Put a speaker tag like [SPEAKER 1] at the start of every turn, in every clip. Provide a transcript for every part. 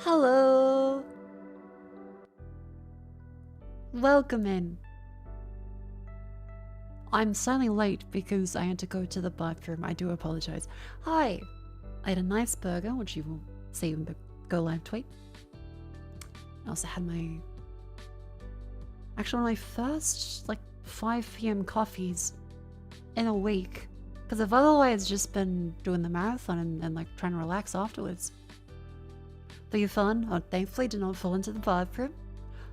[SPEAKER 1] Hello! Welcome in. I'm slightly late because I had to go to the bathroom. I do apologize. Hi! I had a nice burger, which you will see in the Go Live tweet. I also had actually one of my first, 5 p.m. coffees in a week. Because I've otherwise just been doing the marathon and trying to relax afterwards. But you fun? Oh, thankfully did not fall into the bathroom.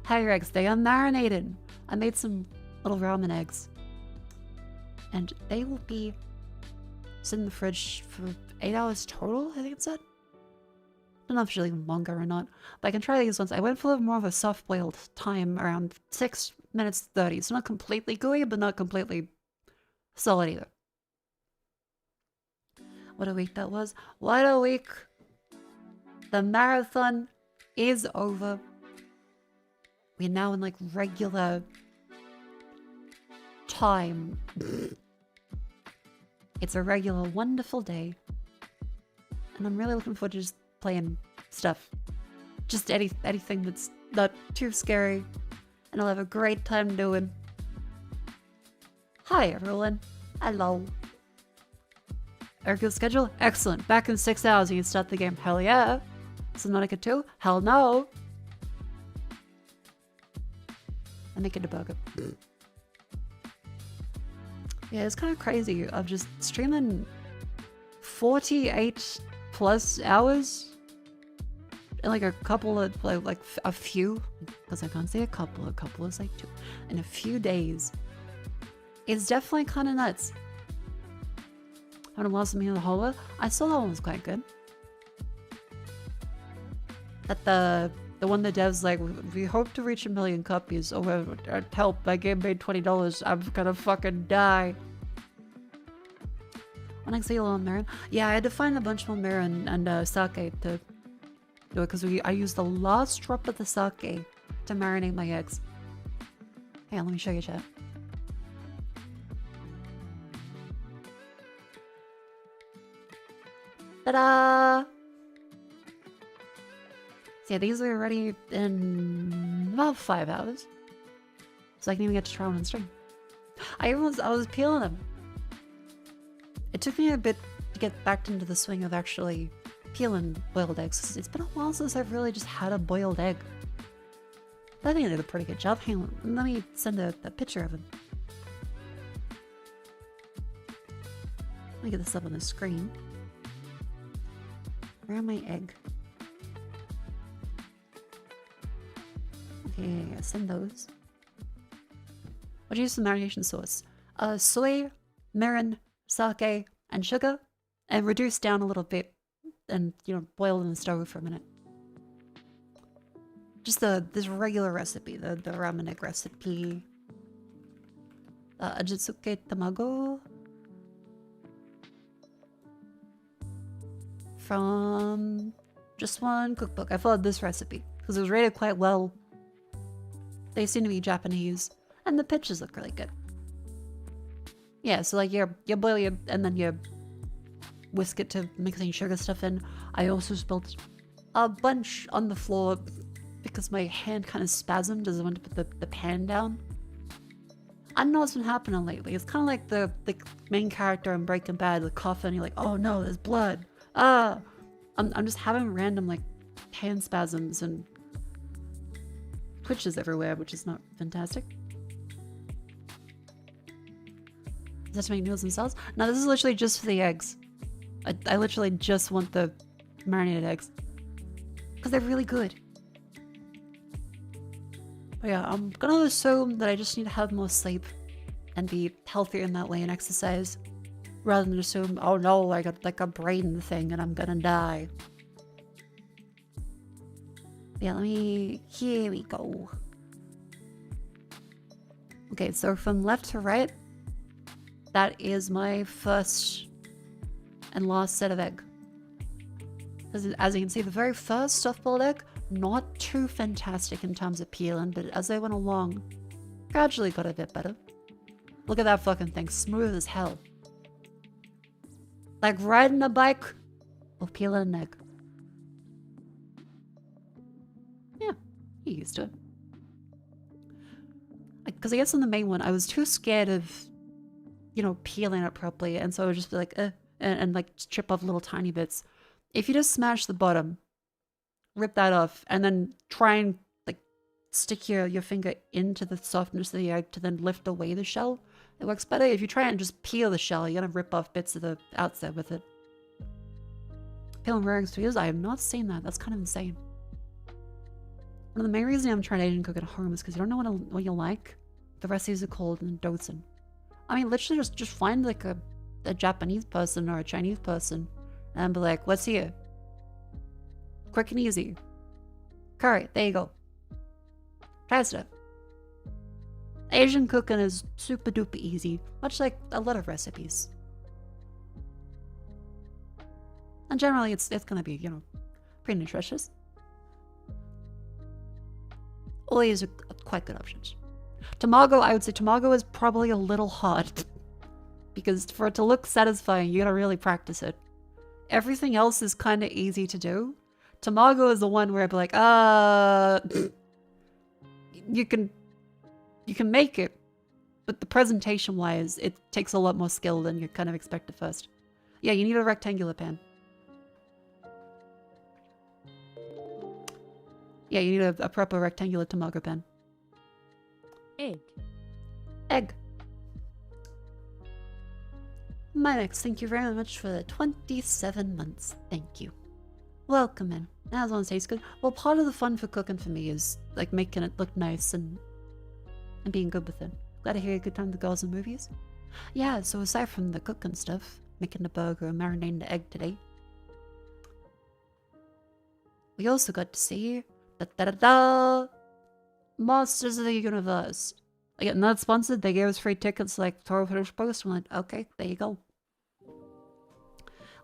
[SPEAKER 1] Hey, your eggs, they are marinated. I made some little ramen eggs. And they will be sitting in the fridge for 8 hours total, I think it said. Don't know if it's really longer or not, but I can try these ones. I went for more of a soft-boiled time, around 6 minutes 30. So not completely gooey, but not completely solid either. What a week that was. What a week. The marathon is over. We're now in regular time. It's a regular wonderful day. And I'm really looking forward to just playing stuff. Just anything that's not too scary. And I'll have a great time doing. Hi everyone. Hello. Ergo's schedule? Excellent. Back in 6 hours you can start the game. Hell yeah. Subnautica 2? Hell no. I'm making a burger. Yeah, it's kind of crazy. I'm just streaming 48 plus hours in a couple of, a few, because I can't say a couple is 2, in a few days. It's definitely kind of nuts. Haven't lost me in the hallway. I saw that one was quite good. That the one the devs we hope to reach 1 million copies. Oh, help, my game made $20. I'm gonna fucking die. When I say a little Marin, yeah, I had to find a bunch more Marin and sake to do it because I used the last drop of the sake to marinate my eggs. Hang on, let me show you, chat. Ta-da! So yeah, these are ready in about 5 hours. So I can even get to try one on stream. I was peeling them. It took me a bit to get back into the swing of actually peeling boiled eggs. It's been a while since I've really just had a boiled egg. I think I did a pretty good job. Hang on, let me send a picture of him. Let me get this up on the screen. Where's my egg? Okay, I send those. What do you use the marination sauce? Soy, mirin, sake, and sugar, and reduce down a little bit, and boil in the stove for a minute. Just this regular recipe, the ramen egg recipe. Ajitsuke tamago from just one cookbook. I followed this recipe because it was rated quite well. They seem to be Japanese, and the pictures look really good. Yeah, so you boil it and then you whisk it to mix any sugar stuff in. I also spilled a bunch on the floor because my hand kind of spasmed as I went to put the pan down. I don't know what's been happening lately. It's kind of like the main character in Breaking Bad, the coffin. You're like, oh no, there's blood. I'm just having random hand spasms and twitches everywhere, which is not fantastic. Is that to make noodles themselves? No, this is literally just for the eggs. I literally just want the marinated eggs. Because they're really good. But yeah, I'm gonna assume that I just need to have more sleep and be healthier in that way and exercise. Rather than assume, oh no, I got a brain thing and I'm gonna die. Yeah, here we go. Okay, so from left to right, that is my first and last set of egg. As you can see, the very first soft-boiled egg, not too fantastic in terms of peeling, but as I went along, gradually got a bit better. Look at that fucking thing, smooth as hell. Like riding a bike or peeling an egg. get used to it. Because I guess on the main one, I was too scared of, you know, peeling it properly, and so I would just be like, and like chip off little tiny bits. If you just smash the bottom, rip that off, and then try and like stick your finger into the softness of the egg to then lift away the shell, it works better. If you try and just peel the shell, you're gonna rip off bits of the outside with it. Peeling rare eggs tweezers? I have not seen that. That's kind of insane. One of the main reasons I'm trying Asian cooking at home is because you don't know what you like. The recipes are cold and dosen. I mean, literally just find like a Japanese person or a Chinese person and be like, what's here? Quick and easy. Curry, there you go. Try stuff. Asian cooking is super duper easy, much like a lot of recipes. And generally it's gonna be, you know, pretty nutritious. All these are quite good options. Tamago, I would say tamago is probably a little hard. Because for it to look satisfying, you gotta really practice it. Everything else is kind of easy to do. Tamago is the one where I'd be like, you can make it, but the presentation-wise, it takes a lot more skill than you kind of expect at first. Yeah, you need a rectangular pan. Yeah, you need a proper rectangular tamago pan. Egg. Minix, thank you very much for the 27 months. Thank you. Welcome in. As long as it tastes good. Well, part of the fun for cooking for me is like making it look nice and being good with it. Glad to hear a good time with the girls and movies. Yeah, so aside from the cooking stuff, making the burger and marinating the egg today, we also got to see Monsters of the Universe. Again, not sponsored. They gave us free tickets like Toro Finish Post. I'm like, okay, there you go.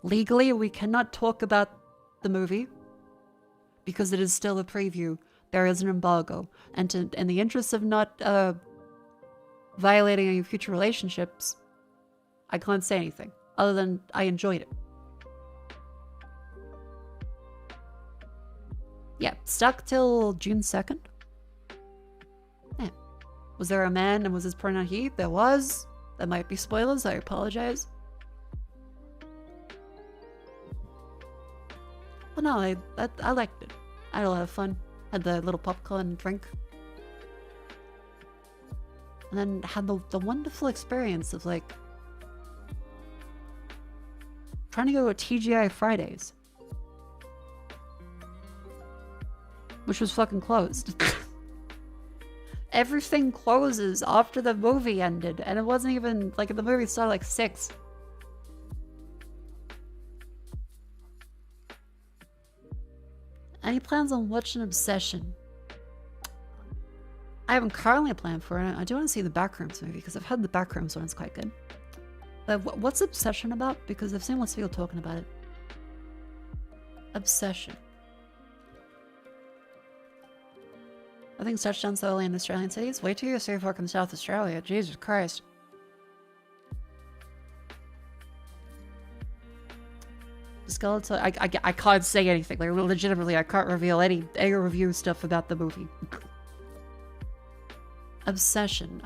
[SPEAKER 1] Legally, we cannot talk about the movie because it is still a preview. There is an embargo. And in the interest of not violating any future relationships, I can't say anything other than I enjoyed it. Yeah, stuck till June 2nd. Yeah. Was there a man and was his pronoun he? There was. That might be spoilers, I apologize. But no, I liked it. I had a lot of fun. Had the little popcorn drink. And then had the wonderful experience of like trying to go to TGI Fridays. Which was fucking closed. Everything closes after the movie ended, and it wasn't even, like, the movie started like 6. Any plans on watching Obsession? I haven't currently planned for it. I do want to see the Backrooms movie, because I've heard the Backrooms one is quite good. But what's Obsession about? Because I've seen lots of people talking about it. Obsession. I think touchdowns so early in Australian cities. Wait till you're so far from South Australia. Jesus Christ. Skeleton. I can't say anything. Like, legitimately, I can't reveal any review stuff about the movie. Obsession.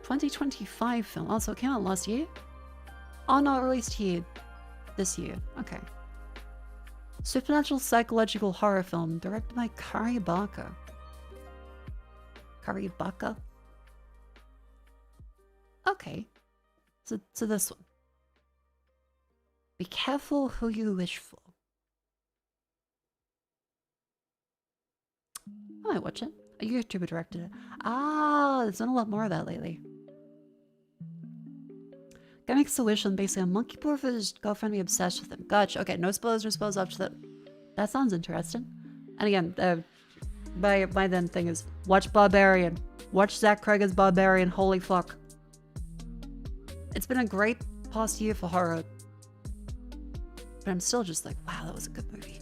[SPEAKER 1] 2025 film. Also, it came out last year? Oh, no, released here. This year. Okay. Supernatural psychological horror film directed by Kari Baka. Kari Baka? Okay. So this one. Be careful who you wish for. I might watch it. A YouTuber directed it. Ah, there's been a lot more of that lately. Guy makes a wish and basically a monkey poor for his girlfriend be obsessed with him. Gotcha. Okay, no spoilers after that. That sounds interesting. And again, my then thing is watch Barbarian. Watch Zach Cregger's Barbarian. Holy fuck. It's been a great past year for horror. But I'm still just like, wow, that was a good movie.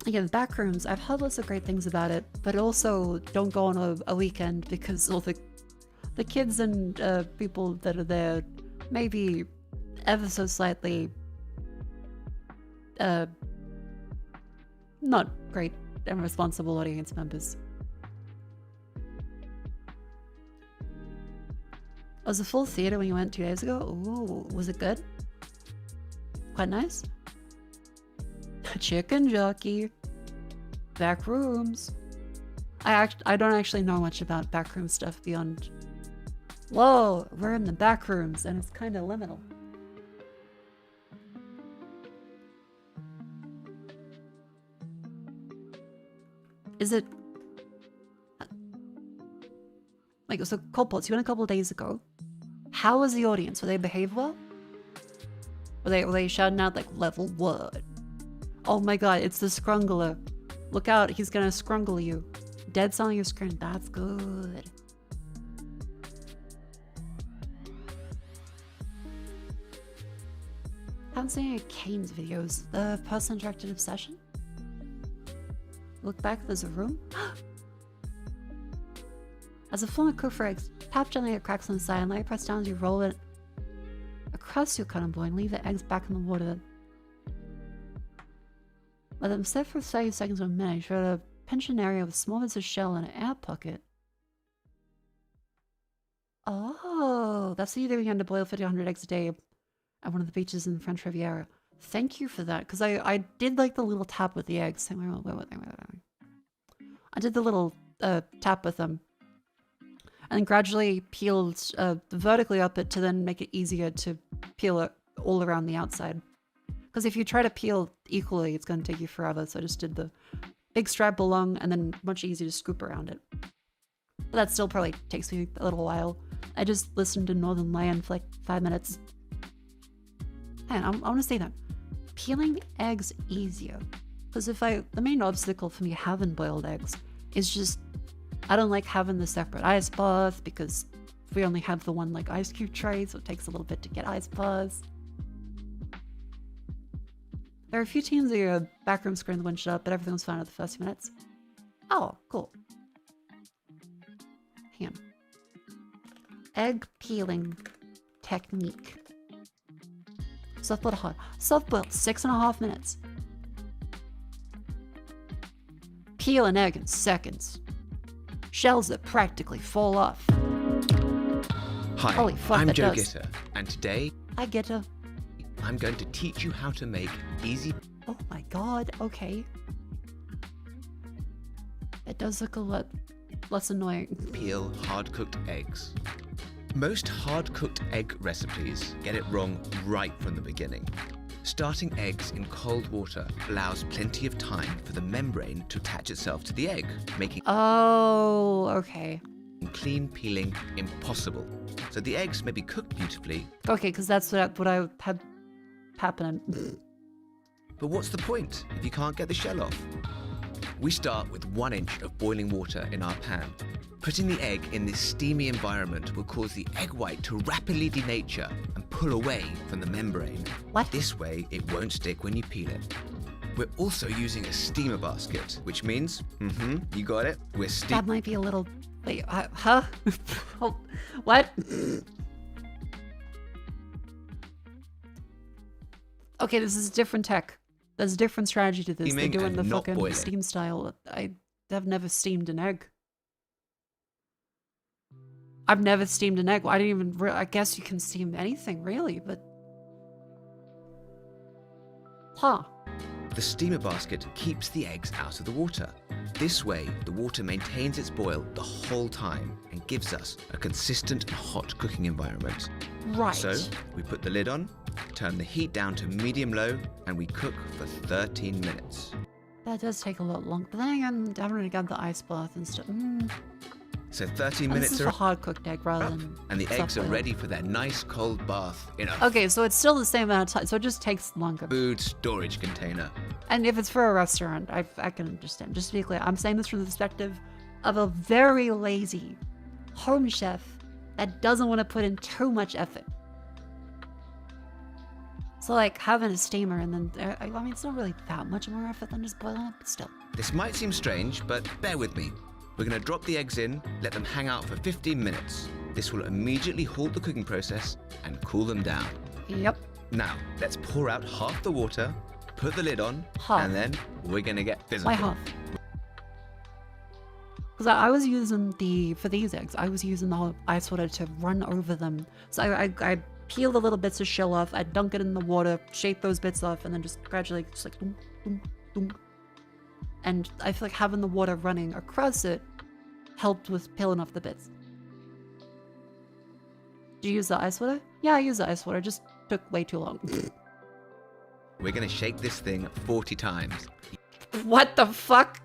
[SPEAKER 1] Again, Backrooms, I've heard lots of great things about it, but also don't go on a weekend because all the kids and people that are there may be ever so slightly not great and responsible audience members. Was the full theater when you went 2 days ago? Ooh, was it good? Quite nice. Chicken jockey. Back rooms. I don't actually know much about backroom stuff beyond, whoa, we're in the back rooms and it's kind of liminal. Is it like, so Coldpots, you went a couple of days ago. How was the audience? Were they behave well? Were they shouting out like level what? Oh my god, it's the scrungler. Look out, he's gonna scrungle you. Dead's on your screen. That's good. Haven't seen any Kane's videos. The person-directed obsession? Look back, there's a room. As a former cook for eggs, tap gently at cracks on the side and let it press down as you roll it across your cutting board and leave the eggs back in the water. Let them sit for 30 seconds or a minute. Try to pinch an area with a small bits of shell and an air pocket. Oh, that's what you do when you had to boil 1,500 eggs a day at one of the beaches in the French Riviera. Thank you for that, because I did like the little tap with the eggs. I did the little tap with them. And then gradually peeled vertically up it to then make it easier to peel it all around the outside. Because if you try to peel equally, it's going to take you forever. So I just did the big stripe along and then much easier to scoop around it. But that still probably takes me a little while. I just listened to Northern Lion for like 5 minutes. And I want to say that. Peeling eggs easier. Because the main obstacle for me having boiled eggs is just, I don't like having the separate ice bath because we only have the one like ice cube tray, so it takes a little bit to get ice baths. There are a few teams where your backroom screen the wind shut up, but everything was fine at the first few minutes. Oh, cool. Ham. Egg peeling technique. Soft boiled hot. Soft boiled 6.5 minutes. Peel an egg in seconds. Shells that practically fall off.
[SPEAKER 2] Hi,
[SPEAKER 1] Holy fuck,
[SPEAKER 2] I'm Joe
[SPEAKER 1] does.
[SPEAKER 2] Gitter, and today
[SPEAKER 1] I get a...
[SPEAKER 2] I'm going to teach you how to make easy...
[SPEAKER 1] Oh my god, okay. It does look a lot less annoying.
[SPEAKER 2] peel hard-cooked eggs. Most hard-cooked egg recipes get it wrong right from the beginning. Starting eggs in cold water allows plenty of time for the membrane to attach itself to the egg, making
[SPEAKER 1] Oh, okay.
[SPEAKER 2] clean peeling impossible. So the eggs may be cooked beautifully,
[SPEAKER 1] Okay, because that's what I had happening.
[SPEAKER 2] but what's the point if you can't get the shell off? We start with 1 inch of boiling water in our pan. Putting the egg in this steamy environment will cause the egg white to rapidly denature and pull away from the membrane.
[SPEAKER 1] What?
[SPEAKER 2] This way, it won't stick when you peel it. We're also using a steamer basket, which means, you got it, we're
[SPEAKER 1] That might be a little... Wait, huh? Oh, what? Okay, this is different tech. There's a different strategy to this. They're
[SPEAKER 2] Steaming
[SPEAKER 1] doing
[SPEAKER 2] and
[SPEAKER 1] the
[SPEAKER 2] not
[SPEAKER 1] fucking
[SPEAKER 2] boiling.
[SPEAKER 1] steam style. I've never steamed an egg. I've never steamed an egg. I didn't even... I guess you can steam anything, really, but... Huh.
[SPEAKER 2] The steamer basket keeps the eggs out of the water. This way, the water maintains its boil the whole time and gives us a consistent and hot cooking environment.
[SPEAKER 1] Right.
[SPEAKER 2] So, we put the lid on, turn the heat down to medium-low, and we cook for 13 minutes.
[SPEAKER 1] That does take a lot longer. But then again, I haven't really got the ice bath and stuff.
[SPEAKER 2] So 13
[SPEAKER 1] And this
[SPEAKER 2] minutes
[SPEAKER 1] is
[SPEAKER 2] are
[SPEAKER 1] for hard cooked egg rather
[SPEAKER 2] up,
[SPEAKER 1] than
[SPEAKER 2] and the eggs are
[SPEAKER 1] soft-boiled.
[SPEAKER 2] ready for their nice cold bath in a
[SPEAKER 1] Okay, so it's still the same amount of time, so it just takes longer.
[SPEAKER 2] food storage container.
[SPEAKER 1] And if it's for a restaurant, I can understand. Just to be clear, I'm saying this from the perspective of a very lazy home chef that doesn't want to put in too much effort. So like having a steamer and then, I mean, it's not really that much more effort than just boiling it, but still.
[SPEAKER 2] This might seem strange, but bear with me. We're going to drop the eggs in, let them hang out for 15 minutes. This will immediately halt the cooking process and cool them down.
[SPEAKER 1] Yep.
[SPEAKER 2] Now, let's pour out half the water, put the lid on,
[SPEAKER 1] Half.
[SPEAKER 2] and then we're gonna get physical.
[SPEAKER 1] Why half? Because I was using for these eggs, I was using the ice water to run over them. So I peel the little bits of shell off, I dunk it in the water, shake those bits off, and then just gradually just like doom, doom, doom. And I feel like having the water running across it helped with peeling off the bits. Do you use the ice water? Yeah, I use the ice water, just took way too long.
[SPEAKER 2] We're gonna shake this thing 40 times.
[SPEAKER 1] What the fuck?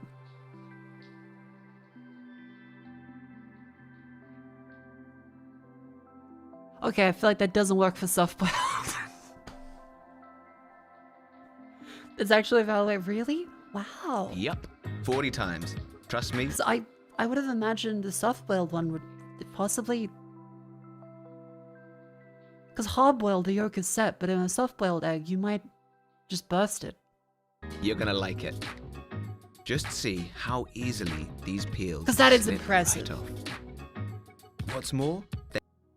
[SPEAKER 1] Okay, I feel like that doesn't work for soft-boiled. It's actually a valid way. Really? Wow.
[SPEAKER 2] Yep, 40 times. Trust me.
[SPEAKER 1] 'Cause I would have imagined the soft-boiled one would possibly... Because hard-boiled, the yolk is set, but in a soft-boiled egg, you might just burst it.
[SPEAKER 2] You're gonna like it. Just see how easily these peels
[SPEAKER 1] 'Cause that is
[SPEAKER 2] slip
[SPEAKER 1] impressive.
[SPEAKER 2] right off. What's more,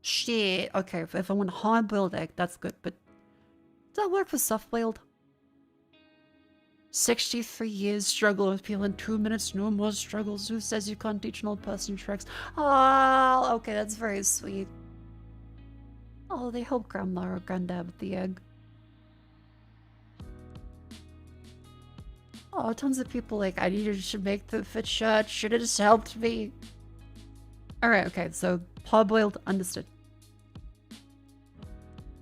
[SPEAKER 1] Shit. Okay, if I want hard-boiled egg, that's good, but... Does that work for soft-boiled? 63 years struggle with peeling 2 minutes, no more struggles. Who says you can't teach an old person tricks? Oh, okay, that's very sweet. Oh, they help grandma or granddad with the egg. Oh, tons of people like, I needed to make the fit shirt. Should have just helped me. Alright, okay, so hard-boiled, understood.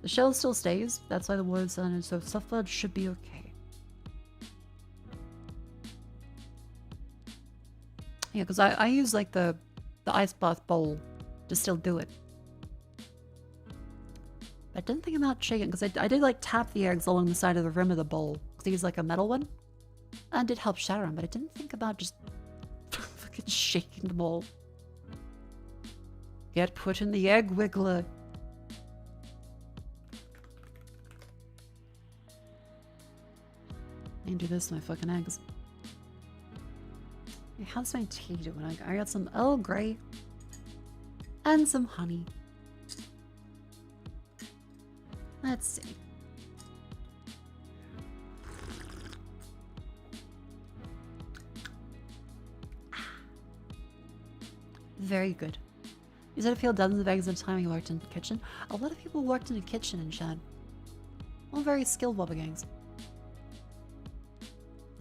[SPEAKER 1] The shell still stays. That's why the water's on it, so soft-boiled should be okay. Yeah, because I use like the ice bath bowl to still do it. I didn't think about shaking because I did like tap the eggs along the side of the rim of the bowl because I use like a metal one. And it did help shatter them, but I didn't think about just fucking shaking the bowl. Get put in the egg wiggler. I can do this to my fucking eggs. Hey, how's my tea doing? I got some Earl Grey and some honey. Let's see. Very good. You said to peel dozens of eggs at a time you worked in the kitchen. A lot of people worked in a kitchen in Chad. All very skilled wobbegangs.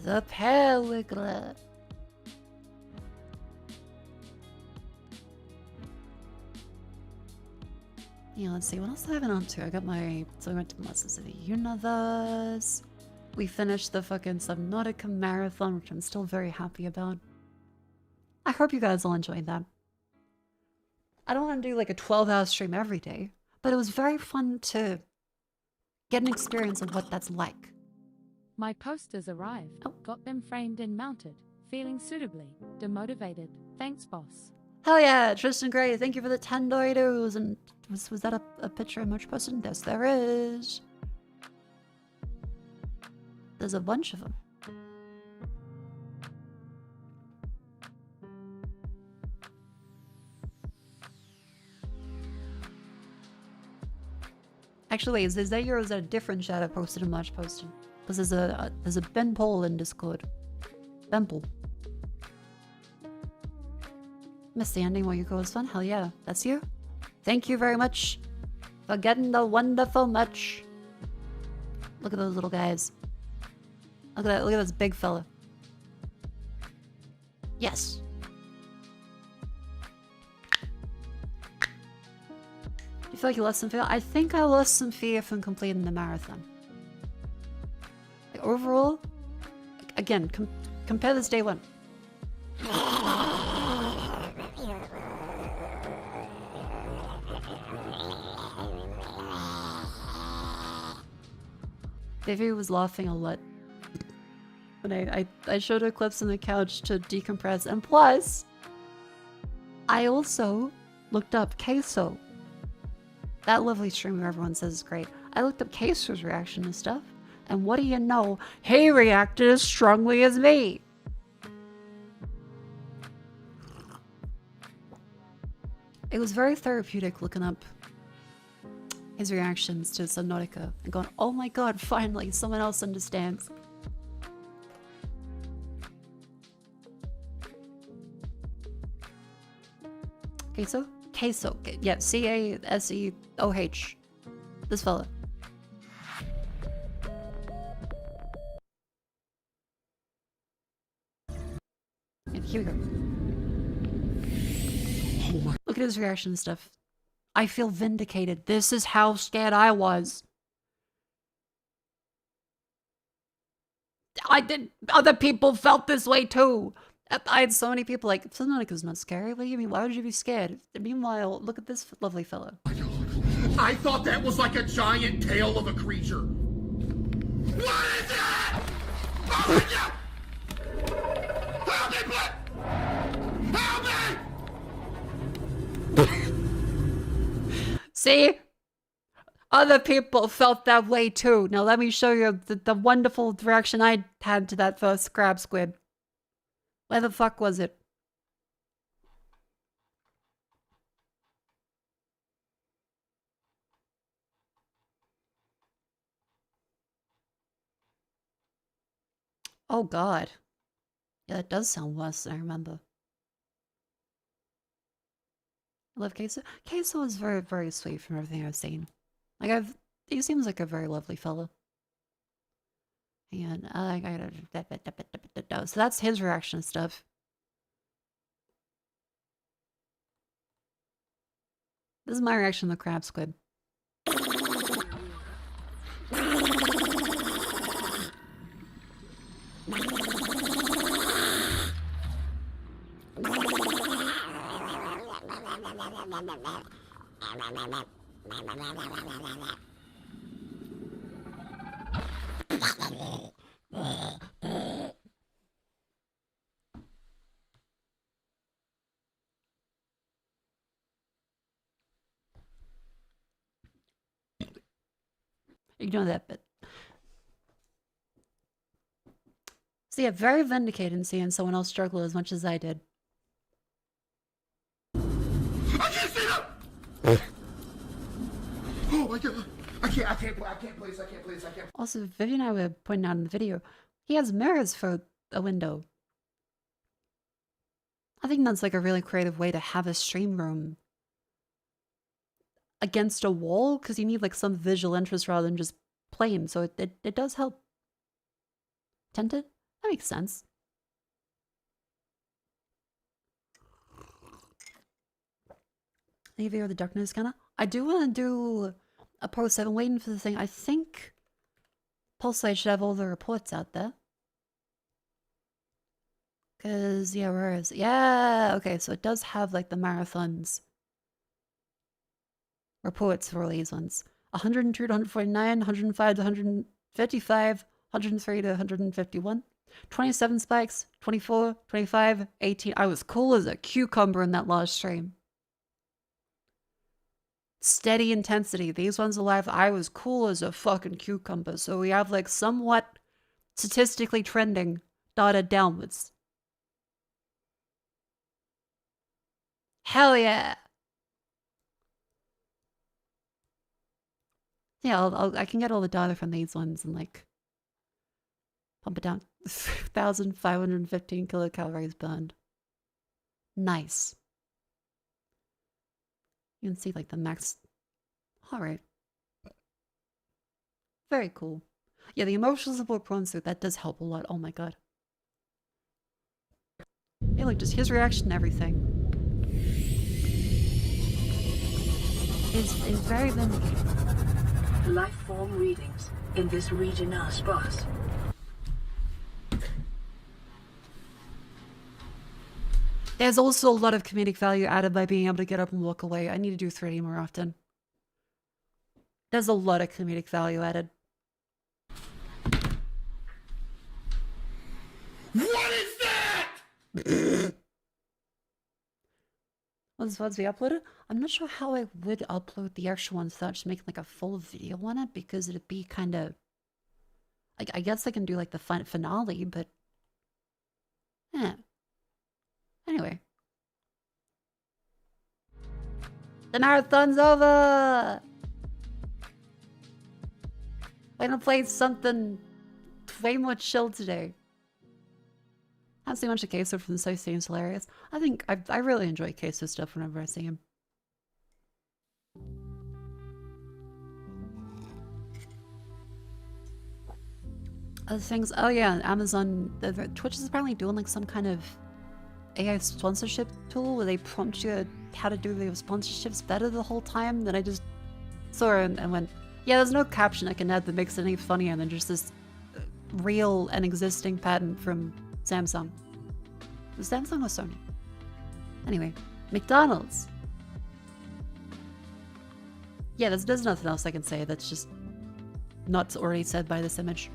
[SPEAKER 1] The pear wiggler. Yeah, let's see, what else have I been on to? I got my... So I went to Masters of the Universe. We finished the fucking Subnautica Marathon, which I'm still very happy about. I hope you guys all enjoyed that. I don't want to do like a 12-hour stream every day, but it was very fun to get an experience of what that's like.
[SPEAKER 3] My posters arrived.
[SPEAKER 1] Oh.
[SPEAKER 3] Got them framed and mounted. Feeling suitably demotivated. Thanks, boss.
[SPEAKER 1] Hell yeah, Tristan Gray, thank you for the $10. And was that a picture of Merch posted? Yes, there is. There's a bunch of them. Actually, wait, is that yours or a different chat I posted and March posted? Because there's a Ben poll in Discord. Bemple. Miss the ending while you go was fun? Hell yeah, that's you. Thank you very much for getting the wonderful much. Look at those little guys. Look at this big fella. Yes. You feel like you lost some fear? I think I lost some fear from completing the marathon. Like overall, again, compare this day one. Vivi was laughing a lot when I showed her clips on the couch to decompress, and plus, I also looked up Queso. That lovely streamer everyone says is great. I looked up Queso's reaction to stuff, and what do you know? He reacted as strongly as me! It was very therapeutic looking up his reactions to Subnautica and going, oh my god, finally, someone else understands. Queso? Queso. Yeah, C-A-S-E-O-H. This fella. And here we go.
[SPEAKER 4] Oh my.
[SPEAKER 1] Look at his reaction and stuff. I feel vindicated. This is how scared I was. I did. Other people felt this way too. I had so many people like, Subnautica's not scary. What do you mean? Why would you be scared? Meanwhile, look at this lovely fellow.
[SPEAKER 4] I thought that was like a giant tail of a creature. What is that? Oh my god! Help me, Help me!
[SPEAKER 1] See? Other people felt that way too. Now let me show you the wonderful reaction I had to that first crab squid. Where the fuck was it? Oh god. Yeah, that does sound worse than I remember. I love Queso. Queso is very, very sweet from everything I've seen. Like he seems like a very lovely fellow. And so that's his reaction to stuff. This is my reaction to the crab squid. Ignore that bit. So yeah, very vindicated in seeing someone else struggle as much as I did.
[SPEAKER 4] I can't see them! Oh my god! I can't please.
[SPEAKER 1] Also, Vivian and I were pointing out in the video, he has mirrors for a window. I think that's like a really creative way to have a stream room against a wall, because you need like some visual interest rather than just plain, so it does help. Tinted? That makes sense. Any video of the darkness kinda? I do want to do a post. I've been waiting for the thing. I think Pulselight should have all the reports out there. Cause yeah, where is it? Yeah, okay, so it does have like the marathons reports for all these ones. 102 to 149, 105 to 155, 103 to 151, 27 spikes, 24, 25, 18. I was cool as a cucumber in that last stream. Steady intensity. These ones alive, I was cool as a fucking cucumber. So we have like somewhat statistically trending data downwards. Hell yeah. Yeah, I can get all the data from these ones and like pump it down. 1,515 kilocalories burned. Nice. You can see like the max. All right. Very cool. Yeah, the emotional support prawn suit, that does help a lot. Oh my god. Hey, look, just his reaction to everything is very vindicating.
[SPEAKER 5] Life form readings in this region are sparse.
[SPEAKER 1] There's also a lot of comedic value added by being able to get up and walk away. I need to do 3D more often. There's a lot of comedic value added.
[SPEAKER 4] What is that?
[SPEAKER 1] Once we upload it, I'm not sure how I would upload the actual ones without just making like a full video on it, because it'd be kind of... I guess I can do like the finale, but... Eh. Anyway. The marathon's over! I'm gonna play something way more chill today. I haven't seen much of Queso from the so seems hilarious. I really enjoy Queso stuff whenever I see him. Other things, oh yeah, Amazon, Twitch is apparently doing like some kind of AI sponsorship tool where they prompt you how to do their sponsorships better the whole time. Then I just saw it and went, yeah, there's no caption I can add that makes it any funnier than just this real and existing patent from Samsung. Was Samsung or Sony? Anyway, McDonald's. Yeah, there's nothing else I can say that's just not already said by this image.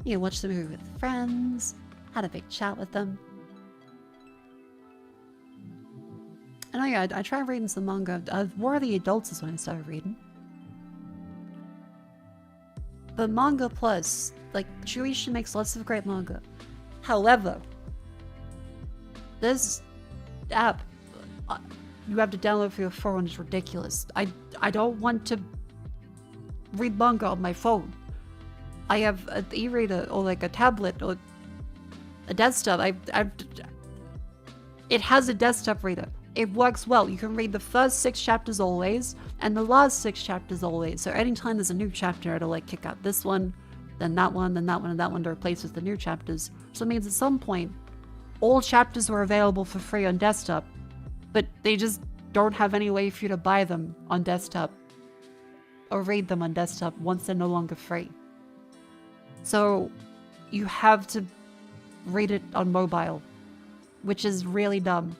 [SPEAKER 1] You watch the movie with friends, had a big chat with them. And oh yeah, I tried reading some manga. War of the Adults is when I started reading. But Manga Plus, like, Shueisha makes lots of great manga. However, this app you have to download for your phone is ridiculous. I don't want to read manga on my phone. I have an e-reader or like a tablet or a desktop. It has a desktop reader. It works well. You can read the first 6 chapters always and the last 6 chapters always. So anytime there's a new chapter, it'll like kick out this one, then that one, then that one, and that one to replace with the new chapters. So it means at some point, all chapters were available for free on desktop, but they just don't have any way for you to buy them on desktop or read them on desktop once they're no longer free. So you have to read it on mobile, which is really dumb.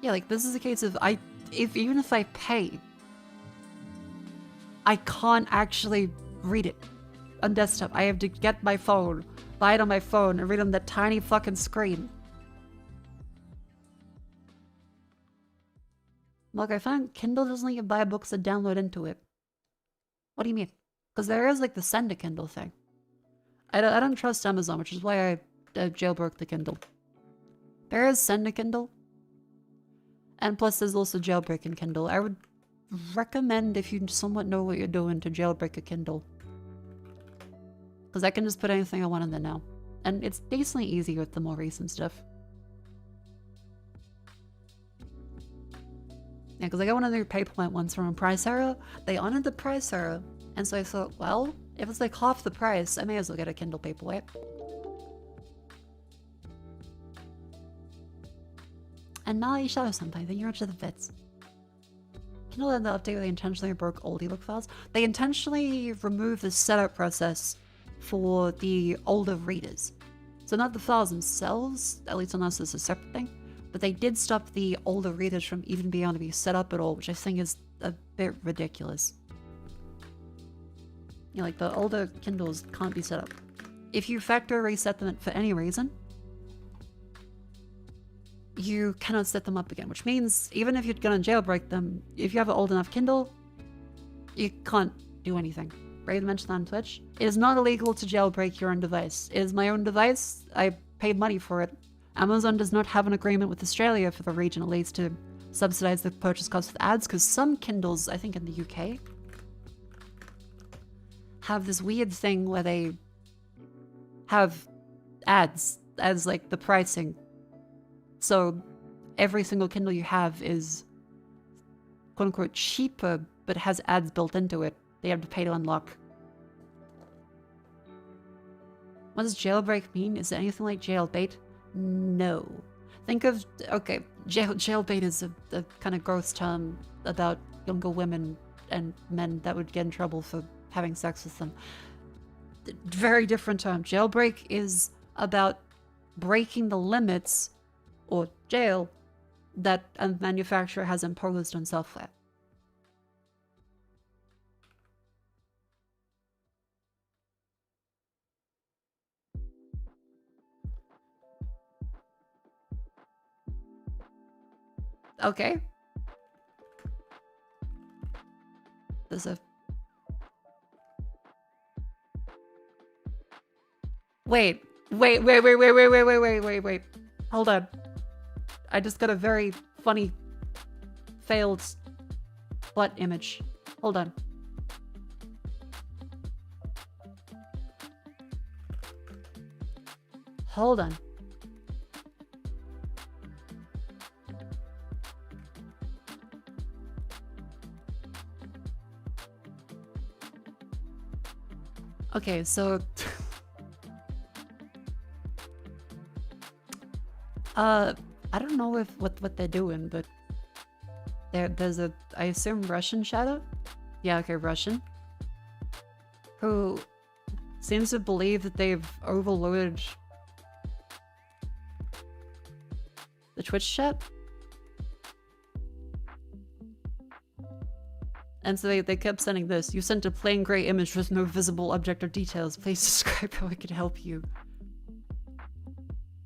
[SPEAKER 1] Yeah, like this is a case of even if I pay, I can't actually read it on desktop. I have to get my phone, buy it on my phone, and read on that tiny fucking screen. Look, I found Kindle doesn't let you buy books and download into it. What do you mean? Because there is like the send a Kindle thing. I don't trust Amazon, which is why I jailbroke the Kindle. There is send a Kindle. And plus there's also jailbreaking Kindle. I would recommend, if you somewhat know what you're doing, to jailbreak a Kindle. Because I can just put anything I want in there now. And it's decently easy with the more recent stuff. Yeah, because I got one of their Paperweight ones from a price error. They honored the price error. And so I thought, well, if it's like half the price, I may as well get a Kindle Paperweight. And now you show something, then you're into the bits. Kindle had the update where they intentionally broke old ebook files. They intentionally removed the setup process for the older readers. So not the files themselves, at least unless it's a separate thing, but they did stop the older readers from even being able to be set up at all, which I think is a bit ridiculous. You know, like the older Kindles can't be set up. If you factory reset them for any reason, you cannot set them up again, which means even if you're gonna jailbreak them, if you have an old enough Kindle, you can't do anything. Ready to mention that on Twitch? It is not illegal to jailbreak your own device. It is my own device. I paid money for it. Amazon does not have an agreement with Australia, for the region at least, to subsidize the purchase cost with ads, because some Kindles, I think in the UK, have this weird thing where they have ads as like the pricing. So every single Kindle you have is quote unquote cheaper, but has ads built into it. They have to pay to unlock. What does jailbreak mean? Is it anything like jailbait? No. Think of, okay, jailbait is a kind of gross term about younger women and men that would get in trouble for having sex with them. Very different term. Jailbreak is about breaking the limits or jail that a manufacturer has imposed on software. Okay. There's a... Wait. Hold on. I just got a very funny failed What image? Hold on. Hold on. Okay, so I don't know if what they're doing, but there's a, I assume, Russian shadow? Yeah, okay, Russian. Who seems to believe that they've overloaded the Twitch chat. And so they kept sending this. You sent a plain gray image with no visible object or details. Please describe how I could help you.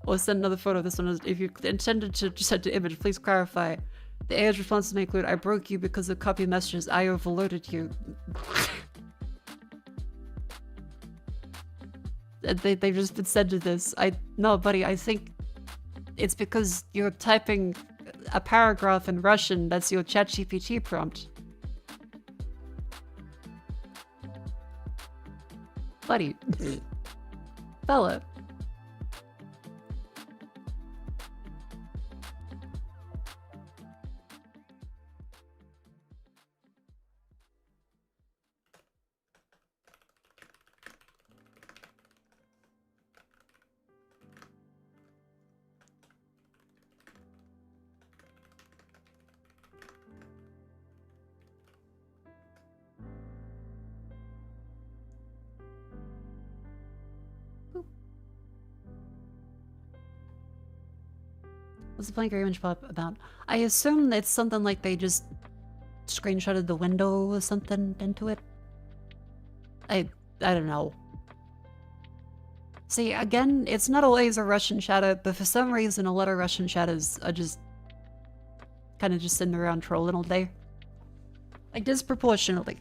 [SPEAKER 1] Or send another photo. This one is, if you intended to send an image, please clarify. The AI's responses may include, I broke you because of copy messages. I overloaded you. They've just been sent to this. No, buddy, I think it's because you're typing a paragraph in Russian. That's your ChatGPT prompt. Buddy. Fella. What's the blank image pop about? I assume it's something like they just screenshotted the window or something into it. I don't know. See, again, it's not always a Russian shadow, but for some reason a lot of Russian shadows are just kind of just sitting around trolling all day. Like, disproportionately.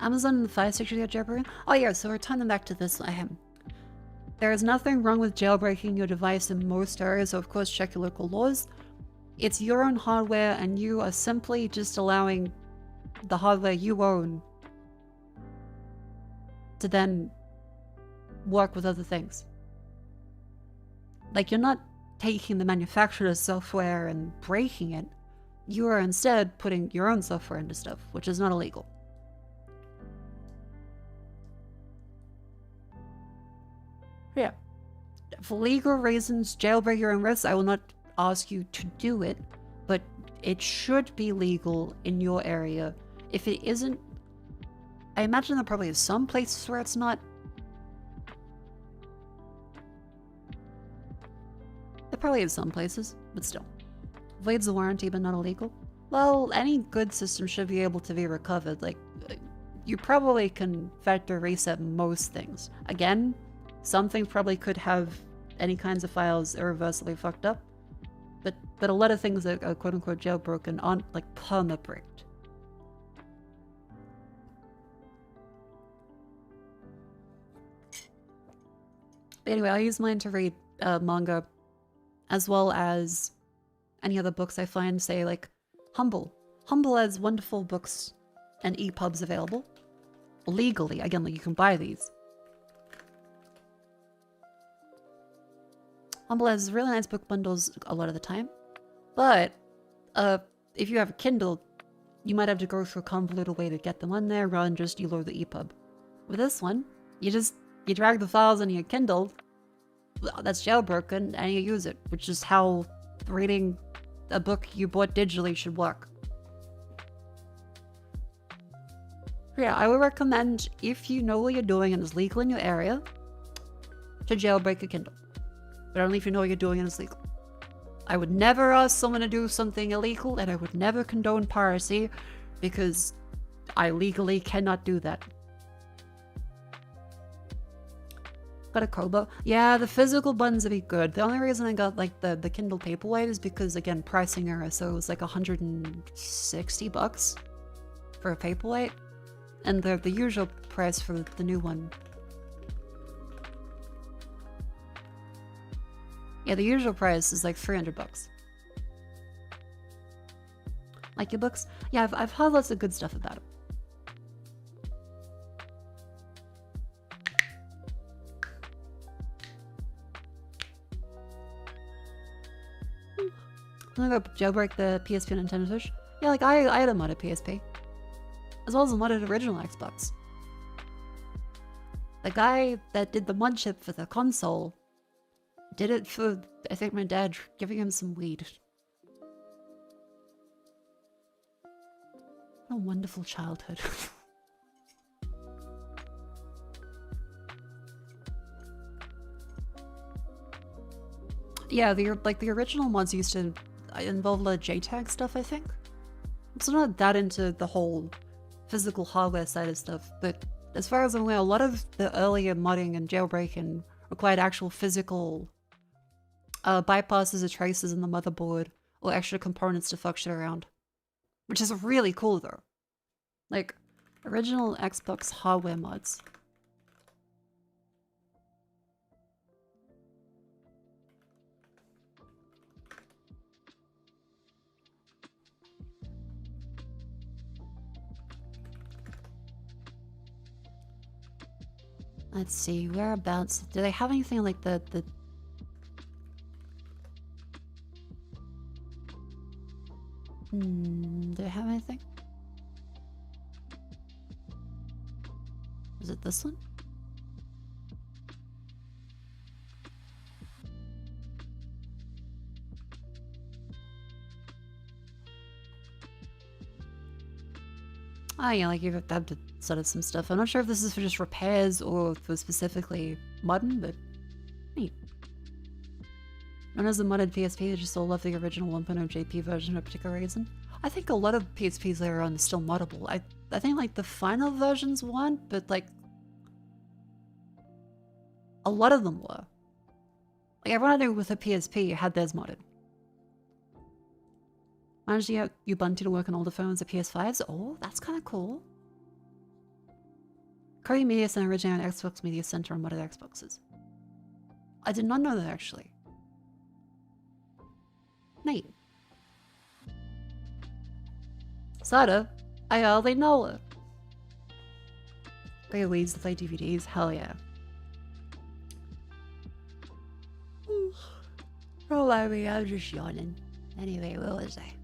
[SPEAKER 1] Amazon and the Fire Stick got jailbroken? Oh yeah, so returning back to this. There is nothing wrong with jailbreaking your device in most areas, so of course check your local laws. It's your own hardware and you are simply just allowing the hardware you own to then work with other things. Like, you're not taking the manufacturer's software and breaking it. You are instead putting your own software into stuff, which is not illegal. Yeah. For legal reasons, jailbreak your own risks. I will not ask you to do it, but it should be legal in your area. If it isn't, I imagine there probably is some places where it's not. There probably is some places, but still. Voids the warranty, but not illegal. Well, any good system should be able to be recovered. Like, you probably can factory reset most things. Again, some things probably could have any kinds of files irreversibly fucked up, but a lot of things that are quote-unquote jailbroken aren't, like, perma-bricked. But anyway, I use mine to read manga, as well as any other books I find, say, like, Humble. Humble has wonderful books and EPUBs available. Legally, again, like, you can buy these. Humble has really nice book bundles a lot of the time, but if you have a Kindle, you might have to go through a convoluted way to get them on there rather than just you load the EPUB. With this one, you drag the files on your Kindle that's jailbroken and you use it, which is how reading a book you bought digitally should work. Yeah, I would recommend, if you know what you're doing and it's legal in your area, to jailbreak a Kindle. But only if you know what you're doing and it's legal. I would never ask someone to do something illegal, and I would never condone piracy, because I legally cannot do that. Got a Kobo. Yeah, the physical buttons would be good. The only reason I got, like, the Kindle Paperwhite is because, again, pricing error, so it was like $160 for a Paperwhite. And the usual price for the new one. Yeah, the usual price is like $300. Like your books? Yeah, I've heard lots of good stuff about it. I'm gonna go jailbreak the PSP and Nintendo Switch. Yeah, like I had a modded PSP. As well as a modded original Xbox. The guy that did the mod chip for the console did it for, I think, my dad giving him some weed. What a wonderful childhood. Yeah, the original mods used to involve a lot of JTAG stuff, I think. So I'm not that into the whole physical hardware side of stuff, but as far as I'm aware, a lot of the earlier modding and jailbreaking required actual physical bypasses or traces in the motherboard or extra components to fuck shit around. Which is really cool though. Like, original Xbox hardware mods. Let's see, whereabouts? Do they have anything like the do they have anything? Is it this one? Oh yeah, like you have to set up some stuff. I'm not sure if this is for just repairs or for specifically modding, but neat. Known as the modded PSP, I just all love the original 1.0 JP version for a particular reason. I think a lot of PSPs later on are still moddable. I think like the final versions weren't, but like a lot of them were. Like everyone I knew with a PSP had theirs modded. Managed to get Ubuntu to work on older phones or PS5s. Oh, that's kind of cool. Korea Media Center originated on Xbox Media Center on modded Xboxes. I did not know that actually. Neat. Sorta. I hardly know it. Play Wii's to play DVDs? Hell yeah. Oh, I mean, I'm just yawning. Anyway, what was I?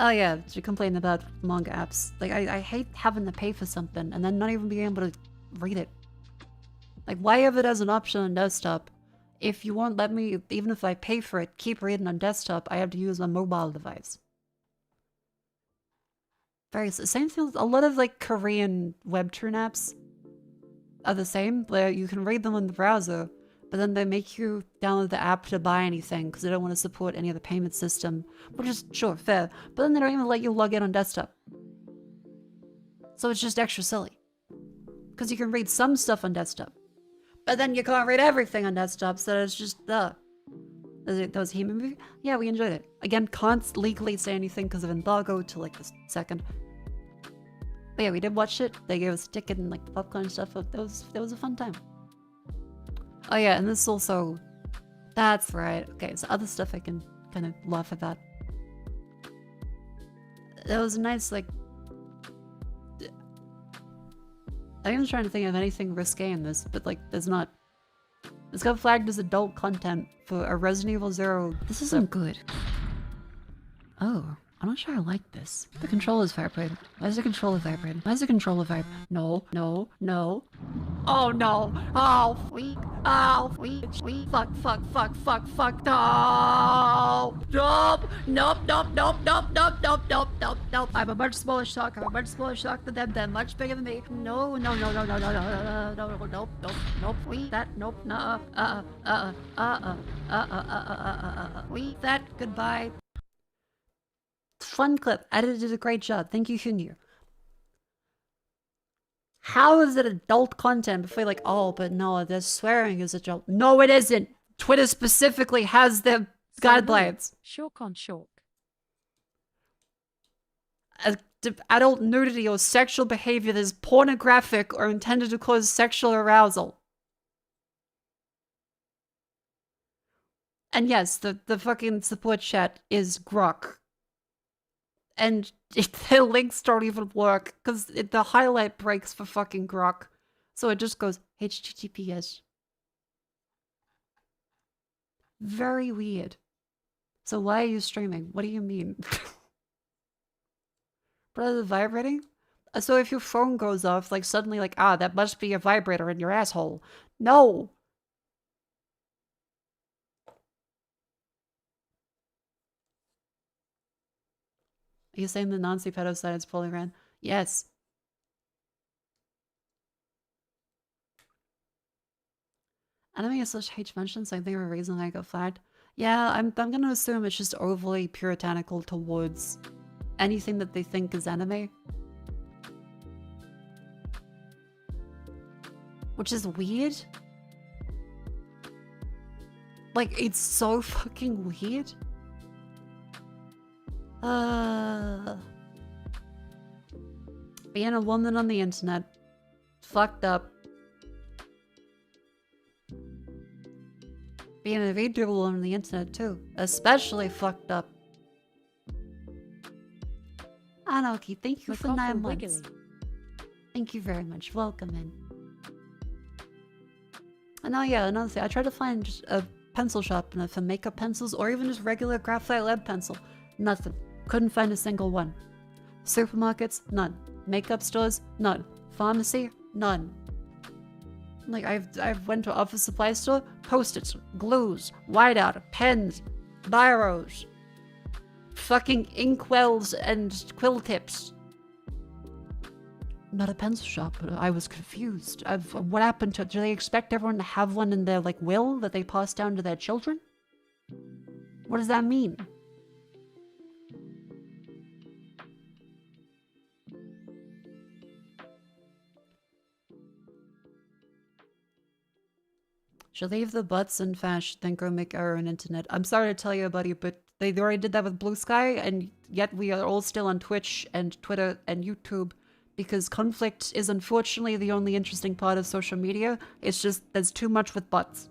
[SPEAKER 1] Oh yeah, to complain about manga apps. Like, I hate having to pay for something and then not even being able to read it. Like, why have it as an option on desktop? If you won't let me, even if I pay for it, keep reading on desktop, I have to use my mobile device. Very same thing with a lot of like Korean webtoon apps are the same, where you can read them in the browser, but then they make you download the app to buy anything because they don't want to support any of the payment system, which is sure fair, but then they don't even let you log in on desktop. So it's just extra silly. Because you can read some stuff on desktop, but then you can't read everything on desktop, so it's just that was He movie? Yeah, we enjoyed it. Again, can't legally say anything because of embargo till like the second. But yeah, we did watch it. They gave us a ticket and like popcorn and stuff. That was a fun time. Oh yeah, and this also, that's right. Okay, so other stuff I can kind of laugh about. That was a nice like. I was trying to think of anything risque in this, but like, there's not. It's got flagged as adult content for a Resident Evil 0. This isn't good. Oh, I'm not sure I like this. The controller's vibrating. Why is the controller vibrating? Why is the controller vibrating? No, no, no. Oh no! Oh, freak! Oh, freak! Fuck! No! Nope! I'm a much smaller shark. Than them. They're much bigger than me. No! Nope! Freak! That! Nope! Freak! That! Goodbye. Fun clip. Editor did a great job. Thank you, Hunyu. How is it adult content before you're like, oh, but no, there's swearing is adult. No, it isn't. Twitter specifically has their guidelines.
[SPEAKER 3] Shork on shork.
[SPEAKER 1] adult nudity or sexual behavior that is pornographic or intended to cause sexual arousal. And yes, the fucking support chat is grok. And the links don't even work because the highlight breaks for fucking grok. So it just goes HTTPS. Very weird. So why are you streaming? What do you mean? Brother, vibrating? So if your phone goes off, like suddenly like, that must be a vibrator in your asshole. No! Are you saying the Nazi pedo side is fully ran? Yes. Enemy /H mentions I think a reason I got flagged. Yeah, I'm gonna assume it's just overly puritanical towards anything that they think is enemy. Which is weird. Like, it's so fucking weird. Being a woman on the internet. Fucked up. Being a vtuber on the internet too. Especially fucked up. Anoki, thank you for 9 months. Thank you very much. Welcome in. And oh yeah, another thing. I tried to find just a pencil shop for makeup pencils or even just regular graphite lead pencil. Nothing. Couldn't find a single one. Supermarkets? None. Makeup stores? None. Pharmacy? None. Like, I've went to office supply store, post-its, glues, whiteout, pens, biros, fucking inkwells and quill tips. Not a pencil shop. I was confused. What happened to... Do they expect everyone to have one in their, like, will that they pass down to their children? What does that mean? She'll leave the butts and fash, then go make our own internet. I'm sorry to tell you, buddy, but they already did that with Blue Sky, and yet we are all still on Twitch and Twitter and YouTube, because conflict is unfortunately the only interesting part of social media. It's just, there's too much with butts.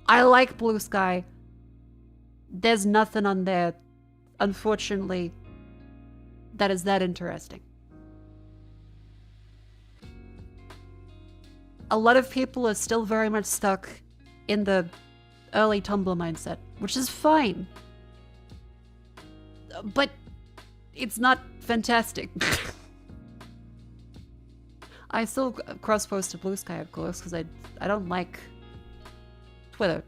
[SPEAKER 1] I like Blue Sky. There's nothing on there, unfortunately, that is that interesting. A lot of people are still very much stuck in the early Tumblr mindset, which is fine. But it's not fantastic. I still cross-post to Blue Sky, of course, because I don't like Twitter.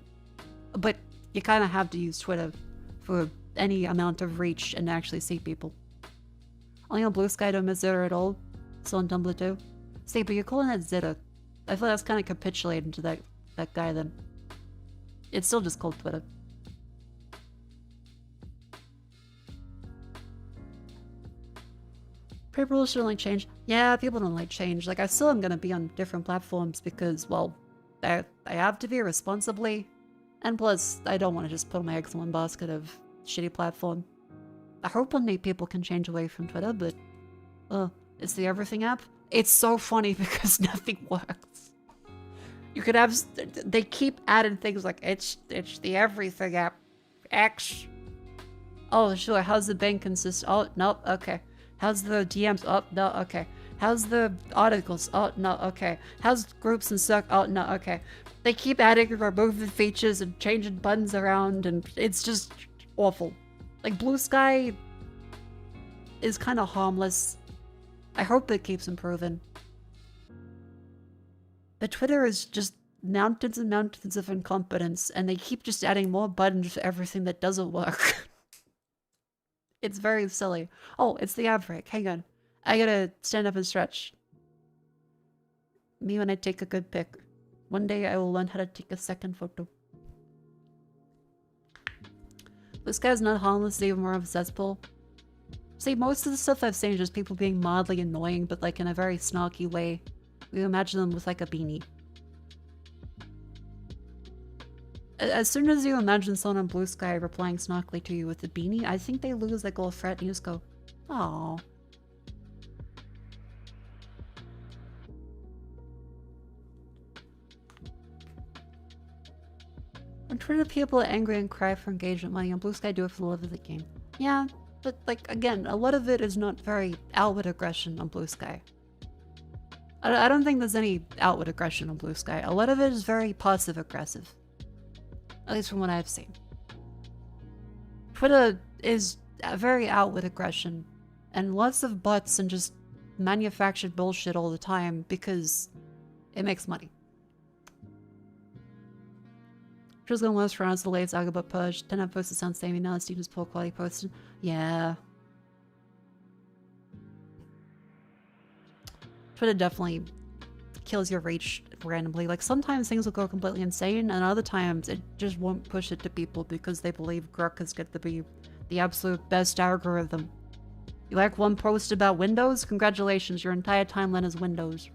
[SPEAKER 1] But you kind of have to use Twitter for any amount of reach and actually see people. Only on Blue Sky don't miss Zitter at all. Still on Tumblr too. See, but you're calling that Zitter. I feel like that's kind of capitulating to that guy then. It's still just called Twitter. People should like change. Yeah, people don't like change. Like, I still am gonna be on different platforms because, well, I have to be responsibly. And plus, I don't want to just put my eggs in one basket of shitty platform. I hope one day people can change away from Twitter, but... it's the everything app? It's so funny because nothing works. You could have... They keep adding things like, it's the everything app. X. Oh, sure. How's the bank consist? Oh, no. Okay. How's the DMs? Oh, no. Okay. How's the articles? Oh, no. Okay. How's groups and stuff? Oh, no. Okay. They keep adding and removing features and changing buttons around, and it's just awful. Like, Blue Sky is kind of harmless. I hope it keeps improving. But Twitter is just mountains and mountains of incompetence, and they keep just adding more buttons for everything that doesn't work. It's very silly. Oh, it's the ad break. Hang on. I gotta stand up and stretch. Me when I take a good pic. One day I will learn how to take a second photo. This guy's not harmless, even more of a cesspool. See, most of the stuff I've seen is just people being mildly annoying, but like in a very snarky way. We imagine them with like a beanie. As soon as you imagine someone on Blue Sky replying snarkily to you with a beanie, I think they lose their goal threat and you just go, oh. On Twitter, people are angry and cry for engagement money. On Blue Sky, do it for the love of the game. Yeah, but like, again, a lot of it is not very outward aggression on Blue Sky. I don't think there's any outward aggression on Blue Sky. A lot of it is very passive aggressive. At least from what I've seen. Twitter is a very outward aggression. And lots of bots and just manufactured bullshit all the time because it makes money. Just gonna last for the latest Agabot push. 10 up posted sounds samey now. Steven's poor quality posted. Yeah. Twitter definitely kills your reach randomly. Like, sometimes things will go completely insane, and other times it just won't push it to people because they believe Grok is going to be the absolute best algorithm. You like one post about Windows? Congratulations, your entire timeline is Windows.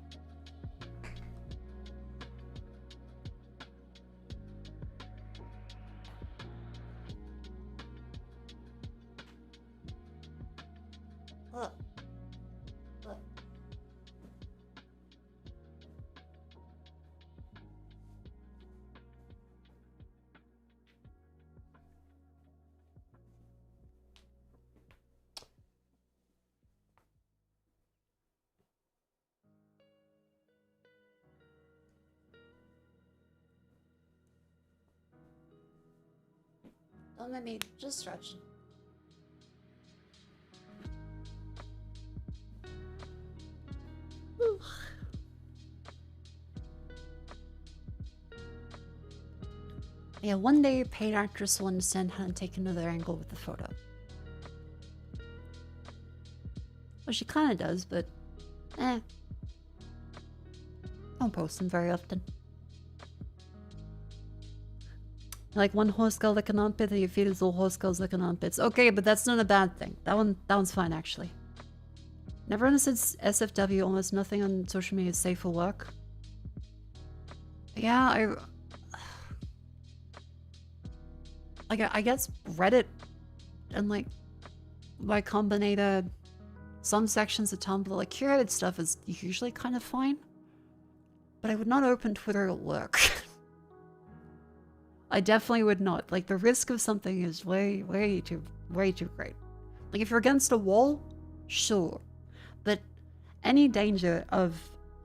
[SPEAKER 1] Don't let me just stretch. Yeah, one day a paid actress will understand how to take another angle with the photo. Well, she kinda does, but don't post them very often. Like one horse girl licking armpit and your feed is all horse girls licking armpits. Okay, but that's not a bad thing. That one's fine actually. Never understood SFW. Almost nothing on social media is safe for work. Yeah, I guess Reddit and like Y Combinator, some sections of Tumblr, like curated stuff is usually kind of fine. But I would not open Twitter at work. I definitely would not. Like, the risk of something is way too great. Like, if you're against a wall, sure. But any danger of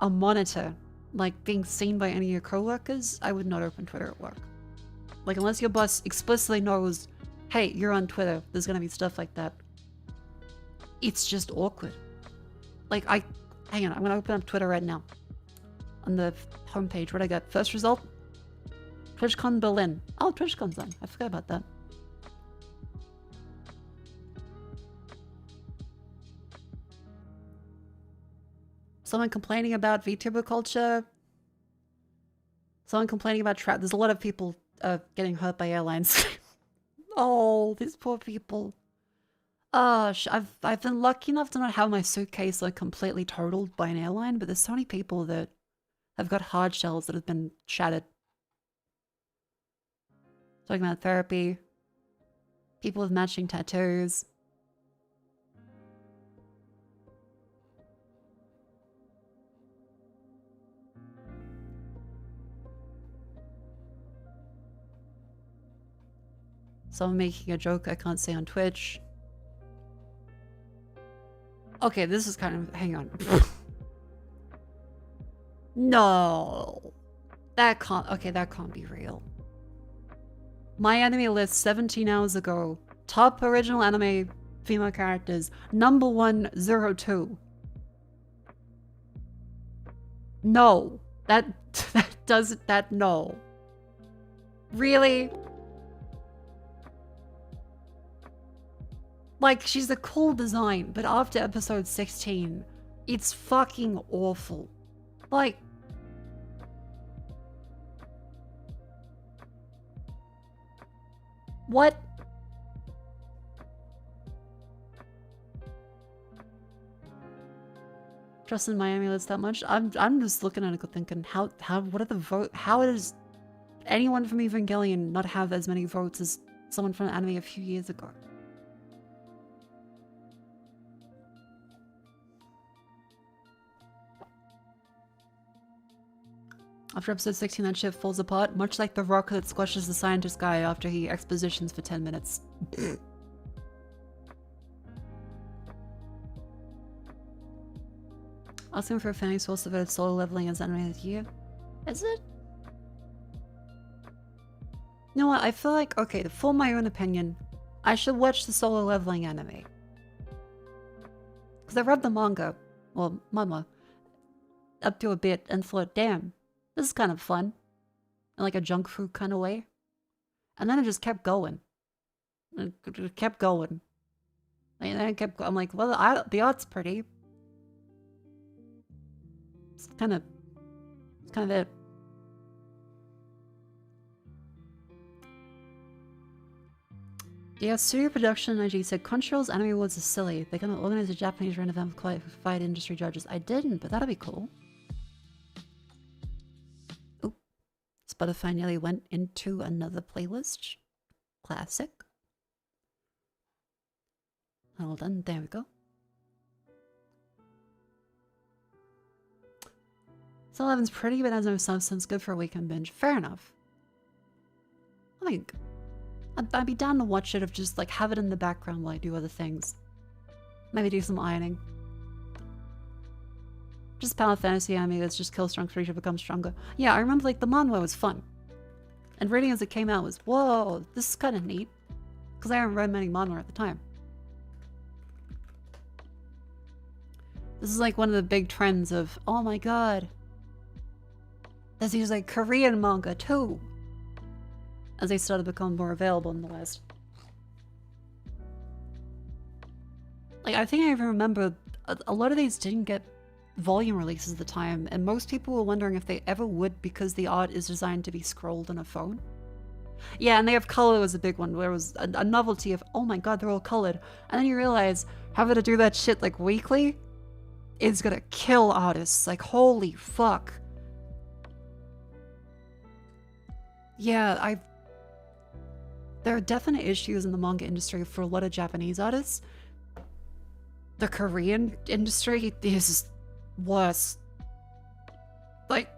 [SPEAKER 1] a monitor, like, being seen by any of your coworkers, I would not open Twitter at work. Like, unless your boss explicitly knows, hey, you're on Twitter, there's gonna be stuff like that. It's just awkward. Like, hang on, I'm gonna open up Twitter right now. On the homepage, what I got? First result? TwitchCon Berlin. Oh, TwitchCon's on. I forgot about that. Someone complaining about VTuber culture. Someone complaining about trap. There's a lot of people getting hurt by airlines. Oh, these poor people. I've been lucky enough to not have my suitcase like completely totaled by an airline, but there's so many people that have got hard shells that have been shattered. Talking about therapy. People with matching tattoos. Someone making a joke I can't say on Twitch. Okay, this is kind of... Hang on. No. That can't... Okay, that can't be real. My anime list 17 hours ago. Top original anime female characters. Number 102. No. That doesn't... That... No. Really? Like, she's a cool design, but after episode 16, it's fucking awful. Like... What? Trust in Miami list that much? I'm just looking at it thinking, how, what are the vote, how anyone from Evangelion not have as many votes as someone from an anime a few years ago? After episode 16, that shit falls apart, much like the rock that squashes the scientist guy after he expositions for 10 minutes. Asking for a fanny source devoted solo leveling as anime of the year. Is it? You know what, I feel like, okay, to form my own opinion, I should watch the solo leveling anime. Because I read the manga, well, manga, up to a bit and thought, damn, this is kind of fun. In like a junk food kind of way. And then it just kept going. It kept going. And then it kept I'm like, well, the art's pretty. It's kind of it. Yeah, studio production IG said Crunchyroll's Anime Awards is silly. They're gonna organize a Japanese round event with qualified industry judges. I didn't, but that'd be cool. Oop. Spotify nearly went into another playlist. Classic. Hold on, there we go. So 11's pretty, but has no substance. Good for a weekend binge. Fair enough. I think I'd be down to watch it if just like have it in the background while I do other things. Maybe do some ironing. Just power fantasy anime that's just kill strong creature become stronger. Yeah, I remember like the manhwa was fun. And reading as it came out was, whoa, this is kind of neat. Because I hadn't read many manhwa at the time. This is like one of the big trends of, oh my god. There's these like Korean manga too. As they started to become more available in the West. Like, I think I even remember a lot of these didn't get volume releases at the time, and most people were wondering if they ever would because the art is designed to be scrolled on a phone. Yeah, and they have color was a big one, where it was a novelty of, oh my god, they're all colored. And then you realize, having to do that shit like weekly is gonna kill artists. Like, holy fuck. Yeah, there are definite issues in the manga industry for a lot of Japanese artists. The Korean industry is worse. Like,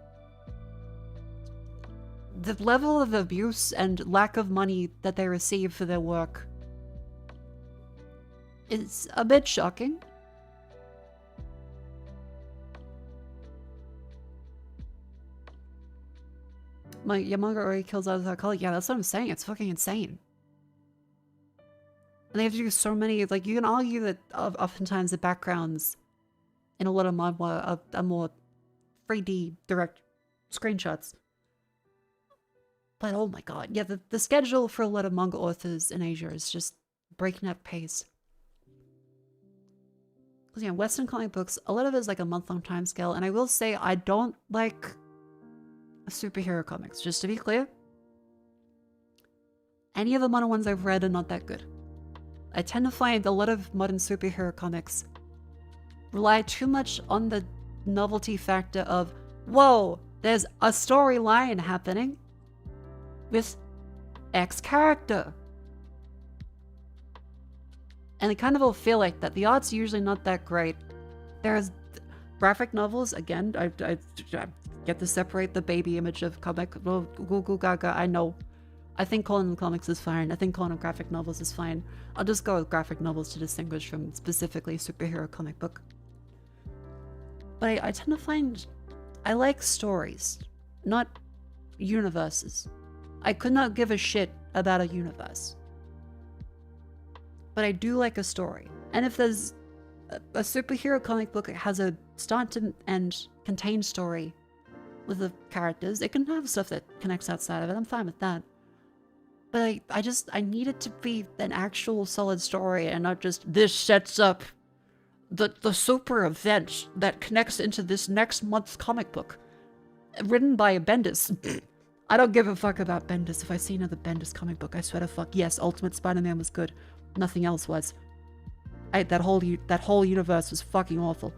[SPEAKER 1] the level of abuse and lack of money that they receive for their work is a bit shocking. Your manga already kills out of that color. Yeah, that's what I'm saying. It's fucking insane. And they have to do so many, like, you can argue that oftentimes the backgrounds in a lot of manhwa are more 3D direct screenshots. But oh my god, yeah, the schedule for a lot of manga authors in Asia is just breakneck pace. Because yeah, Western comic books, a lot of it is like a month-long time scale, and I will say I don't like superhero comics, just to be clear. Any of the modern ones I've read are not that good. I tend to find a lot of modern superhero comics rely too much on the novelty factor of, whoa, there's a storyline happening with X character. And they kind of all feel like that. The art's usually not that great. There's graphic novels, again, I get to separate the baby image of comic. Well, goo goo gaga, I know. I think calling them comics is fine. I think calling them graphic novels is fine. I'll just go with graphic novels to distinguish from specifically superhero comic book. But I tend to find I like stories, not universes. I could not give a shit about a universe. But I do like a story. And if there's a superhero comic book that has a start to end contained story with the characters, it can have stuff that connects outside of it. I'm fine with that. But I need it to be an actual solid story and not just this sets up the super event that connects into this next month's comic book. Written by Bendis. I don't give a fuck about Bendis. If I see another Bendis comic book, I swear to fuck, yes, Ultimate Spider-Man was good. Nothing else was. That whole universe was fucking awful.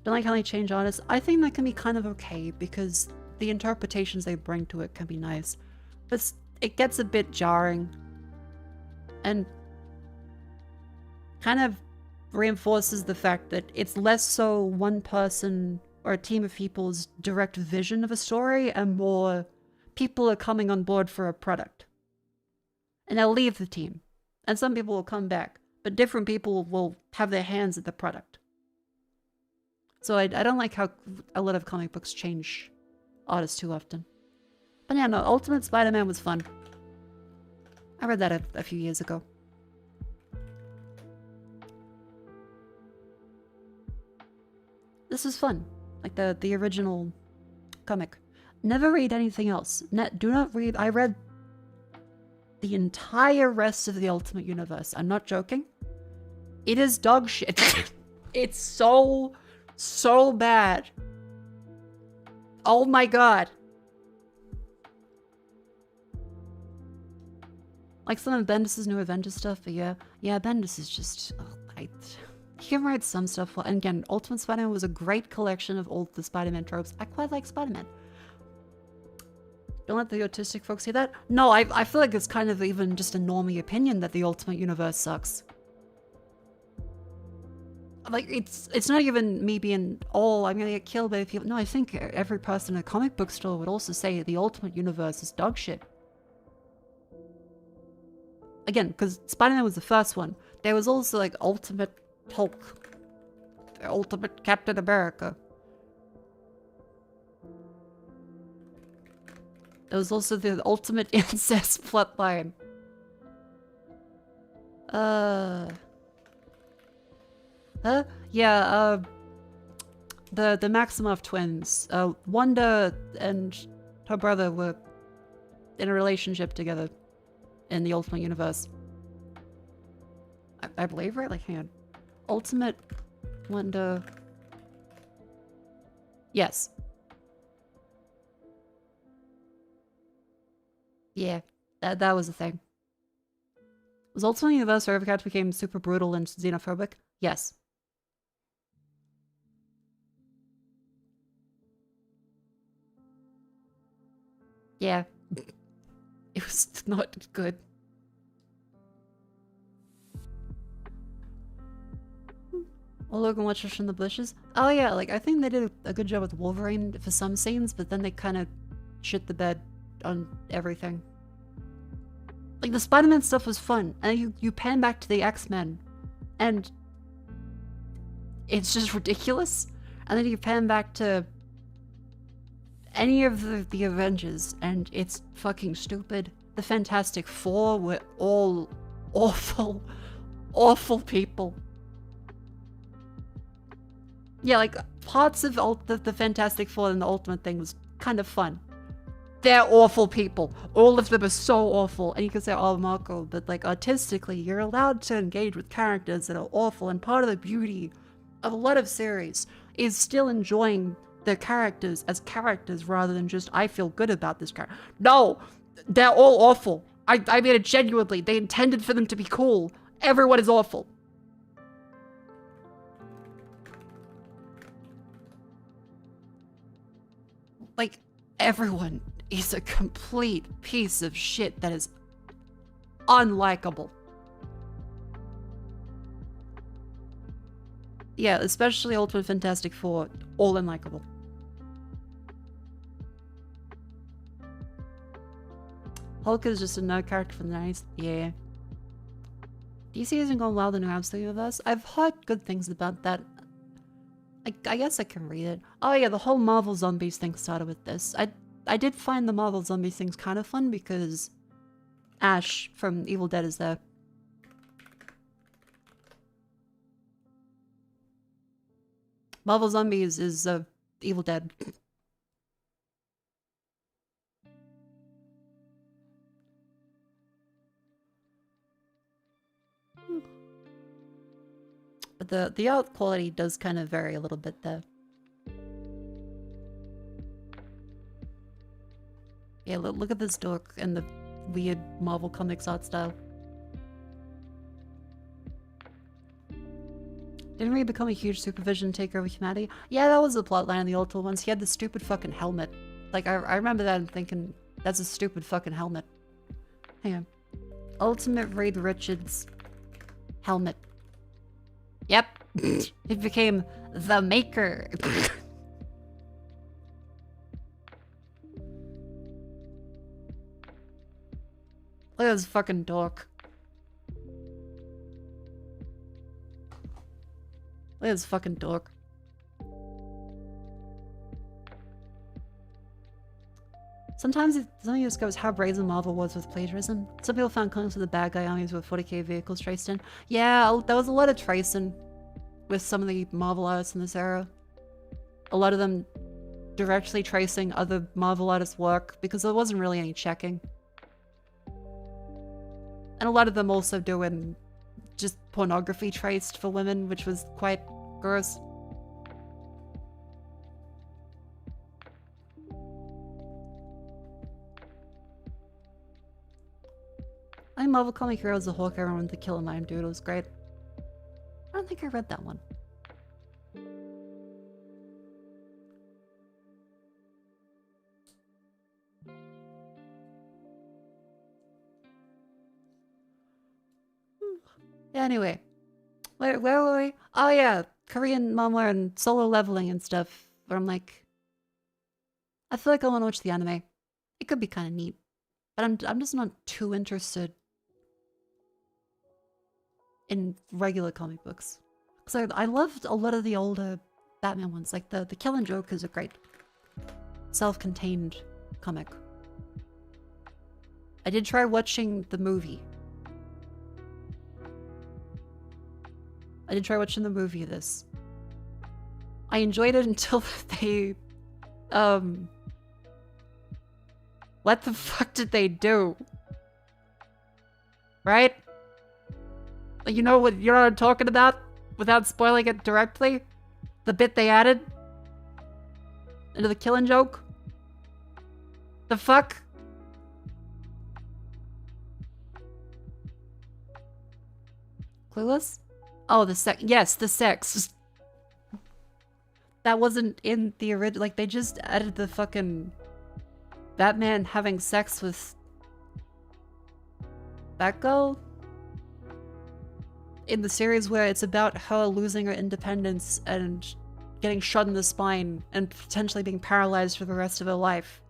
[SPEAKER 1] Don't like how they change artists. I think that can be kind of okay because the interpretations they bring to it can be nice. But it gets a bit jarring. And kind of reinforces the fact that it's less so one person or a team of people's direct vision of a story and more people are coming on board for a product. And they'll leave the team. And some people will come back. But different people will have their hands at the product. So I don't like how a lot of comic books change artists too often. But yeah, no, Ultimate Spider-Man was fun. I read that a few years ago. This is fun. Like the original comic. Never read anything else. Do not read. I read the entire rest of the Ultimate Universe. I'm not joking. It is dog shit. It's so bad. Oh my god. Like some of Bendis' new Avengers stuff, but yeah, Bendis is just... he can write some stuff well. And again, Ultimate Spider-Man was a great collection of all the Spider-Man tropes. I quite like Spider-Man. Don't let the autistic folks say that. No, I feel like it's kind of even just a normie opinion that the Ultimate Universe sucks. Like, it's not even me being, oh, I'm gonna get killed by people. No, I think every person in a comic book store would also say the Ultimate Universe is dog shit. Again, because Spider-Man was the first one. There was also, like, Ultimate Hulk. The Ultimate Captain America. There was also the Ultimate Incest plotline. Yeah, the Maximoff twins. Wanda and her brother were in a relationship together in the Ultimate Universe. I believe, right? Like, hang on. Ultimate Wanda... Yes. Yeah, that was the thing. Was Ultimate Universe where Evercat became super brutal and xenophobic? Yes. Yeah. It was not good. Well, Logan watches from the bushes. Oh yeah, like I think they did a good job with Wolverine for some scenes, but then they kind of shit the bed on everything. Like the Spider-Man stuff was fun, and you pan back to the X-Men, and it's just ridiculous. And then you pan back to any of the Avengers, and it's fucking stupid. The Fantastic Four were all awful, awful people. Yeah, like parts of the Fantastic Four and the Ultimate thing was kind of fun. They're awful people. All of them are so awful. And you can say, oh, Mako, but like artistically, you're allowed to engage with characters that are awful. And part of the beauty of a lot of series is still enjoying the characters as characters rather than just, I feel good about this character. No, they're all awful. I mean it genuinely. They intended for them to be cool. Everyone is awful. Like, everyone is a complete piece of shit that is unlikable. Yeah, especially Ultimate Fantastic Four, all unlikable. Hulk is just a nerd character from the 90s. Yeah. DC hasn't gone wild in the Ramsey universe. I've heard good things about that. I guess I can read it. Oh yeah, the whole Marvel Zombies thing started with this. I did find the Marvel Zombies things kind of fun because Ash from Evil Dead is there. Marvel Zombies is Evil Dead. But the art quality does kind of vary a little bit there. Yeah, look at this dork and the weird Marvel Comics art style. Didn't he become a huge supervision taker of humanity? Yeah, that was the plotline in the Ultimate ones. He had the stupid fucking helmet Like, I remember that and thinking, that's a stupid fucking helmet. Hang on. Ultimate Reed Richards helmet. Yep. It became the Maker. Look at this fucking dork. Look at this fucking dork. Sometimes something just goes how brazen Marvel was with plagiarism. Some people found comics with the bad guy armies with 40k vehicles traced in. Yeah, there was a lot of tracing with some of the Marvel artists in this era. A lot of them directly tracing other Marvel artists' work because there wasn't really any checking. And a lot of them also doing just pornography traced for women, which was quite gross. I Marvel Comic Heroes, the Hawkeye one with the Killer Mime dude was great. I don't think I read that one. Yeah, anyway. Where were we? Oh yeah, Korean manhwa and solo leveling and stuff. Where I'm like, I feel like I want to watch the anime. It could be kind of neat, but I'm just not too interested in regular comic books. Because I loved a lot of the older Batman ones. Like the Killing Joke is a great self-contained comic. I did try watching the movie. I did try watching the movie of this. I enjoyed it until they... What the fuck did they do? Right? You know what I'm talking about? Without spoiling it directly? The bit they added? Into the Killing Joke? The fuck? Clueless? Oh, the sex. Yes, the sex. That wasn't in the original. Like, they just added the fucking Batman having sex with Batgirl in the series where it's about her losing her independence and getting shot in the spine and potentially being paralyzed for the rest of her life.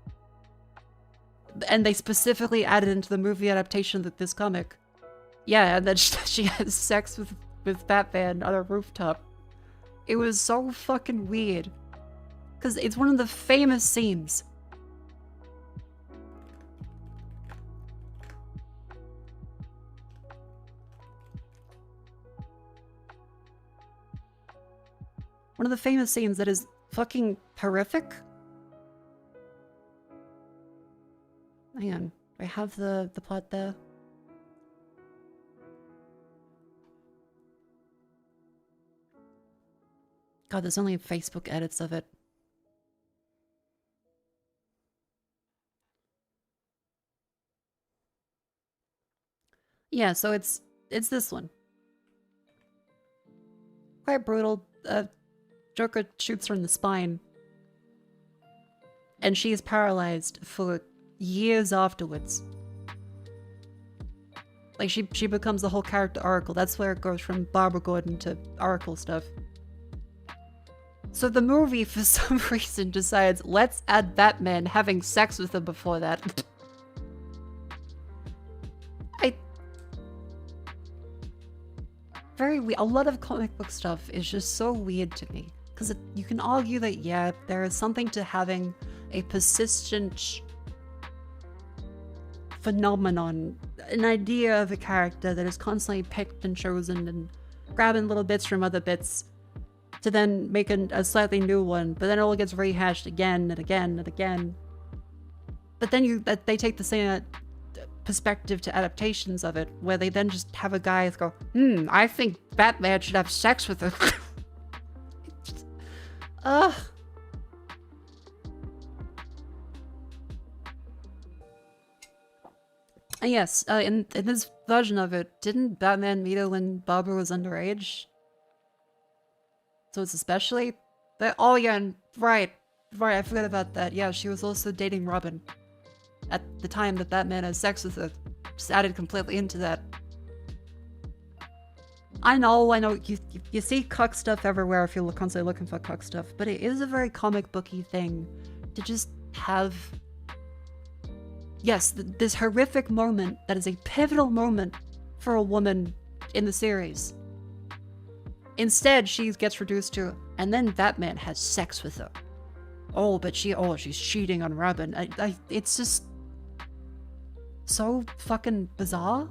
[SPEAKER 1] And they specifically added into the movie adaptation of this comic. Yeah, and then she has sex with Batman on a rooftop. It was so fucking weird. Because it's one of the famous scenes. One of the famous scenes that is fucking horrific. Hang on. I have the plot there. God, there's only Facebook edits of it. Yeah, so it's this one. Quite brutal. Joker shoots her in the spine. And she is paralyzed for years afterwards. Like, she becomes the whole character Oracle. That's where it goes from Barbara Gordon to Oracle stuff. So the movie, for some reason, decides, let's add Batman having sex with her before that. Very weird. A lot of comic book stuff is just so weird to me. Because you can argue that, yeah, there is something to having a persistent phenomenon, an idea of a character that is constantly picked and chosen and grabbing little bits from other bits to then make a slightly new one, but then it all gets rehashed again and again and again. But then they take the same perspective to adaptations of it, where they then just have a guy go, I think Batman should have sex with her. Ugh. And yes, in this version of it, didn't Batman meet her when Barbara was underage? So it's especially... Oh yeah, right. Right, I forgot about that. Yeah, she was also dating Robin at the time that Batman had sex with her. Just added completely into that. I know, you see cuck stuff everywhere if you're constantly looking for cuck stuff, but it is a very comic booky thing to just have, yes, this horrific moment that is a pivotal moment for a woman in the series. Instead, she gets reduced to, and then Batman has sex with her. Oh, but she's cheating on Robin. It's just so fucking bizarre.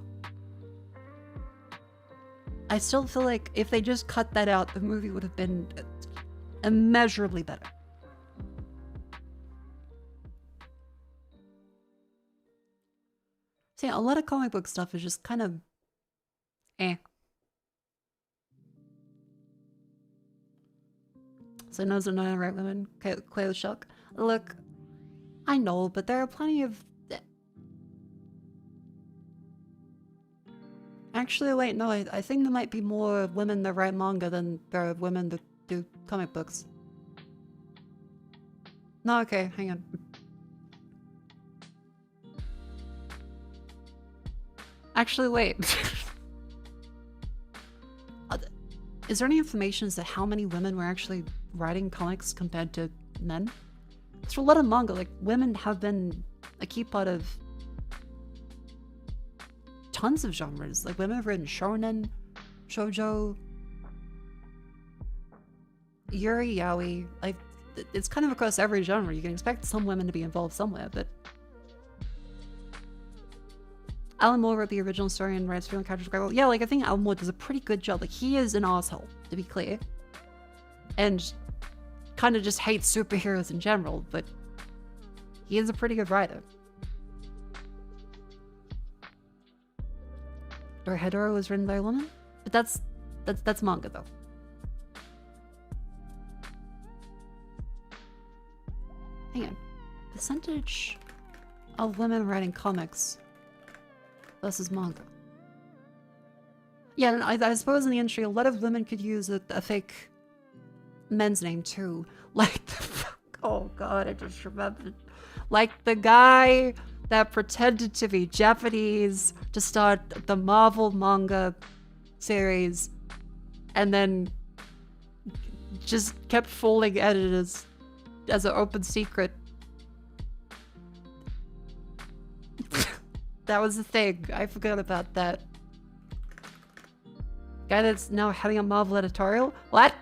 [SPEAKER 1] I still feel like if they just cut that out, the movie would have been immeasurably better. See, a lot of comic book stuff is just kind of eh. So knows are not right women. Clear shock. Look, I know, but there are plenty of. Actually, wait, no, I think there might be more women that write manga than there are women that do comic books. No, okay, hang on. Actually, wait. Is there any information as to how many women were actually writing comics compared to men? Because for a lot of manga, like, women have been a key part of tons of genres. Like, women have written shonen, shoujo, yuri, yaoi. Like, it's kind of across every genre. You can expect some women to be involved somewhere, but Alan Moore wrote the original story and writes female characters quite well. Yeah, like, I think Alan Moore does a pretty good job. Like, he is an asshole, to be clear. And kind of just hates superheroes in general, but he is a pretty good writer. Or Hedora was written by a woman? But that's manga, though. Hang on. Percentage of women writing comics versus manga. Yeah, and I suppose in the industry, a lot of women could use a fake men's name too. Like, oh god, I just remembered. Like the guy that pretended to be Japanese to start the Marvel manga series and then just kept falling at it as an open secret. That was the thing. I forgot about that. Guy that's now heading a Marvel editorial? What?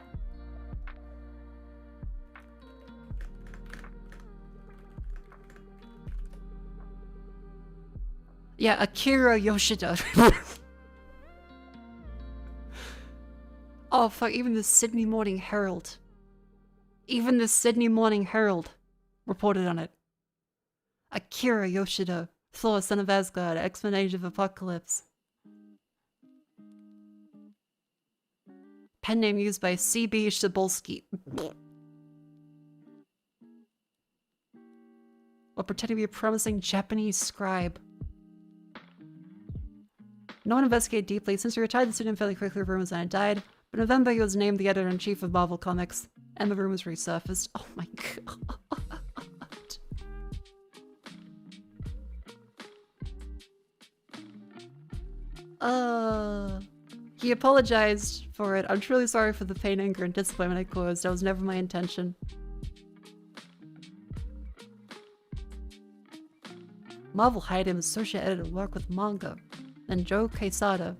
[SPEAKER 1] Yeah, Akira Yoshida. Oh fuck, even the Sydney Morning Herald. Even the Sydney Morning Herald reported on it. Akira Yoshida. Thor, Son of Asgard, X-Men Age of Apocalypse. Pen name used by C.B. Shabolsky. While pretending to be a promising Japanese scribe. No one investigated deeply. Since he retired, the student fairly quickly rumors that he died. But in November, he was named the editor-in-chief of Marvel Comics, and the rumors resurfaced. Oh my god. He apologized for it. I'm truly sorry for the pain, anger, and disappointment I caused. That was never my intention. Marvel hired him as associate editor to work with manga. Then Joe Quesada.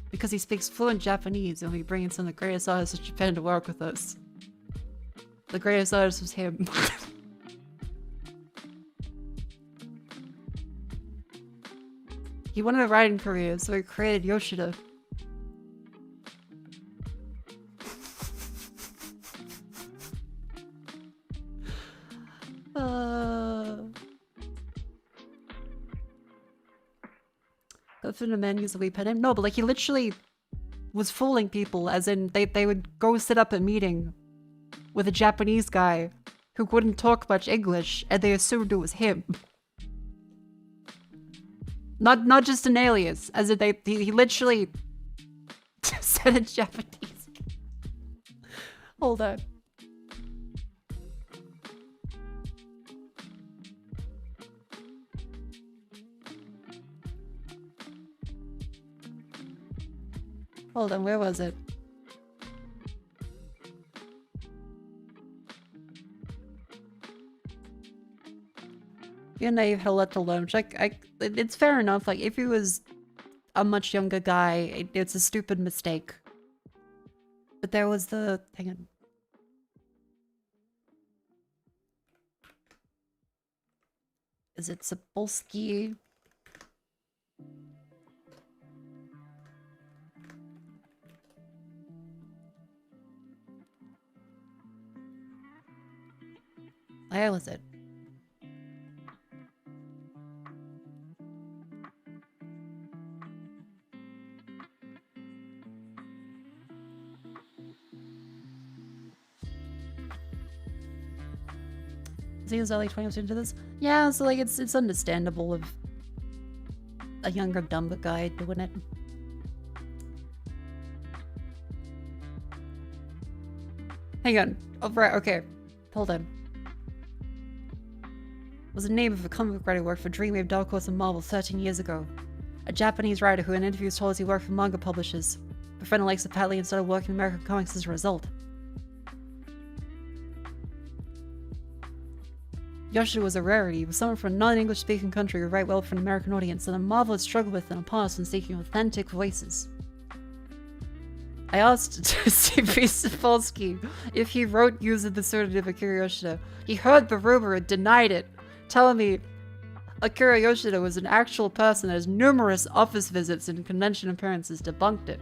[SPEAKER 1] Because he speaks fluent Japanese, and we bring in some of the greatest artists of Japan to work with us. The greatest artist was him. He wanted a writing career, so he created Yoshida. Go through the menus that we put him. No, but like he literally was fooling people, as in they would go sit up a meeting with a Japanese guy who wouldn't talk much English, and they assumed it was him. Not just an alias, as in he literally said in Japanese. Hold on. Hold on, where was it? You're naive, he'll let the lunch. It's fair enough. Like, if he was a much younger guy, it's a stupid mistake. But there was the... Hang on. Is it Sapolsky? Where was it? He was early 20s into this. Yeah, so like it's understandable of a younger, dumber guy doing it. Hang on. Oh, right, okay. Hold on. Was the name of a comic book writer who worked for Dreamwave, Dark Horse, and Marvel 13 years ago. A Japanese writer who in interviews told us he worked for manga publishers, befriended likes of Pat Lee and started working in American comics as a result. Yoshida was a rarity. He was someone from a non-English speaking country who write well for an American audience, and a Marvel had struggled with in the past when seeking authentic voices. I asked C.P. Sapolsky if he wrote using the pseudonym Akira Yoshida. He heard the rumor and denied it, telling me Akira Yoshida was an actual person that has numerous office visits and convention appearances debunked it.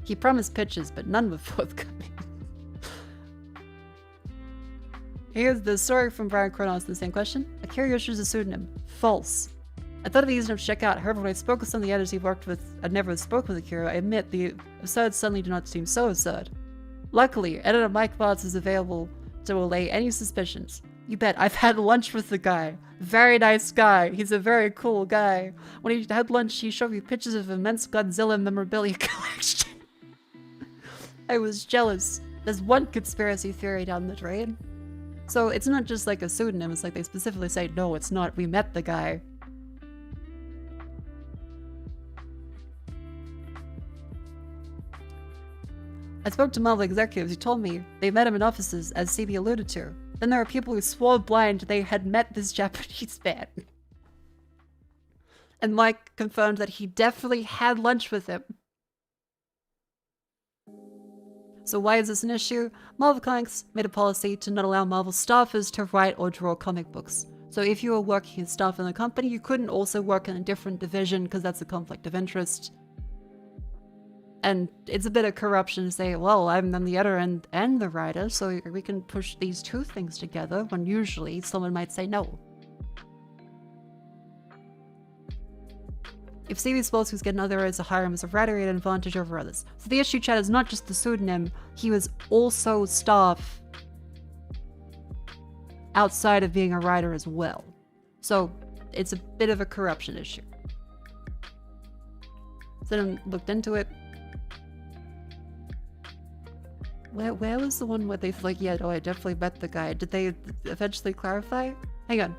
[SPEAKER 1] He promised pitches, but none were forthcoming. Here's the story from Brian Kronos, the same question. Akira Yoshida is a pseudonym. False. I thought it'd be easy enough to check out. However, when I spoke with some of the editors he worked with, I'd never spoke with Akira. I admit the absurd suddenly do not seem so absurd. Luckily, editor Mike Bartz is available to allay any suspicions. You bet, I've had lunch with the guy. Very nice guy. He's a very cool guy. When he had lunch, he showed me pictures of immense Godzilla memorabilia collection. I was jealous. There's one conspiracy theory down the drain. So it's not just like a pseudonym, it's like they specifically say, no, it's not, we met the guy. I spoke to Marvel executives who told me they met him in offices, as CB alluded to. Then there are people who swore blind they had met this Japanese man. And Mike confirmed that he definitely had lunch with him. So why is this an issue? Marvel Comics made a policy to not allow Marvel staffers to write or draw comic books. So if you were working as staff in the company, you couldn't also work in a different division because that's a conflict of interest. And it's a bit of corruption to say, well, I'm the editor and the writer, so we can push these two things together, when usually someone might say no. If CB Sapolsky was getting other writers to hire him as a writer, he had an advantage over others. So the issue, Chad, is not just the pseudonym, he was also staff outside of being a writer as well. So it's a bit of a corruption issue. So then looked into it. Where was the one where they like, yeah, oh, I definitely met the guy. Did they eventually clarify? Hang on.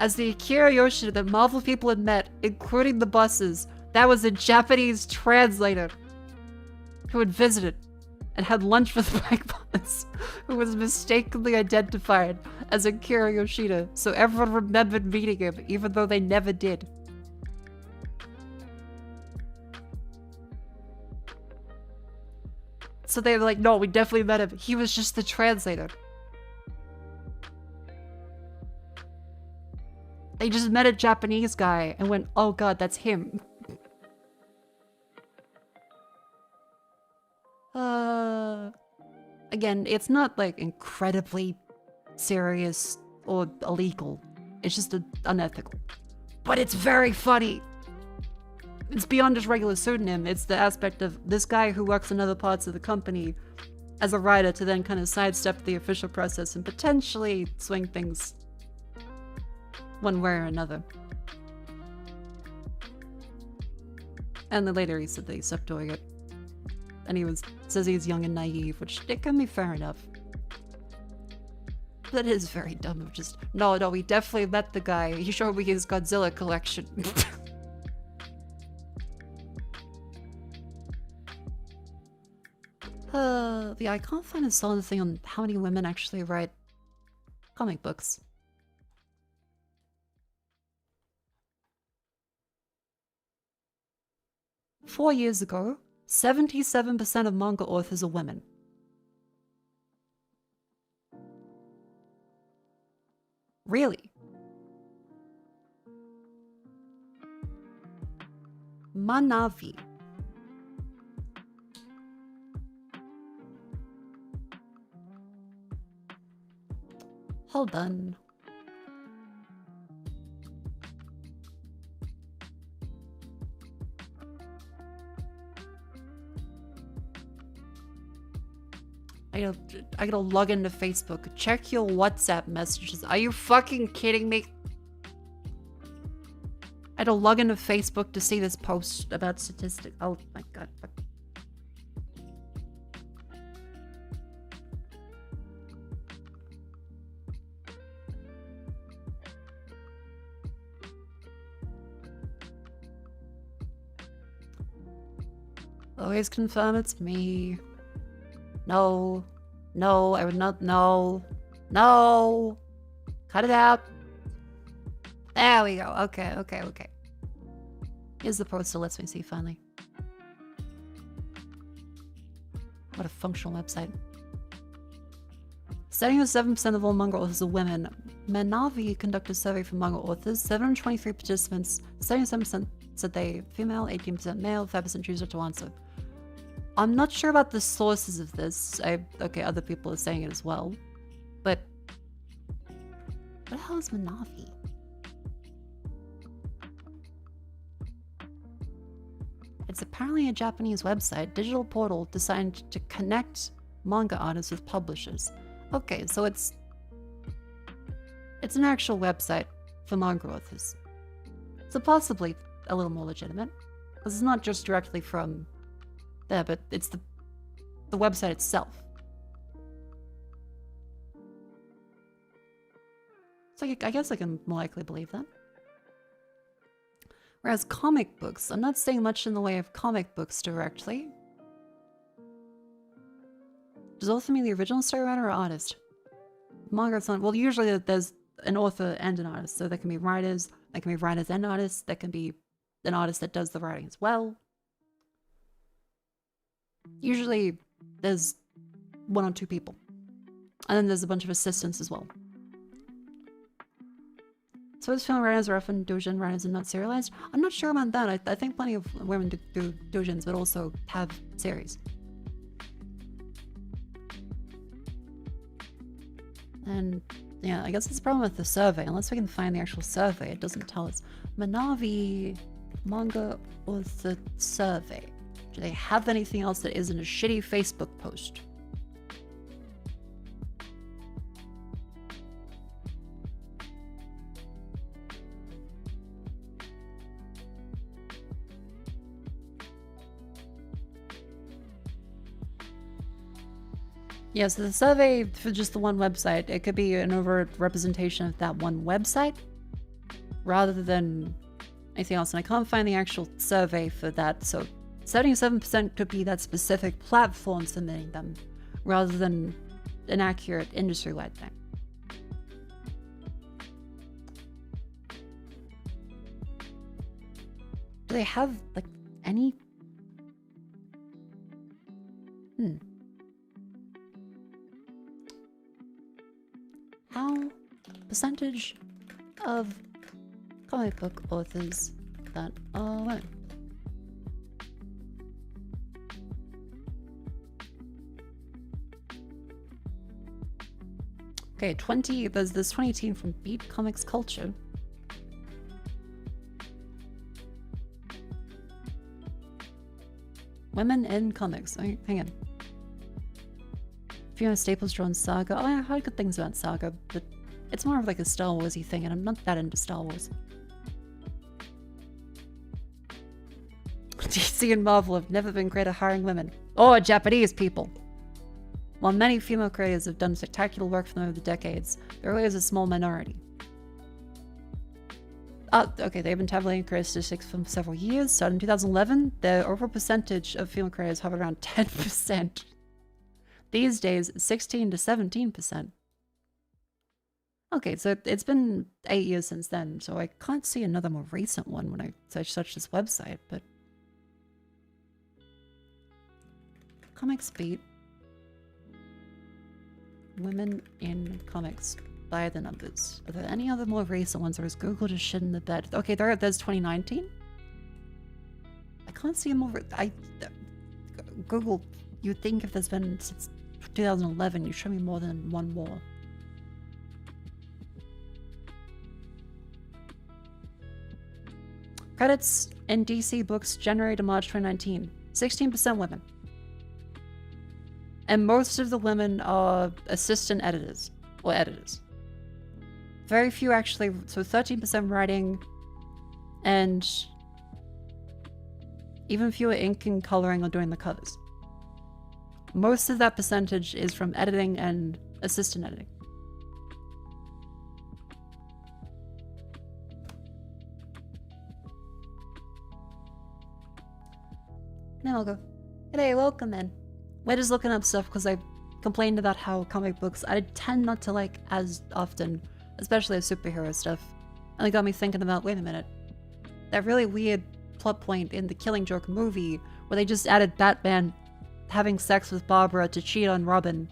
[SPEAKER 1] As the Akira Yoshida that Marvel people had met, including the bosses, that was a Japanese translator who had visited and had lunch with Mike Bartz, who was mistakenly identified as Akira Yoshida, so everyone remembered meeting him, even though they never did. So they were like, no, we definitely met him. He was just the translator. They just met a Japanese guy and went, oh god, that's him. Again, it's not like incredibly serious or illegal. It's just unethical. But it's very funny. It's beyond just regular pseudonym. It's the aspect of this guy who works in other parts of the company as a writer to then kind of sidestep the official process and potentially swing things one way or another. And then later he said that he stopped doing it. And he says he's young and naive, which it can be fair enough. That is very dumb of just, no, we definitely met the guy. He showed me his Godzilla collection. Yeah, I can't find a solid thing on how many women actually write comic books. Four years ago, 77% of manga authors are women. Really? Manavi. Hold on. I gotta log into Facebook. Check your WhatsApp messages. Are you fucking kidding me? I had to log into Facebook to see this post about statistics. Oh my god. Fuck. Always confirm it's me. No. No, I would not. No. No. Cut it out. There we go. Okay, okay, okay. Here's the post that lets me see finally. What a functional website. 77% of all manga authors are women. Manavi conducted a survey for manga authors. 723 participants. 77% said they female, 18% male, 5% choose not to answer. I'm not sure about the sources of this. Okay, other people are saying it as well. But what the hell is Manavi? It's apparently a Japanese website, digital portal designed to connect manga artists with publishers. Okay, so it's an actual website for manga authors. So possibly a little more legitimate. Because it's not just directly from there, but it's the website itself. So I guess I can more likely believe that. Whereas comic books, I'm not saying much in the way of comic books directly. Does author mean the original story writer or artist? Manga, it's not. Well, usually there's an author and an artist, so there can be writers. There can be writers and artists. There can be an artist that does the writing as well. Usually there's one or two people. And then there's a bunch of assistants as well. So as film writers are often doujin writers and not serialized? I'm not sure about that. I think plenty of women do doujins, but also have series. And yeah, I guess that's the problem with the survey. Unless we can find the actual survey, it doesn't tell us. Manavi manga author survey. Do they have anything else that isn't a shitty Facebook post? Yeah, so the survey for just the one website, it could be an overt representation of that one website rather than anything else. And I can't find the actual survey for that, so 77% could be that specific platform submitting them rather than an accurate industry-wide thing. Do they have, like, any... How percentage of comic book authors that are women? Okay, there's this 2018 from Beat Comics Culture. Women in comics. Hang on. Fiona Staples drawn Saga. Oh, I heard good things about Saga, but it's more of like a Star Wars-y thing, and I'm not that into Star Wars. DC and Marvel have never been great at hiring women. Or Japanese people. While many female creators have done spectacular work for them over the decades, there really is a small minority. Okay, they've been tabulating creator statistics for several years. Starting in 2011, the overall percentage of female creators hovered around 10%. These days, 16 to 17%. Okay, so it's been 8 years since then, so I can't see another more recent one when I search this website, but... Comics Beat. Women in comics by the numbers. Are there any other more recent ones, or is Google just shit in the bed? Okay, there's 2019. I can't see a more... Google, you'd think if there's been since 2011, you show me more than one more. Credits in DC Books January to March 2019. 16% women. And most of the women are assistant editors, or editors. Very few actually, so 13% writing, and even fewer ink and coloring or doing the covers. Most of that percentage is from editing and assistant editing. Now I'll go, "G'day, welcome in." We're just looking up stuff because I complained about how comic books I tend not to like as often, especially the superhero stuff. And it got me thinking about, wait a minute, that really weird plot point in the Killing Joke movie where they just added Batman having sex with Barbara to cheat on Robin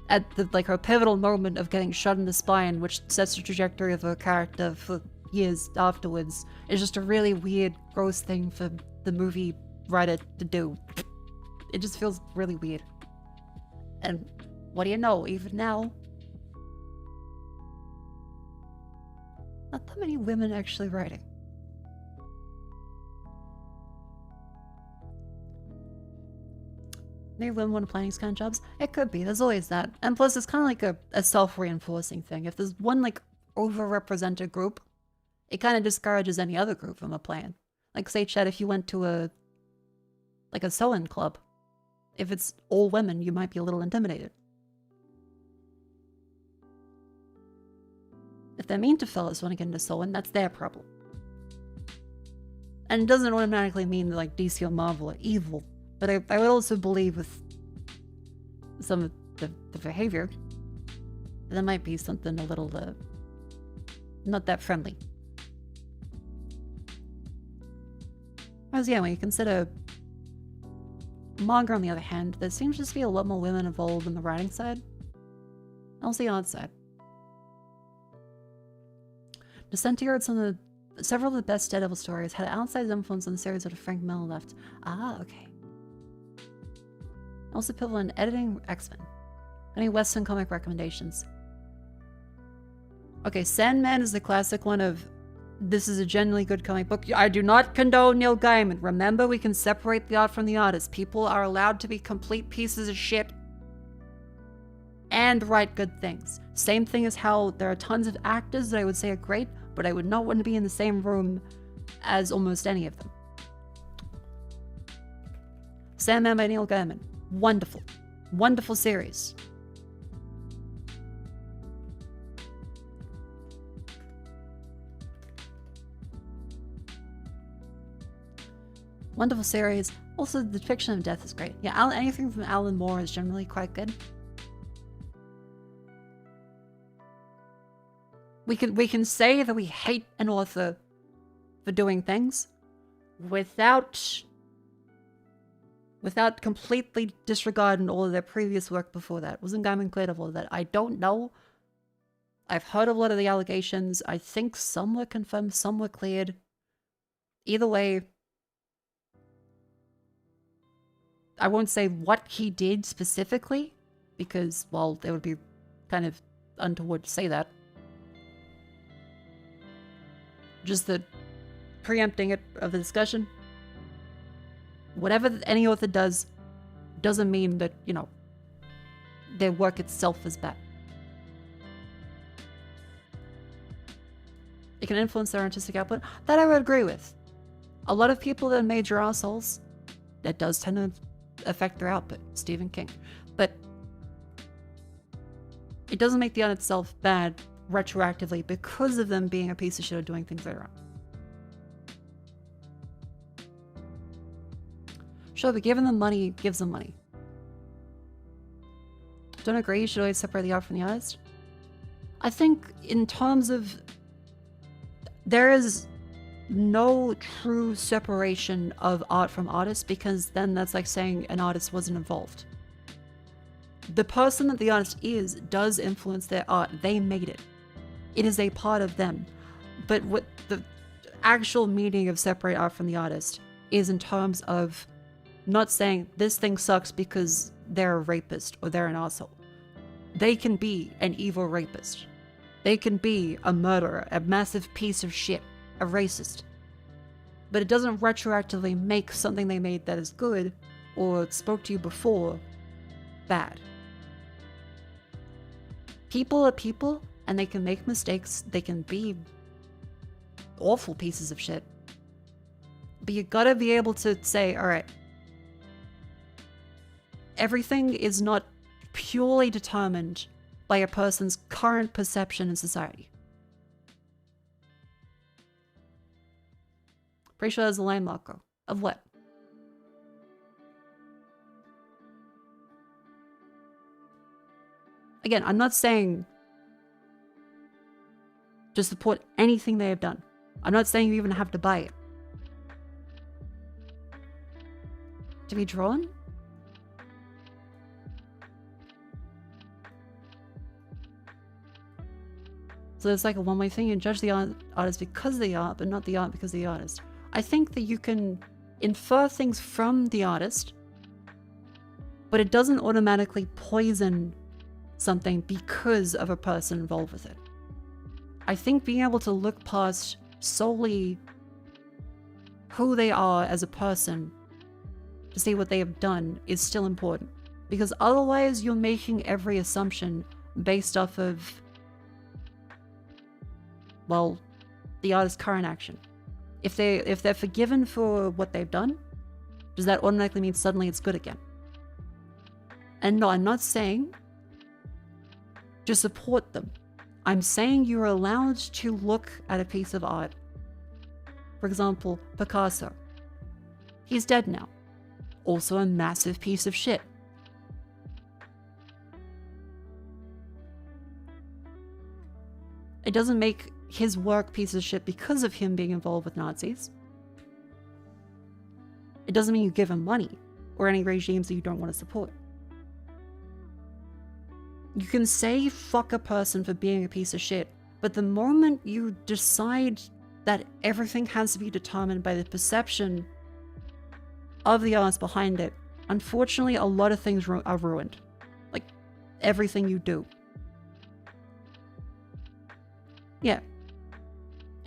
[SPEAKER 1] at the, like, her pivotal moment of getting shot in the spine, which sets the trajectory of her character for years afterwards. It's just a really weird, gross thing for the movie writer to do. It just feels really weird. And what do you know, even now, not that many women actually writing. Maybe women want to plan these kind of jobs? It could be, there's always that. And plus it's kind of like a self-reinforcing thing. If there's one like overrepresented group, it kind of discourages any other group from applying. Like say, Chad, if you went to a sewing club, if it's all women, you might be a little intimidated. If they're mean to fellas when they get into sewing, that's their problem. And it doesn't automatically mean that like DC or Marvel are evil, but I would also believe with some of the behavior, there might be something a little not that friendly. Whereas yeah, when you consider manga on the other hand, there seems just to be a lot more women involved in the writing side. Also the art side. Descent on several of the best Daredevil stories had an outsized influence on the series that Frank Miller left. Ah, okay. Also pivotal in editing X-Men. Any Western comic recommendations? Okay, Sandman is the classic one of, this is a genuinely good comic book. I do not condone Neil Gaiman. Remember, we can separate the art from the artist. People are allowed to be complete pieces of shit and write good things. Same thing as how there are tons of actors that I would say are great, but I would not want to be in the same room as almost any of them. Sandman by Neil Gaiman. Wonderful. Wonderful series. Wonderful series. Also, the depiction of death is great. Yeah, anything from Alan Moore is generally quite good. We can say that we hate an author for doing things without completely disregarding all of their previous work before that. Wasn't Gaiman clear of all of that? I don't know. I've heard of a lot of the allegations. I think some were confirmed, some were cleared. Either way, I won't say what he did specifically, because, well, it would be kind of untoward to say that. Just the preempting it of the discussion. Whatever any author does doesn't mean that, you know, their work itself is bad. It can influence their artistic output. That I would agree with. A lot of people that are major assholes, that does tend to affect their output. Stephen King. But it doesn't make the art itself bad retroactively because of them being a piece of shit or doing things later on. Sure, but giving them money gives them money. don't agree you should always separate the art from the artist. I think in terms of, there is no true separation of art from artist, because then that's like saying an artist wasn't involved. The person that the artist is does influence their art. They made it. It is a part of them. But what the actual meaning of separate art from the artist is in terms of not saying this thing sucks because they're a rapist or they're an asshole. They can be an evil rapist. They can be a murderer, a massive piece of shit, a racist. But it doesn't retroactively make something they made that is good or spoke to you before bad. People are people, and they can make mistakes. They can be awful pieces of shit. But you gotta be able to say, alright, everything is not purely determined by a person's current perception in society. Pretty sure there's a line, Mako. Of what? Again, I'm not saying to support anything they have done. I'm not saying you even have to buy it. To be drawn? So it's like a one-way thing. You judge the artist because of the art, but not the art because of the artist. I think that you can infer things from the artist, but it doesn't automatically poison something because of a person involved with it. I think being able to look past solely who they are as a person to see what they have done is still important. Because otherwise you're making every assumption based off of, well, the artist's current action. If they're forgiven for what they've done, does that automatically mean suddenly it's good again? And no, I'm not saying to support them. I'm saying you're allowed to look at a piece of art. For example, Picasso. He's dead now. Also a massive piece of shit. It doesn't make his work piece of shit because of him being involved with Nazis. It doesn't mean you give him money or any regimes that you don't want to support. You can say fuck a person for being a piece of shit, but the moment you decide that everything has to be determined by the perception of the artist behind it, unfortunately a lot of things are ruined. Like, everything you do. Yeah.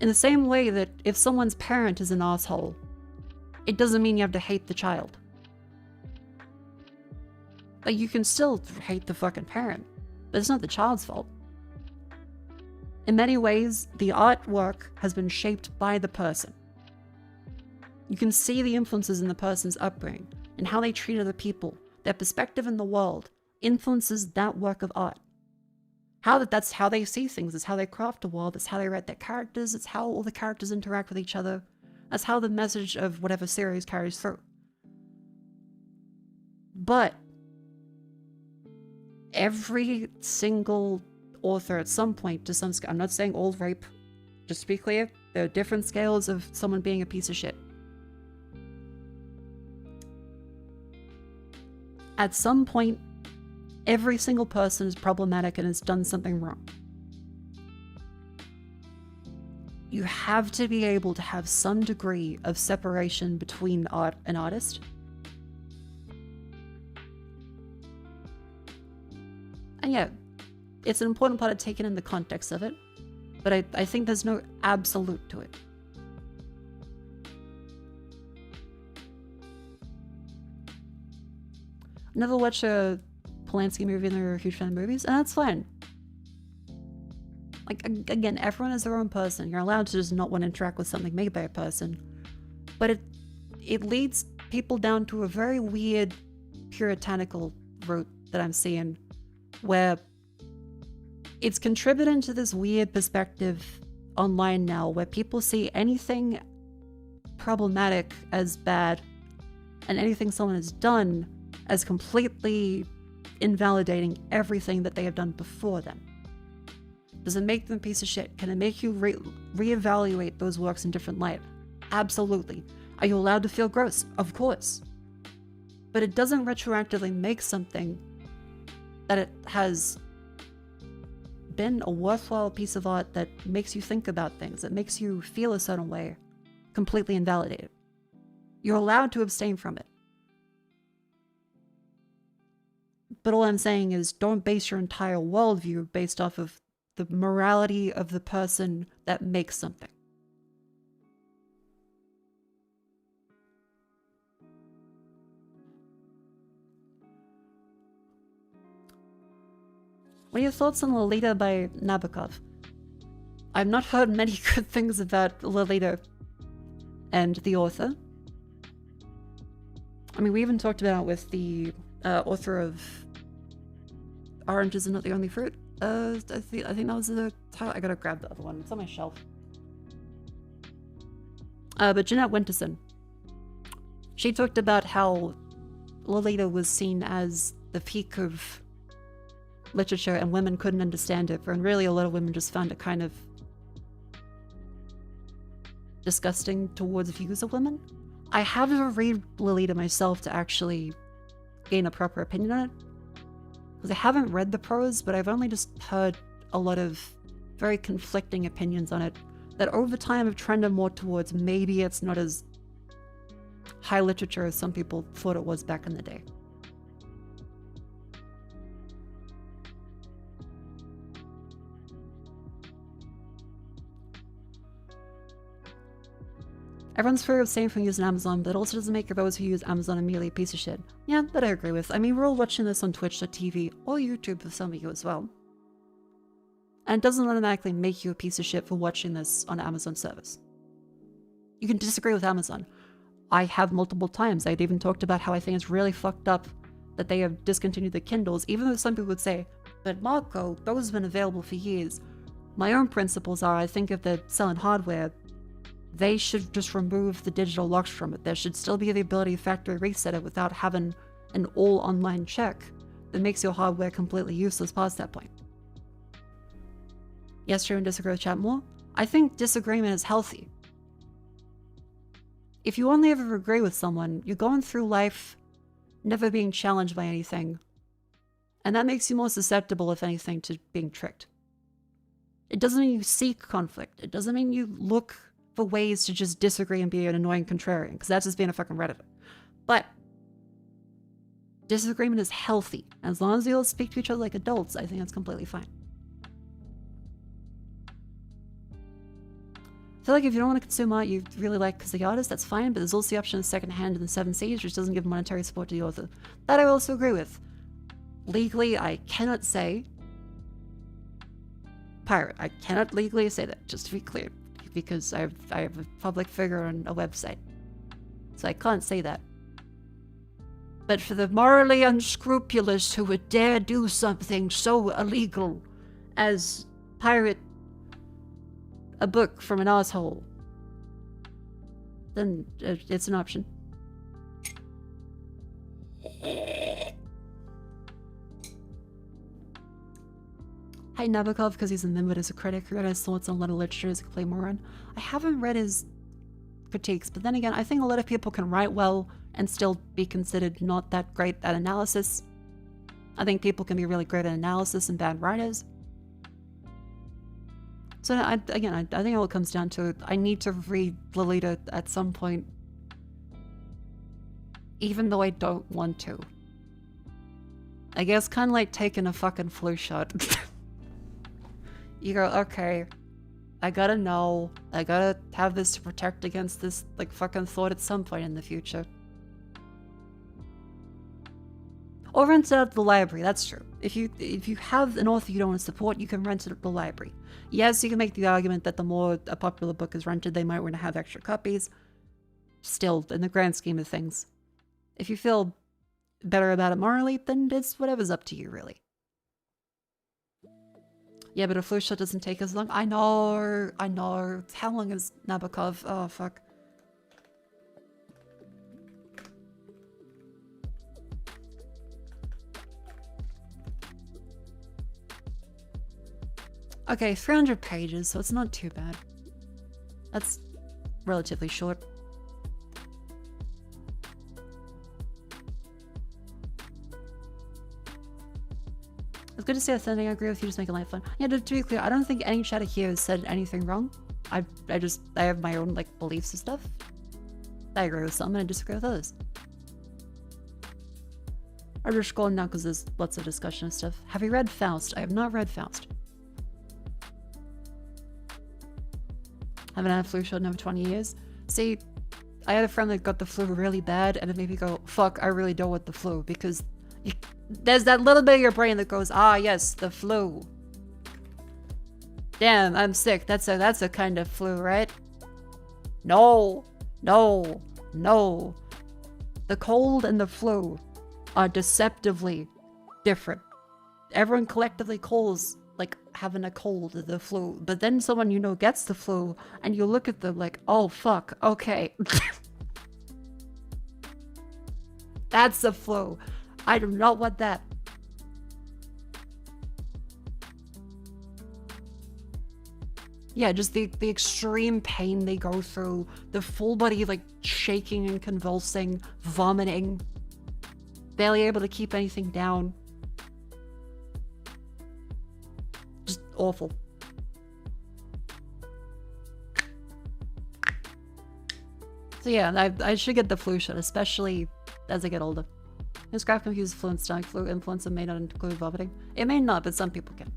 [SPEAKER 1] In the same way that if someone's parent is an asshole, it doesn't mean you have to hate the child. Like, you can still hate the fucking parent, but it's not the child's fault. In many ways, the artwork has been shaped by the person. You can see the influences in the person's upbringing and how they treat other people. Their perspective in the world influences that work of art. That's how they see things. It's how they craft a world. It's how they write their characters. It's how all the characters interact with each other. That's how the message of whatever series carries through. But every single author at some point, to some scale, I'm not saying all rape, just to be clear, there are different scales of someone being a piece of shit. At some point, every single person is problematic and has done something wrong. You have to be able to have some degree of separation between art and artist. And yeah, it's an important part of taking in the context of it, but I think there's no absolute to it. Never watch a Polanski movie and they're a huge fan of movies, and that's fine. Like, again, everyone is their own person. You're allowed to just not want to interact with something made by a person. But it leads people down to a very weird puritanical route that I'm seeing, where it's contributing to this weird perspective online now, where people see anything problematic as bad, and anything someone has done as completely invalidating everything that they have done before them? Does it make them a piece of shit? Can it make you reevaluate those works in different light? Absolutely. Are you allowed to feel gross? Of course. But it doesn't retroactively make something that it has been a worthwhile piece of art that makes you think about things, that makes you feel a certain way, completely invalidated. You're allowed to abstain from it. But all I'm saying is don't base your entire worldview based off of the morality of the person that makes something. What are your thoughts on Lolita by Nabokov? I've not heard many good things about Lolita and the author. I mean, we even talked about it with the author of Oranges Are Not the Only Fruit. I think that was the title. I gotta grab the other one. It's on my shelf. But Jeanette Winterson, she talked about how Lolita was seen as the peak of literature and women couldn't understand it, and really a lot of women just found it kind of disgusting towards views of women. I have to read Lolita myself to actually gain a proper opinion on it, because I haven't read the prose, but I've only just heard a lot of very conflicting opinions on it that over time have trended more towards maybe it's not as high literature as some people thought it was back in the day. Everyone's free of saying from using Amazon, but it also doesn't make those who use Amazon immediately a piece of shit. Yeah, that I agree with. I mean, we're all watching this on Twitch.tv or YouTube for some of you as well. And it doesn't automatically make you a piece of shit for watching this on Amazon service. You can disagree with Amazon. I have multiple times. I'd even talked about how I think it's really fucked up that they have discontinued the Kindles, even though some people would say, but Mako, those have been available for years. My own principles are, I think if they're selling hardware, they should just remove the digital locks from it. There should still be the ability to factory reset it without having an all-online check that makes your hardware completely useless past that point. Yes, true, and disagree with chat more. I think disagreement is healthy. If you only ever agree with someone, you're going through life never being challenged by anything. And that makes you more susceptible, if anything, to being tricked. It doesn't mean you seek conflict. It doesn't mean you look for ways to just disagree and be an annoying contrarian, because that's just being a fucking Redditor. But disagreement is healthy. As long as you all speak to each other like adults, I think that's completely fine. I feel like if you don't want to consume art you really like because the artist, that's fine, but there's also the option of second hand in the 7 Seas, which doesn't give monetary support to the author. That I also agree with. Legally, I cannot say pirate. I cannot legally say that, just to be clear, because I have a public figure on a website. So I can't say that. But for the morally unscrupulous who would dare do something so illegal as pirate a book from an asshole, then it's an option. Hi Nabokov, because he's remembered as a critic who read his thoughts on a lot of literature as a play moron. I haven't read his critiques, but then again, I think a lot of people can write well and still be considered not that great at analysis. I think people can be really great at analysis and bad writers. So I think it all comes down to, I need to read Lolita at some point, even though I don't want to. I guess kind of like taking a fucking flu shot. You go, okay, I gotta know, I gotta have this to protect against this, like, fucking thought at some point in the future. Or rent it out at the library, that's true. If you have an author you don't want to support, you can rent it at the library. Yes, you can make the argument that the more a popular book is rented, they might want to have extra copies. Still, in the grand scheme of things, if you feel better about it morally, then it's whatever's up to you, really. Yeah, but a flu shot doesn't take as long. I know. How long is Nabokov? Oh, fuck. Okay, 300 pages, so it's not too bad. That's relatively short. It's good to see a thing. I agree with you, just making life fun. Yeah, to be clear, I don't think any chatter here has said anything wrong. I have my own, like, beliefs and stuff. I agree with some and I disagree with others. I'm just scrolling down because there's lots of discussion and stuff. Have you read Faust? I have not read Faust. Haven't had a flu shot in over 20 years. See, I had a friend that got the flu really bad and it made me go, fuck, I really don't want the flu, because there's that little bit of your brain that goes, ah, yes, the flu. Damn, I'm sick. That's a kind of flu, right? No, no, no. The cold and the flu are deceptively different. Everyone collectively calls, like, having a cold the flu, but then someone you know gets the flu and you look at them like, oh fuck, okay. That's the flu. I do not want that. Yeah, just the extreme pain they go through, the full body like shaking and convulsing, vomiting, barely able to keep anything down. Just awful. So yeah, I should get the flu shot, especially as I get older. This graph confuses flu and stomach flu. Influenza may not include vomiting. It may not, but some people can.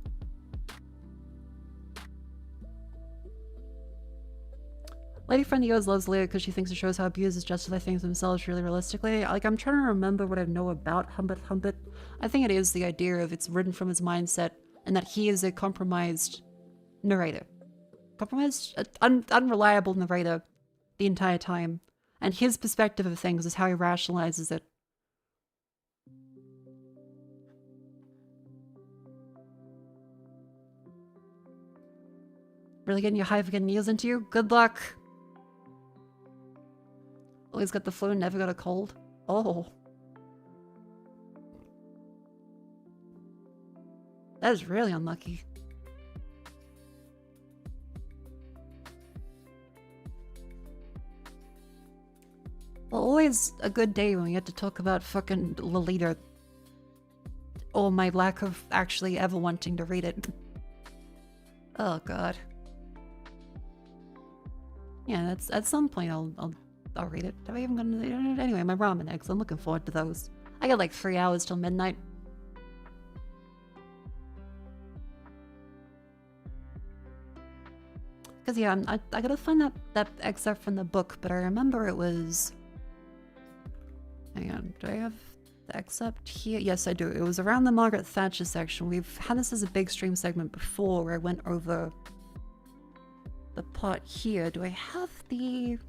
[SPEAKER 1] Lady friend of yours loves Leah because she thinks it shows how abusers justify things themselves really realistically. Like, I'm trying to remember what I know about Humbit. I think it is the idea of it's written from his mindset and that he is a compromised narrator. Compromised? Unreliable narrator the entire time. And his perspective of things is how he rationalizes it. Really getting your hive getting needles into you? Good luck. Always got the flu and never got a cold. Oh. That is really unlucky. Well, always a good day when we get to talk about fucking Lolita. Or my lack of actually ever wanting to read it. Oh god. Yeah, that's at some point I'll read it. Have I even gone to the internet? Anyway, my ramen eggs. I'm looking forward to those. I got like 3 hours till midnight. Cause yeah, I gotta find that excerpt from the book, but I remember it was. Hang on, do I have the excerpt here? Yes, I do. It was around the Margaret Thatcher section. We've had this as a big stream segment before, where I went over the part here. Do I have the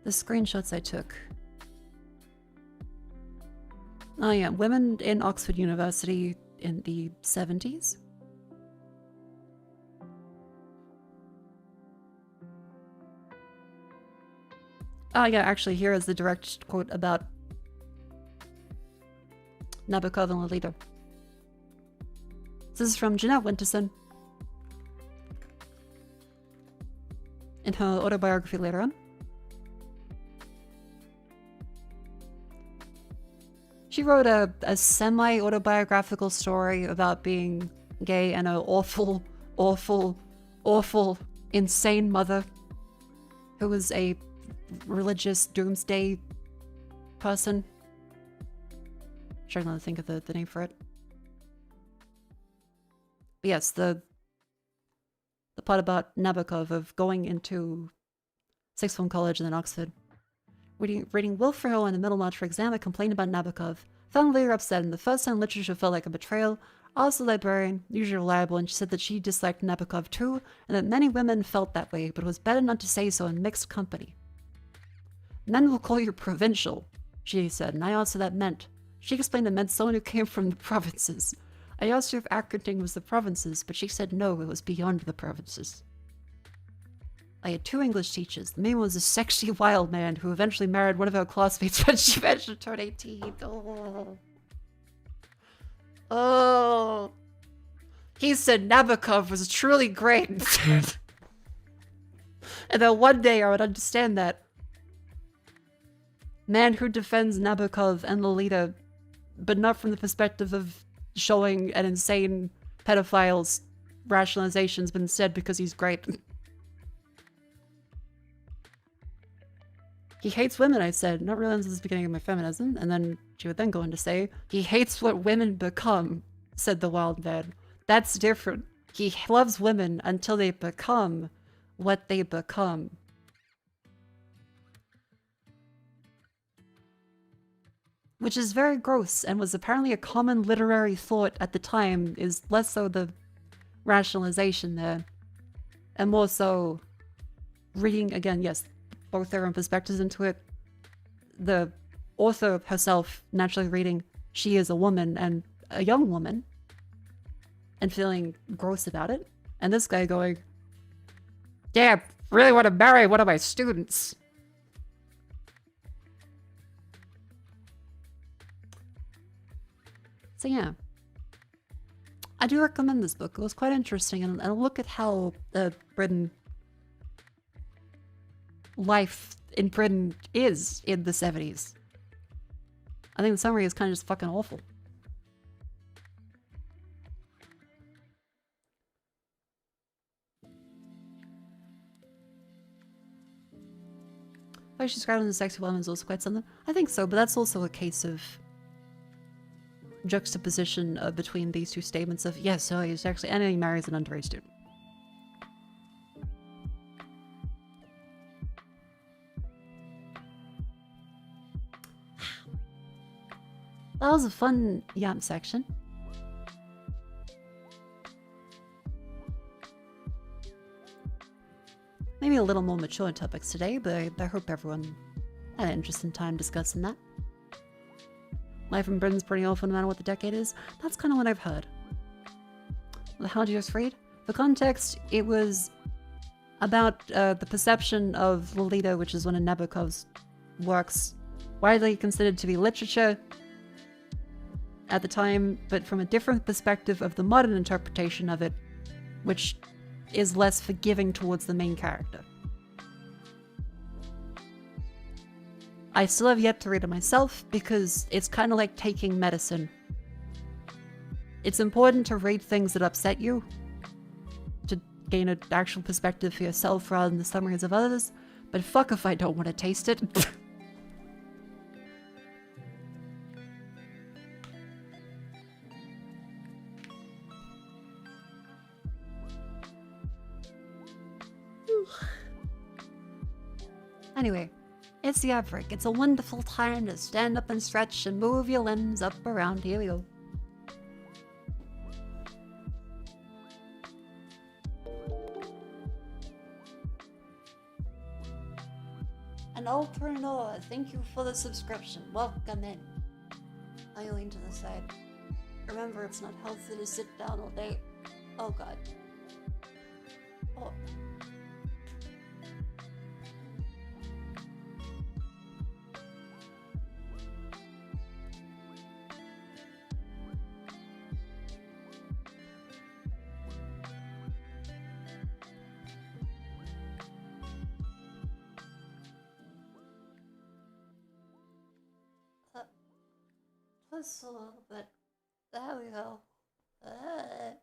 [SPEAKER 1] screenshots I took? Oh yeah, women in Oxford University in the 70s. Oh yeah, actually here is the direct quote about Nabokov and Lolita. This is from Jeanette Winterson in her autobiography later on. She wrote a semi-autobiographical story about being gay and an awful, awful, awful, insane mother who was a religious doomsday person. Struggling to think of the name for it. But yes, the part about Nabokov of going into sixth form college and then Oxford. Reading Wilfred Hill in the Middlemarch for exam, I complained about Nabokov. Found later upset, and the first time literature felt like a betrayal. Asked the librarian, usually reliable, and she said that she disliked Nabokov too, and that many women felt that way, but it was better not to say so in mixed company. Men will call you provincial, she said, and I asked what that meant. She explained it meant someone who came from the provinces. I asked her if Accrington was the provinces, but she said no, it was beyond the provinces. I had 2 English teachers. The main one was a sexy wild man who eventually married one of our classmates when she eventually turned 18. Oh. He said Nabokov was truly great. And then one day I would understand that. Man who defends Nabokov and Lolita, but not from the perspective of showing an insane pedophile's rationalizations, but instead because he's great. He hates women, I said, not realizing this is the beginning of my feminism, and then she would then go on to say, he hates what women become, said the wild man. That's different. He loves women until they become what they become. Which is very gross, and was apparently a common literary thought at the time, is less so the rationalization there, and more so reading, again, yes, both their own perspectives into it. The author herself naturally reading, she is a woman, and a young woman, and feeling gross about it. And this guy going, yeah, I really want to marry one of my students. So yeah, I do recommend this book. It was quite interesting, and look at how life in Britain is in the 70s. I think the summary is kind of just fucking awful. Like she's described as a sexy woman is also quite something. I think so, but that's also a case of juxtaposition between these two statements of, yes, so he's actually, and he marries an underage student. That was a fun yap section. Maybe a little more mature topics today, but I hope everyone had an interesting time discussing that. Life in Britain's pretty awful no matter what the decade is. That's kind of what I've heard. How do you just read? For context, it was about the perception of Lolita, which is one of Nabokov's works, widely considered to be literature at the time, but from a different perspective of the modern interpretation of it, which is less forgiving towards the main character. I still have yet to read it myself because it's kind of like taking medicine. It's important to read things that upset you to gain an actual perspective for yourself rather than the summaries of others, but fuck if I don't want to taste it. Anyway, it's the outbreak. It's a wonderful time to stand up and stretch and move your limbs up around. Here we go. An alternate, thank you for the subscription. Welcome in. I lean to the side. Remember, it's not healthy to sit down all day. Oh god. Oh. Just a little bit. There we go. I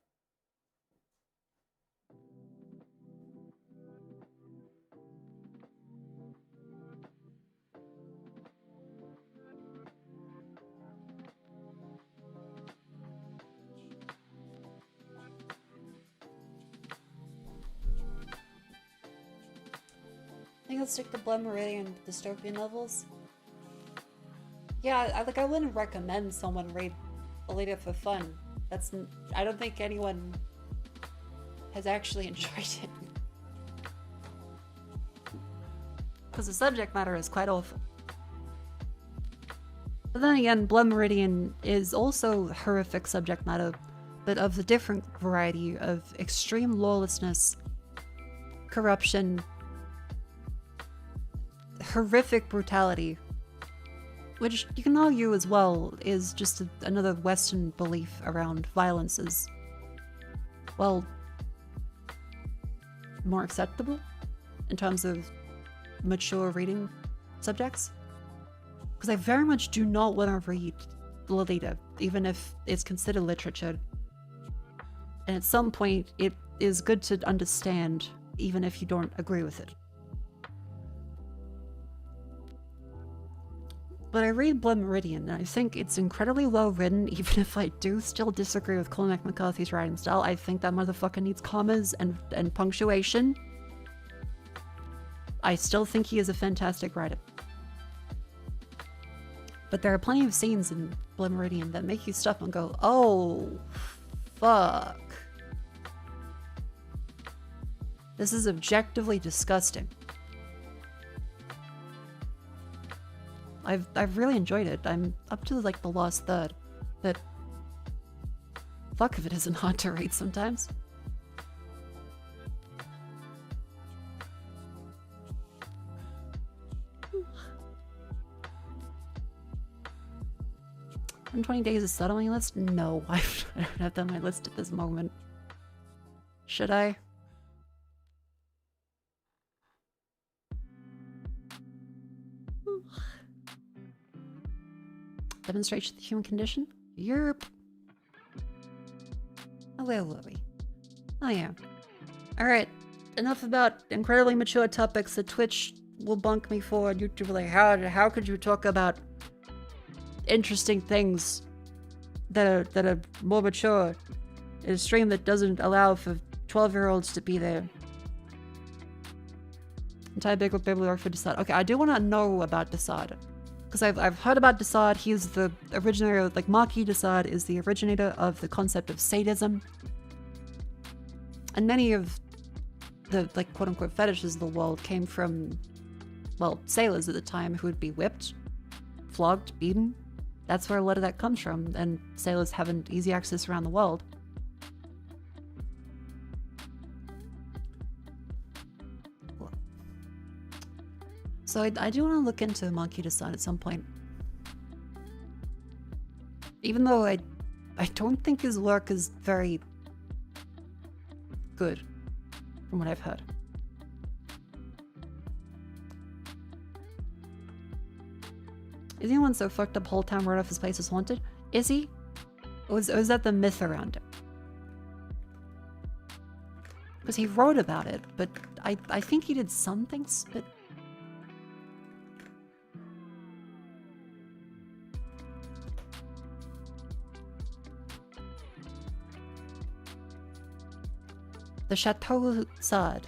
[SPEAKER 1] think I'll stick to Blood Meridian dystopian novels. Yeah, I wouldn't recommend someone read Alita for fun. I don't think anyone has actually enjoyed it. Because the subject matter is quite awful. But then again, Blood Meridian is also horrific subject matter, but of the different variety of extreme lawlessness, corruption, horrific brutality, which you can argue as well is just another Western belief around violence is well, more acceptable in terms of mature reading subjects. Because I very much do not want to read Lolita, even if it's considered literature. And at some point, it is good to understand, even if you don't agree with it. But I read Blood Meridian, and I think it's incredibly well written, even if I do still disagree with Cormac McCarthy's writing style. I think that motherfucker needs commas and punctuation. I still think he is a fantastic writer. But there are plenty of scenes in Blood Meridian that make you stop and go, oh, fuck. This is objectively disgusting. I've really enjoyed it. I'm up to like the last third, but fuck if it isn't hard to read sometimes. And 20 days is set on my list? No, I don't have that on my list at this moment. Should I? Demonstration of the human condition? Yerp. Oh, where were we? Oh, yeah. Alright, enough about incredibly mature topics that Twitch will bunk me for, and YouTube will like, how could you talk about interesting things that are more mature in a stream that doesn't allow for 12-year-olds to be there? Entire big bibliography for Desaad. Okay, I do want to know about Desaad. Because I've heard about Desaad. He's the originator, like Marquis Desaad is the originator of the concept of sadism. And many of the, like, quote-unquote fetishes of the world came from, well, sailors at the time who would be whipped, flogged, beaten. That's where a lot of that comes from, and sailors having easy access around the world. So I do want to look into Marquis Desaad at some point. Even though I don't think his work is very good, from what I've heard. Is anyone so fucked up whole town wrote off his place as haunted? Is he? Or is that the myth around it? Because he wrote about it, but I think he did some things, but... The Chateau Sade.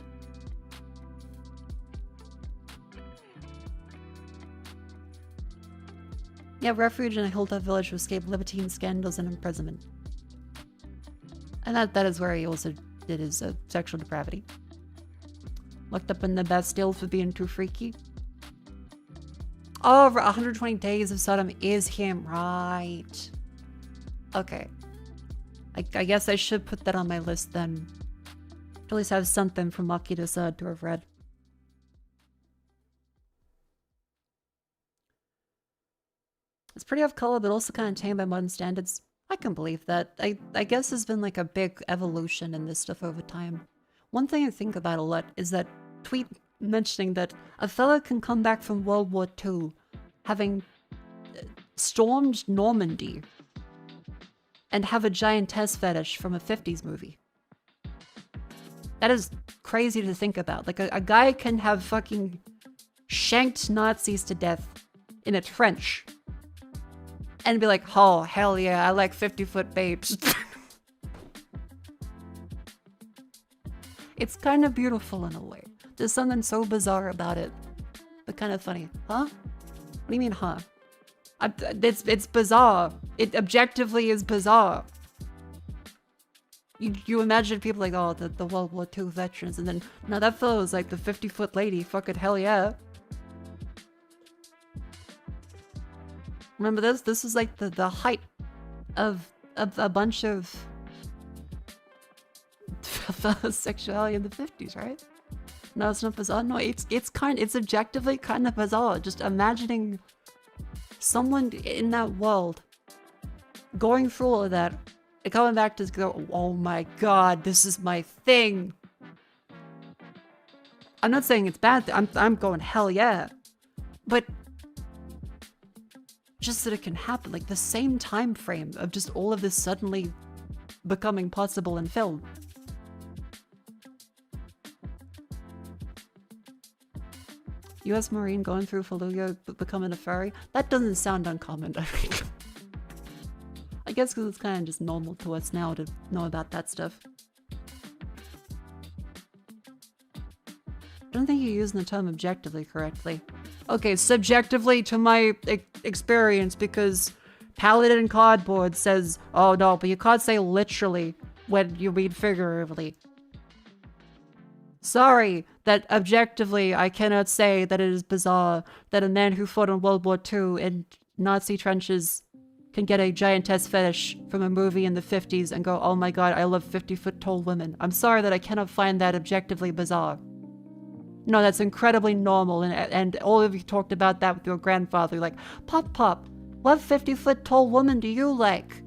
[SPEAKER 1] Yeah, refuge in a hilltop village to escape libertine scandals and imprisonment. And that is where he also did his sexual depravity. Locked up in the Bastille for being too freaky. Oh, 120 Days of Sodom is him, right. Okay. I guess I should put that on my list then. At least have something from Marquis Desaad to have read. It's pretty off color, but also kind of tame by modern standards. I can believe that. I guess there's been like a big evolution in this stuff over time. One thing I think about a lot is that tweet mentioning that a fella can come back from World War II having stormed Normandy and have a giantess fetish from a 50s movie. That is crazy to think about. Like, a guy can have fucking shanked Nazis to death in a trench and be like, oh, hell yeah, I like 50-foot babes. It's kind of beautiful in a way. There's something so bizarre about it, but kind of funny. Huh? What do you mean, huh? It's bizarre. It objectively is bizarre. You imagine people like, oh, the World War II veterans, and then, no, that fellow was like the 50-foot lady, fucking hell yeah. Remember this? This is like the height of a bunch of sexuality in the 50s, right? No, it's not bizarre. No, it's objectively kind of bizarre. Just imagining someone in that world going through all of that And coming back to go, oh my god, this is my thing. I'm not saying it's bad. I'm going hell yeah. But just that it can happen, like the same time frame of just all of this suddenly becoming possible in film. US Marine going through Fallujah but becoming a furry? That doesn't sound uncommon. I guess because it's kind of just normal to us now to know about that stuff. I don't think you're using the term objectively correctly. Okay, subjectively to my experience, because Paladin Cardboard says, oh no, but you can't say literally when you mean figuratively. Sorry, that objectively I cannot say that it is bizarre that a man who fought in World War II in Nazi trenches can get a giantess fetish from a movie in the 50s and go, oh my god, I love 50-foot tall women. I'm sorry that I cannot find that objectively bizarre. No, that's incredibly normal, and all of you talked about that with your grandfather, like, Pop, what 50-foot tall woman do you like?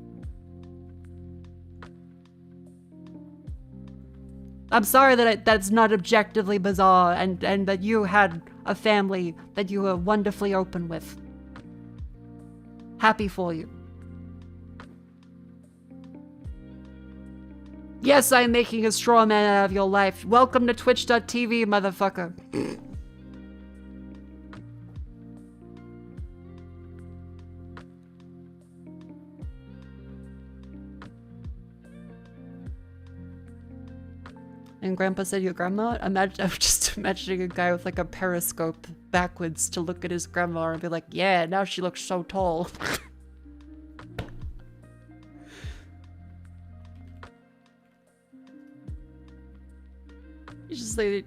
[SPEAKER 1] I'm sorry that that's not objectively bizarre, and that you had a family that you were wonderfully open with. Happy for you. Yes, I'm making a straw man out of your life. Welcome to Twitch.tv, motherfucker. And Grandpa said your grandma? I was just imagining a guy with like a periscope backwards to look at his grandma and be like, yeah, now she looks so tall.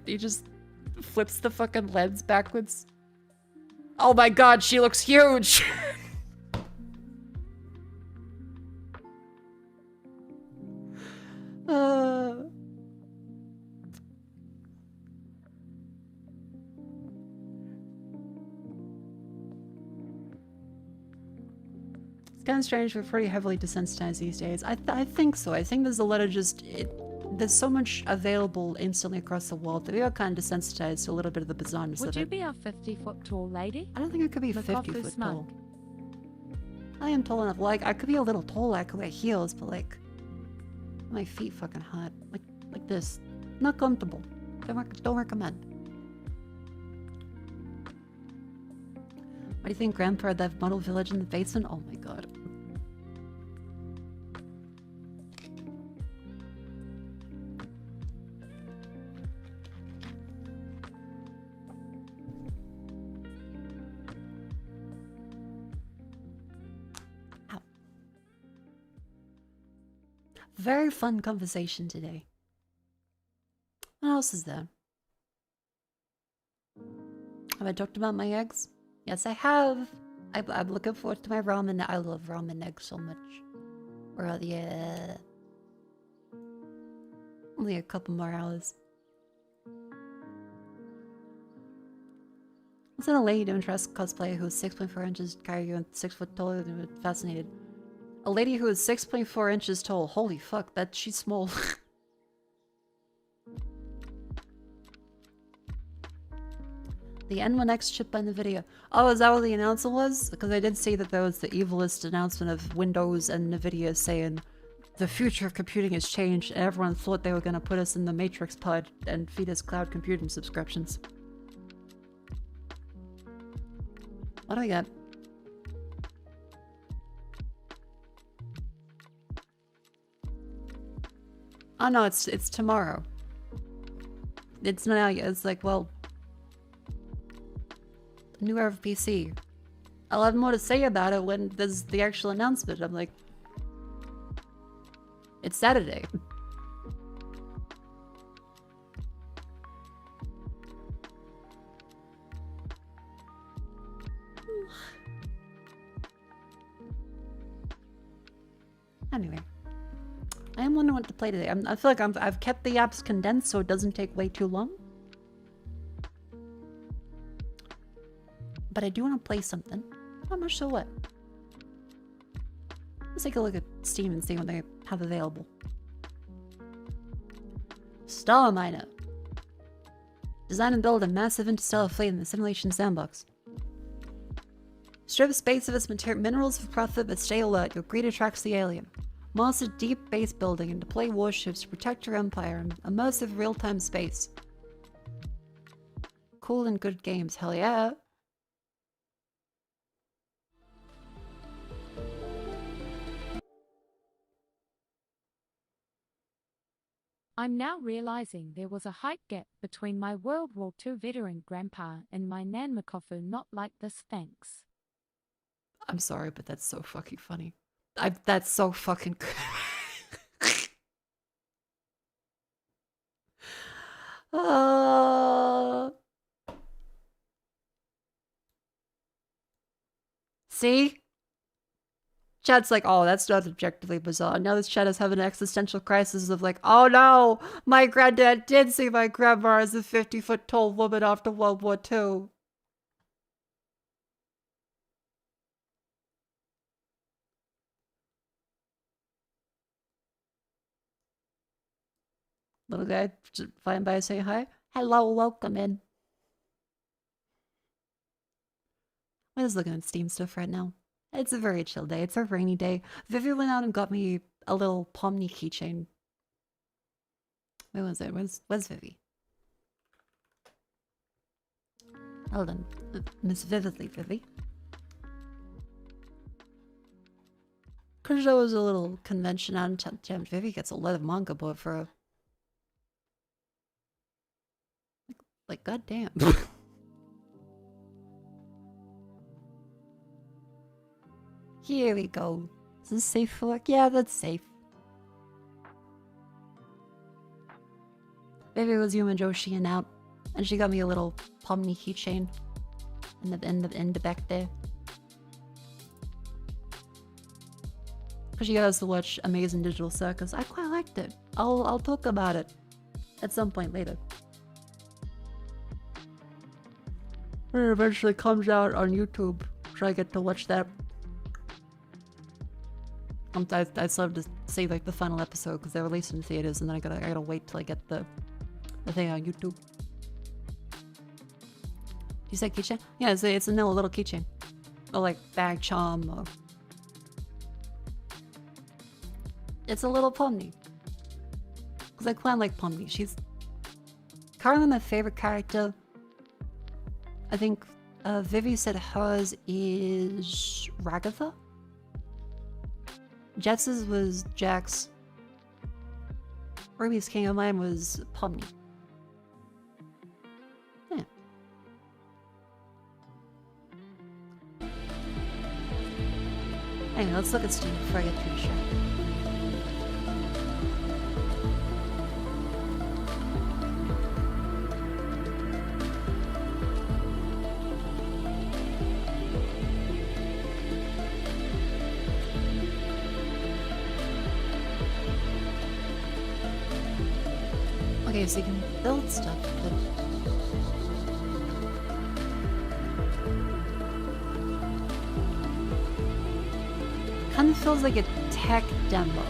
[SPEAKER 1] He just flips the fucking lens backwards. Oh my god, she looks huge! It's kind of strange, we're pretty heavily desensitized these days. I think so. I think there's a lot of just... there's so much available instantly across the world that we are kind of desensitized to a little bit of the bizarreness of it.
[SPEAKER 3] Would you be a 50-foot tall lady?
[SPEAKER 1] I don't think I could be 50-foot tall. I am tall enough. Like, I could be a little tall, I could wear heels, but like... my feet fucking hot. Like this. Not comfortable. Don't recommend. What do you think, Grandpa, that model village in the basement? Oh my god. Very fun conversation today. What else is there? Have I talked about my eggs? Yes, I have. I'm looking forward to my ramen. I love ramen eggs so much. Or yeah. Only a couple more hours. Wasn't a lady doing dress cosplay who was 6.4 inches, carry you and 6 foot tall, and fascinated. A lady who is 6.4 inches tall. Holy fuck, she's small. The N1X chip on the video. Oh, is that what the announcement was? Because I did see that there was the evilest announcement of Windows and Nvidia saying the future of computing has changed, and everyone thought they were going to put us in the Matrix pod and feed us cloud computing subscriptions. What do we got? Oh no, it's tomorrow. It's not out yet. It's like, well, new era of PC. I'll have more to say about it when there's the actual announcement. I'm like, it's Saturday. Anyway, I am wondering what to play today. I feel like I've kept the apps condensed so it doesn't take way too long. But I do want to play something. I'm not sure what. Let's take a look at Steam and see what they have available. Star Miner. Design and build a massive interstellar fleet in the simulation sandbox. Strip space of its minerals for profit, but stay alert. Your greed attracts the alien. Master deep base building and deploy warships to protect your empire in immersive real-time space. Cool and good games, hell yeah.
[SPEAKER 3] I'm now realizing there was a height gap between my World War II veteran grandpa and my Nan Makofu. Not like this, thanks.
[SPEAKER 1] I'm sorry, but that's so fucking funny. That's so fucking See? Chat's like, oh, that's not objectively bizarre. Now this chat is having an existential crisis of like, oh no, my granddad did see my grandma as a 50-foot tall woman after World War II. Little guy just flying by saying hi. Hello, welcome in. I'm just looking at Steam stuff right now. It's a very chill day. It's a rainy day. Vivi went out and got me a little Pomni keychain. Where was it? Where's Vivi? Hold on. Miss Vividly Vivi. Cause there was a little convention out in town. Vivi gets a lot of manga bought for a... Like, goddamn. Here we go. Is this safe for work? Yeah, that's safe. Baby was Yuma Joshiing out, and she got me a little Pomni keychain in the back there. Cause she got us to watch Amazing Digital Circus. I quite liked it. I'll talk about it at some point later. When it eventually comes out on YouTube, so I get to watch that. I still have to see like the final episode because they're released in theaters, and then I gotta wait till I get the thing on YouTube. You said keychain? Yeah, it's a little keychain, or like bag charm, or it's a little Pomni. Cause I quite like Pomni. She's currently my favorite character. I think Vivi said hers is Ragatha. Jets's was Jax. Ruby's King of mine was Pomni. Yeah. Anyway, let's look at Steam before I get too distracted. Okay, so you can build stuff, but... kind of feels like a tech demo.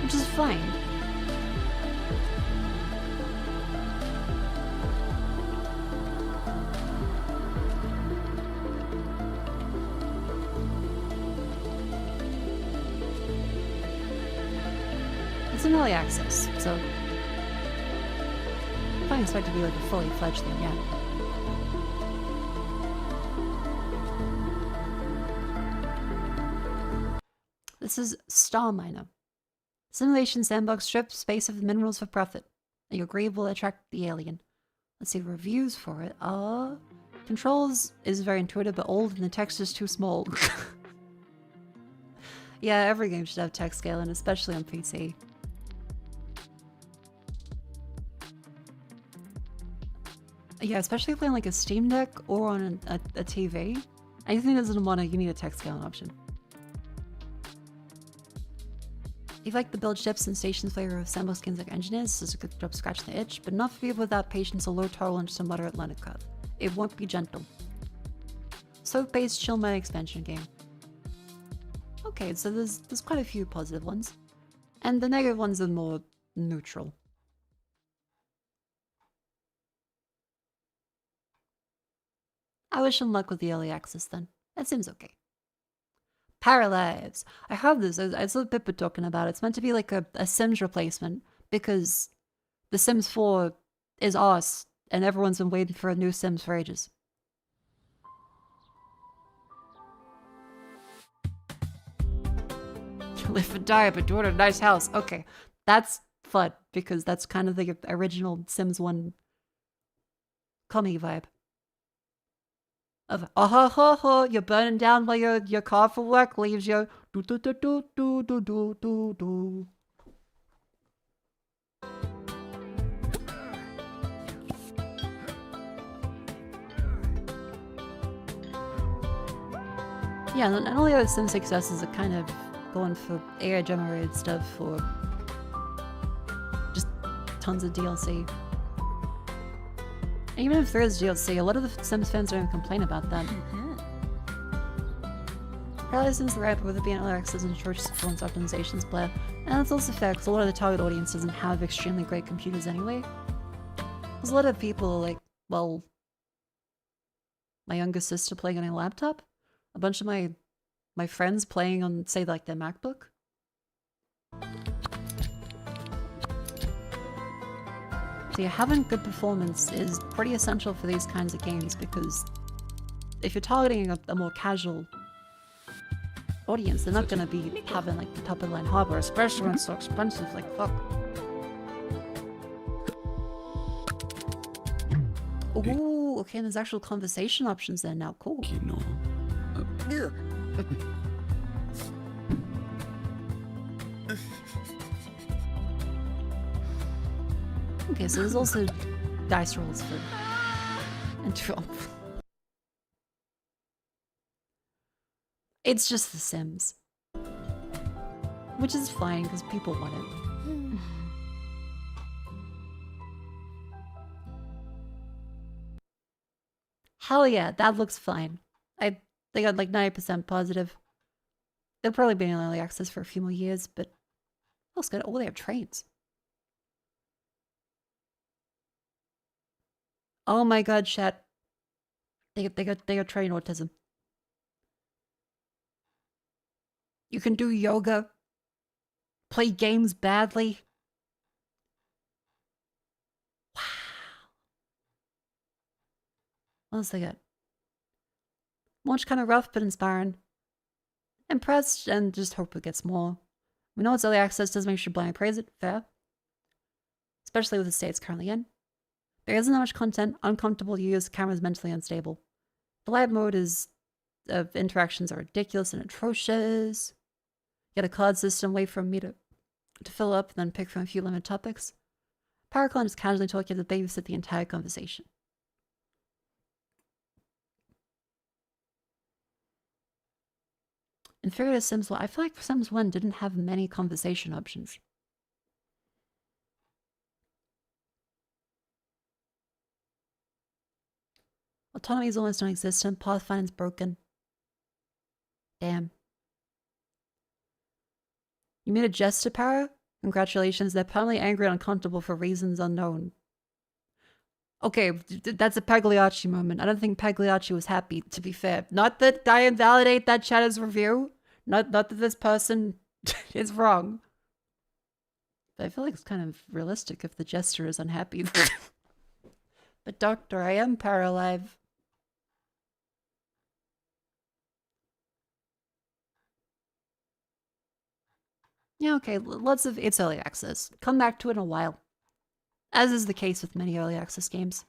[SPEAKER 1] Which is fine. It's an early access, so I don't expect it to be like a fully fledged thing yet. This is Star Miner. Simulation sandbox strip space of minerals for profit. Your greed will attract the alien. Let's see reviews for it. Controls is very intuitive but old and the text is too small. Yeah, every game should have text scaling, especially on PC. Yeah, especially playing like a Steam Deck or on a TV. Anything that doesn't want to, you need a text scaling option. If you like the build ships and stations flavor of sandbox games like Engineers, this is a good job scratching the itch, but not for people without patience or low tolerance to moderate learning curve. It won't be gentle. Soap-based chill mode expansion game. Okay, so there's quite a few positive ones. And the negative ones are more neutral. I wish him luck with the early access then. That seems okay. Paralives. I heard this. I saw Pippa talking about it. It's meant to be like a Sims replacement because The Sims 4 is us and everyone's been waiting for a new Sims for ages. Live and die, but do it in a nice house. Okay, that's fun because that's kind of the original Sims 1 commie vibe. Of you're burning down while your car for work leaves you. Do do do do do do do do do. Yeah, and all the other Sim successes are kind of going for AI generated stuff or just tons of DLC. And even if there is DLC, a lot of the Sims fans don't even complain about that. Probably Sims the right, whether it be an access and short performance optimizations blah. And that's also fair because a lot of the target audience doesn't have extremely great computers anyway. There's a lot of people like, well, my younger sister playing on a laptop. A bunch of my friends playing on, say, like their MacBook. So yeah, having good performance is pretty essential for these kinds of games because if you're targeting a more casual audience, they're not going to be having like the top of the line hardware, especially when it's so expensive. Like fuck. Ooh, okay, there's actual conversation options there now. Cool. Okay, so there's also dice rolls for and Trump. It's just The Sims, which is fine because people want it. Hell yeah, that looks fine. They got like 90% positive. They'll probably be in early access for a few more years, but looks good. Oh, they have trains. Oh my god, chat. They got train autism. You can do yoga. Play games badly. Wow. What else they got? Launch kind of rough but inspiring. Impressed and just hope it gets more. We know it's early access, doesn't make sure blindly praise it. Fair. Especially with the state it's currently in. There isn't that much content, uncomfortable to use, camera's mentally unstable. The live mode of interactions are ridiculous and atrocious. Get a card system, wait for me to fill up, then pick from a few limited topics. PATRON is casually talking to babysit the entire conversation. Inferior to Sims 1, I feel like Sims 1 didn't have many conversation options. Autonomy is almost non-existent. Pathfinding's broken. Damn. You made a jest to Para? Congratulations, they're permanently angry and uncomfortable for reasons unknown. Okay, that's a Pagliacci moment. I don't think Pagliacci was happy, to be fair. Not that I invalidate that chatter's review. Not that this person is wrong. But I feel like it's kind of realistic if the jester is unhappy. But doctor, I am Paralive. Yeah, okay, lots of it's early access. Come back to it in a while. As is the case with many early access games.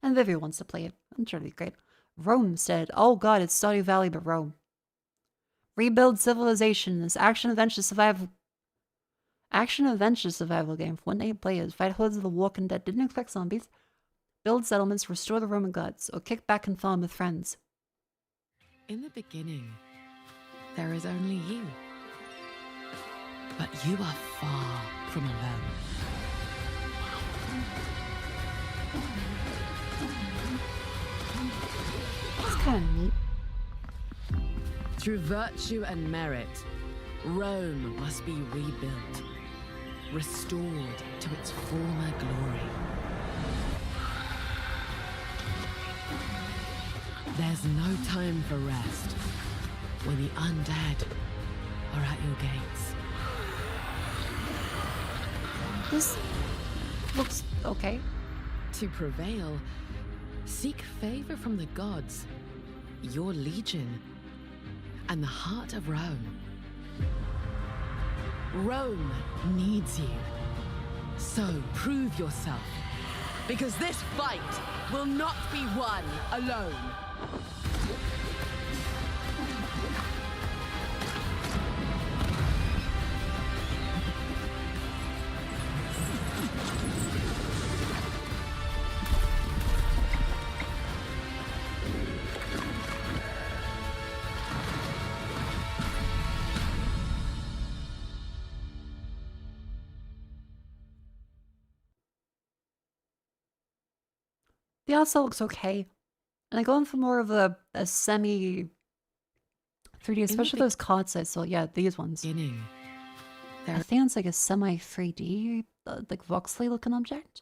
[SPEAKER 1] And Vivi wants to play it. I'm sure it'll be great. Rome said, oh god, it's Stardew Valley but Rome. Rebuild civilization. This action-adventure survival game for 1 to 8 players. Fight hordes of the walking dead. Didn't expect zombies. Build settlements, restore the Roman gods, or kick back and farm with friends.
[SPEAKER 6] In the beginning, there is only you. But you are far from alone.
[SPEAKER 1] That's kind of neat.
[SPEAKER 6] Through virtue and merit, Rome must be rebuilt, restored to its former glory. There's no time for rest when the undead are at your gates.
[SPEAKER 1] This looks okay.
[SPEAKER 6] To prevail, seek favor from the gods, your legion, and the heart of Rome. Rome needs you. So prove yourself, because this fight will not be won alone.
[SPEAKER 1] The outside looks okay. And I go in for more of a semi 3D, especially those cards I saw. Yeah, these ones.
[SPEAKER 6] Beginning.
[SPEAKER 1] I think it's like a semi 3D, like voxely looking object.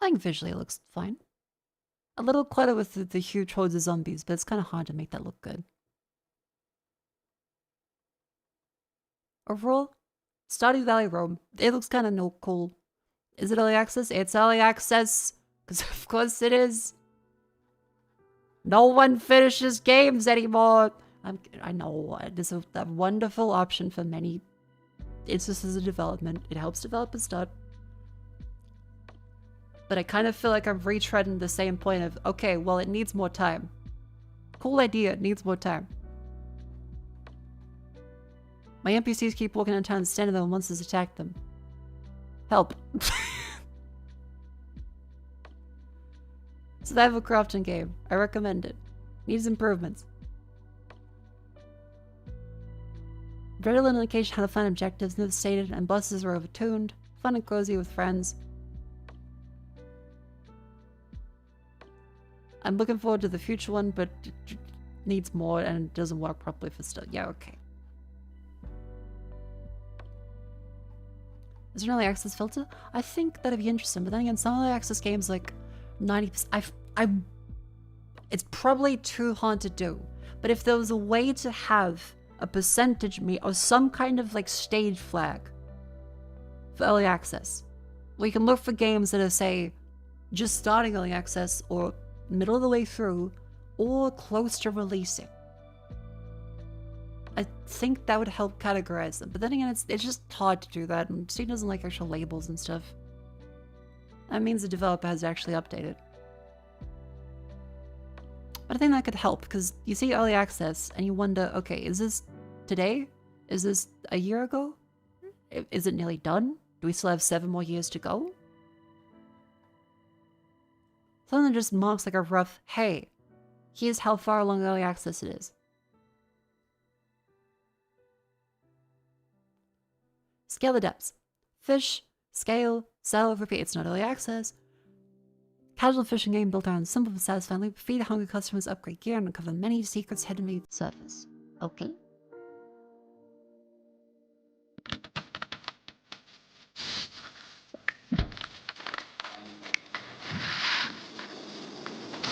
[SPEAKER 1] I think visually it looks fine. A little clutter with the huge hordes of zombies, but it's kind of hard to make that look good. Overall, Stardew Valley Rome. It looks kind of cool. Is it early access? It's early access. Because of course it is. No one finishes games anymore. I know. There's a wonderful option for many instances of development. It helps developers start. But I kind of feel like I'm retreading the same point of, okay, well, it needs more time. Cool idea, it needs more time. My NPCs keep walking in town standing there when monsters attack them. Help. Survival crafting game. I recommend it. Needs improvements. Very little indication how to find objectives, never stated, and bosses are overtuned. Fun and cozy with friends. I'm looking forward to the future one, but it needs more and it doesn't work properly for stuff. Yeah, okay. Is there an early access filter? I think that'd be interesting, but then again, some early access games like 90%. It's probably too hard to do. But if there was a way to have a percentage or some kind of like stage flag for early access, we can look for games that are, say, just starting early access or middle of the way through or close to releasing. I think that would help categorize them. But then again, it's just hard to do that, and Steam doesn't like actual labels and stuff. That means the developer has actually updated. But I think that could help, because you see early access and you wonder, okay, is this today? Is this a year ago? Is it nearly done? Do we still have 7 more years to go? Something that just marks like a rough, hey, here's how far along early access it is. Scale the depths. Fish, scale, sell, repeat. It's not early access. Casual fishing game built around simple but satisfying loop. Feed hungry customers, upgrade gear, and uncover many secrets hidden beneath the surface. Okay.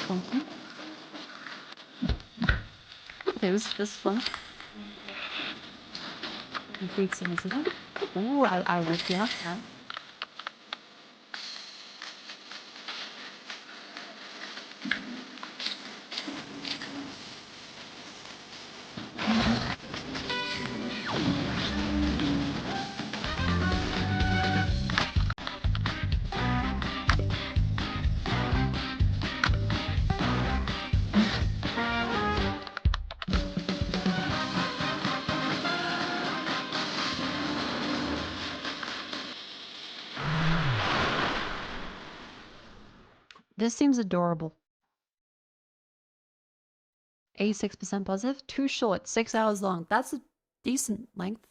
[SPEAKER 1] Okay. It was just fun. Complete some of them. Ooh, I like that. This seems adorable. 86% positive. Too short. 6 hours long. That's a decent length.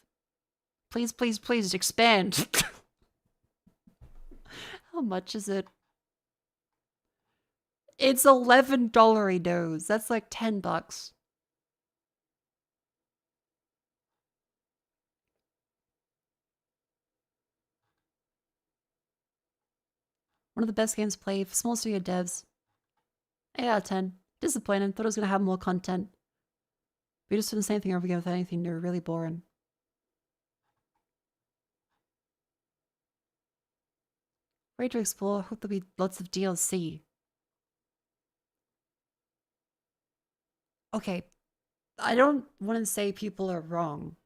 [SPEAKER 1] Please, please, please expand. How much is it? It's $11 That's like $10. One of the best games played for small studio devs. 8 out of 10. Disappointed. Thought I was gonna have more content. We just do the same thing over again without anything new. Really boring. Ready to explore. Hope there'll be lots of DLC. Okay. I don't want to say people are wrong.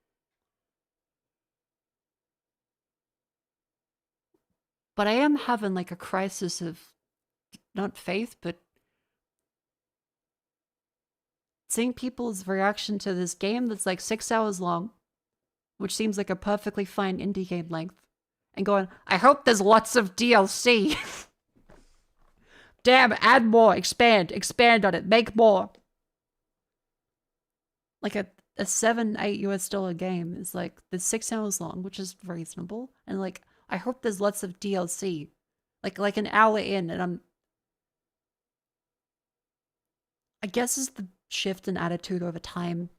[SPEAKER 1] But I am having like a crisis of not faith, but seeing people's reaction to this game that's like 6 hours long, which seems like a perfectly fine indie game length, and going, I hope there's lots of DLC. Damn, add more, expand on it, make more. Like a 7-8 US dollar game is like the 6 hours long, which is reasonable, and like I hope there's lots of DLC. Like an hour in, and I guess it's the shift in attitude over time.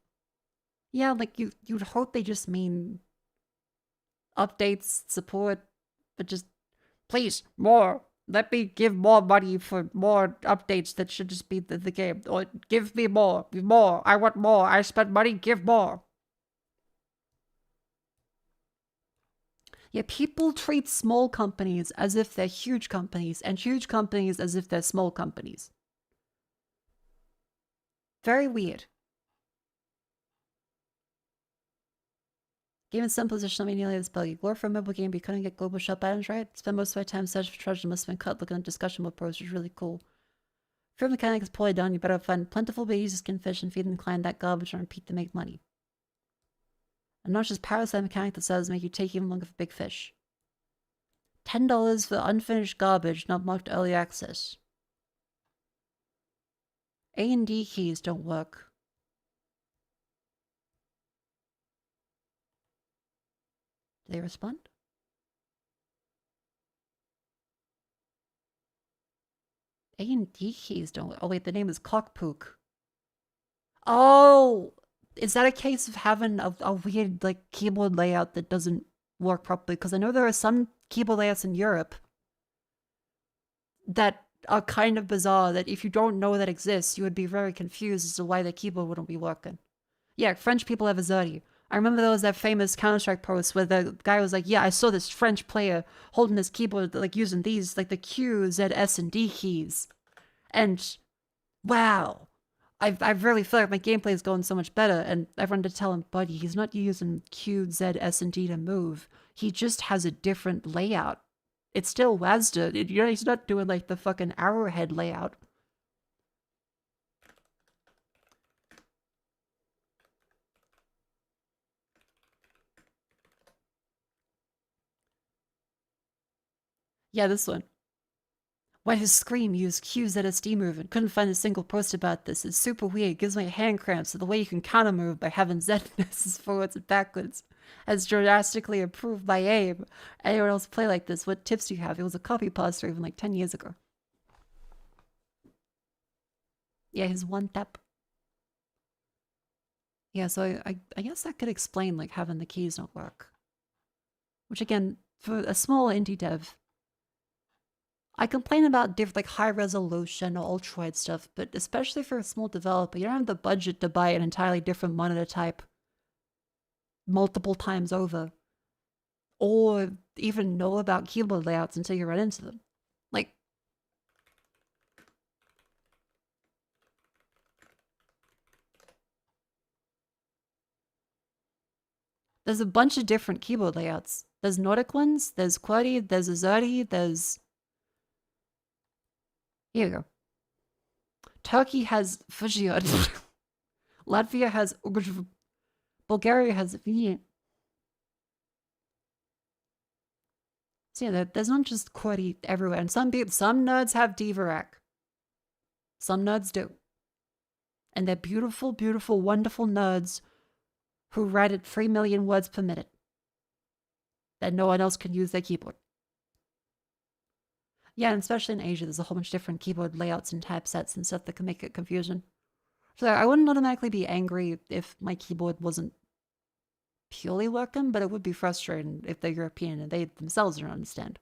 [SPEAKER 1] Yeah, like you'd hope they just mean updates, support, but just please more. Let me give more money for more updates that should just be the game. Or give me more. More. I want more. I spent money, give more. Yeah, people treat small companies as if they're huge companies, and huge companies as if they're small companies. Very weird. Game in some position, let me nearly this buggy. Lore for a mobile game, but you couldn't get global shop items right? Spend most of my time searching for treasure, must have been cut looking at discussion board posts, which is really cool. If your mechanic is poorly done, you better find plentiful but easy skin fish and feed them client that garbage and repeat to make money. And not just parasite mechanic that says make you take even longer for big fish. $10 for unfinished garbage not marked early access. A and D keys don't work. Do they respond? A and D keys don't. Oh wait, the name is Cockpook. Oh, is that a case of having a weird like keyboard layout that doesn't work properly? Because I know there are some keyboard layouts in Europe that are kind of bizarre. That if you don't know that exists, you would be very confused as to why the keyboard wouldn't be working. Yeah, French people have AZERTY. I remember there was that famous Counter-Strike post where the guy was like, yeah, I saw this French player holding this keyboard, like using these, like the Q, Z, S, and D keys. And wow, I really feel like my gameplay is going so much better. And everyone to tell him, buddy, he's not using Q, Z, S, and D to move. He just has a different layout. It's still WASD. You know, he's not doing like the fucking arrowhead layout. Yeah, this one. Why does Scream use QZSD movement? Couldn't find a single post about this. It's super weird. It gives me hand cramps. So the way you can counter move by having Z-nesses forwards and backwards has drastically improved my aim. Anyone else play like this? What tips do you have? It was a copy pasta even like 10 years ago. Yeah, his one tap. Yeah, so I guess that could explain like having the keys not work. Which again, for a small indie dev, I complain about different, like high resolution or ultra wide stuff, but especially for a small developer, you don't have the budget to buy an entirely different monitor type multiple times over, or even know about keyboard layouts until you run into them. Like, there's a bunch of different keyboard layouts. There's Nordic ones, there's QWERTY, there's AZERTY, there's... Here you go. Turkey has Fujian. Latvia has Bulgaria has V. So yeah, there's not just QWERTY everywhere. And some nerds have Dvorak. Some nerds do. And they're beautiful, beautiful, wonderful nerds who write at 3 million words per minute. That no one else can use their keyboard. Yeah, and especially in Asia, there's a whole bunch of different keyboard layouts and typesets and stuff that can make it confusing. So I wouldn't automatically be angry if my keyboard wasn't purely working, but it would be frustrating if they're European and they themselves don't understand.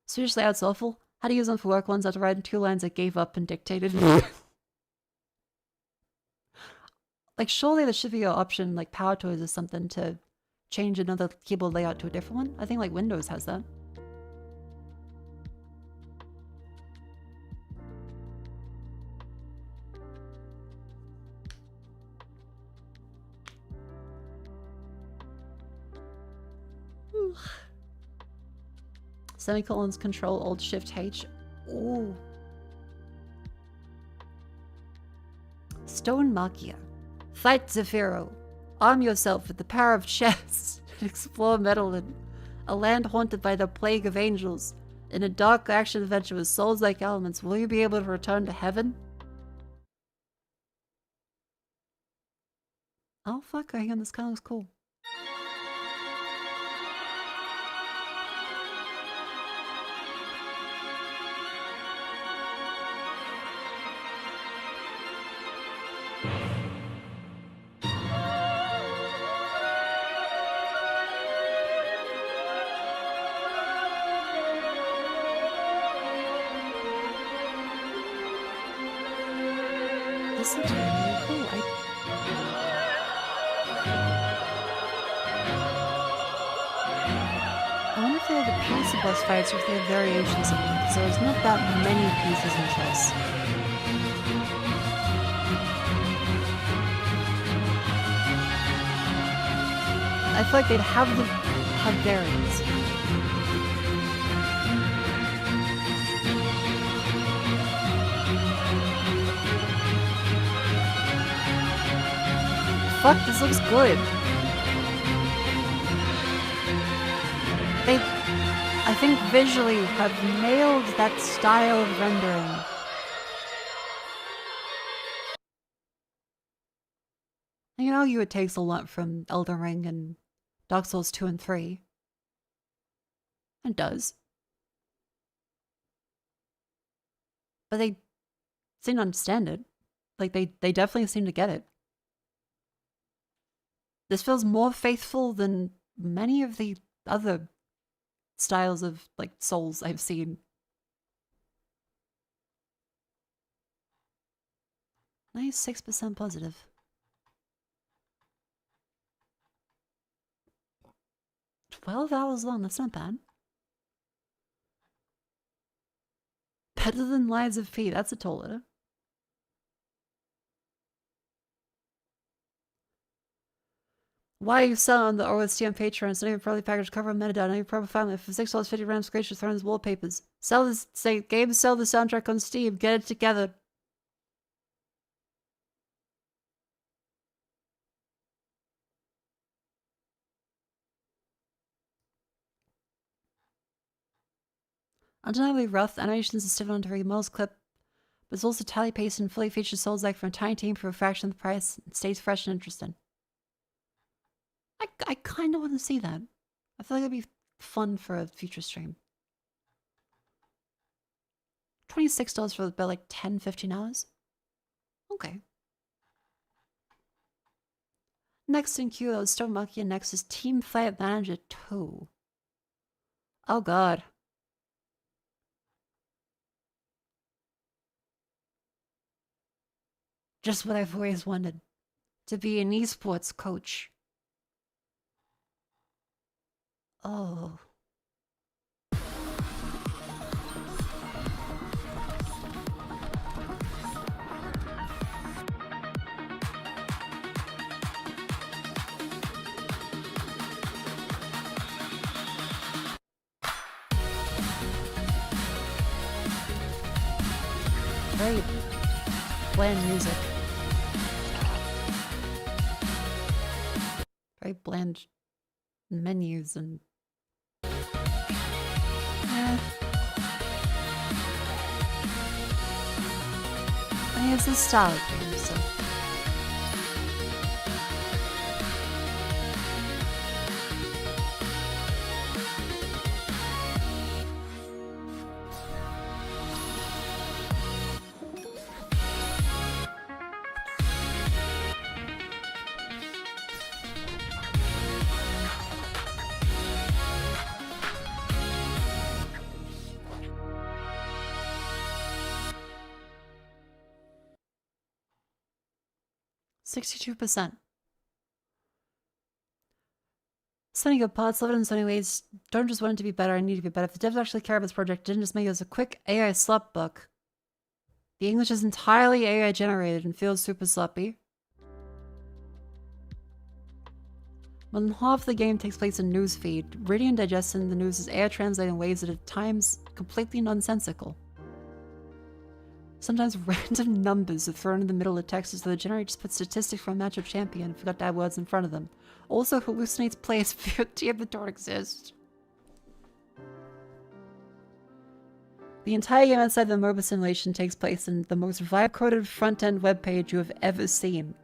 [SPEAKER 1] Swedish layout's awful. How to use them for work ones after writing 2 lines I gave up and dictated. Like, surely there should be an option like Power Tools or something to change another keyboard layout to a different one. I think like Windows has that. Semicolons, Control, Alt, Shift, H. Ooh. Stone Makia. Fight Zephyro. Arm yourself with the power of chess and explore metal in a land haunted by the plague of angels. In a dark action adventure with souls-like elements, will you be able to return to heaven? Oh fuck, hang on, this kind of looks cool. This looks really cool. I wonder if they have the piece of boss fights or if they have variations of them, because there's not that many pieces in chess. I feel like they'd have variants. Fuck, this looks good. They, I think visually have nailed that style of rendering. You know, it takes a lot from Elden Ring and Dark Souls 2 and 3. It does. But they seem to understand it. Like, they definitely seem to get it. This feels more faithful than many of the other styles of, like, Souls I've seen. 96% positive. 12 hours long, that's not bad. Better than Lies of P, that's a taller. Why are you selling the OST on Patreon? It's not even properly packaged cover and metadata. Not even proper file. For $6.50 random scratches thrown as wallpapers. Sell this. Say games sell the soundtrack on Steam. Get it together. Undeniably rough. Animations are stiff on to read models clip, but it's also tally paced and fully featured Souls like from a tiny team for a fraction of the price. It stays fresh and interesting. I kind of want to see that. I feel like it'd be fun for a future stream. $26 for about like 10, 15 hours? Okay. Next in queue, that was Stone Monkey, and next is Team Fight Manager 2. Oh god. Just what I've always wanted. To be an esports coach. Oh. Very bland music. Very bland menus and I mean, it's a style game, so. 62%. Sending good parts, love it in so many ways. Don't just want it to be better, I need to be better. If the devs actually care about this project, didn't just make it as a quick AI slop book. The English is entirely AI generated and feels super sloppy. More than half the game takes place in newsfeed. Reading and digesting the news is AI translated in ways that are at times completely nonsensical. Sometimes random numbers are thrown in the middle of text so the generator just puts statistics for a matchup champion and forgot to add words in front of them. Also hallucinates players vtuber that don't exist. The entire game outside the MOBA simulation takes place in the most vibe-coded front-end webpage you have ever seen.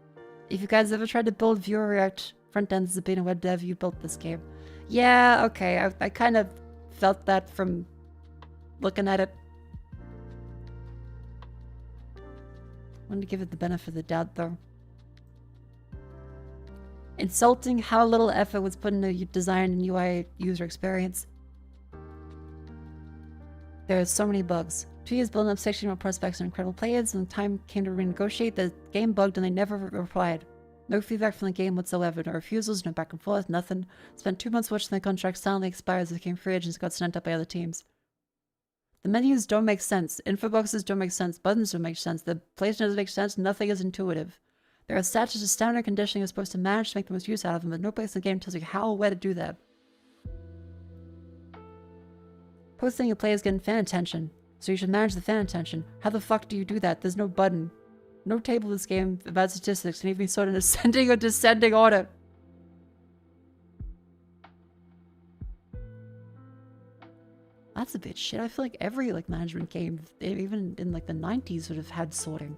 [SPEAKER 1] If you guys ever tried to build Vue React front-ends as a being a web dev, you built this game. Yeah, okay, I kind of felt that from looking at it. Wanted to give it the benefit of the doubt, though. Insulting how little effort was put into design and UI user experience. There are so many bugs. 2 years building up 16 prospects and incredible players, and the time came to renegotiate, the game bugged and they never replied. No feedback from the game whatsoever, no refusals, no back and forth, nothing. Spent 2 months watching the contract silently expire as it became free agents got sent up by other teams. The menus don't make sense. Info boxes don't make sense. Buttons don't make sense. The placement doesn't make sense. Nothing is intuitive. There are stats as standard conditioning you're supposed to manage to make the most use out of them, but no place in the game tells you how or where to do that. Posting your players getting fan attention, so you should manage the fan attention. How the fuck do you do that? There's no button. No table in this game about statistics, and even sort of ascending or descending order. That's a bit shit. I feel like every management game, even in the 90s, would have had sorting.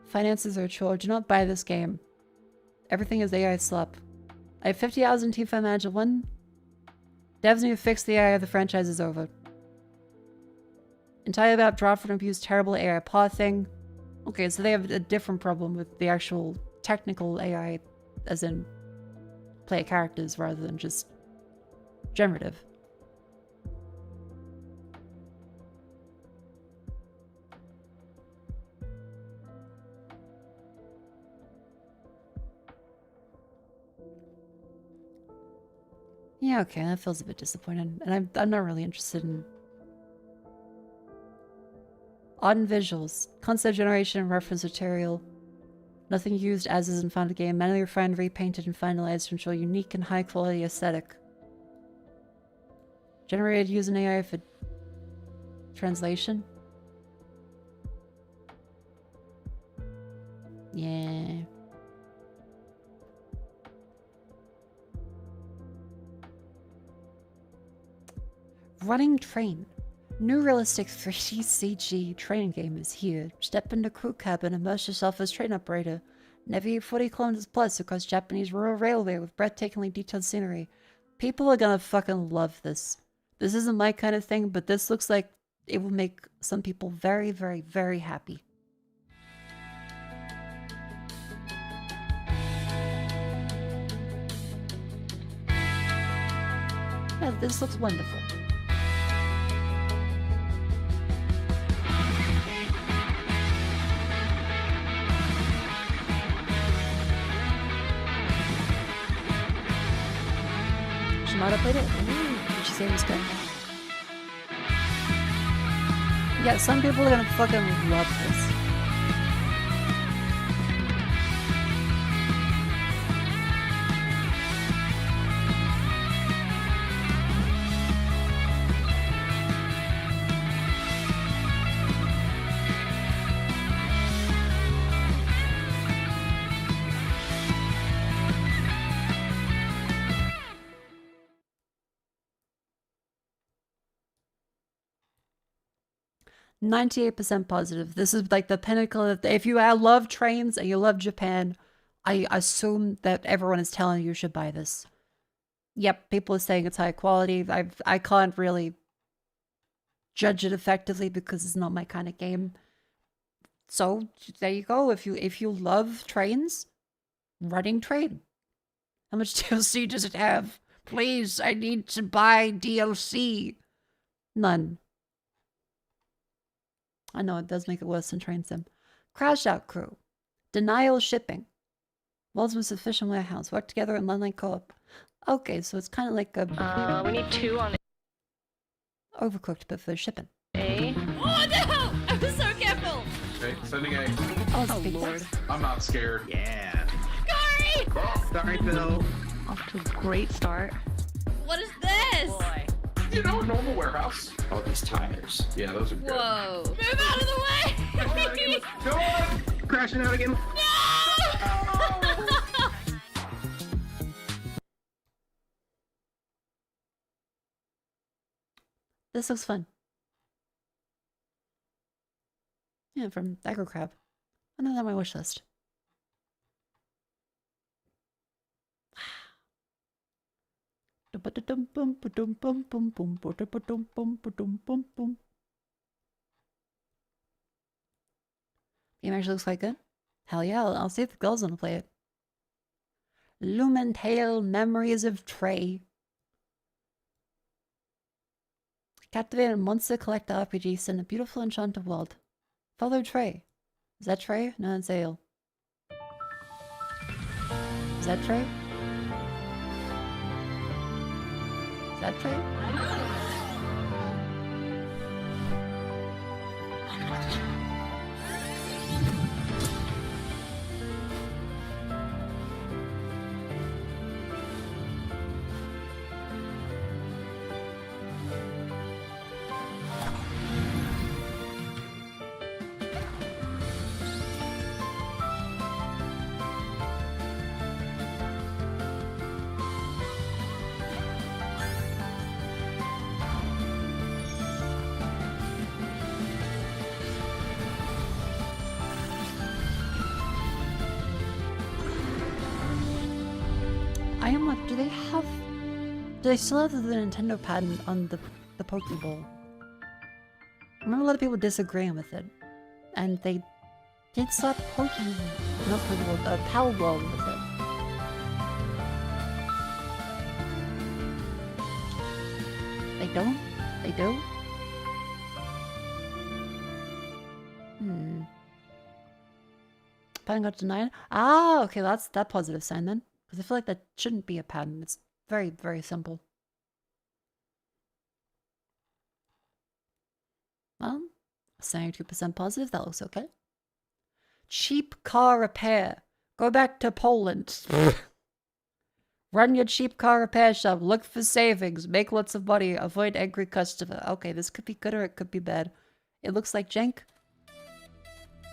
[SPEAKER 1] Finances are a chore. Do not buy this game. Everything is AI slop. I have 50 hours in Team Fan Manager 1. Devs need to fix the AI of the franchise is over. Entirely about draft and abuse terrible AI pathing. Okay, so they have a different problem with the actual technical AI, as in play characters rather than just generative. Yeah, okay, that feels a bit disappointing. And I'm not really interested in odd and visuals, concept generation and reference material. Nothing used as is in found game, manually refined, repainted, and finalized to ensure unique and high quality aesthetic. Generated using AI for translation. Yeah. Running train. New realistic 3D CG training game is here. Step into crew cabin, immerse yourself as train operator. Navigate 40 kilometers plus across Japanese rural railway with breathtakingly detailed scenery. People are gonna fucking love this. This isn't my kind of thing, but this looks like it will make some people very, very, very happy. Yeah, this looks wonderful. Shimada played it? Ooh, did she say it was good? Yeah, some people are gonna fucking love this. %98 positive. This is like the pinnacle of if you love trains and you love Japan, I assume that everyone is telling you should buy this. Yep, people are saying it's high quality. I can't really judge it effectively because it's not my kind of game. So there you go. If you love trains, running train. How much DLC does it have? Please, I need to buy DLC. None. I know it does make it worse than train sim. Crash out crew. Denial shipping. World's most efficient warehouse. Work together in online co-op. Okay, so it's kind of like a...
[SPEAKER 7] we need 2 on
[SPEAKER 1] Overcooked, but for shipping.
[SPEAKER 7] A.
[SPEAKER 8] Oh no! I was so careful!
[SPEAKER 9] Okay, sending A.
[SPEAKER 1] Oh,
[SPEAKER 7] Lord.
[SPEAKER 9] I'm not scared.
[SPEAKER 2] Yeah.
[SPEAKER 8] Sorry!
[SPEAKER 2] Sorry, Phil.
[SPEAKER 7] Off to a great start.
[SPEAKER 8] What is this?
[SPEAKER 7] Boy.
[SPEAKER 9] You know, a normal warehouse.
[SPEAKER 2] All these tires.
[SPEAKER 9] Yeah, those are good.
[SPEAKER 8] Whoa. Move out of the way!
[SPEAKER 9] Go on!
[SPEAKER 2] Crashing out again.
[SPEAKER 1] This looks fun. Yeah, from Aggro Crab. Another on my wish list. Game actually looks quite good. Hell yeah, I'll see if the girls want to play it. Lumen Tale Memories of Trey. Captivated monster collector RPG set in a beautiful enchanted world. Follow Trey. Is that Trey? No, it's Ale. Is that Trey? Is that Trey? I am like, do they still have the Nintendo patent on the Pokeball? I remember a lot of people disagreeing with it. And they did slap not Pokeball, Powerball with it. They don't? They do? Patent got denied? Ah, okay, that's that positive sign then. Because I feel like that shouldn't be a patent. It's very, very simple. Well, 72% positive. That looks okay. Cheap car repair. Go back to Poland. Run your cheap car repair shop. Look for savings. Make lots of money. Avoid angry customer. Okay, this could be good or it could be bad. It looks like Jenk.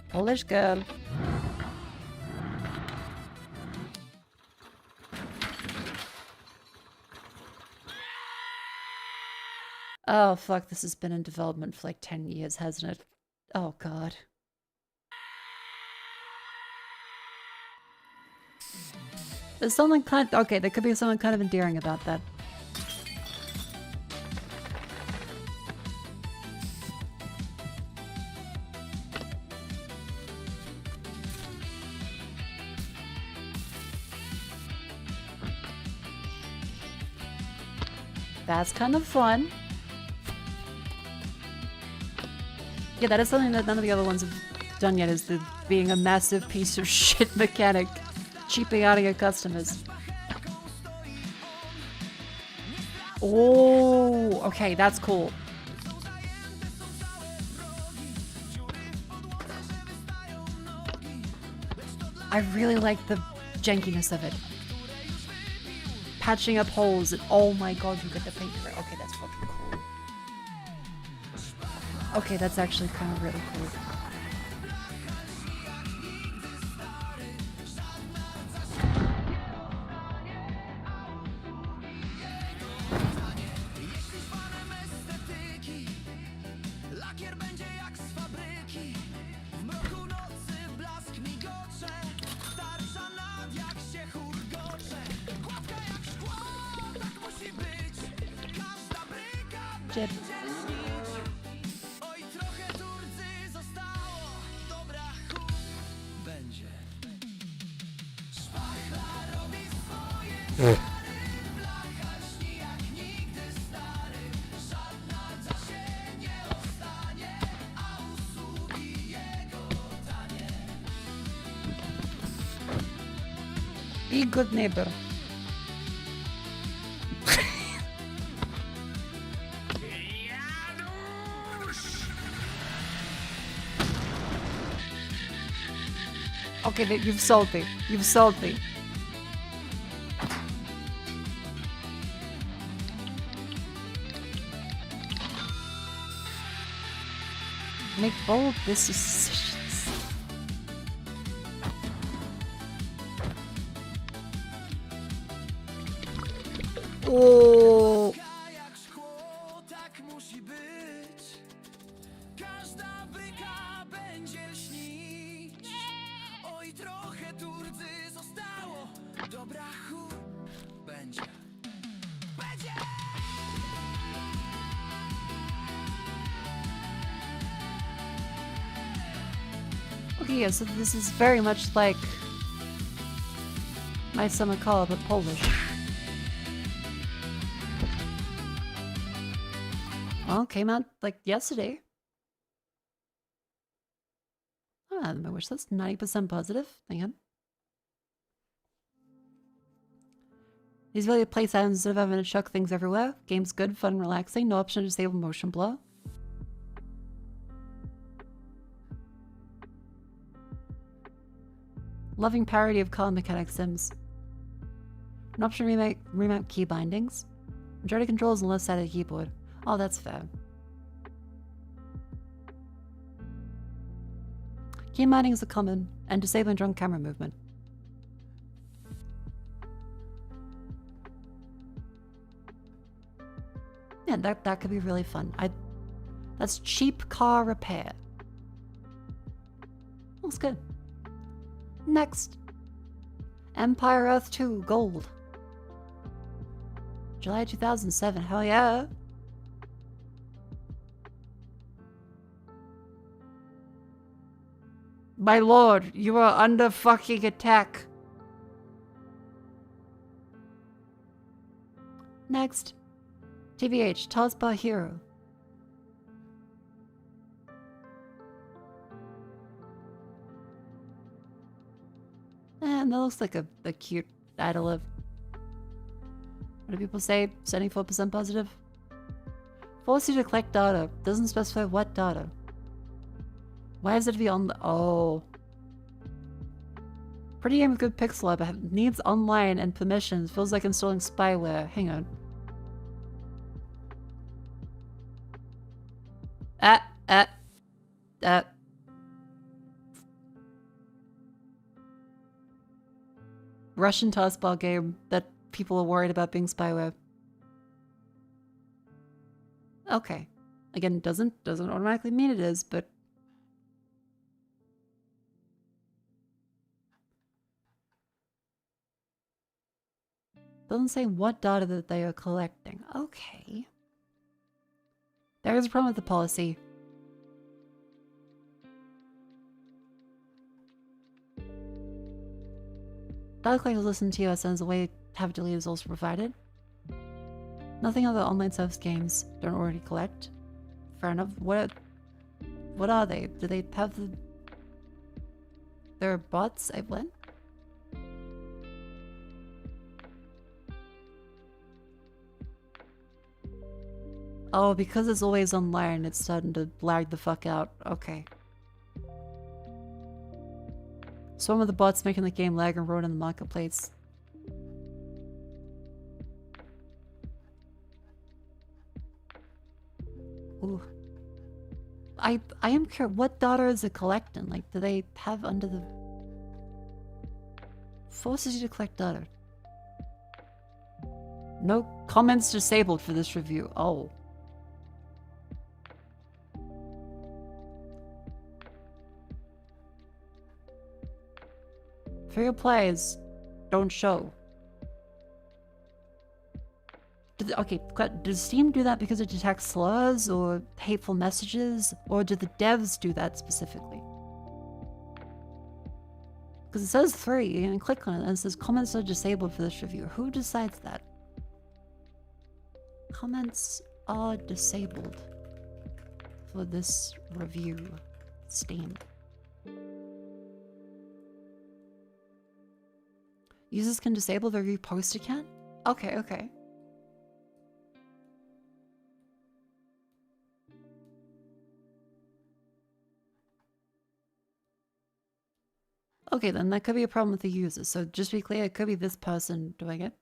[SPEAKER 1] Polish girl. Oh, fuck, this has been in development for like 10 years, hasn't it? Oh, God. There's something kind of... Okay, there could be something kind of endearing about that. That's kind of fun. Yeah, that is something that none of the other ones have done yet, is the being a massive piece of shit mechanic, cheaping out of your customers. Oh, okay, that's cool. I really like the jankiness of it. Patching up holes and oh my god, you get the paint for it. Okay, that's fucking cool. Okay, that's actually kind of really cool. Jib. Be good neighbor. Okay, you've sold me. You've sold me. Make bold decisions. Oh. Okay, yeah, so this is very much like my summer call, but Polish. Well, came out like yesterday. Ah, my wish list 90% positive. Hang on. These value play items instead of having to chuck things everywhere. Game's good, fun, relaxing. No option to disable motion blur. Loving parody of car mechanic sims. An option to remount key bindings. Majority controls on the left side of the keyboard. Oh, that's fair. Key bindings are common, and disabling drone camera movement. Yeah, that could be really fun. That's cheap car repair. Looks good. Next. Empire Earth 2 Gold. July 2007. Hell yeah. My lord, you are under fucking attack. Next. TVH, Tazba Hero. And that looks like a cute idol of... What do people say? 74% positive? Force you to collect data. Doesn't specify what data. Why is it to be on the... Oh. Pretty game with good pixel art, but needs online and permissions. Feels like installing spyware. Hang on. Russian tossball game that people are worried about being spyware. Okay. Again, doesn't automatically mean it is, but... Doesn't say what data that they are collecting. Okay. There is a problem with the policy. Data collectors listen to us as a way to have deleted is also provided. Nothing other online service games don't already collect. Fair enough. What are they? Do they have the... They're bots? I went? Oh, because it's always online, it's starting to lag the fuck out. Okay. Some of the bots making the game lag and ruining the marketplace. Ooh. I am curious, what data is it collecting? Like, do they have under the... Forces you to collect data. No comments disabled for this review. Oh. For your plays, don't show. Okay, does Steam do that because it detects slurs or hateful messages? Or do the devs do that specifically? Because it says 3, you can click on it and it says comments are disabled for this review. Who decides that? Comments are disabled for this review. Steam. Users can disable the repost account? Okay, okay. Okay, then that could be a problem with the user. So just to be clear, it could be this person doing it.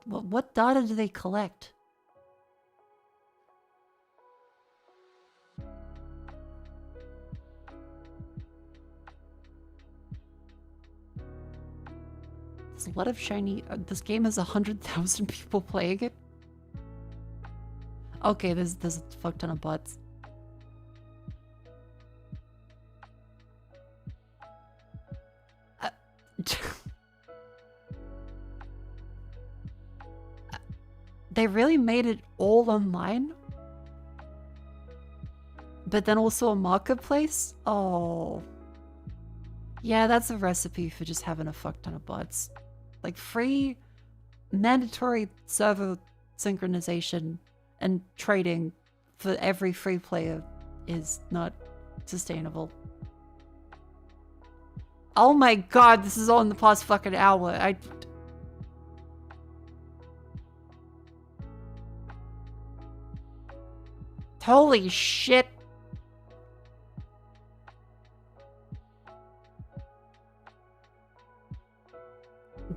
[SPEAKER 1] What data do they collect? There's a lot of shiny... this game has 100,000 people playing it. Okay, there's a fuck ton of bots. They really made it all online? But then also a marketplace? Oh. Yeah, that's a recipe for just having a fuck ton of bots. Like free, mandatory server synchronization and trading for every free player is not sustainable. Oh my god, this is all in the past fucking hour. Holy shit.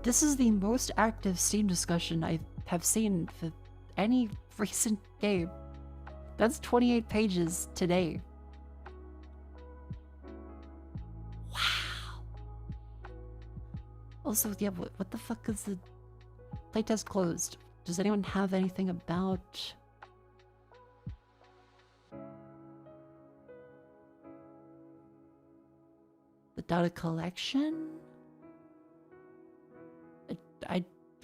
[SPEAKER 1] This is the most active Steam discussion I have seen for any recent game. That's 28 pages today. Wow. Also, yeah, what the fuck is the playtest closed? Does anyone have anything about... the data collection?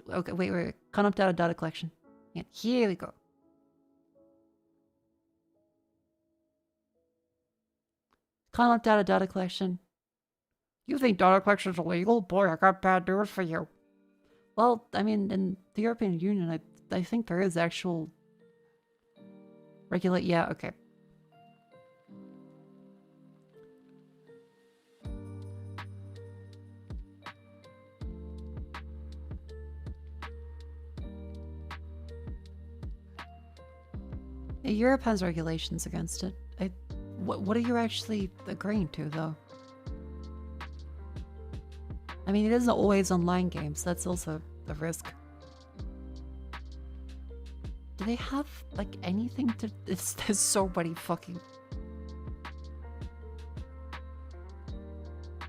[SPEAKER 1] Okay, wait. Can't opt out of data collection. Yeah, here we go. Can't opt out of data collection. You think data collection is illegal? Boy, I got bad news for you. Well, I mean, in the European Union, I think there is actual... regulate... yeah, okay. Europe has regulations against it. What are you actually agreeing to, though? I mean, it isn't always online games. That's also a risk. Do they have, like, anything to... there's so many fucking...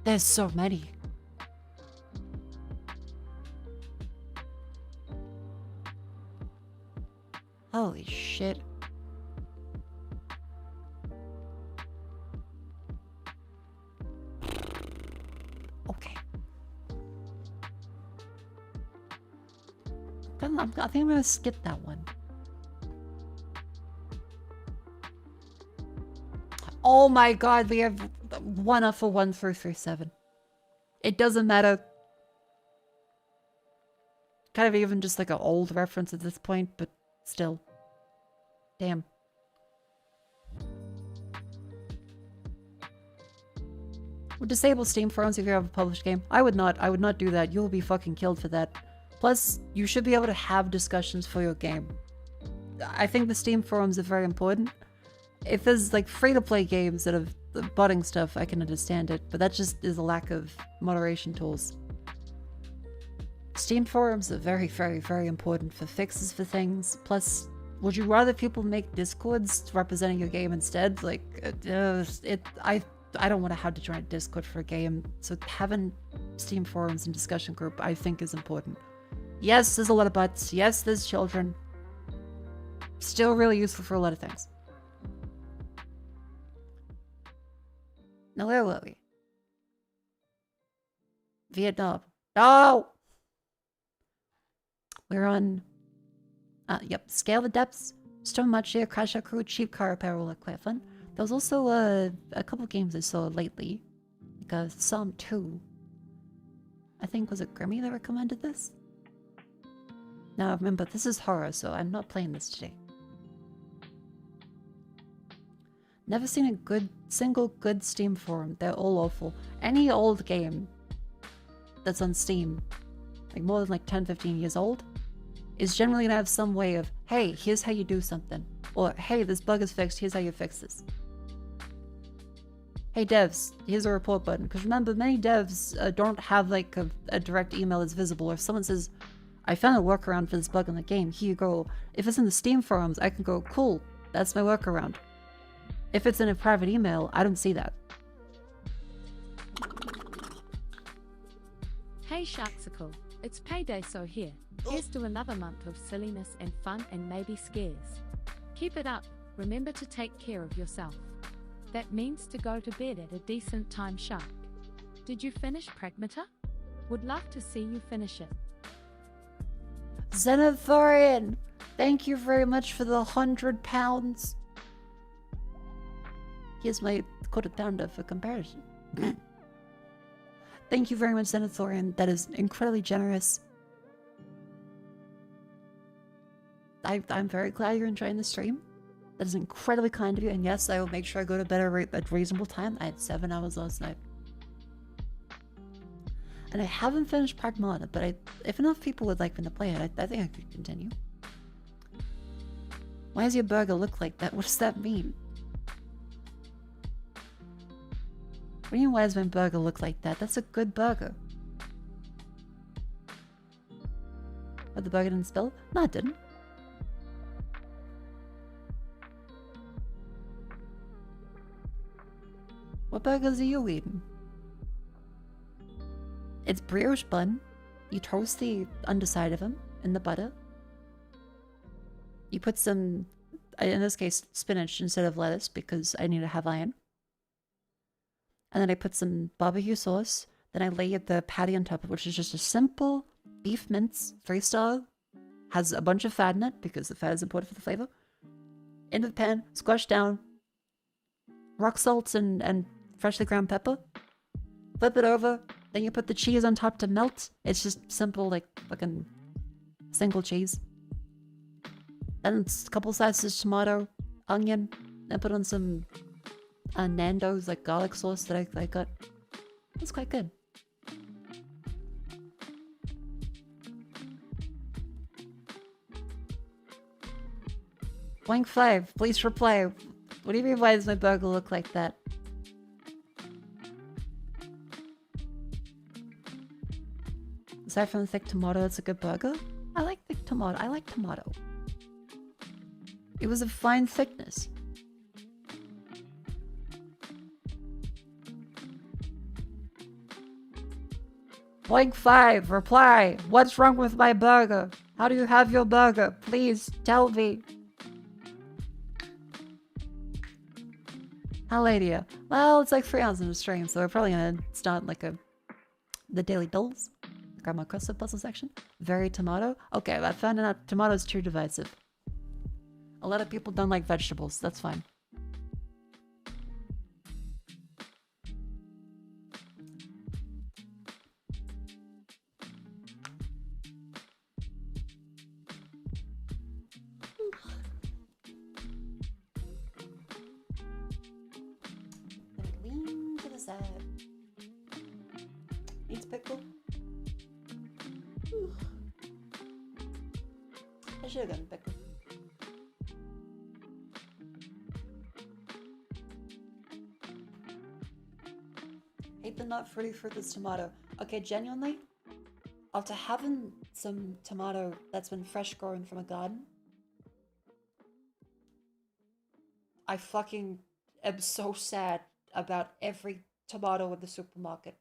[SPEAKER 1] there's so many. Holy shit. I think I'm gonna skip that one. Oh my god, we have one up for 1 through 7. It doesn't matter. Kind of even just like an old reference at this point, but still. Damn. Would disable Steam forums if you have a published game? I would not. I would not do that. You'll be fucking killed for that. Plus, you should be able to have discussions for your game. I think the Steam forums are very important. If there's like free-to-play games that have botting stuff, I can understand it, but that just is a lack of moderation tools. Steam forums are very, very, very important for fixes for things. Plus, would you rather people make Discords representing your game instead? Like, I don't want to have to join a Discord for a game, so having Steam forums and discussion group, I think, is important. Yes, there's a lot of butts. Yes, there's children. Still really useful for a lot of things. Now, where were we? Vietnam. No! We're on... yep. Scale the Depths, Stone Machia, Crash Out Crew, Cheap Car Apparel, like quite fun. There was also a couple games I saw lately. Like Psalm 2. I think, was it Grimmy that recommended this? Now, remember, this is horror, so I'm not playing this today. Never seen a single good Steam forum. They're all awful. Any old game that's on Steam, like more than like 10, 15 years old, is generally gonna have some way of, hey, here's how you do something. Or, hey, this bug is fixed, here's how you fix this. Hey devs, here's a report button. Because remember, many devs don't have like a direct email that's visible. Or if someone says, I found a workaround for this bug in the game, here you go. If it's in the Steam forums, I can go, cool, that's my workaround. If it's in a private email, I don't see that.
[SPEAKER 3] Hey Sharksicle, it's payday so here. Here's to another month of silliness and fun and maybe scares. Keep it up, remember to take care of yourself. That means to go to bed at a decent time shark. Did you finish Pragmata? Would love to see you finish it.
[SPEAKER 1] Xenothorian, thank you very much for the £100. Here's my quarter pounder for comparison. Thank you very much, Xenothorian. That is incredibly generous. I'm very glad you're enjoying the stream. That is incredibly kind of you. And yes, I will make sure I go to bed at a reasonable time. I had 7 hours last night. And I haven't finished Pragmata, but if enough people would like me to play it, I think I could continue. Why does your burger look like that? What does that mean? What do you mean, why does my burger look like that? That's a good burger. But the burger didn't spill? No, it didn't. What burgers are you eating? It's brioche bun. You toast the underside of them in the butter. You put some, in this case, spinach instead of lettuce because I need to have iron. And then I put some barbecue sauce. Then I lay the patty on top of it, which is just a simple beef mince, 3-star. Has a bunch of fat in it because the fat is important for the flavor. Into the pan, squash down. Rock salt and freshly ground pepper. Flip it over. Then you put the cheese on top to melt. It's just simple, like fucking single cheese. Then it's a couple slices of tomato, onion. Then put on some Nando's like garlic sauce that I got. It's quite good. Wank5, please reply. What do you mean, why does my burger look like that? Aside from the thick tomato, it's a good burger. I like thick tomato. I like tomato. It was a fine thickness. Wank5, reply. What's wrong with my burger? How do you have your burger? Please tell me. How late are you? Well, it's like 3 hours in the stream, so we're probably gonna start like the daily dulls. Grab my custard puzzle section. Very tomato. Okay, I found out tomato is too divisive. A lot of people don't like vegetables. That's fine. Lean to the side. Needs pickle. I should have gotten pickle. Hate the not fruity fruitless tomato. Okay, genuinely, after having some tomato that's been fresh grown from a garden, I fucking am so sad about every tomato in the supermarket.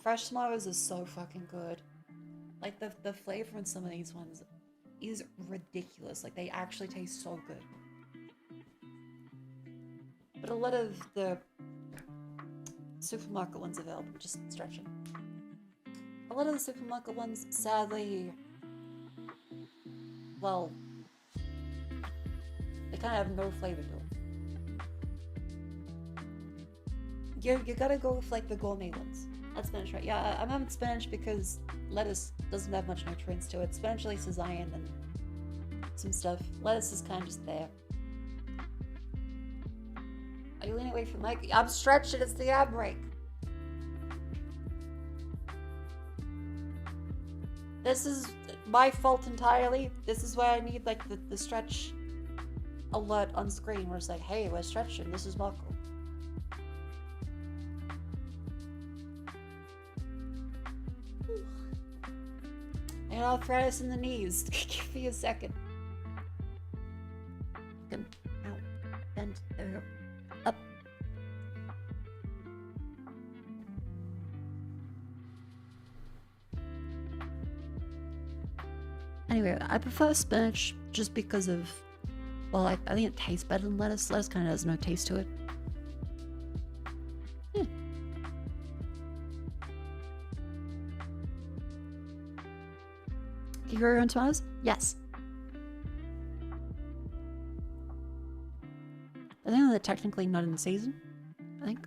[SPEAKER 1] Fresh tomatoes are so fucking good. Like the flavor in some of these ones is ridiculous. Like they actually taste so good. But a lot of the supermarket ones available, just stretching. A lot of the supermarket ones, sadly, well, they kind of have no flavor to them. You gotta go with like the gourmet ones. That's spinach, right? Yeah, I'm having spinach because lettuce doesn't have much nutrients to it. Spinach at least has iron and some stuff. Lettuce is kind of just there. Are you leaning away from Mike? I'm stretching. It's the ab break. This is my fault entirely. This is why I need like the stretch alert on screen where it's like, hey, we're stretching. This is Mako. I got arthritis in the knees. Give me a second. Out. Bend. There we go. Up. Anyway, I prefer spinach just because of, well, I think it tastes better than lettuce. Lettuce kind of has no taste to it. Yeah. You grow your own tomatoes? Yes. I think they're technically not in season. I think.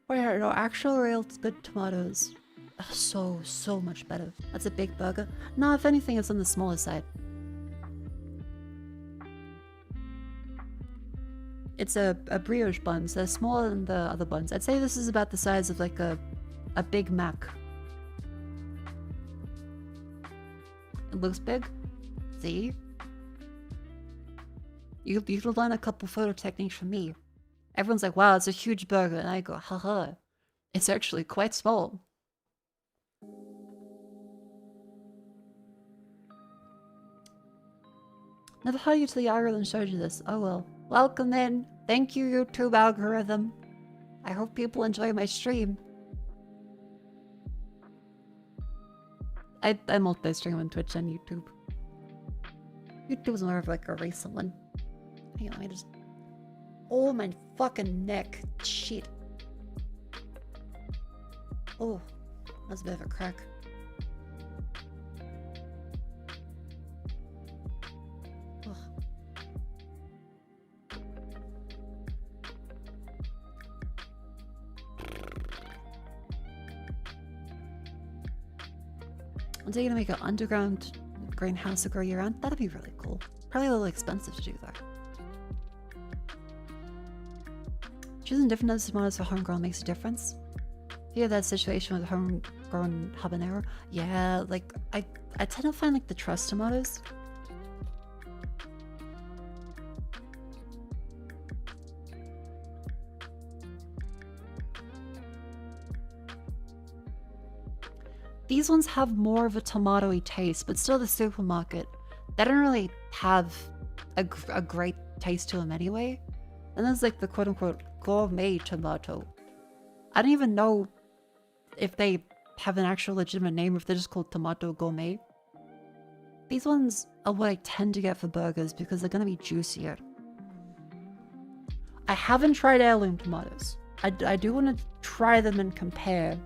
[SPEAKER 1] Wait, no, actual real good tomatoes are so much better. That's a big burger. No, if anything, it's on the smaller side. It's a brioche bun, so they're smaller than the other buns. I'd say this is about the size of like a Big Mac. It looks big. See? You could learn a couple photo techniques from me. Everyone's like, wow, it's a huge burger. And I go, haha. It's actually quite small. Never heard you till the algorithm showed you this. Oh well. Welcome in. Thank you, YouTube algorithm. I hope people enjoy my stream. I multi-stream on Twitch and YouTube. YouTube's more of like a recent one. Hang on, let me just... Oh, my fucking neck. Shit. Oh, that's a bit of a crack. Ugh. Are they gonna make an underground greenhouse to grow year round? That'd be really cool. Probably a little expensive to do though. Choosing different types of tomatoes for homegrown makes a difference. If you have that situation with homegrown habanero, yeah, like I tend to find like the trust tomatoes. These ones have more of a tomatoey taste, but still the supermarket, they don't really have a great taste to them anyway. And there's like the quote-unquote gourmet tomato. I don't even know if they have an actual legitimate name or if they're just called tomato gourmet. These ones are what I tend to get for burgers because they're going to be juicier. I haven't tried heirloom tomatoes. I do want to try them and compare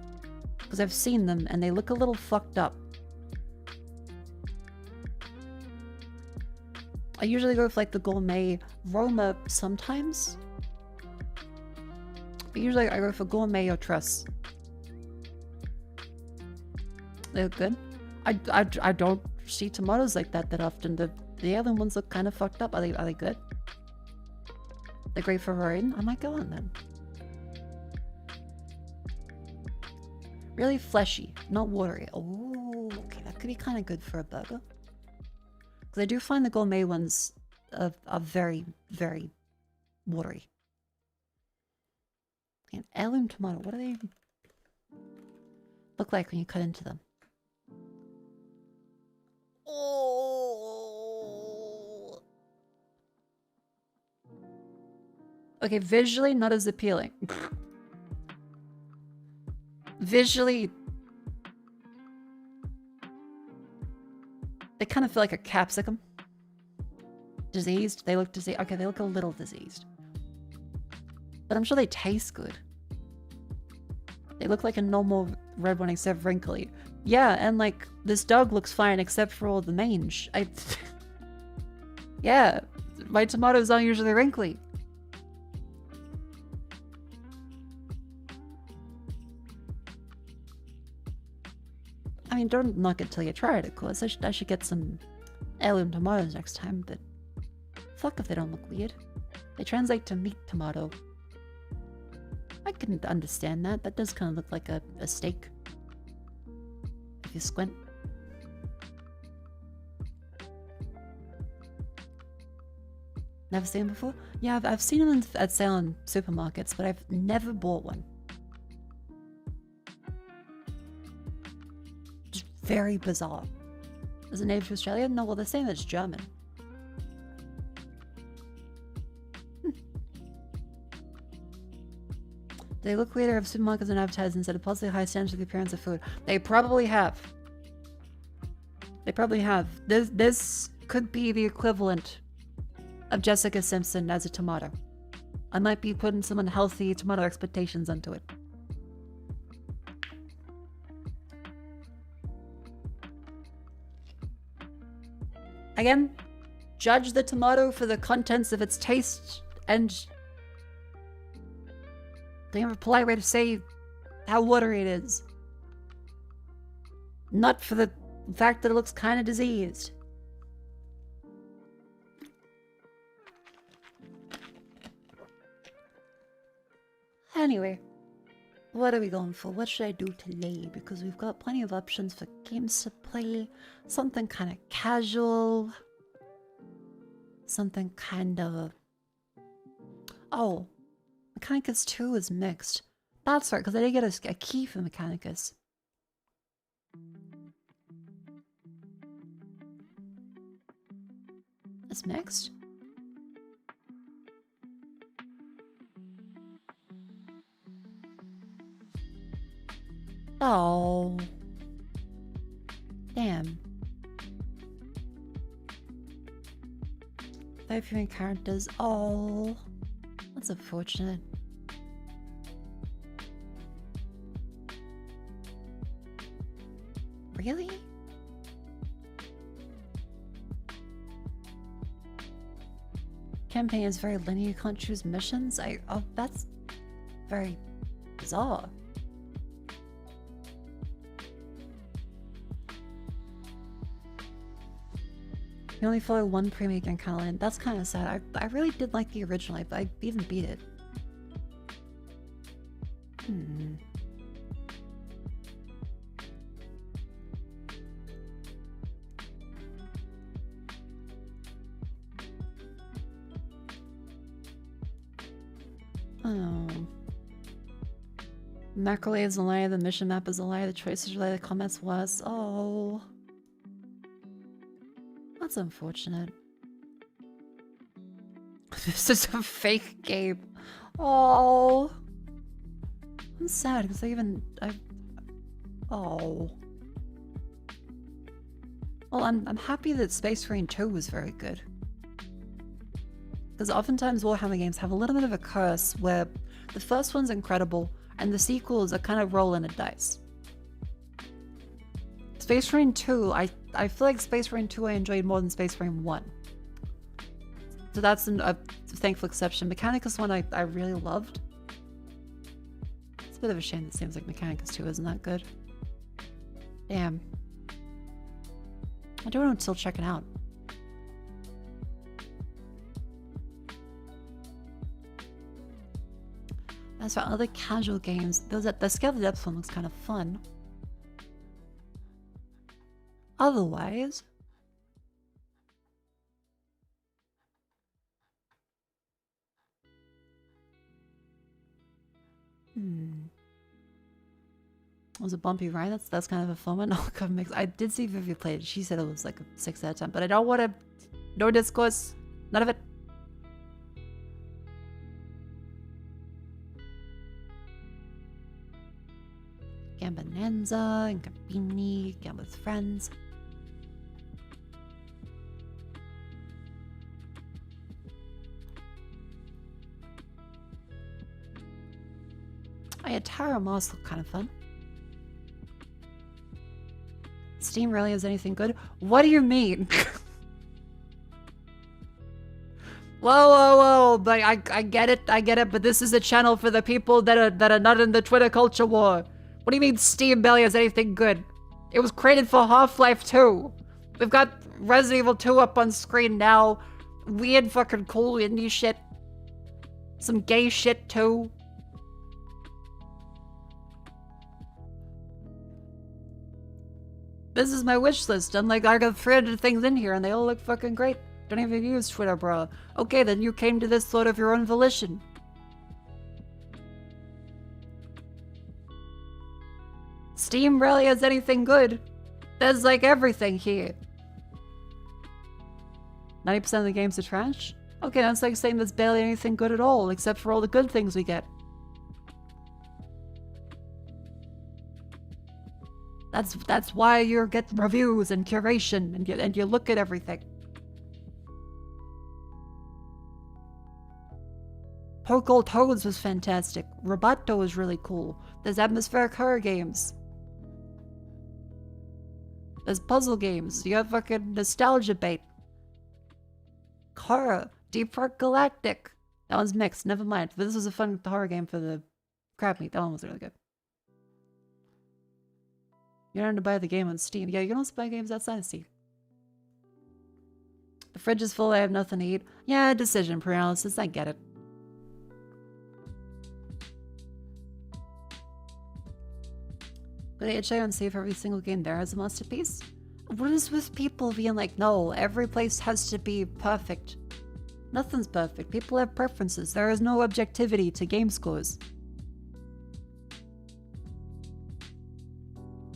[SPEAKER 1] because I've seen them and they look a little fucked up. I usually go with like the gourmet Roma sometimes. But usually I go for gourmet or truss. They look good. I don't see tomatoes like that often. The other ones look kind of fucked up. Are they good? They're great for roaring? I might go on then. Really fleshy, not watery. Oh, okay, that could be kind of good for a burger. Because I do find the gourmet ones are very, very watery. An heirloom tomato, what do they look like when you cut into them? Oh. Okay, visually not as appealing. Visually, they kind of feel like a capsicum. Diseased. They look diseased. Okay, they look a little diseased. But I'm sure they taste good. They look like a normal red one except wrinkly. Yeah, and like, this dog looks fine except for all the mange. Yeah, my tomatoes aren't usually wrinkly. I mean, don't knock it till you try it, of course. I should get some heirloom tomatoes next time, but fuck if they don't look weird? They translate to meat tomato. I can understand that. That does kind of look like a steak. If you squint. Never seen them before? Yeah, I've seen them at sale in supermarkets, but I've never bought one. Just very bizarre. Is it native to Australia? No, well, they're saying it's German. They look weirder if supermarkets and advertising instead of possibly high standards of the appearance of food. They probably have. They probably have. This could be the equivalent of Jessica Simpson as a tomato. I might be putting some unhealthy tomato expectations onto it. Again, judge the tomato for the contents of its taste and they have a polite way to say how watery it is. Not for the fact that it looks kind of diseased. Anyway, what are we going for? What should I do today? Because we've got plenty of options for games to play. Something kind of casual. Something kind of... Oh, Mechanicus 2 is mixed. That's right, because I did get a key for Mechanicus. It's mixed? Oh. Damn. 5 human characters. Oh. That's unfortunate. Really? Campaign is very linear, you can't choose missions? Oh, that's very bizarre. You only follow one pre-make and kind of land. That's kind of sad. I really did like the original. I even beat it. Oh. Macro is a lie, the mission map is a lie, the choices are lie, the comments was. Oh. That's unfortunate. This is a fake game. Oh. I'm sad because Oh. Well, I'm happy that Space Marine 2 was very good. Because oftentimes Warhammer games have a little bit of a curse where the first one's incredible and the sequels are kind of rolling a dice. Space Marine 2, I feel like Space Marine 2 I enjoyed more than Space Marine 1. So that's a thankful exception. Mechanicus 1 I really loved. It's a bit of a shame that it seems like Mechanicus 2 isn't that good. Damn. I don't know until checking out. As for other casual games, the Scale of the Depths one looks kind of fun. Otherwise... It was a bumpy ride. That's kind of a fun one. Oh, God, I did see Vivi play it. She said it was like a 6 out of 10, but I don't want to... No discourse. None of it. Gambonanza and Gambini, Gam with friends. Tara Moss looked kind of fun. Steam really has anything good? What do you mean? Whoa, but I get it, but this is a channel for the people that are not in the Twitter culture war. What do you mean Steam barely has anything good? It was created for Half-Life 2. We've got Resident Evil 2 up on screen now. weird fucking cool indie shit. Some gay shit too. This is my wish list. I'm like, I got 300 things in here and they all look fucking great. Don't even use Twitter, bro. Okay, then you came to this sort of your own volition. Steam rarely has anything good. There's like everything here. 90% of the games are trash? Okay, that's like saying there's barely anything good at all, except for all the good things we get. That's why you get reviews and curation and you look at everything. Poke Toads was fantastic. Roboto was really cool. There's atmospheric horror games. There's puzzle games. You got fucking nostalgia bait. Horror. Deep Park Galactic. That one's mixed. Never mind. But this was a fun horror game for the crab meat. That one was really good. You don't have to buy the game on Steam. Yeah, you can also buy games outside of Steam. The fridge is full. I have nothing to eat. Yeah, decision paralysis. I get it. But HI and see if every single game there has a masterpiece. What is with people being like, no, every place has to be perfect? Nothing's perfect. People have preferences. There is no objectivity to game scores.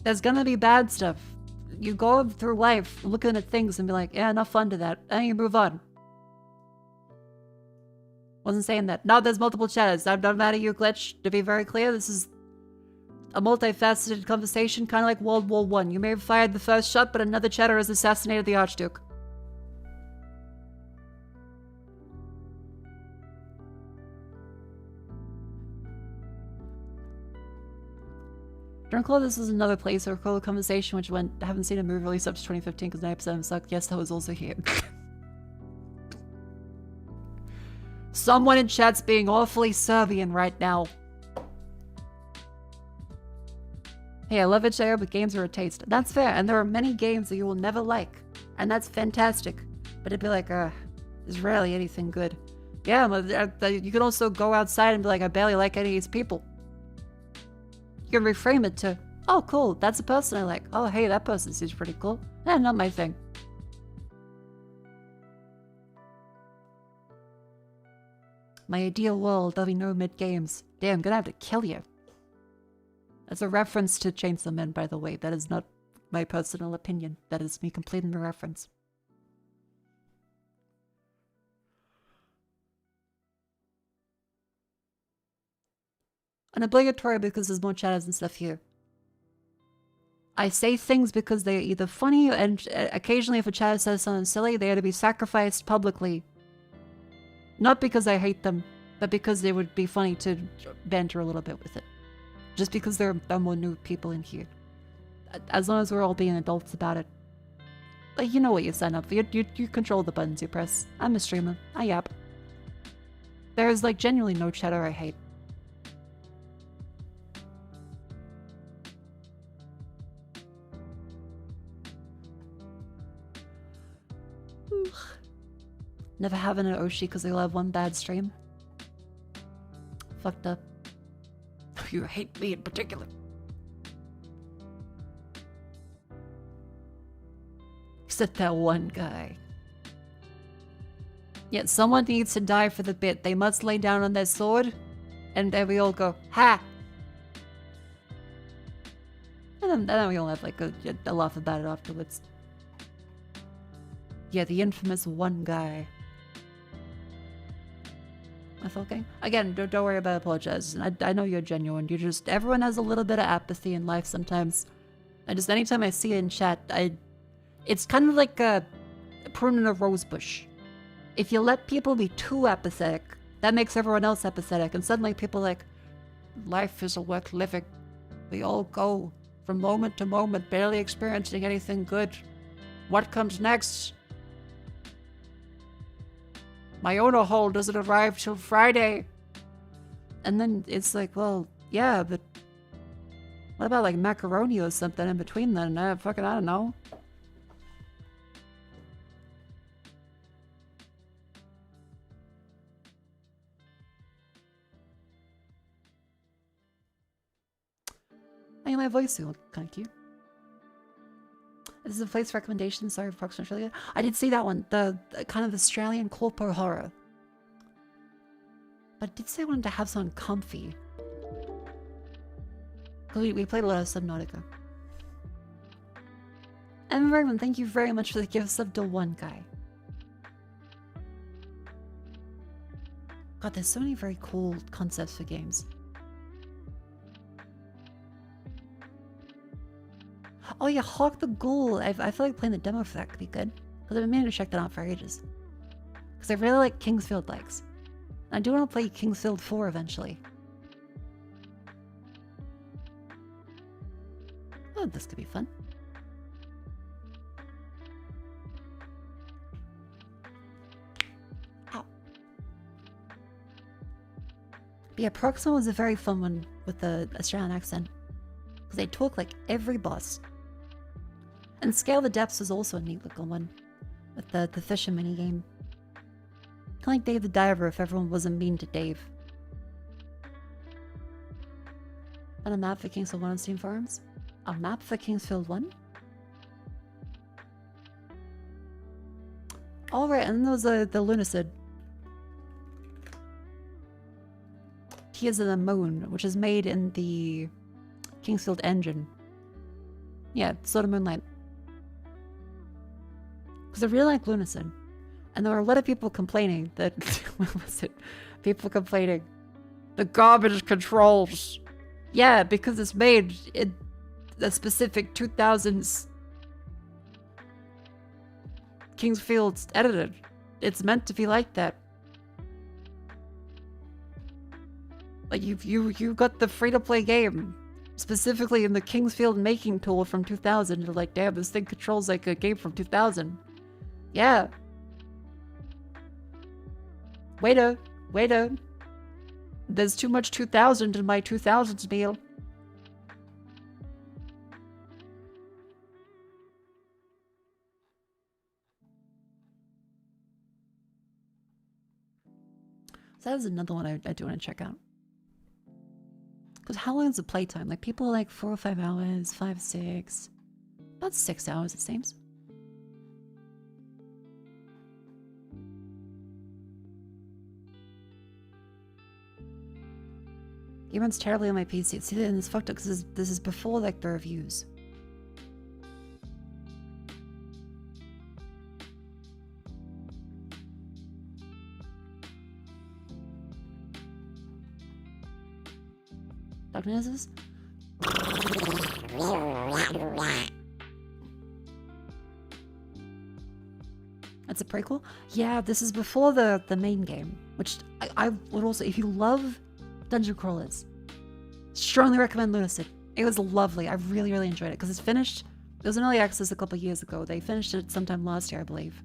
[SPEAKER 1] There's gonna be bad stuff. You go through life looking at things and be like, yeah, enough fun to that. And you move on. Wasn't saying that. No, there's multiple chatters. I'm not mad at you, Glitch. To be very clear, this is a multifaceted conversation, kind of like World War I. You may have fired the first shot, but another chatter has assassinated the Archduke. Drunkle, this is another place where recall a conversation which went, I haven't seen a movie released up to 2015 because 90% of them sucked. Yes, that was also here. Someone in chat's being awfully Serbian right now. Hey, I love it, Jair, but games are a taste. That's fair, and there are many games that you will never like, and that's fantastic. But it'd be like, there's rarely anything good. Yeah, but you can also go outside and be like, I barely like any of these people. You can reframe it to, oh, cool, that's a person I like. Oh, hey, that person seems pretty cool. Eh, not my thing. My ideal world, there'll be no mid-games. Damn, I'm gonna have to kill you. That's a reference to Chainsaw Man, by the way. That is not my personal opinion. That is me completing the reference. An obligatory because there's more chatters and stuff here. I say things because they're either funny and occasionally if a chatter says something silly, they are to be sacrificed publicly. Not because I hate them, but because they would be funny to banter a little bit with it. Just because there are more new people in here. As long as we're all being adults about it. Like, you know what you sign up for. You control the buttons you press. I'm a streamer. I yap. There's like genuinely no chatter I hate. Never having an Oshi because they'll have one bad stream. Fucked up. You hate me in particular. Except that one guy. Yet someone needs to die for the bit. They must lay down on their sword. And then we all go, ha! And then we all have like a laugh about it afterwards. Yeah, the infamous one guy. That's okay. Again, don't worry about apologizing. I know you're genuine. You just, everyone has a little bit of apathy in life sometimes. And just anytime I see it in chat, it's kind of like a prune in a rose bush. If you let people be too apathetic, that makes everyone else apathetic. And suddenly people are like, life isn't worth living. We all go from moment to moment, barely experiencing anything good. What comes next? My owner hole doesn't arrive till Friday. And then it's like, well, yeah, but what about like macaroni or something in between then? I don't know. hear my voice soon. Kind of cute. This is a place recommendation. Sorry, Parks in Australia. I did see that one. The kind of Australian corpo horror. But I did say I wanted to have something comfy. Because we played a lot of Subnautica. And Bergman, thank you very much for the gift sub to one guy. God, there's so many very cool concepts for games. Oh yeah, Hawk the Ghoul. I feel like playing the demo for that could be good. Because I've been meaning to check that out for ages. Because I really like Kingsfield likes. And I do want to play Kingsfield 4 eventually. Oh, this could be fun. Ow. But yeah, Proxima was a very fun one with the Australian accent. Because they talk like every boss. And Scale the Depths was also a neat looking one. With the fishing minigame. Kind of like Dave the Diver if everyone wasn't mean to Dave. And a map for Kingsfield 1 on Steam Forums? A map for Kingsfield 1? Alright, and then there was the Lunacid. Tears of the Moon, which is made in the Kingsfield engine. Yeah, Sword of Moonlight. Because I really like Lunacid. And there were a lot of people complaining that... what was it? People complaining. The garbage controls. Yeah, because it's made in the specific 2000s Kingsfield's edited. It's meant to be like that. Like you got the free-to-play game. Specifically in the Kingsfield making tool from 2000. You're like, damn, this thing controls like a game from 2000. Yeah. Waiter. There's too much 2000 in my 2000s meal. So that is another one I do want to check out. Because how long is the playtime? Like people are like 4 or 5 hours, 5, 6. About 6 hours it seems. It runs terribly on my PC. See, and it's fucked up because this is before like the reviews. Darknesses? That's a prequel? Yeah, this is before the main game. Which I would also, if you love dungeon crawlers, strongly recommend Lunacid. It was lovely. I really, really enjoyed it because it's finished. It was in early access a couple of years ago. They finished it sometime last year, I believe.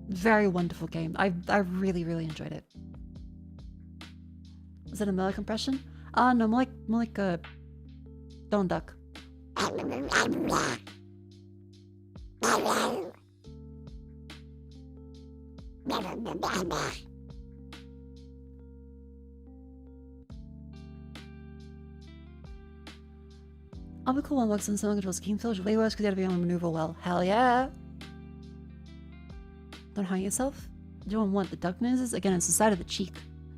[SPEAKER 1] Very wonderful game. I really, really enjoyed it. Is that a Miller compression? No, more like a Donald Duck. I'll be cool one looks and someone controls Kingsfield. Way worse because you have to be able to maneuver well. Hell yeah! Don't hang yourself. You don't want the duck noises. Again, it's the side of the cheek.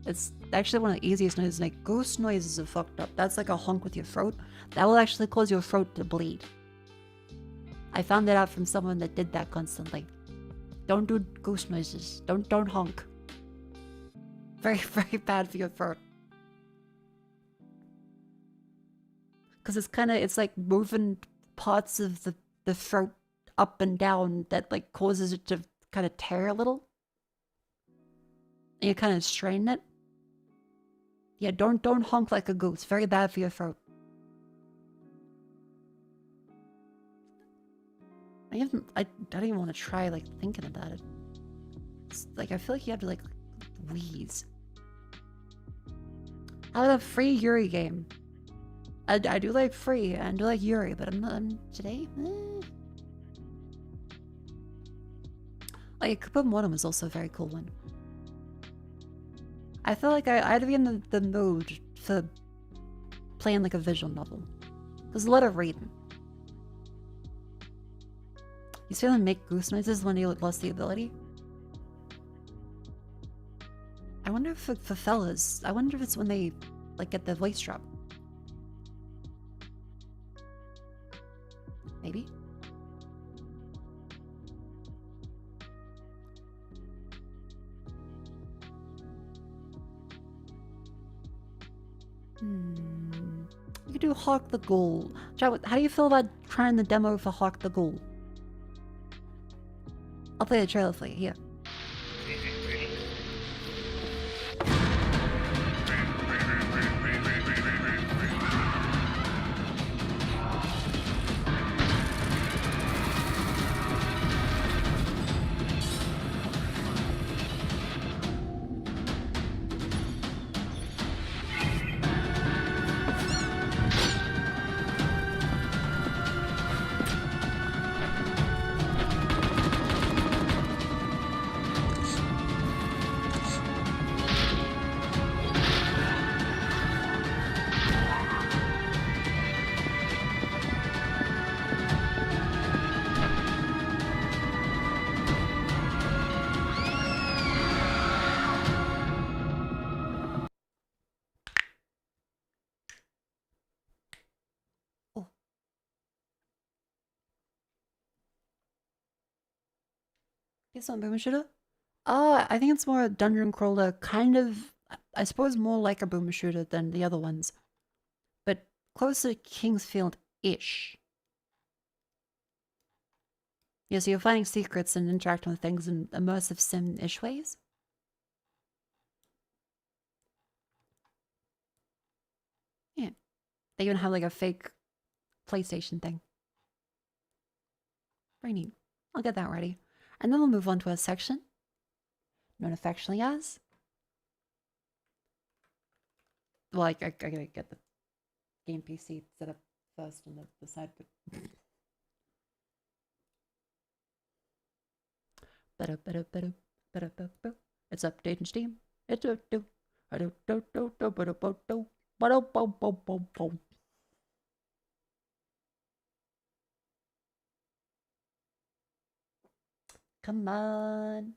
[SPEAKER 1] It's actually one of the easiest noises. Like ghost noises are fucked up. That's like a honk with your throat. That will actually cause your throat to bleed. I found that out from someone that did that constantly. Don't do ghost noises. Don't honk. Very, very bad for your throat. Because it's like moving parts of the throat up and down that like causes it to kind of tear a little. And you kind of strain it. Yeah, don't honk like a goose. Very bad for your throat. I don't even want to try like thinking about it. It's like I feel like you have to like wheeze. I like a free Yuri game. I do like free and I do like Yuri, but I'm today. Like Kupa Modem is also a very cool one. I feel like I had to be in the mood for playing like a visual novel. There's a lot of reading. You see them make goose noises when you lost the ability? I wonder if for fellas, I wonder if it's when they like get the voice drop. Maybe? You could do Hawk the Ghoul. How do you feel about trying the demo for Hawk the Ghoul? I'll play the trailer for you, here. It's not Boomer Shooter? I think it's more a dungeon crawler, kind of, I suppose more like a Boomer Shooter than the other ones. But closer to Kingsfield-ish. Yeah, so you're finding secrets and interacting with things in immersive sim-ish ways. Yeah. They even have like a fake PlayStation thing. Very neat. I'll get that ready. And then we'll move on to a section known affectionately as... Well, I gotta get the game PC set up first on the side. It's updating Steam. It's Come on.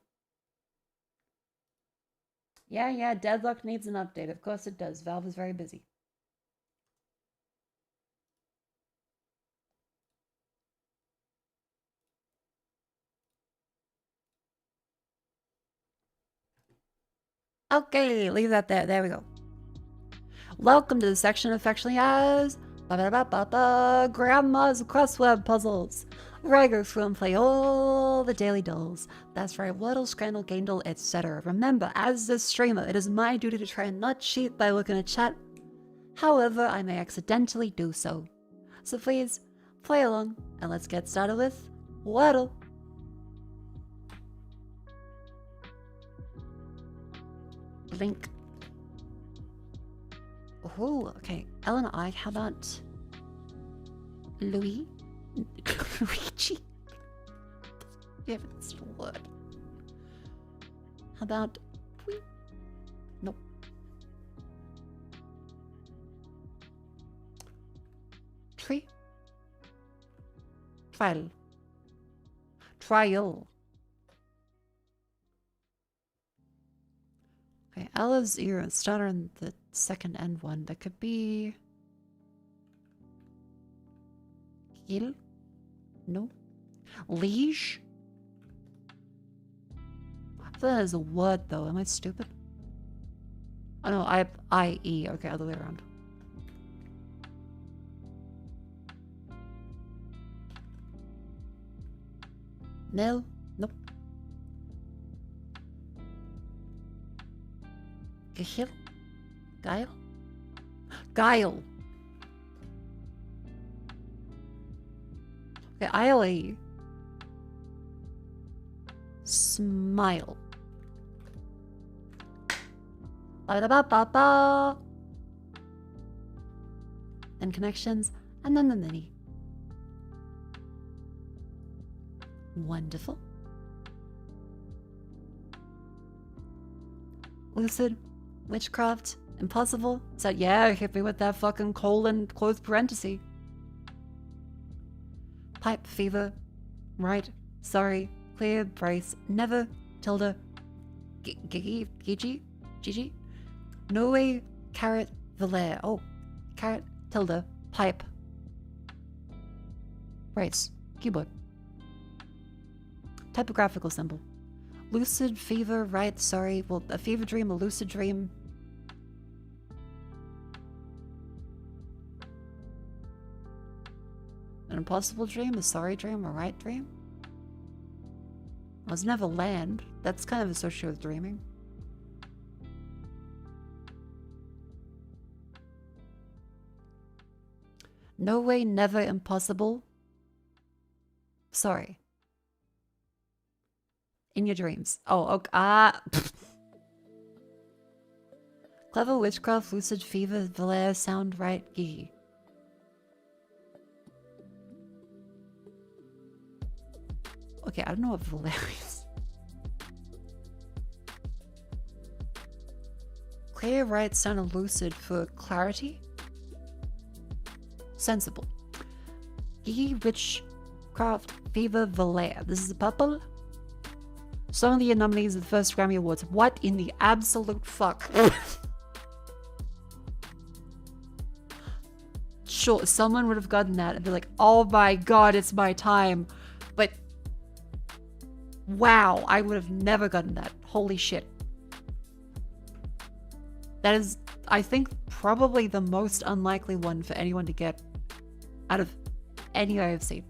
[SPEAKER 1] Yeah, Deadlock needs an update. Of course it does. Valve is very busy. Okay, leave that there. There we go. Welcome to the section affectionately as Grandma's Crossword Puzzles, where I go through and play all the daily dulls. That's right, Wordle, Scrandle, Gaindle, etc. Remember, as the streamer, it is my duty to try and not cheat by looking at chat. However, I may accidentally do so. So please, play along, and let's get started with Wordle. Blink. Oh, okay. Ellen I, how about Luigi? Yeah, it's a word. How about nope. Tree. Trial. Trial. Okay, Ella's ear. Start on the second end one. That could be Gil? No. Liege? I thought that is a word though. Am I stupid? Oh no, I-E. Okay, other way around. No. Nope. Gehil? Guile? Guile. Okay, ILE. Smile. Ba-da-ba-ba-ba. Then connections, and then the mini. Wonderful. Lucid, witchcraft, Impossible? So yeah, hit me with that fucking colon closed parenthesis. Pipe fever. Right. Sorry. Clear. Brace. Never. Tilde. Gigi. Gigi. No way. Carrot. Valere. Oh. Carrot. Tilde. Pipe. Brace. Keyboard. Typographical symbol. Lucid. Fever. Right. Sorry. Well, a fever dream. A lucid dream. An impossible dream, a sorry dream, a right dream? Well, it's never land. That's kind of associated with dreaming. No way, never, impossible. Sorry. In your dreams. Oh, okay. Clever witchcraft, lucid fever, Valere, sound right, gee. Okay, I don't know what Valere is. Clear, right, sound, and lucid for clarity. Sensible. Gigi, witchcraft, fever, Valere. This is purple. Song of the Year nominees at the first Grammy Awards. What in the absolute fuck? Sure, someone would have gotten that and be like, oh my god, it's my time. But wow, I would have never gotten that. Holy shit. That is, I think, probably the most unlikely one for anyone to get out of any I have seen.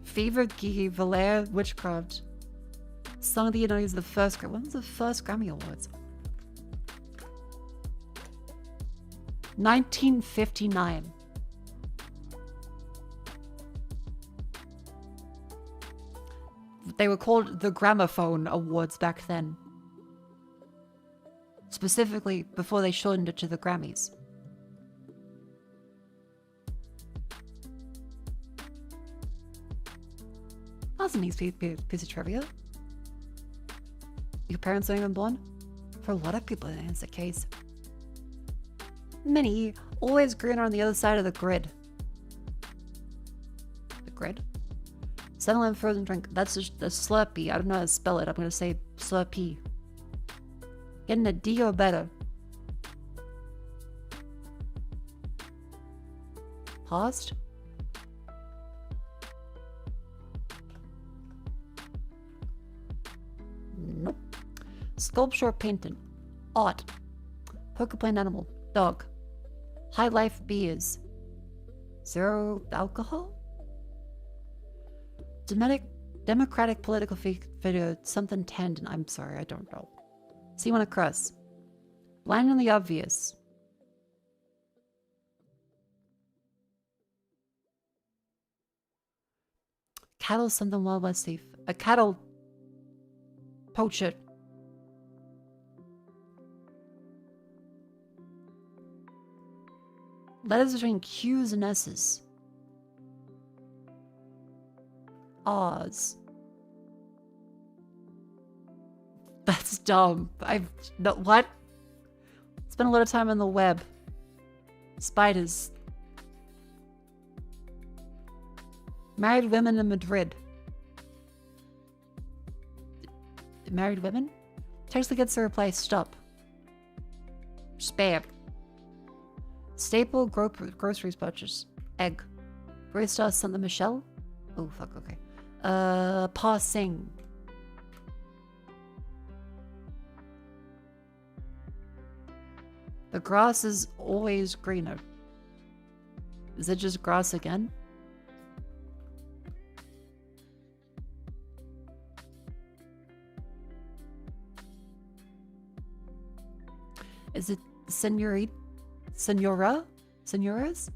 [SPEAKER 1] Fever, Gigi, Valere, Witchcraft. Song of the Year is the first. When was the first Grammy Awards? 1959. They were called the Gramophone Awards back then. Specifically before they shortened it to the Grammys. That's a nice piece of trivia. Your parents aren't even born? For a lot of people, that's the case. Many, always greener on the other side of the grid. The grid? 7-Eleven frozen drink. That's a Slurpee. I don't know how to spell it. I'm going to say Slurpee. Getting a D or better. Paused? Nope. Sculpture or painting. Art. Poker playing animal. Dog. High life beers. Zero alcohol? Democratic political figure. Something tendon. I'm sorry, I don't know. See one across. Blind on the obvious. Cattle something Wild West thief. A cattle poacher. Letters between Q's and S's. Oz. That's dumb. No, what? Spent a lot of time on the web. Spiders. Married women in Madrid. Married women? Textly gets to reply, stop. Spam. Staple groceries purchase. Egg. Barista something Michelle? Oh fuck, okay. Passing. The grass is always greener. Is it just grass again? Is it senorita? Senora? Senoras?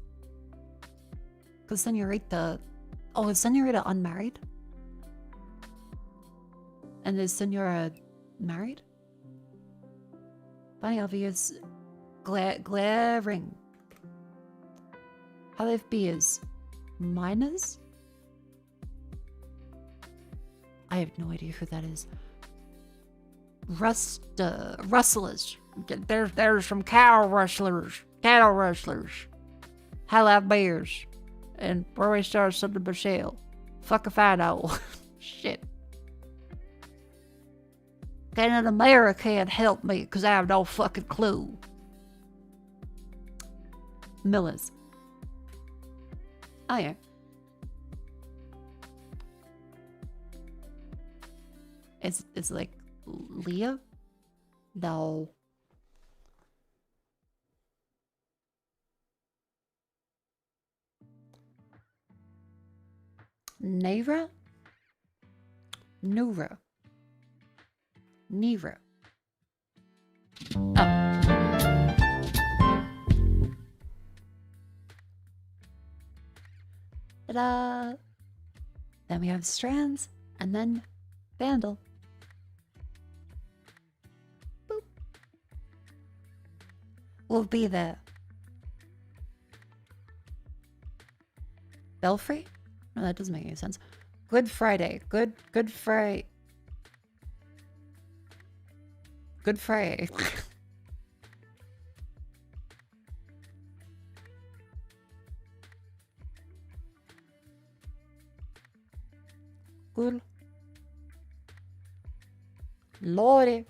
[SPEAKER 1] Because senorita... Oh, is senorita unmarried? And is senora married? Funny obvious. Glaring. How life beers? Miners? I have no idea who that is. Rustlers. There's some cattle rustlers. Highlight bears. And Roy Star Southern Michelle. Fuck if I know. Shit. Can an American help me? Because I have no fucking clue. Millers. Oh, yeah. It's like Leah? No. Nera? Nura. Nera. Oh. Ta-da! Then we have strands, and then Vandal. Boop. We'll be there. Belfry? No, that doesn't make any sense. Good Friday. Good Friday. Good Friday. Good. Lordy.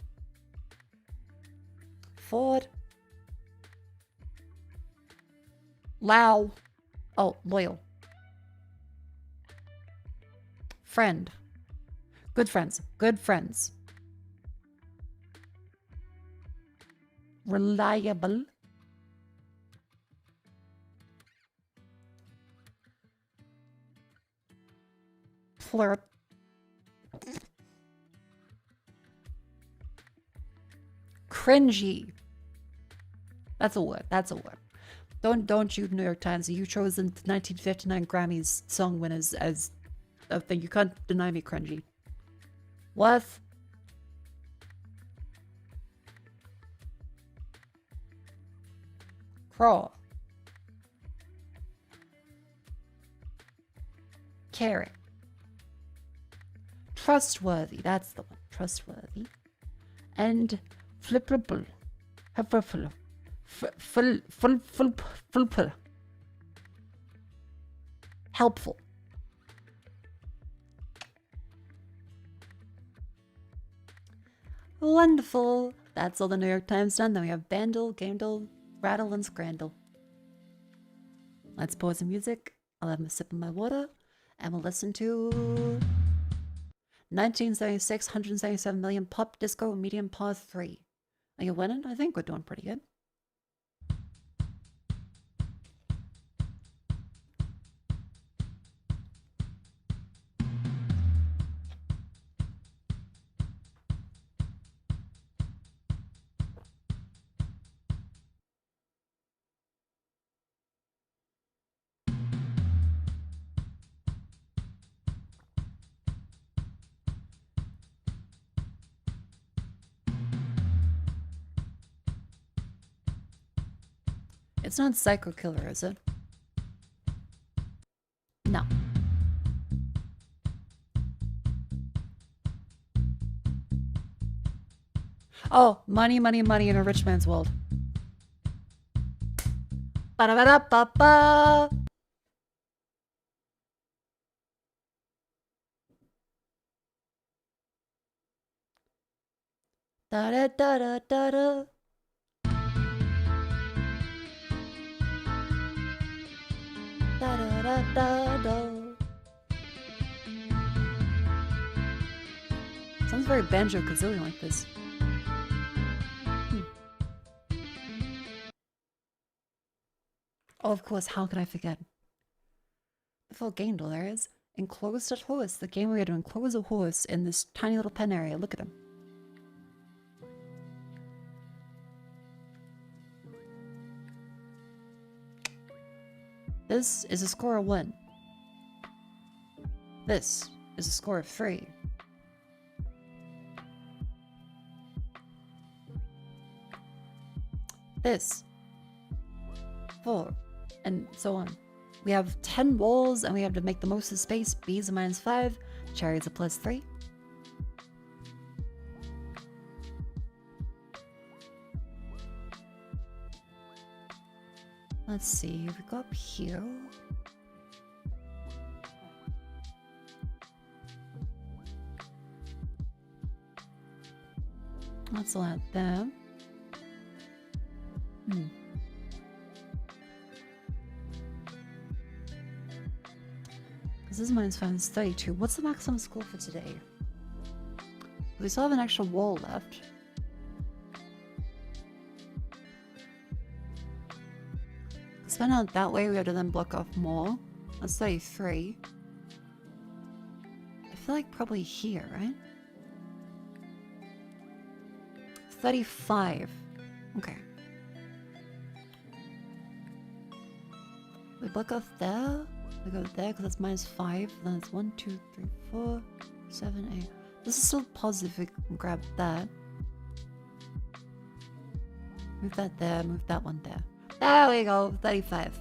[SPEAKER 1] Ford. Lao. Oh, loyal. Friend. Good friends. Good friends. Reliable. Flirt. Cringy. That's a word. That's a word. Don't you, New York Times. You chose the 1959 Grammys song winners as a thing. You can't deny me cringy. What? Crawl. Caring. Trustworthy. That's the one. Trustworthy. And flippable. Helpful. Wonderful. That's all the New York Times done. Then we have Bandle, Gamedle, Rattle, and Scrandle. Let's pause the music. I'll have a sip of my water. And we'll listen to 1976, 177 million pop disco medium pause 3. Are you winning? I think we're doing pretty good. It's not Psycho Killer, is it? No. Oh, money, money, money in a rich man's world. Ba-da-ba-da-ba-ba. Da-da-da-da-da-da. Da-da-da-da-da. Sounds very Banjo-Kazooie like this. Oh, of course, how could I forget? The full game though there is. Enclosed a horse. The game where you had to enclose a horse in this tiny little pen area. Look at him. This is a score of 1. This is a score of 3. This 4, and so on. We have 10 walls and we have to make the most of space. B is a -5, cherry is a +3. Let's see, we go up here. Let's let them. This is -5 32. What's the maximum score for today? We still have an extra wall left. Spend out that way, we have to then block off more. That's 33. I feel like probably here, right? 35. Okay. We block off there. We go there because that's -5. Then it's 1, 2, 3, 4, 7, 8. This is still positive. We can grab that. Move that there. Move that one there. There we go. 35.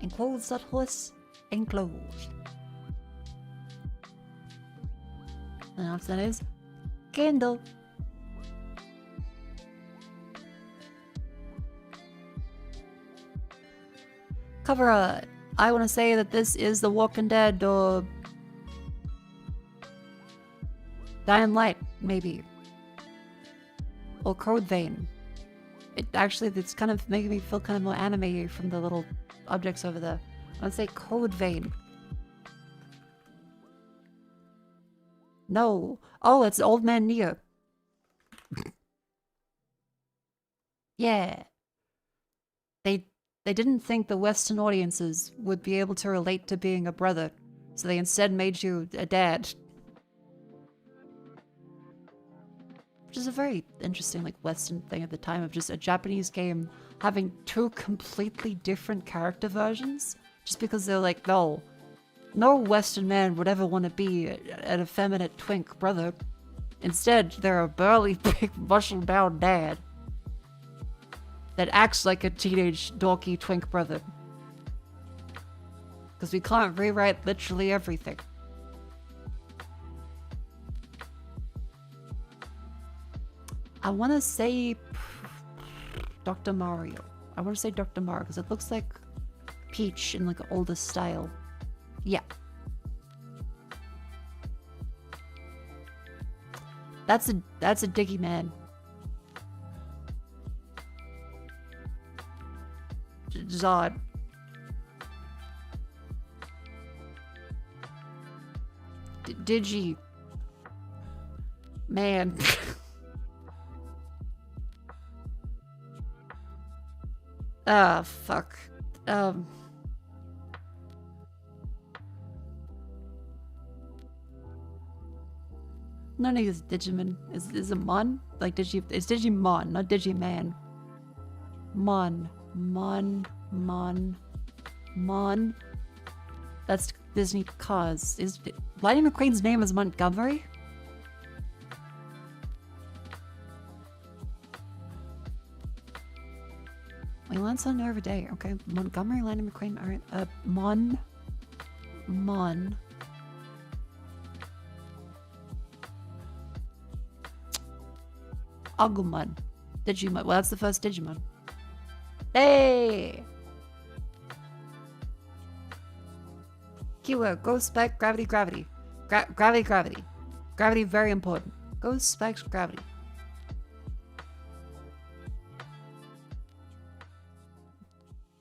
[SPEAKER 1] Enclose that horse. Enclosed. And after that is candle. Cover art. I want to say that this is The Walking Dead or Dying Light, maybe. Or Code Vein. It's kind of making me feel kind of more anime from the little objects over there. I want to say Code Vein. No. Oh, it's Old Man Neo. Yeah. They didn't think the Western audiences would be able to relate to being a brother, so they instead made you a dad. Which is a very interesting, like, Western thing at the time of just a Japanese game having two completely different character versions, just because they're like, no Western man would ever want to be an effeminate twink brother. Instead, they're a burly, big, muscle-bound dad that acts like a teenage, dorky twink brother. Because we can't rewrite literally everything. I want to say Dr. Mario. I want to say Dr. Mario because it looks like Peach in like an older style. Yeah. That's a Diggy Man. Zod. Digi. Man. Ah, fuck. None of these Digimon. Is it Mon? Like it's Digimon, not Digiman. Mon. That's Disney Cause. Is Lightning McQueen's name is Montgomery? We learn something every day. Okay, Montgomery, Lightning McQueen. All right. Mon. Agumon. Digimon. Well, that's the first Digimon. Hey! Keyword, ghost spec, gravity. Gravity, very important. Ghost specs, gravity.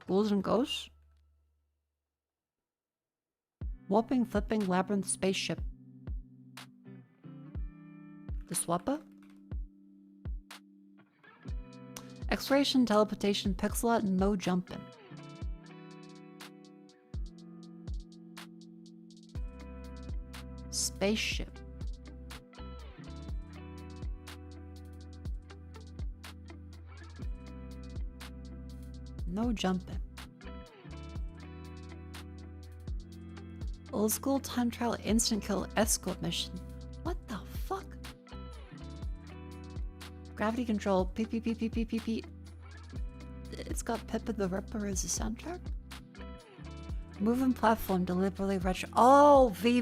[SPEAKER 1] Ghouls and ghosts? Warping, flipping, labyrinth, spaceship. The swapper? Exploration, teleportation, pixel art, and no jumping. Spaceship. No jumping. Old school time trial instant kill escort mission. What the fuck? Gravity control. P. It's got Pippa the Ripper as a soundtrack. Moving platform deliberately retro. Oh, V.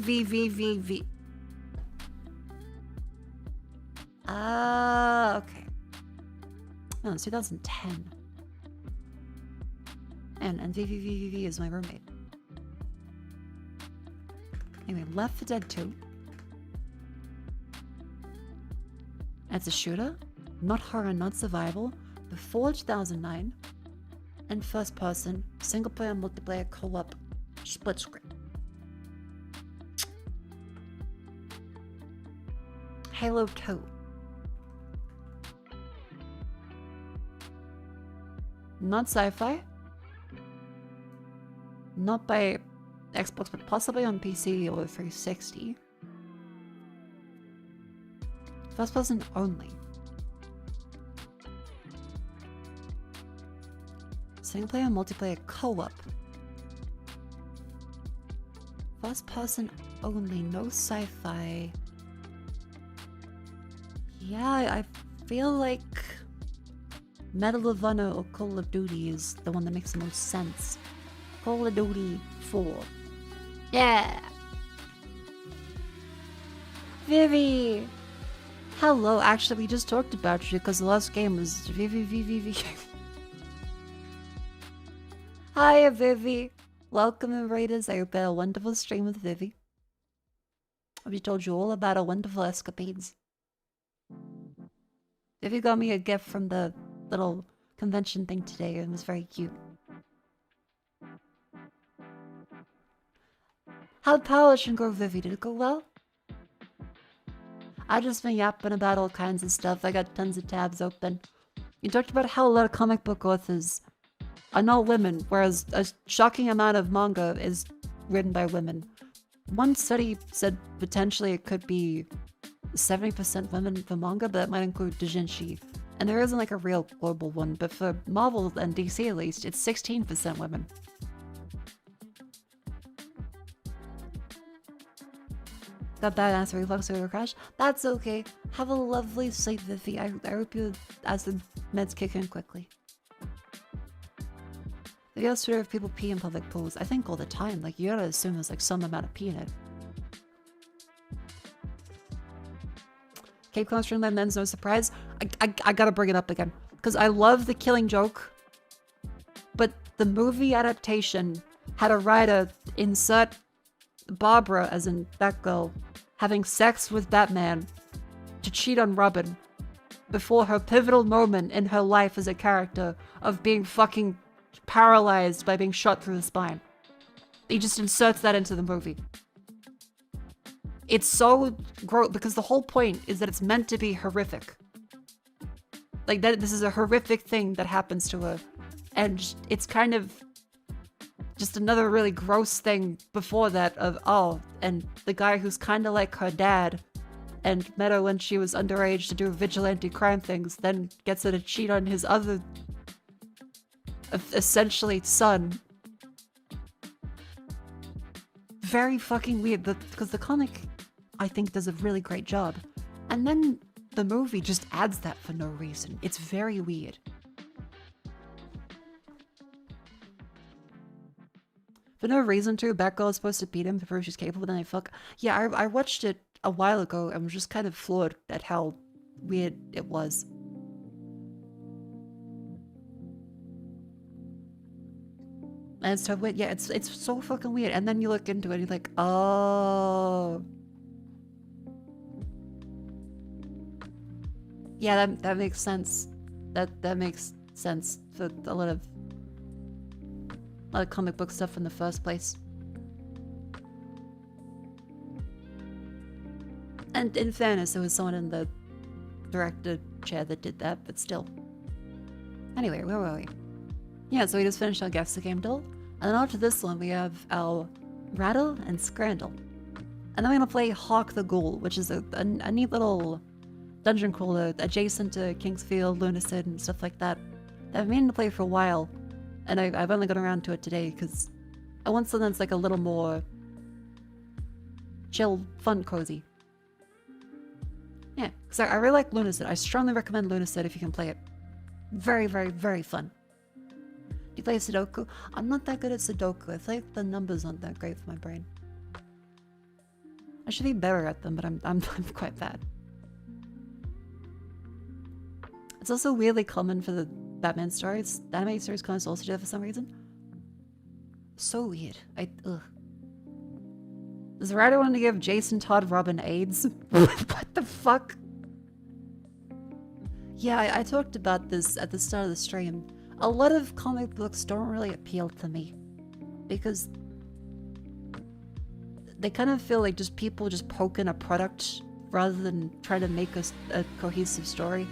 [SPEAKER 1] Ah, okay. No, it's 2010. And VVVVV is my roommate. Anyway, Left 4 Dead 2. It's a shooter, not horror, not survival, before 2009, and first person, single player, multiplayer, co-op, split screen. Halo 2. Not sci-fi. Not by Xbox, but possibly on PC or 360. First person only. Single player, multiplayer, co-op. First person only, no sci-fi. Yeah, I feel like Medal of Honor or Call of Duty is the one that makes the most sense. Call of Duty 4. Yeah! Vivi! Hello, actually we just talked about you because the last game was Vivi. Hi Vivi! Welcome in Raiders, I hope you had a wonderful stream with Vivi. We told you all about our wonderful escapades. Vivi got me a gift from the little convention thing today and it was very cute. How'd Polish and go, Vivi? Did it go well? I just been yapping about all kinds of stuff. I got tons of tabs open. You talked about how a lot of comic book authors are not women, whereas a shocking amount of manga is written by women. One study said potentially it could be 70% women for manga, but that might include doujinshi. And there isn't like a real global one, but for Marvel and DC at least, it's 16% women. Got bad answer reflux or crash? That's okay. Have a lovely sleep, Vivi. I hope you, as the meds kick in quickly. The other story of people pee in public pools, I think all the time. Like, you gotta assume there's like some amount of pee in it. Cape Cod stream, men's no surprise. I gotta bring it up again. Because I love the Killing Joke. But the movie adaptation had a writer insert Barbara, as in Batgirl, having sex with Batman to cheat on Robin before her pivotal moment in her life as a character of being fucking paralyzed by being shot through the spine. He just inserts that into the movie. It's so gross because the whole point is that it's meant to be horrific. Like that, this is a horrific thing that happens to her, and it's kind of just another really gross thing before that of, oh, and the guy who's kind of like her dad and met her when she was underage to do vigilante crime things, then gets her to cheat on his other, essentially, son. Very fucking weird, because the comic, I think, does a really great job. And then the movie just adds that for no reason. It's very weird. For no reason to, Batgirl is supposed to beat him to prove she's capable, then they fuck. Yeah, I watched it a while ago and was just kind of floored at how weird it was. And it's so weird. Yeah, it's so fucking weird. And then you look into it and you're like, oh. Yeah, that makes sense. That makes sense for a lot of comic book stuff in the first place. And in fairness, there was someone in the director chair that did that, but still. Anyway, where were we? Yeah, so we just finished our Guess the Game Duel. And then after this one, we have our Rattle and Scrandle. And then we're gonna play Hawk the Ghoul, which is a neat little dungeon crawler adjacent to Kingsfield, Lunacid, and stuff like that. I've been meaning to play for a while. And I've only got around to it today because I want something that's like a little more chill, fun, cozy. Yeah, because I really like Lunacid. I strongly recommend Lunacid if you can play it. Very, very, very fun. Do you play Sudoku? I'm not that good at Sudoku. I feel like the numbers aren't that great for my brain. I should be better at them, but I'm quite bad. It's also weirdly common for the Batman stories. The animated series kind of also do that for some reason. So weird. Ugh. Does the writer want to give Jason Todd Robin AIDS? What the fuck? Yeah, I talked about this at the start of the stream. A lot of comic books don't really appeal to me. Because they kind of feel like just people just poking a product rather than try to make a cohesive story.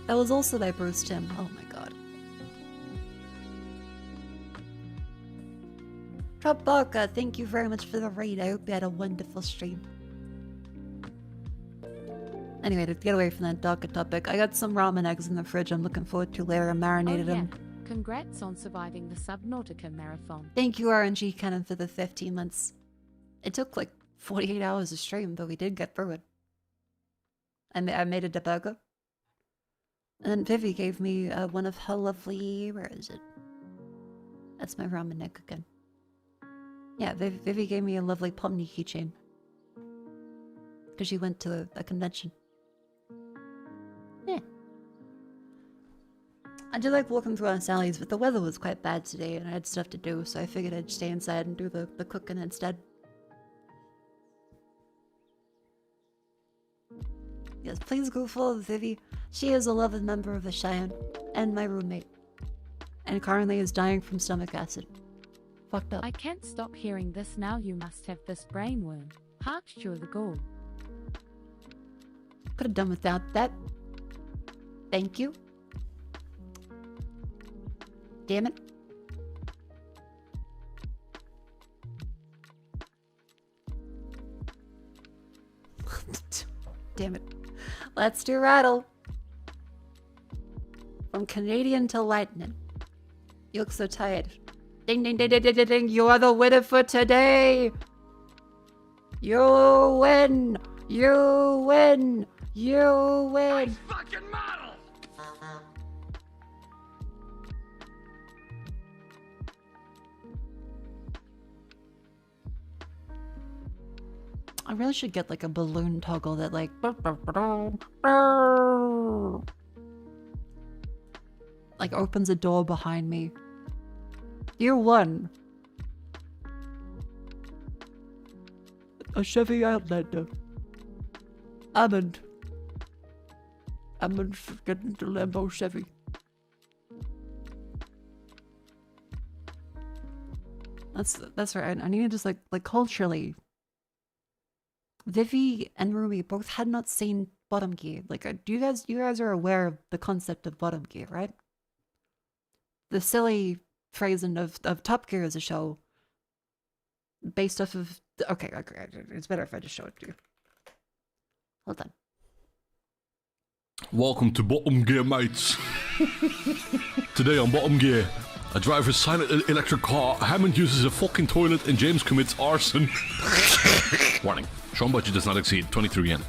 [SPEAKER 1] That was also by Bruce Timm. Oh my god. Trapbaka, thank you very much for the raid. I hope you had a wonderful stream. Anyway, to get away from that darker topic, I got some ramen eggs in the fridge I'm looking forward to later. I marinated them.
[SPEAKER 3] Congrats on surviving the Subnautica marathon.
[SPEAKER 1] Thank you, RNG Cannon, for the 15 months. It took like 48 hours to stream, but we did get through it. I made a debugger. And then Vivi gave me one of her lovely... Where is it? That's my ramen egg again. Yeah, Vivi gave me a lovely Pomni keychain. Because she went to a convention. Yeah. I did like walking through Aunt Sally's, but the weather was quite bad today and I had stuff to do, so I figured I'd stay inside and do the cooking instead. Yes, please go follow Vivi. She is a loved member of the Cheyenne, and my roommate. And currently is dying from stomach acid. Fucked up.
[SPEAKER 3] I can't stop hearing this now. You must have this brainworm. Hark you're the goal.
[SPEAKER 1] Could have done without that. Thank you. Damn it. Damn it. Let's do rattle. From Canadian to Lightning. You look so tired. Ding ding ding ding ding ding ding. You are the winner for today. You win. You win. You win.
[SPEAKER 4] Fucking model!
[SPEAKER 1] I really should get like a balloon toggle that like opens a door behind me. Year 1. A Chevy Outlander. Hammond. Hammond getting the Lambo Chevy. That's right. I need to just like culturally. Vivi and Rumi both had not seen Bottom Gear. Like, you guys are aware of the concept of Bottom Gear, right? The silly phrasing of Top Gear as a show based off of... Okay, it's better if I just show it to you. Hold on.
[SPEAKER 10] Welcome to Bottom Gear, mates. Today on Bottom Gear, a driver's silent electric car, Hammond uses a fucking toilet, and James commits arson. Warning. Sean budget does not exceed 23 yen.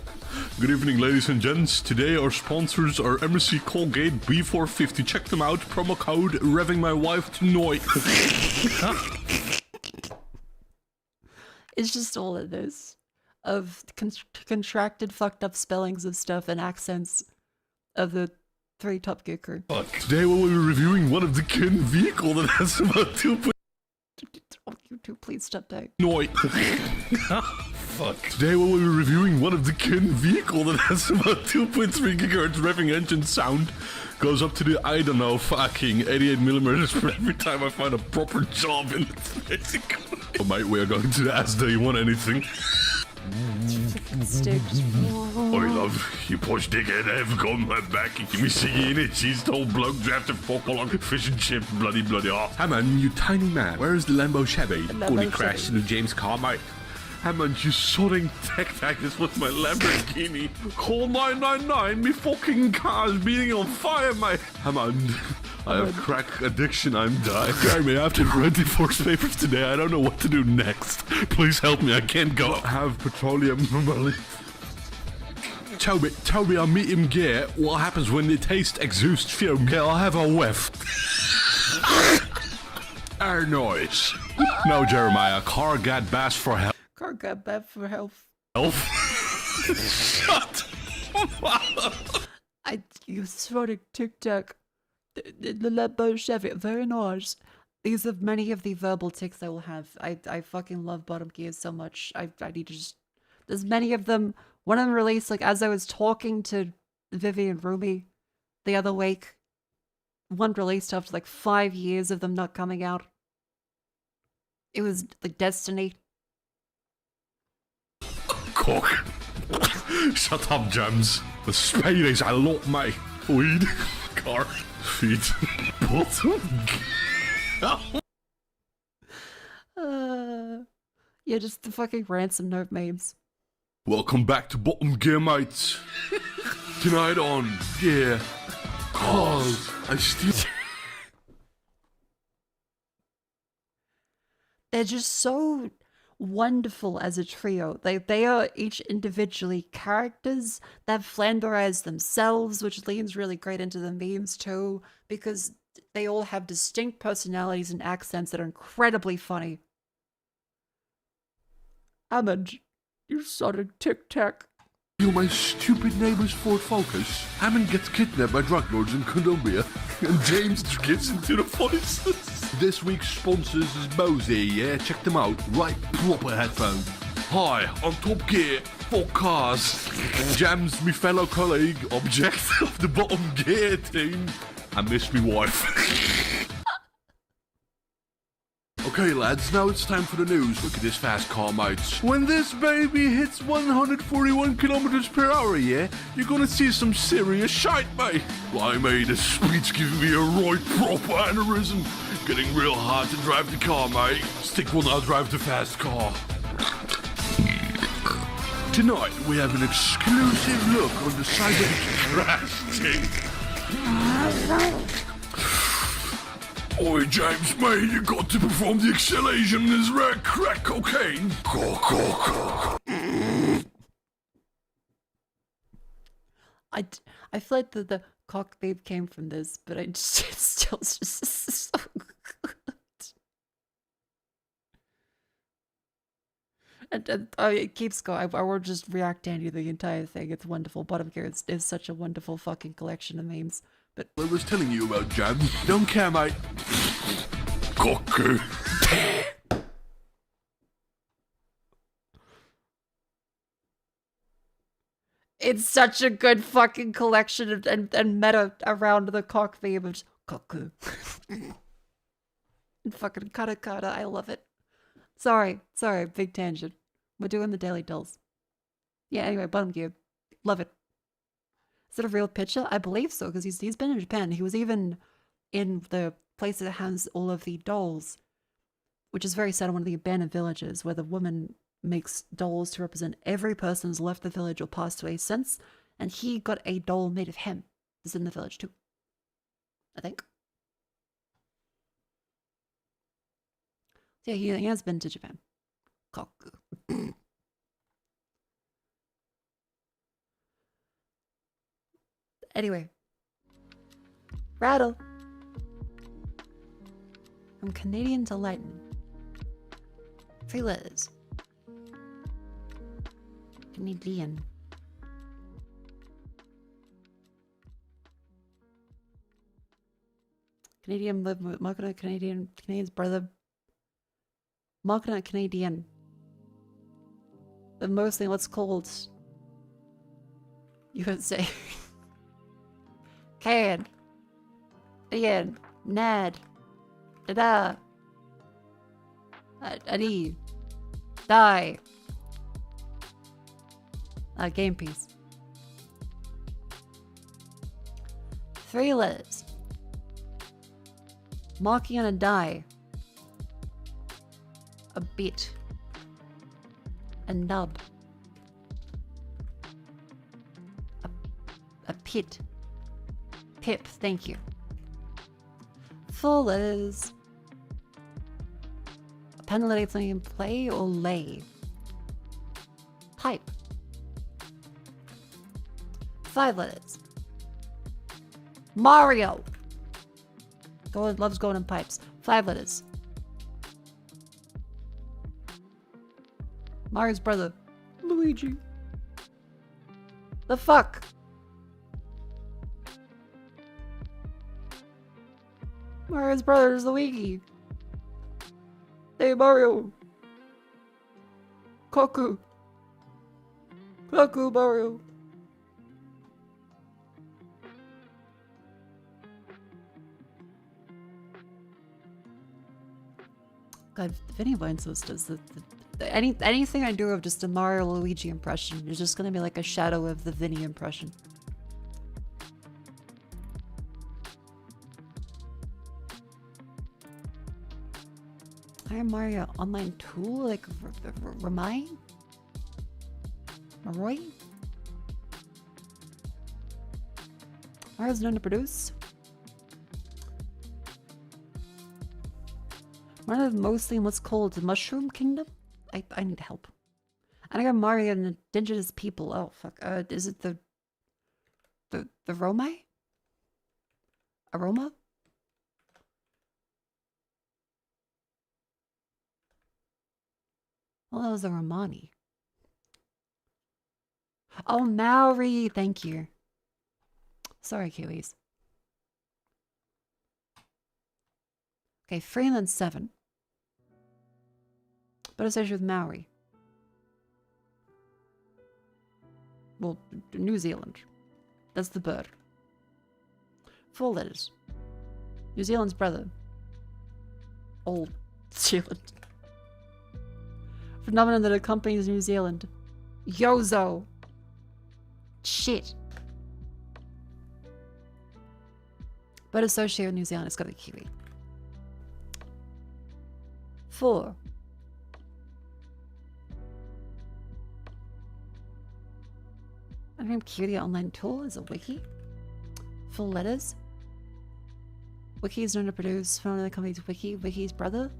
[SPEAKER 10] Good evening, ladies and gents. Today our sponsors are MSC Colgate B450. Check them out. Promo code revving my wife to Noi.
[SPEAKER 1] It's just all of this. Of contracted, fucked up spellings of stuff and accents of the 3 Top Gear crew.
[SPEAKER 10] Today we'll be reviewing one of the Ken vehicle that has about 2.
[SPEAKER 1] Oh, you two, please stop dying.
[SPEAKER 10] Noi. Fuck. Today we'll be reviewing one of the Ken vehicle that has about 2.3 gigahertz revving engine sound. Goes up to the, I don't know, fucking 88mm per every time I find a proper job in it. Oh mate, we are going to ask, do you want anything? Oi love, you posh dickhead, I've got my back. Give me ciggy in it, cheese told bloke, draft a fuck along, fish and chips, bloody off. Hey man, you tiny man, where is the Lambo Chevy? Only crashed into James' car, mate. Hey man, you sodding tech this with my Lamborghini. Call 999, me fucking car's beating on fire, mate. Hey man, I have crack addiction, I'm dying. Jeremy, I have to rent divorce papers today, I don't know what to do next. Please help me, I can't go have petroleum normally. Toby, I'll meet him gear. What happens when the taste exhaust fume? Okay, I'll have a whiff. Air noise. No, Jeremiah, car got bass for help.
[SPEAKER 1] Car got bad for health.
[SPEAKER 10] Shut up.
[SPEAKER 1] You started tic-tac. The Lambo Chevy, very nice. These are many of the verbal tics I will have. I fucking love bottom gears so much. I need to just... There's many of them. One of them released, like, as I was talking to Vivi and Rumi the other week. One released after, like, 5 years of them not coming out. It was, like, destiny.
[SPEAKER 10] Cock. Shut up, James. The spade is a lot, mate. Weed. Car. Feet. Bottom.
[SPEAKER 1] Yeah, just the fucking ransom note memes.
[SPEAKER 10] Welcome back to Bottom Gear, mates. Tonight on Gear Cause I still...
[SPEAKER 1] They're just so wonderful as a trio. They are each individually characters that flanderize themselves, which leans really great into the memes too, because they all have distinct personalities and accents that are incredibly funny. Hammond, you started tic-tac.
[SPEAKER 10] Steal my stupid neighbor's Ford Focus. Hammond gets kidnapped by drug lords in Colombia, and James gets into the voices. This week's sponsors is Bose, yeah? Check them out. Right proper headphones. Hi, on Top Gear for cars. James, me fellow colleague, object of the Bottom Gear team. I miss me wife. Okay, lads, now it's time for the news. Look at this fast car, mates. When this baby hits 141 kilometers per hour, yeah, you're gonna see some serious shite, mate. Blimey, the speed's giving me a right proper aneurysm. Getting real hard to drive the car, mate. Stick will now drive the fast car. Tonight, we have an exclusive look on the cyber crash team. Oi, James, mate, you got to perform the acceleration in this rare crack cocaine.
[SPEAKER 1] I feel like the cock babe came from this, but I just it's still just so good. And it keeps going. I will just react to the entire thing. It's wonderful. Bottom Gear is such a wonderful fucking collection of memes. But
[SPEAKER 10] I was telling you about, Jam. Don't care, mate. Cocker.
[SPEAKER 1] it's such a good fucking collection and meta around the cock theme of cuckoo. Fucking kata. I love it. Sorry, big tangent. We're doing the Daily Dolls. Yeah, anyway, Bottom Gear. Love it. Is it a real picture? I believe so, because he's been in Japan. He was even in the place that has all of the dolls, which is very sad, one of the abandoned villages, where the woman makes dolls to represent every person who's left the village or passed away since, and he got a doll made of him. It's in the village too, I think. Yeah, he has been to Japan. Koku. Anyway. Rattle. From Canadian to Latin. 3 letters. Canadian. Canadian live with Mako Canadian's brother. Mako Canadian. But mostly what's called USA. Can. Ian. Ned. Da-da. Adi. Die. Game piece. 3 letters. Marking on a die. A bit. A nub. A pit. Pip, thank you. 4 letters. A penalty something in play or lay. Pipe. 5 letters. Mario. Loves golden pipes. 5 letters. Mario's brother. Luigi. The fuck? Mario's brother is Luigi. Hey Mario. Kaku. Kaku Mario. God, if anyone does anything I do of just a Mario Luigi impression is just gonna be like a shadow of the Vinny impression. I am Mario online tool like Ramai? Maroy? Mario's known to produce. One of mostly in what's called the Mushroom Kingdom? I need help. And I got Mario and Indigenous people. Oh fuck. Is it the Romai? Aroma? Well, that was the Romani. Oh, Maori! Thank you. Sorry, Kiwis. Okay, 3 and then 7. But associated with Maori. Well, New Zealand. That's the bird. 4 letters. New Zealand's brother. Old Zealand. Phenomenon that accompanies New Zealand. Yozo. Shit. But associated with New Zealand, it's got to be Kiwi. 4. I name Kiwi online tool is a wiki. 4 letters. Wiki is known to produce from the company's wiki. Wiki's brother.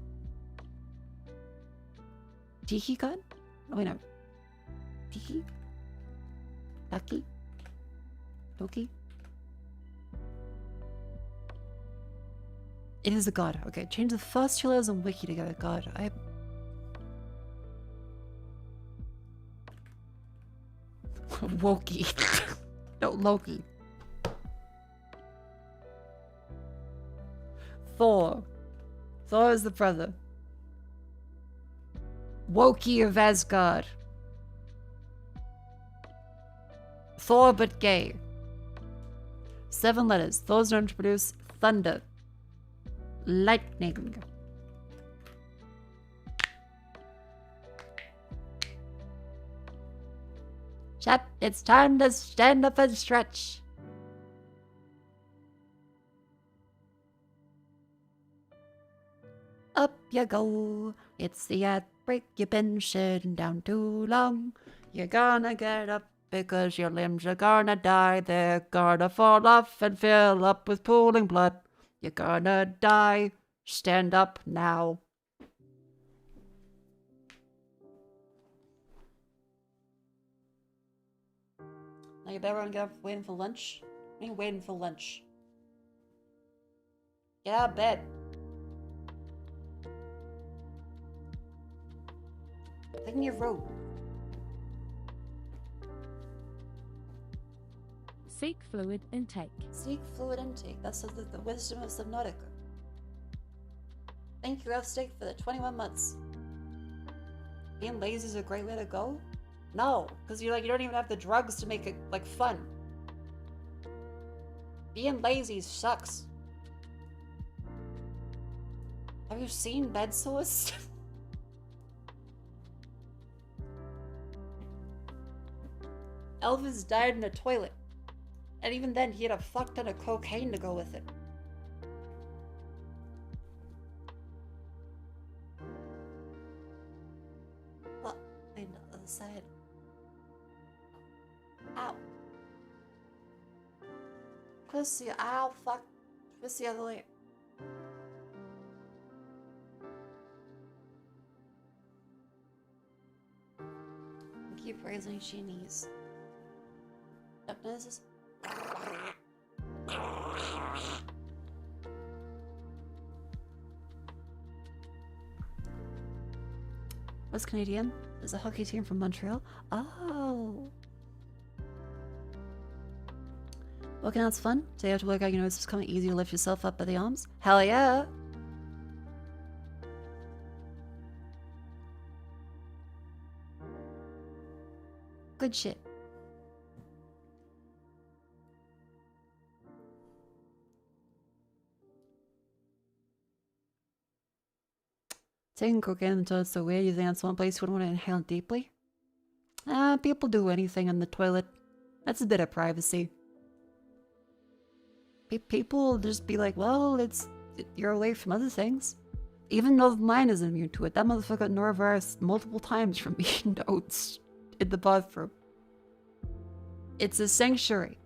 [SPEAKER 1] Tiki gun? Oh wait, no. Tiki? Taki? Toki? It is a god. Okay, change the first 2 letters in wiki together. God, Woki. No, Loki. Thor. Thor is the brother. Woki of Asgard. Thor but gay. 7 letters. Thor's known to produce thunder. Lightning. Chat, it's time to stand up and stretch. Up you go. It's the ad break. You've been sitting down too long. You're gonna get up because your limbs are gonna die. They're gonna fall off and fill up with pooling blood. You're gonna die. Stand up now. Now you better get up waiting for lunch. I ain't waiting for lunch. Get out of bed. Taking your road.
[SPEAKER 3] Seek fluid intake.
[SPEAKER 1] Seek fluid intake. That's the wisdom of Subnautica. Thank you, F-Steak, for the 21 months. Being lazy is a great way to go? No, because you don't even have the drugs to make it like fun. Being lazy sucks. Have you seen bed sores? Elvis died in a toilet. And even then, he had a fuck ton of cocaine to go with it. What? On the other side. Ow. Pussy, ow, fuck. Twist the other way. Keep raising sheenies. Yep, this is. What's Canadian? There's a hockey team from Montreal. Oh. Working out's fun. So you have to work out, you know, it's becoming easier to lift yourself up by the arms. Hell yeah. Good shit. Taking cocaine until it's so weird, you think that's one place you wouldn't want to inhale deeply? People do anything in the toilet. That's a bit of privacy. People just be like, well, you're away from other things. Even though mine is immune to it. That motherfucker got norovirus multiple times from eating oats in the bathroom. It's a sanctuary.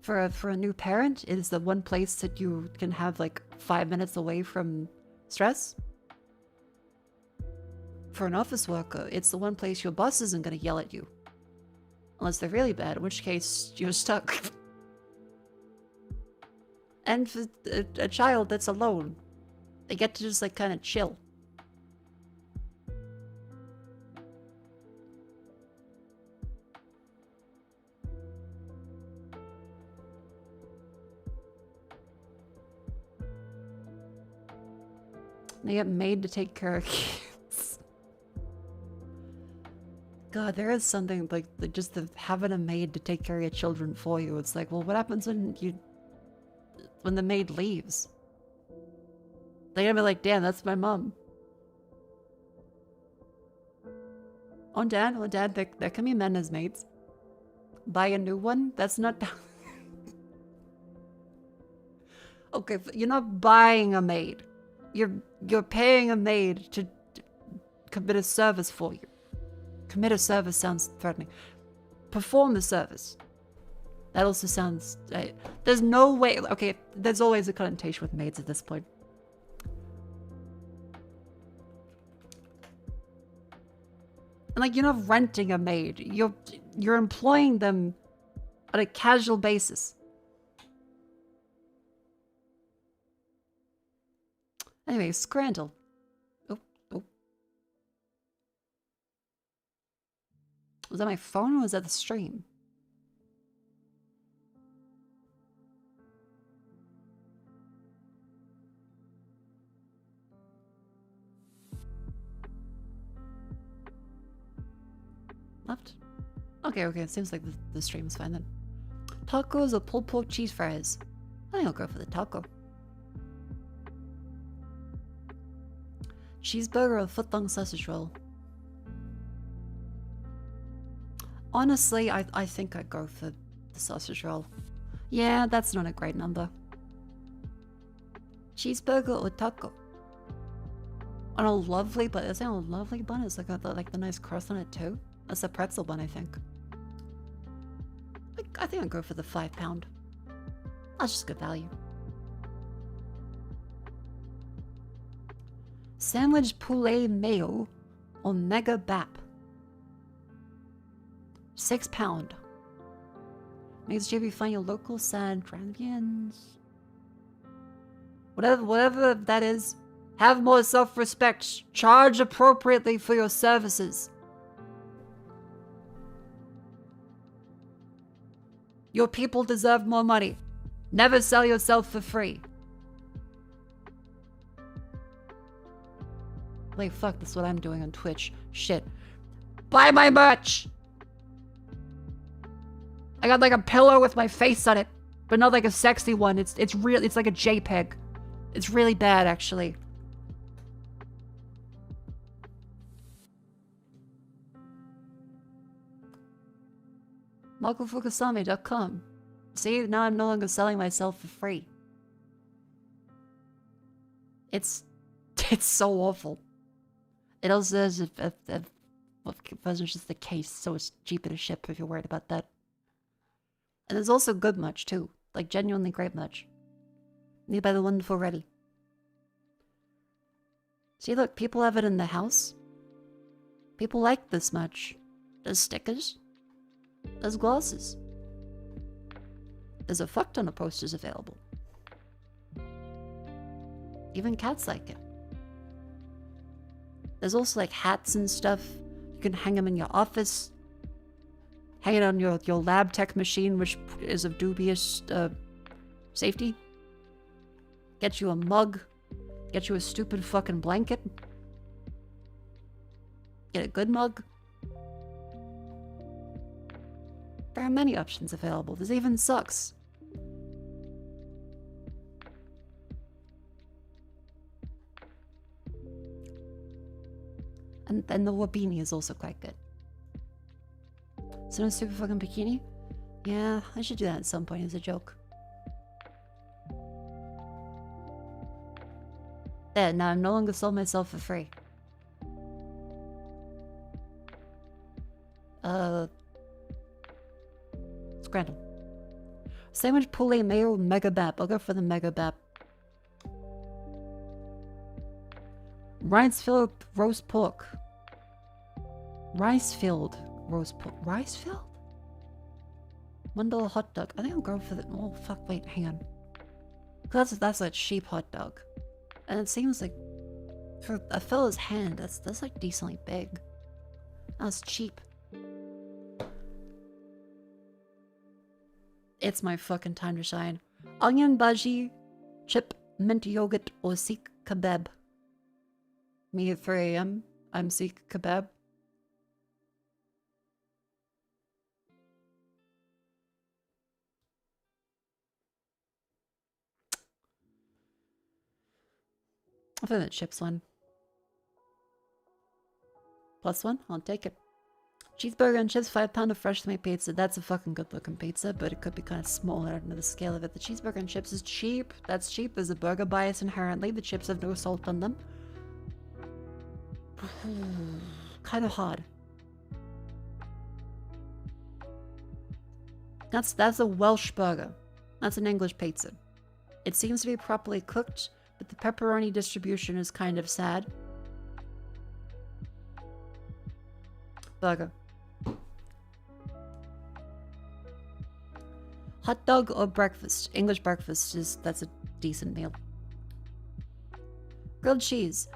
[SPEAKER 1] For a new parent, it is the one place that you can have like 5 minutes away from stress. For an office worker, it's the one place your boss isn't going to yell at you. Unless they're really bad, in which case you're stuck. And for a child that's alone, they get to just like kind of chill. They get made to take care of kids. God, there is something like just having a maid to take care of your children for you. It's like, well, what happens when the maid leaves? They're gonna be like, damn, that's my mom. Oh, Dad, there can be men as maids. Buy a new one? That's not... Okay, you're not buying a maid. You're paying a maid to commit a service for you. Commit a service sounds threatening. Perform the service. That also sounds... there's no way... Okay, there's always a connotation with maids at this point. And like, you're not renting a maid. You're employing them on a casual basis. Anyway, Scrandle. Oh. Was that my phone or was that the stream? Left? Okay, it seems like the stream is fine then. Tacos or pulled pork cheese fries? I think I'll go for the taco. Cheeseburger or foot-long sausage roll? Honestly, I think I'd go for the sausage roll. Yeah, that's not a great number. Cheeseburger or taco? On a lovely bun? Is that a lovely bun? It's like the nice crust on it too? That's a pretzel bun, I think. I think I'd go for the 5 pound. That's just good value. Sandwich poulet mayo or mega bap. 6 pound. Makes JB find your local sad champions. Whatever that is, have more self-respect. Charge appropriately for your services. Your people deserve more money. Never sell yourself for free. Like, fuck, that's what I'm doing on Twitch. Shit. Buy my merch! I got like a pillow with my face on it, but not like a sexy one. It's real. It's like a JPEG. It's really bad, actually. MakoFukasame.com. See, now I'm no longer selling myself for free. It's so awful. It also says if wasn't just the case, so it's cheaper to ship if you're worried about that. And there's also good merch too, like genuinely great merch. Made by the wonderful Reddy. See, look, people have it in the house. People like this merch. There's stickers. There's glasses. There's a fuck ton of posters available. Even cats like it. There's also like hats and stuff. You can hang them in your office. Hang it on your lab tech machine, which is of dubious safety. Get you a mug. Get you a stupid fucking blanket. Get a good mug. There are many options available. There's even socks. And then the wabini is also quite good. So no super fucking bikini? Yeah, I should do that at some point as a joke. There, now I'm no longer sold myself for free. Scrandle. Sandwich, poulet, mayo, mega bap. I'll go for the mega bap. Rice-filled roast pork. Rice-filled roast pork. Rice-filled? $1 hot dog. I think I'll go for the... Oh, fuck, wait, hang on. That's like sheep hot dog. And it seems like... For a fella's hand, that's like decently big. That's cheap. It's my fucking time to shine. Onion bhaji, chip, mint yogurt, or Sikh kebab. Me at 3 a.m. I'm Sikh kebab. I think that chips one. +1, I'll take it. Cheeseburger and chips, £5 of fresh made pizza. That's a fucking good looking pizza, but it could be kind of small. I don't know the scale of it. The cheeseburger and chips is cheap. That's cheap. There's a burger bias inherently. The chips have no salt on them. Kind of hard. That's a Welsh burger. That's an English pizza. It seems to be properly cooked, but the pepperoni distribution is kind of sad. Burger. Hot dog or breakfast? English breakfast that's a decent meal. Grilled cheese.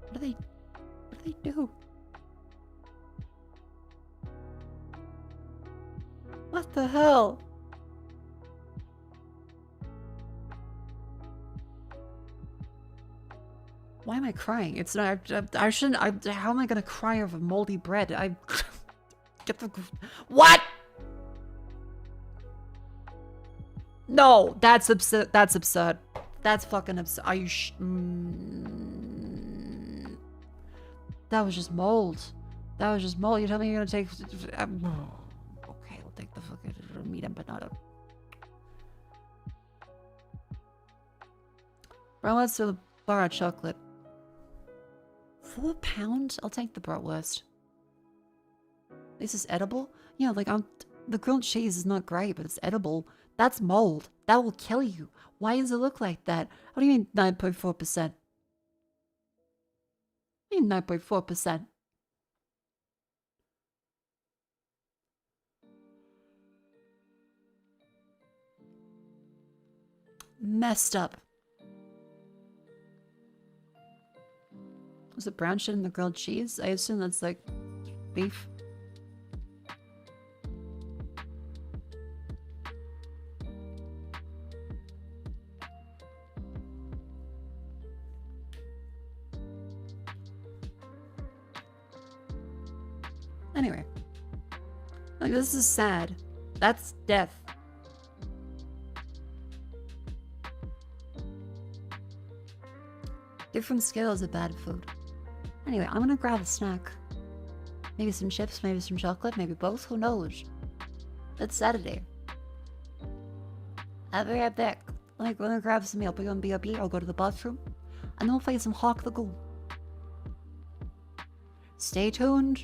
[SPEAKER 1] What do they do? What the hell? Why am I crying? It's not. I shouldn't. How am I gonna cry over moldy bread? Get the. What? No, that's absurd. That's absurd. That's fucking absurd. Are you? That was just mold. That was just mold. You tell me you're gonna take. Okay, I'll take the fucking meat empanada. Brown wants to bar of chocolate. £4? I'll take the bratwurst. This is edible? Yeah, like the grilled cheese is not great, but it's edible. That's mold. That will kill you. Why does it look like that? What do you mean 9.4%? What do you mean 9.4%? Messed up. Was it brown shit in the grilled cheese? I assume that's like beef. Anyway. Like, this is sad. That's death. Different scales of bad food. Anyway, I'm gonna grab a snack. Maybe some chips, maybe some chocolate, maybe both, who knows? It's Saturday. I'll be right back. I'm gonna grab some meal, put on BRB, I'll go to the bathroom, and then we'll play some Hawk the Ghoul. Stay tuned.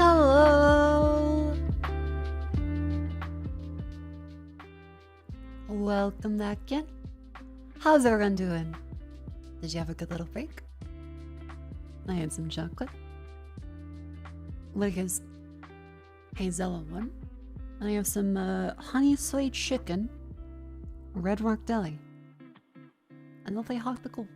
[SPEAKER 1] Hello! Welcome back in. How's everyone doing? Did you have a good little break? I had some chocolate. What is Hazella one? I have some honey soy chicken, Red Rock Deli, and they'll play hot the cool.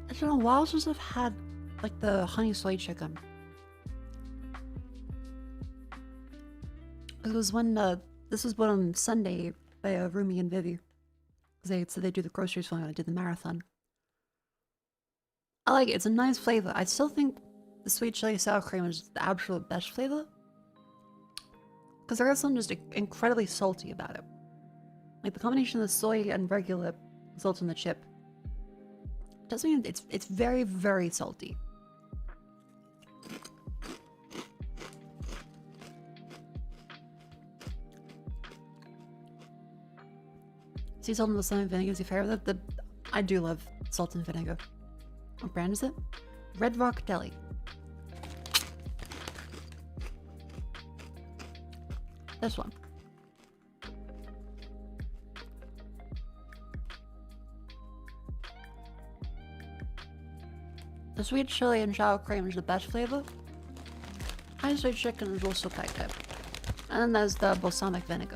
[SPEAKER 1] It's been a while since I've had like the honey soy chicken. It was when this was what on Sunday by Rumi and Vivi. They said they do the groceries for me when I did the marathon. I like it. It's a nice flavor. I still think the sweet chili sour cream is the absolute best flavor. Because there is something just incredibly salty about it. Like the combination of the soy and regular salt in the chip. Doesn't mean it's very, very salty. Sea salt and balsamic vinegar is your favorite? I do love salt and vinegar. What brand is it? Red Rock Deli. This one. The sweet chili and sour cream is the best flavor. High sweet chicken is also quite good. And then there's the balsamic vinegar.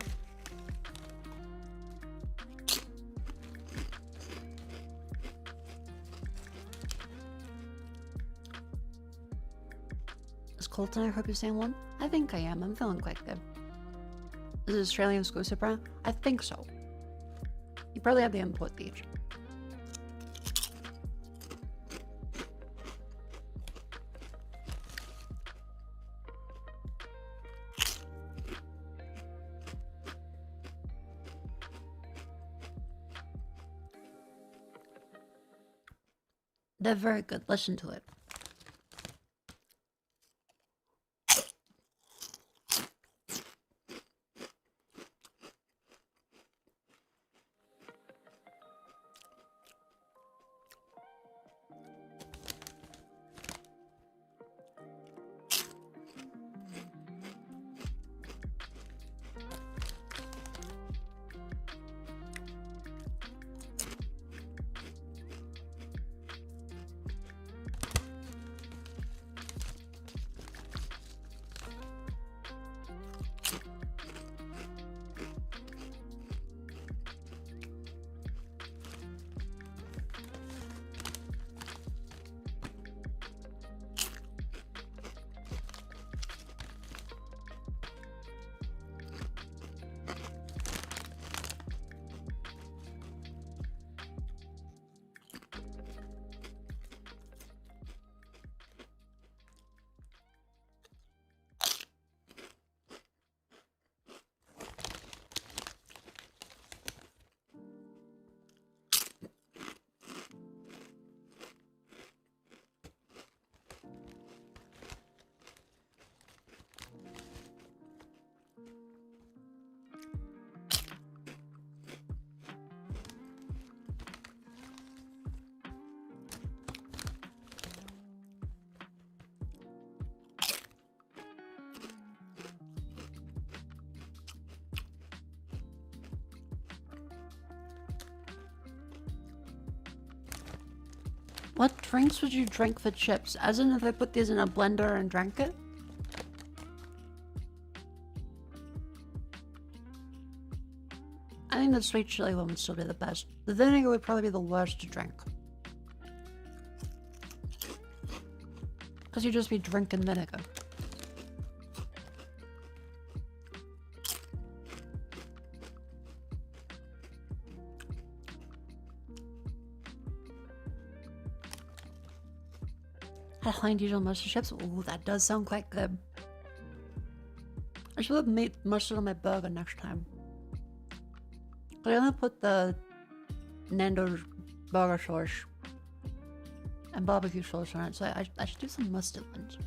[SPEAKER 1] Is Colton, I hope you're saying one? I think I am. I'm feeling quite good. Is it Australian exclusive brand? I think so. You probably have the import page. They're very good. Listen to it. What drinks would you drink for chips? As in if I put these in a blender and drank it? I think the sweet chili one would still be the best. The vinegar would probably be the worst to drink. Because you'd just be drinking vinegar. Honey dijon mustard chips. Ooh, that does sound quite good. I should have made mustard on my burger next time. But I only put the Nando's burger sauce and barbecue sauce on it, so I should do some mustard ones.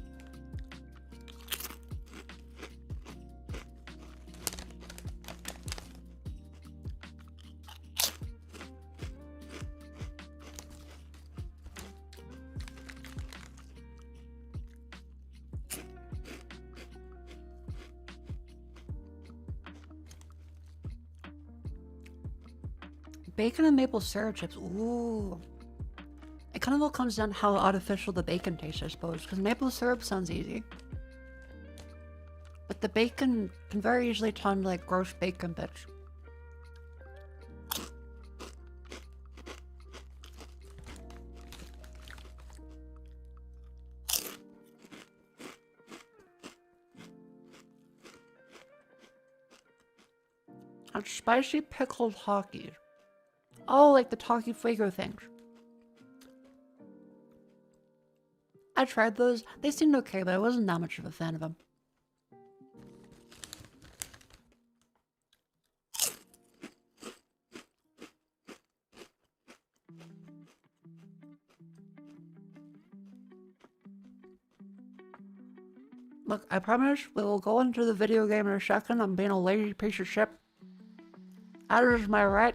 [SPEAKER 1] Bacon and maple syrup chips. Ooh. It kind of all comes down to how artificial the bacon tastes, I suppose, because maple syrup sounds easy. But the bacon can very easily turn to like gross bacon bits. And spicy pickled Takis. Oh, like the Taki Fuego things. I tried those. They seemed okay, but I wasn't that much of a fan of them. Look, I promise we will go into the video game in a second. I'm being a lazy piece of shit. That is my right.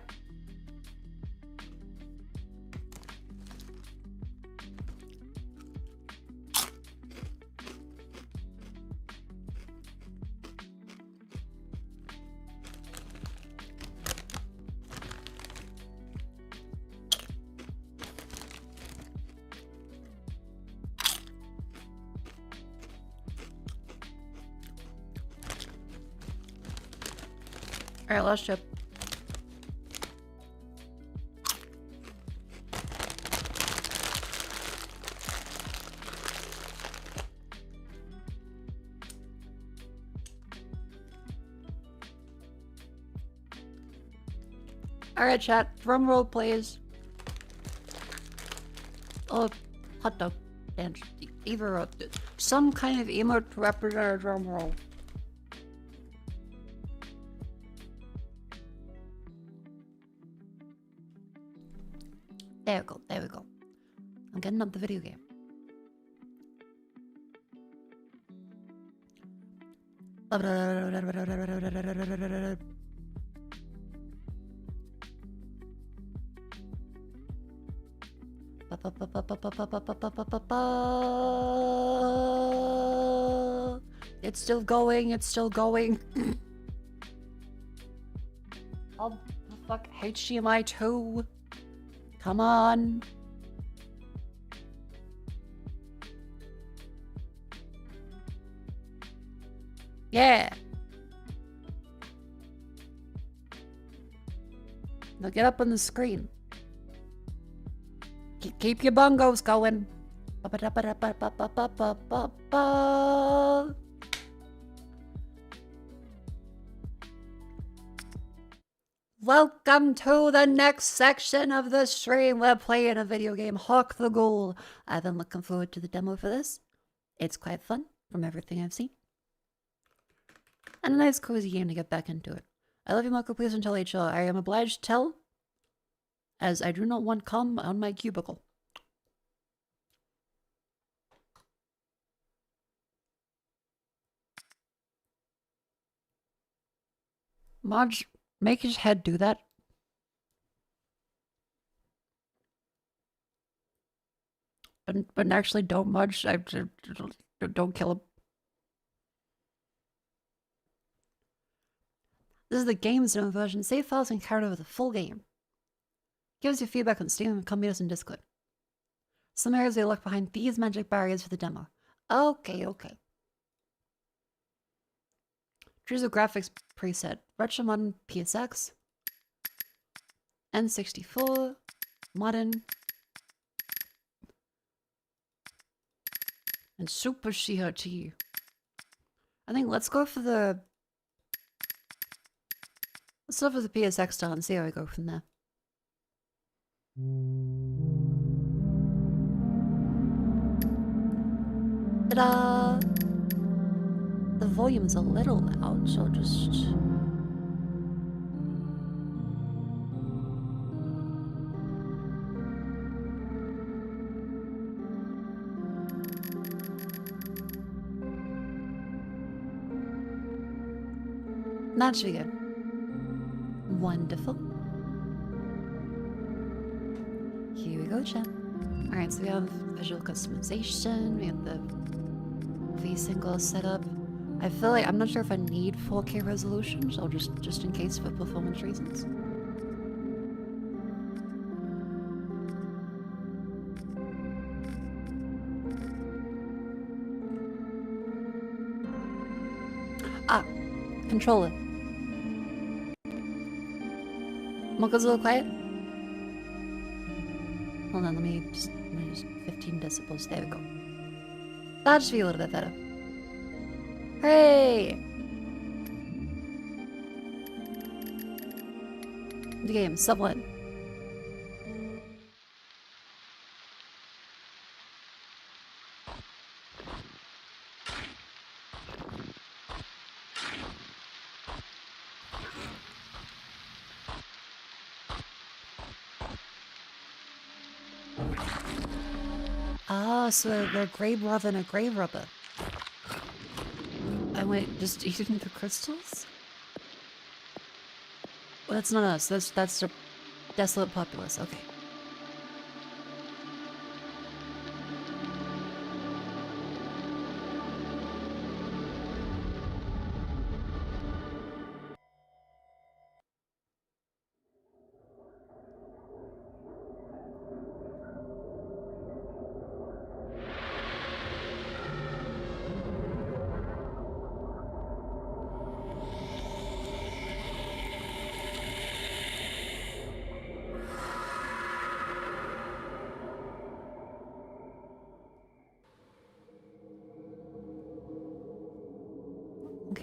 [SPEAKER 1] Alright, last chip. Alright, chat. Drum roll, please. Oh, hot dog dance. Either some kind of emote to represent a drum roll. There we go, there we go. I'm getting up the video game. It's still going, it's still going. Oh, fuck, HDMI 2. Come on. Yeah. Now get up on the screen. Keep your bongos going. Welcome to the next section of the stream. We're playing a video game, Hawk the Ghoul. I've been looking forward to the demo for this. It's quite fun from everything I've seen. And a nice cozy game to get back into it. I love you, Mako. Please don't tell HR. I am obliged to tell, as I do not want cum on my cubicle. Marge, make his head do that. But actually don't Marge. Don't kill him. This is the game's demo version. Save files and carry over the full game. Give us your feedback on Steam and come meet us in Discord. Some areas will look behind these magic barriers for the demo. Okay, okay. Choose a graphics preset. Retro Modern PSX. N64. Modern. And Super CRT. I think let's go for the... Let's go for the PSX style and see how we go from there. Ta-da! The volume is a little loud, so just... That should be good. Wonderful. Here we go, chat. Alright, so we have visual customization, we have the V-Sync set up. I feel like, I'm not sure if I need 4K resolution, so just in case for performance reasons. Ah, controller. Mocha's a little quiet. Hold on, let me just 15 decibels. There we go. That should be a little bit better. Hooray! The game, sub 1. Ah, so they're grave robber and a grave robber. I went just eating the crystals? Well, that's not us. That's the desolate populace. Okay.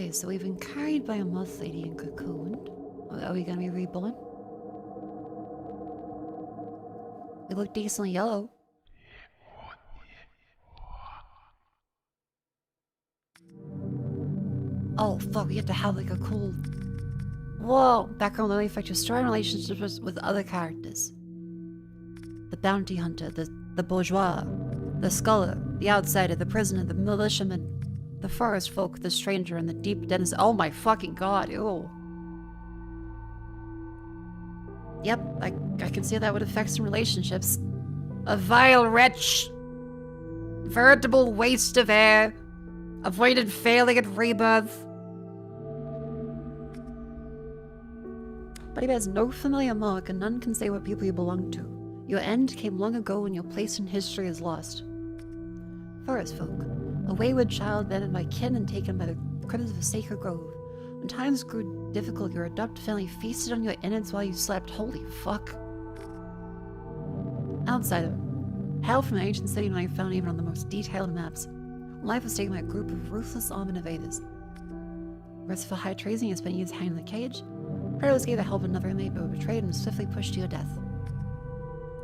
[SPEAKER 1] Okay, so we've been carried by a moth lady and cocooned. Are we gonna be reborn? We look decently yellow. Oh fuck, we have to have like a cool... Whoa! Background only affect your story and relationships with other characters. The bounty hunter, the bourgeois, the scholar, the outsider, the prisoner, the militiaman, the forest folk, the stranger, and the deep denizen. Oh my fucking god, ew. Yep, I can see how that would affect some relationships. A vile wretch. Veritable waste of air. Avoided failing at rebirth. But he bears no familiar mark, and none can say what people you belong to. Your end came long ago, and your place in history is lost. Forest folk. A wayward child banded by kin and taken by the critters of a sacred grove. When times grew difficult, your adopted family feasted on your innards while you slept. Holy fuck. Outsider. Hail from an ancient city not found even on the most detailed maps. Life was taken by a group of ruthless armed invaders. Arrested for high treason, you spent years hanging in the cage. Predators gave the help of another inmate but were betrayed and swiftly pushed to your death.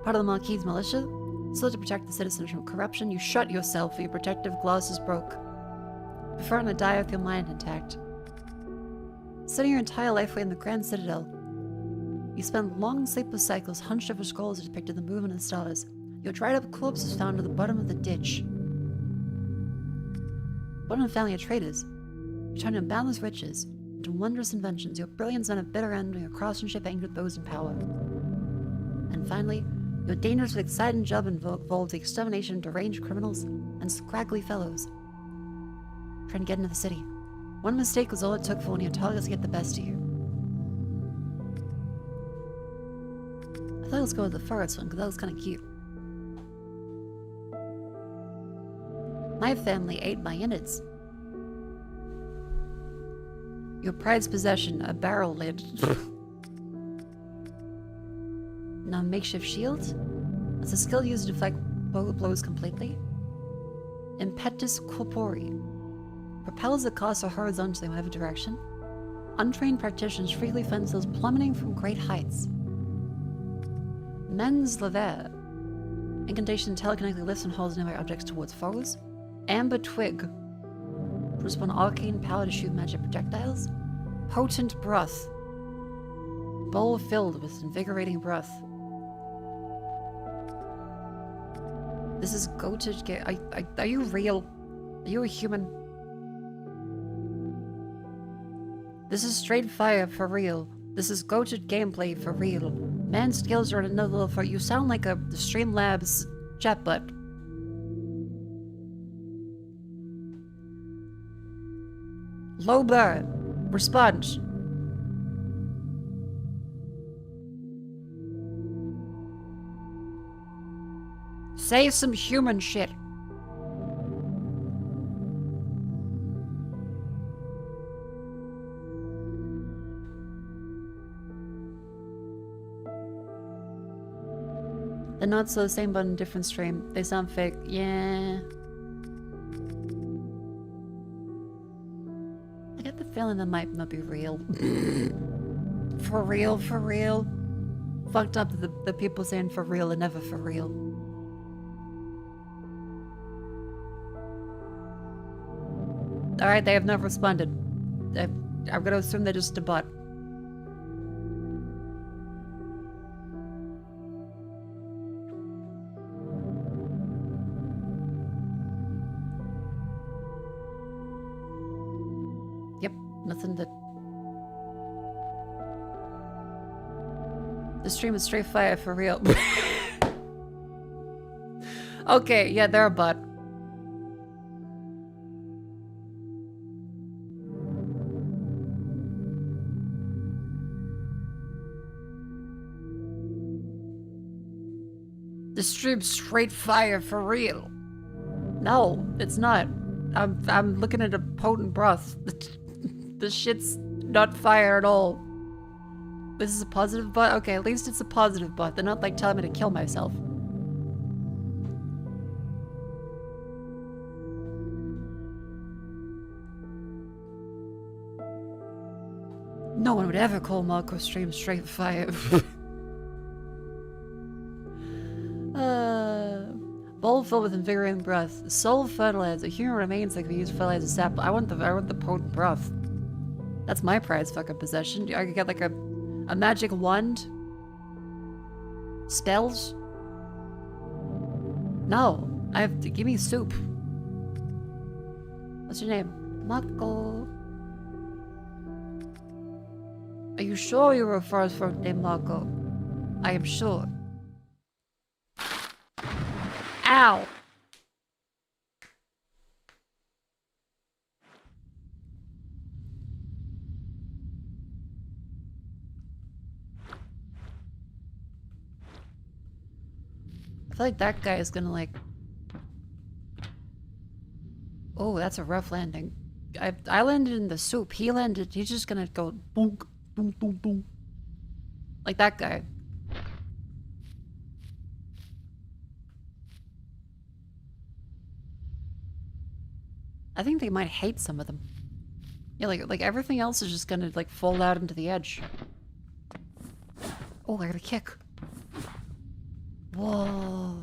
[SPEAKER 1] Part of the Marquis militia, so to protect the citizens from corruption, you shut yourself for your protective glasses broke. Preferring to die with your mind intact. Studying your entire life away in the Grand Citadel, you spent long sleepless cycles hunched over scrolls that depicted the movement of the stars. Your dried up corpse was found at the bottom of the ditch. One of the family of traders, you turned your boundless riches into wondrous inventions. Your brilliance on a bitter end when your craftsmanship angered those in power. And finally, your dangerous but exciting job involved the extermination of deranged criminals and scraggly fellows trying to get into the city. One mistake was all it took for one of your targets to get the best of you. I thought let's go with the forest one because that was kind of cute. My family ate my innards. Your prized possession, a barrel lid. Now makeshift shield. It's a skill used to deflect blows completely. Impetus corpore. Propels the caster horizontally in whatever direction. Untrained practitioners frequently find themselves plummeting from great heights. Mens lever. Incantation telekinetically lifts and holds nearby objects towards foes. Amber twig. To respond arcane power to shoot magic projectiles. Potent breath. Bowl filled with invigorating breath. This is goated. Are you real? Are you a human? This is straight fire for real. This is goated gameplay for real. Man skills are at another level for you. Sound like a Streamlabs chatbot. Low bar. Respond. Say some human shit. The notes are the same but in a different stream. They sound fake. Yeah. I get the feeling that might not be real. For real, for real. Fucked up that the people saying for real are never for real. Alright, they have not responded. I'm gonna assume they're just a bot. Yep, nothing that... The stream is straight fire for real. Okay, yeah, they're a bot. The stream's straight fire for real. No, it's not. I'm looking at a potent broth. The shit's not fire at all. This is a positive bot? Okay, at least it's a positive bot. They're not like telling me to kill myself. No one would ever call Mako stream straight fire. Bowl filled with invigorating breath. Soul fertilizer. Human remains that can be used to fertilize a sap. I want the potent breath. That's my prize fucking possession. I could get like a magic wand. Spells. No. I have to give me soup. What's your name? Mako. Are you sure you were first from named Mako? I am sure. Ow! I feel like that guy is gonna like... Oh, that's a rough landing. I landed in the soup. He landed... He's just gonna go boom, boom, boom, boom. Like that guy. I think they might hate some of them. Yeah, like everything else is just gonna like fall out into the edge. Oh, I got a kick. Whoa.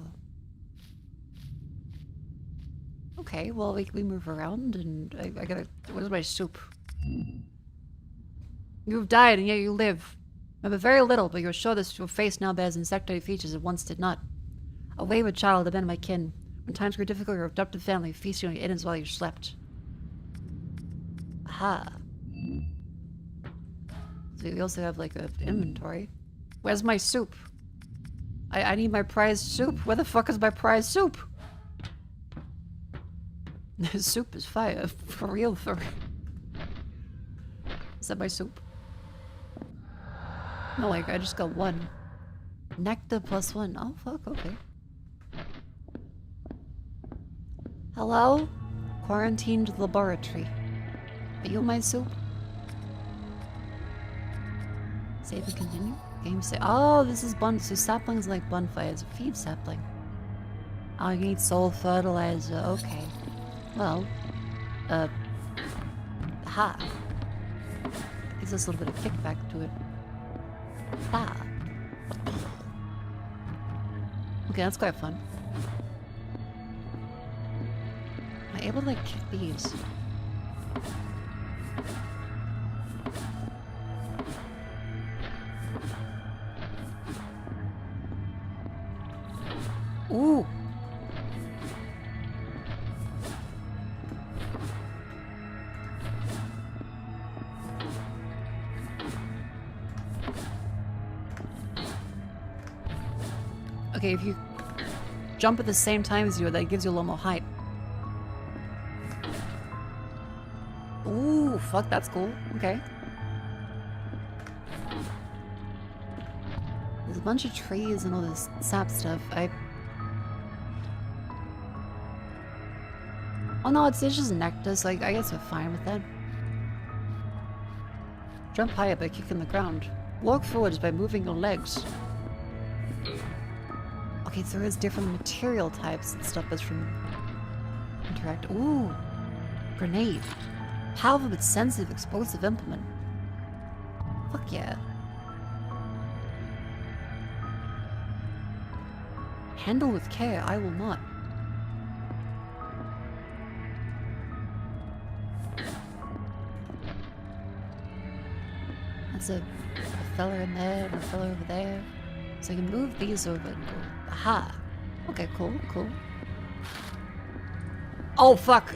[SPEAKER 1] Okay, well we move around and I gotta... Where's my soup? You've died and yet you live. Remember very little, but you're sure this your face now bears insectoid features it once did not. A wayward child have been my kin. When times grew difficult, your adopted family feasted on your innards while you slept. Aha. So we also have like an inventory. Where's my soup? I need my prized soup. Where the fuck is my prized soup? This soup is fire. For real, for real. Is that my soup? No, like, I just got one. Nectar +1. Oh, fuck, okay. Hello? Quarantined laboratory. Are you my soup? Save and continue? Game say. Oh, this is so saplings like bonfires. Feed sapling. Oh, you need soul fertilizer. Okay. Well, ha. Gives us a little bit of kickback to it. Ha. Okay, that's quite fun. Am I able to like kick these? Ooh. Okay, if you jump at the same time as you, that gives you a little more height. Ooh, fuck, that's cool. Okay. There's a bunch of trees and all this sap stuff. Oh no, it's just nectar, so I guess we're fine with that. Jump higher by kicking the ground. Walk forwards by moving your legs. Okay, so there's different material types and stuff that's from interact. Ooh, grenade. Powerful but sensitive explosive implement. Fuck yeah. Handle with care, I will not. That's a fella in there and a fella over there. So I can move these over and go. Aha! Okay, cool, cool. Oh fuck,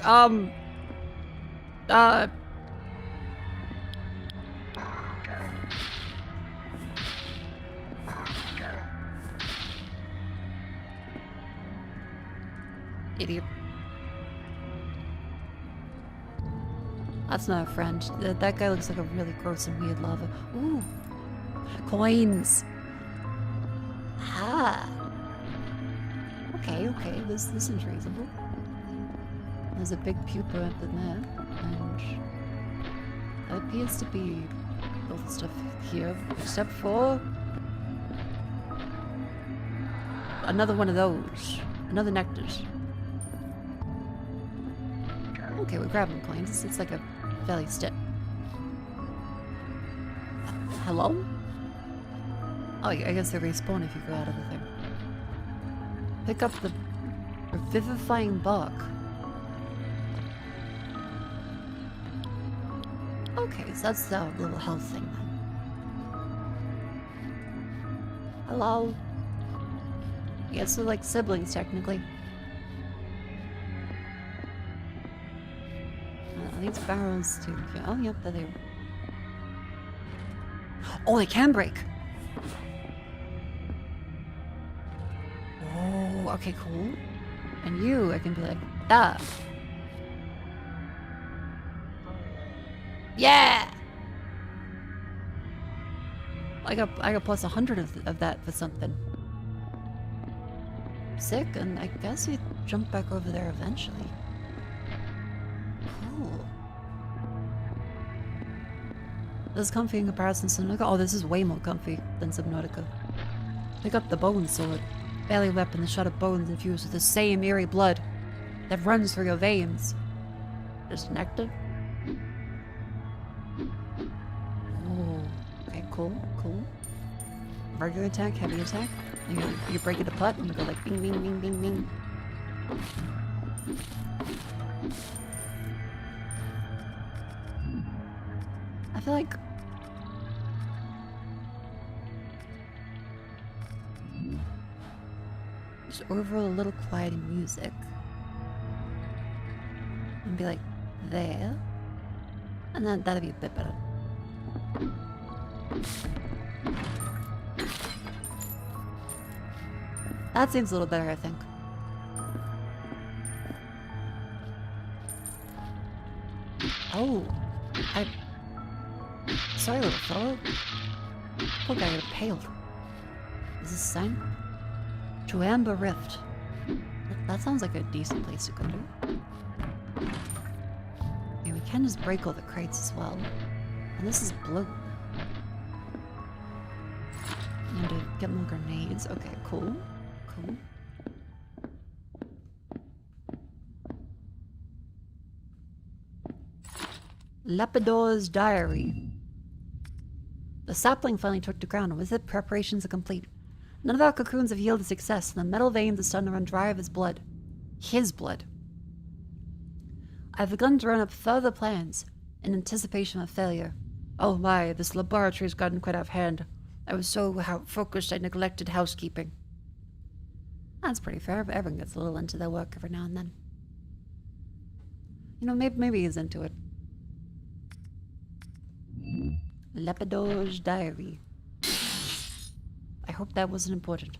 [SPEAKER 1] idiot. That's not a friend. That guy looks like a really gross and weird lava. Ooh! Coins! Ah! Okay, okay, this seems reasonable. There's a big pupa up in there, and that appears to be all the stuff here, except for another one of those. Another nectars. Okay, we're grabbing coins. It's like a fairly step. Hello? Oh, I guess they respawn if you go out of the thing. Pick up the revivifying bark. Okay, so that's the little health thing then. Hello? I guess they're like siblings, technically. These barrels too. Oh, yep, there they are. Oh, they can break! Oh, okay, cool. And you, I can be like, ah. Yeah! I got plus 100 of that for something. Sick, and I guess we jump back over there eventually. Cool. This is comfy in comparison to Subnautica. Oh, this is way more comfy than Subnautica. Pick up the bone sword. Barely weapon, the shot of bones infused with the same eerie blood that runs through your veins. Disconnected? Oh, okay, cool, cool. Regular attack, heavy attack. You break it apart and you go like bing, bing, bing, bing, bing. I feel like just overall a little quiet in music and be like there, and then that'd be a bit better. That seems a little better, I think. Oh, sorry, little fellow. Poor guy got impaled. Is this a sign? To Amber Rift. That sounds like a decent place to go to. Okay, we can just break all the crates as well. And this is blue. And to get more grenades. Okay, cool. Cool. Lapidor's diary. The sapling finally took to ground, and with it, preparations are complete. None of our cocoons have yielded success, and the metal veins are starting to run dry of his blood. His blood. I've begun to run up further plans, in anticipation of failure. Oh my, this laboratory's gotten quite off hand. I was so focused I neglected housekeeping. That's pretty fair, but everyone gets a little into their work every now and then. You know, maybe he's into it. Lapidor's diary. I hope that wasn't important.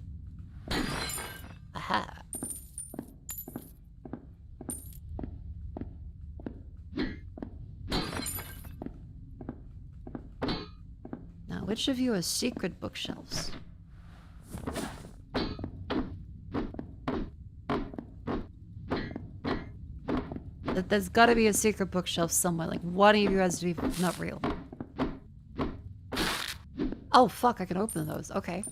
[SPEAKER 1] Aha. Now, which of you are secret bookshelves? There's gotta be a secret bookshelf somewhere. Like, one of you has to be not real. Oh, fuck, I can open those. Okay.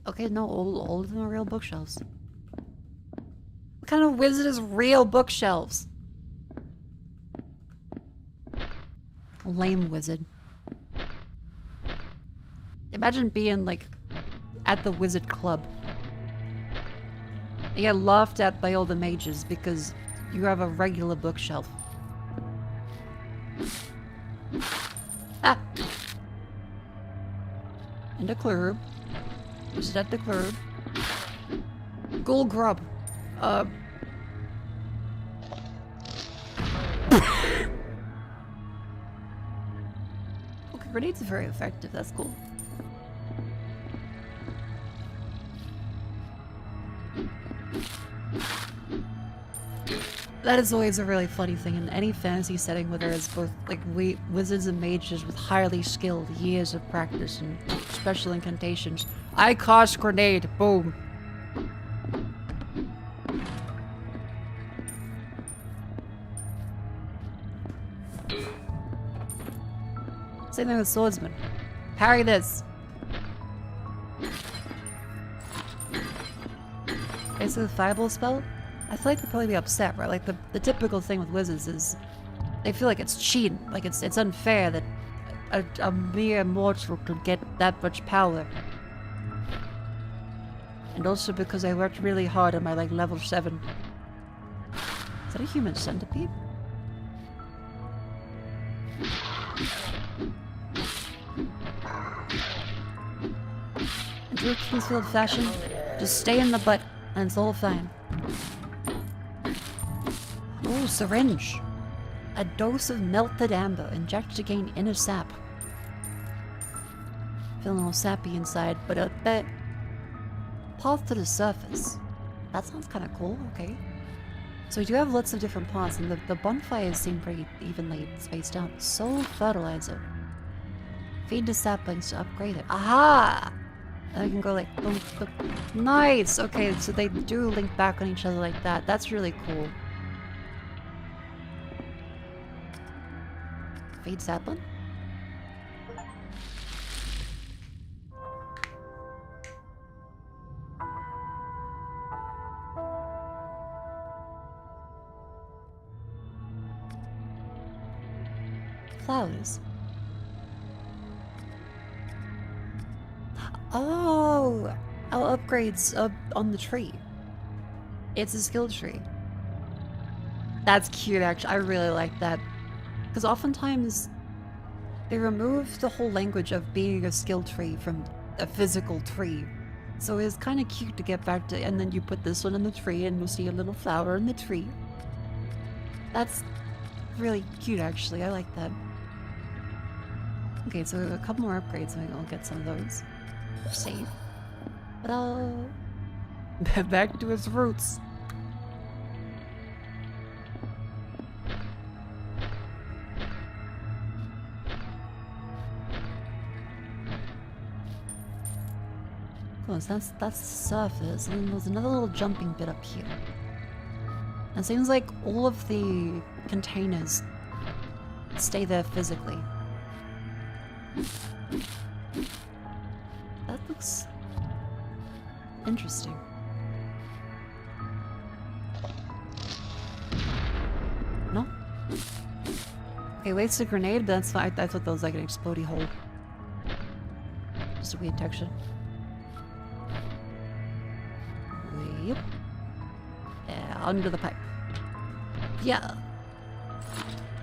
[SPEAKER 1] Okay, no, all of them are real bookshelves. What kind of wizard is real bookshelves? Lame wizard. Imagine being, like, at the wizard club. You get laughed at by all the mages because you have a regular bookshelf. Ah! And a club. Is that the club? Ghoul grub. Okay, grenades are very effective, that's cool. That is always a really funny thing in any fantasy setting where there is both, like, wizards and mages with highly skilled years of practice and special incantations. I cast grenade. Boom. Same thing with swordsman. Parry this. basically the fireball spell, I feel like they'd probably be upset, right? Like the typical thing with wizards is they feel like it's cheating, like it's unfair that a mere mortal could get that much power. And also because I worked really hard on my like level 7. Is that a human centipede? In true Kingsfield fashion, just stay in the butt and it's all fine. Oh, syringe. A dose of melted amber, injected to gain inner sap. Feeling all sappy inside, but a bit path to the surface. That sounds kind of cool, okay. So we do have lots of different paths, and the bonfires seem pretty evenly spaced out. Soul fertilizer. Feed the saplings to upgrade it. Aha! And I can go like, boom, boom. Nice! Okay, so they do link back on each other like that. That's really cool. Feed sapling? Flowers. Oh! Our upgrades on the tree. It's a skill tree. That's cute, actually. I really like that. Because oftentimes, they remove the whole language of being a skill tree from a physical tree. So it's kind of cute to get back to, and then you put this one in the tree and you'll see a little flower in the tree. That's really cute, actually. I like that. Okay, so we have a couple more upgrades and I'll get some of those. Save. But I'll... back to its roots. Cool, so that's the surface, and then there's another little jumping bit up here. And it seems like all of the containers stay there physically. That looks interesting. No? Okay, waste a grenade, but that's fine. I thought that was like an explodey hole. Just a weird texture. Yep. Yeah, under the pipe. Yeah.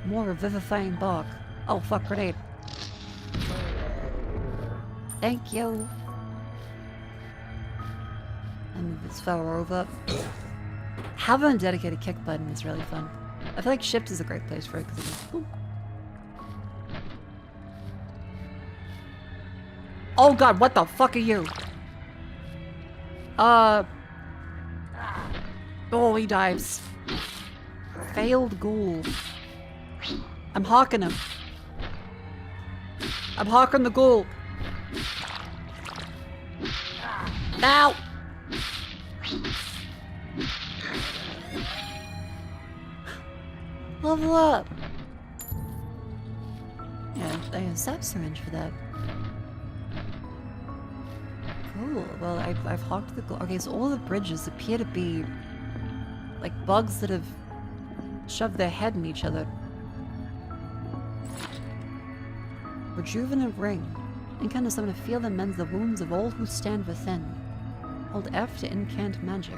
[SPEAKER 1] More revivifying bark. Oh, fuck, grenade. Thank you. And move this flower over. Having a dedicated kick button is really fun. I feel like shift is a great place for it because it goes boom. Oh god, what the fuck are you? Oh, he dives. Failed ghoul. I'm hawking him. I'm hawking the ghoul. Ow! Level up. Yeah, I have a sap syringe for that. Cool. Well, I've hawked the ghoul. Okay, so all the bridges appear to be like bugs that have shoved their head in each other. Rejuvenant ring. Incant summon to feel and mends the wounds of all who stand within. Hold F to incant magic.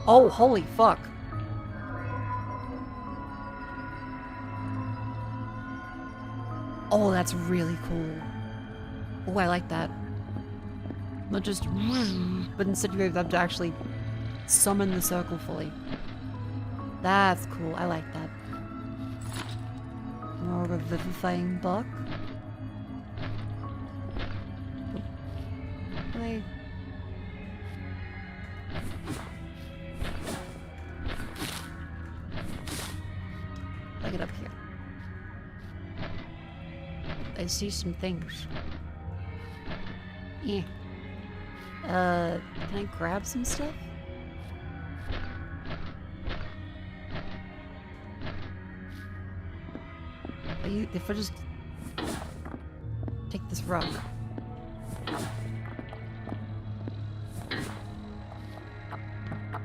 [SPEAKER 1] Oh, holy fuck. Oh, that's really cool. Oh, I like that. Not just but instead you have to actually summon the circle fully. That's cool. I like that. More revivifying buck. Wait. I'll get up here. I see some things. Yeah. Can I grab some stuff? If I just take this rock.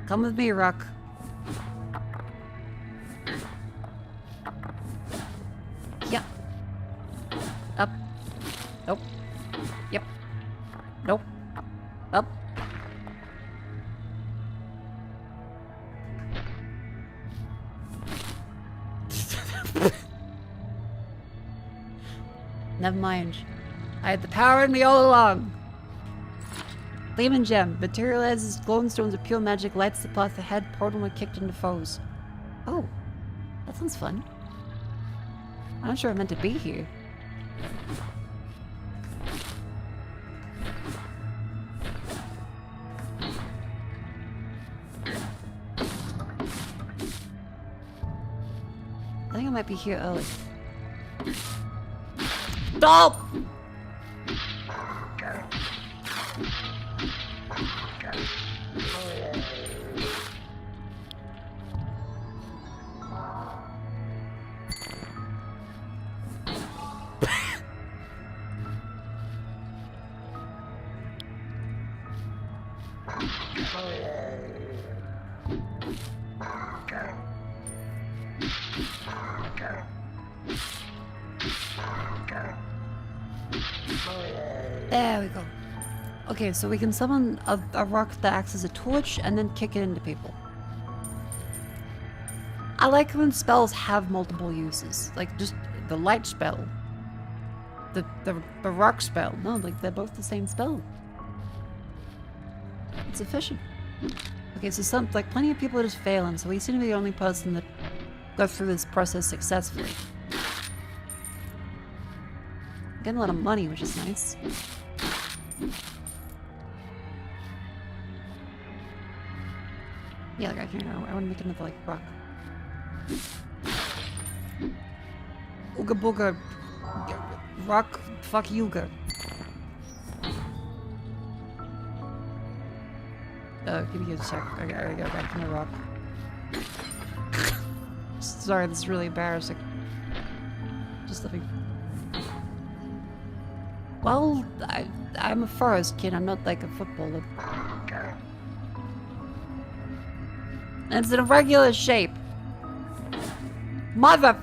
[SPEAKER 1] Come with me, Rock. Yeah. Up. Nope. Yep. Nope. Up. Never mind. I had the power in me all along. Lehman Gem. Materializes glowing stones of pure magic, lights the path ahead, portal when kicked into foes. Oh. That sounds fun. I'm not sure I meant to be here. I think I might be here early. Stop! There we go. Okay, so we can summon a rock that acts as a torch and then kick it into people. I like when spells have multiple uses. Like, just the light spell. The rock spell. No, like, they're both the same spell. It's efficient. Okay, so plenty of people are just failing, so we seem to be the only person that got through this process successfully. Getting a lot of money, which is nice. Yeah, like I want to make another, like, rock. Ooga booga. Rock, fuck Yuga. Give me a sec. I gotta go back to my rock. Sorry, this is really embarrassing. Just let me... Well, I'm a forest kid, I'm not like a footballer. And it's in a regular shape. Mother...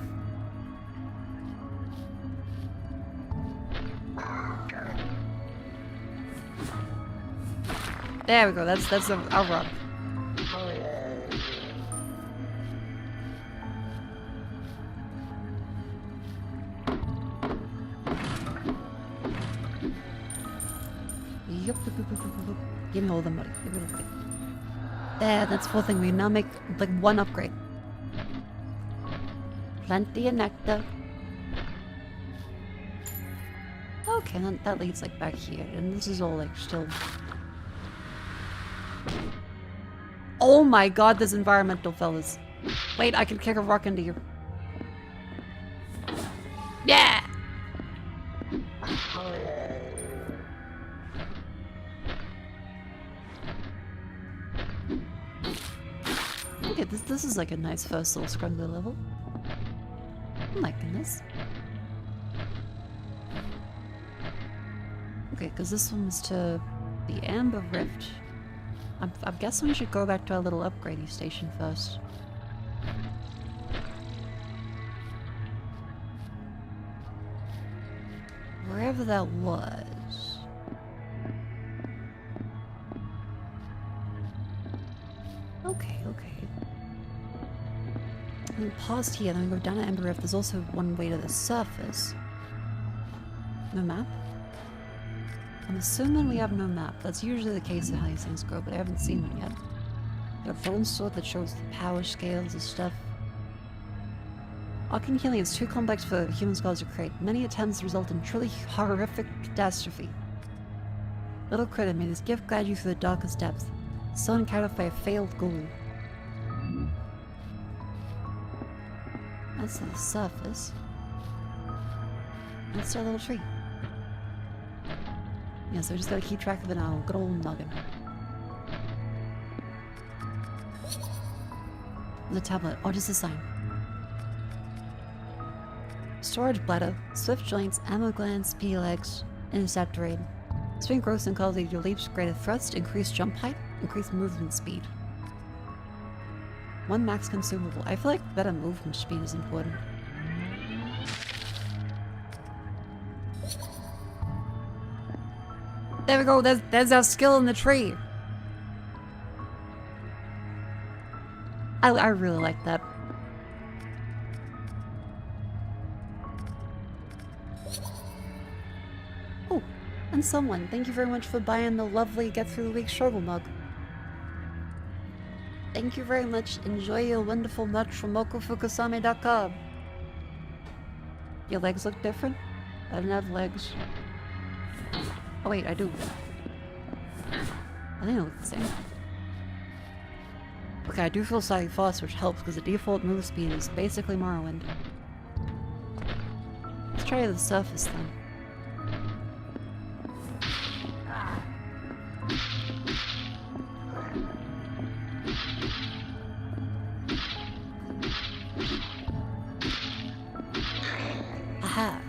[SPEAKER 1] There we go, that's a rock. Yup, give me all the money. Give me all the money. There, that's full thing. We can now make like one upgrade. Plenty of nectar. Okay, then that leads like back here, and this is all like still. Oh my god, this environmental fellas. Wait, I can kick a rock into you. Yeah! Okay, this is like a nice first little scrambler level. I'm liking this. Okay, because this one was to the Amber Rift. I'm guessing we should go back to our little upgrading station first. Wherever that was. Okay. And then pause here, then we go down to Amber Rift. There's also one way to the surface. No map? I'm assuming we have no map. That's usually the case of how these things go, but I haven't seen one yet. Got a bone sword that shows the power scales and stuff. Arcane healing is too complex for human scholars to create. Many attempts result in truly horrific catastrophe. Little critter, may this gift guide you through the darkest depths. So encountered by a failed ghoul. That's the surface. That's our little tree. Yeah, so we just gotta keep track of it now. Good old noggin. The tablet. Oh, just a sign. Storage bladder, swift joints, ammo glands, pea legs, intercept raid. Swing growth and quality of your leaps, greater thrust, increased jump height, increased movement speed. 1 max consumable. I feel like better movement speed is important. There we go, there's our skill in the tree. I really like that. Oh, and someone, thank you very much for buying the lovely Get Through the Week struggle mug. Thank you very much. Enjoy your wonderful merch from mokofukusame.com. Your legs look different? I don't have legs. Oh wait, I do. I think they look the same. Okay, I do feel slightly fast, which helps because the default move speed is basically Morrowind. Let's try the surface then. Aha!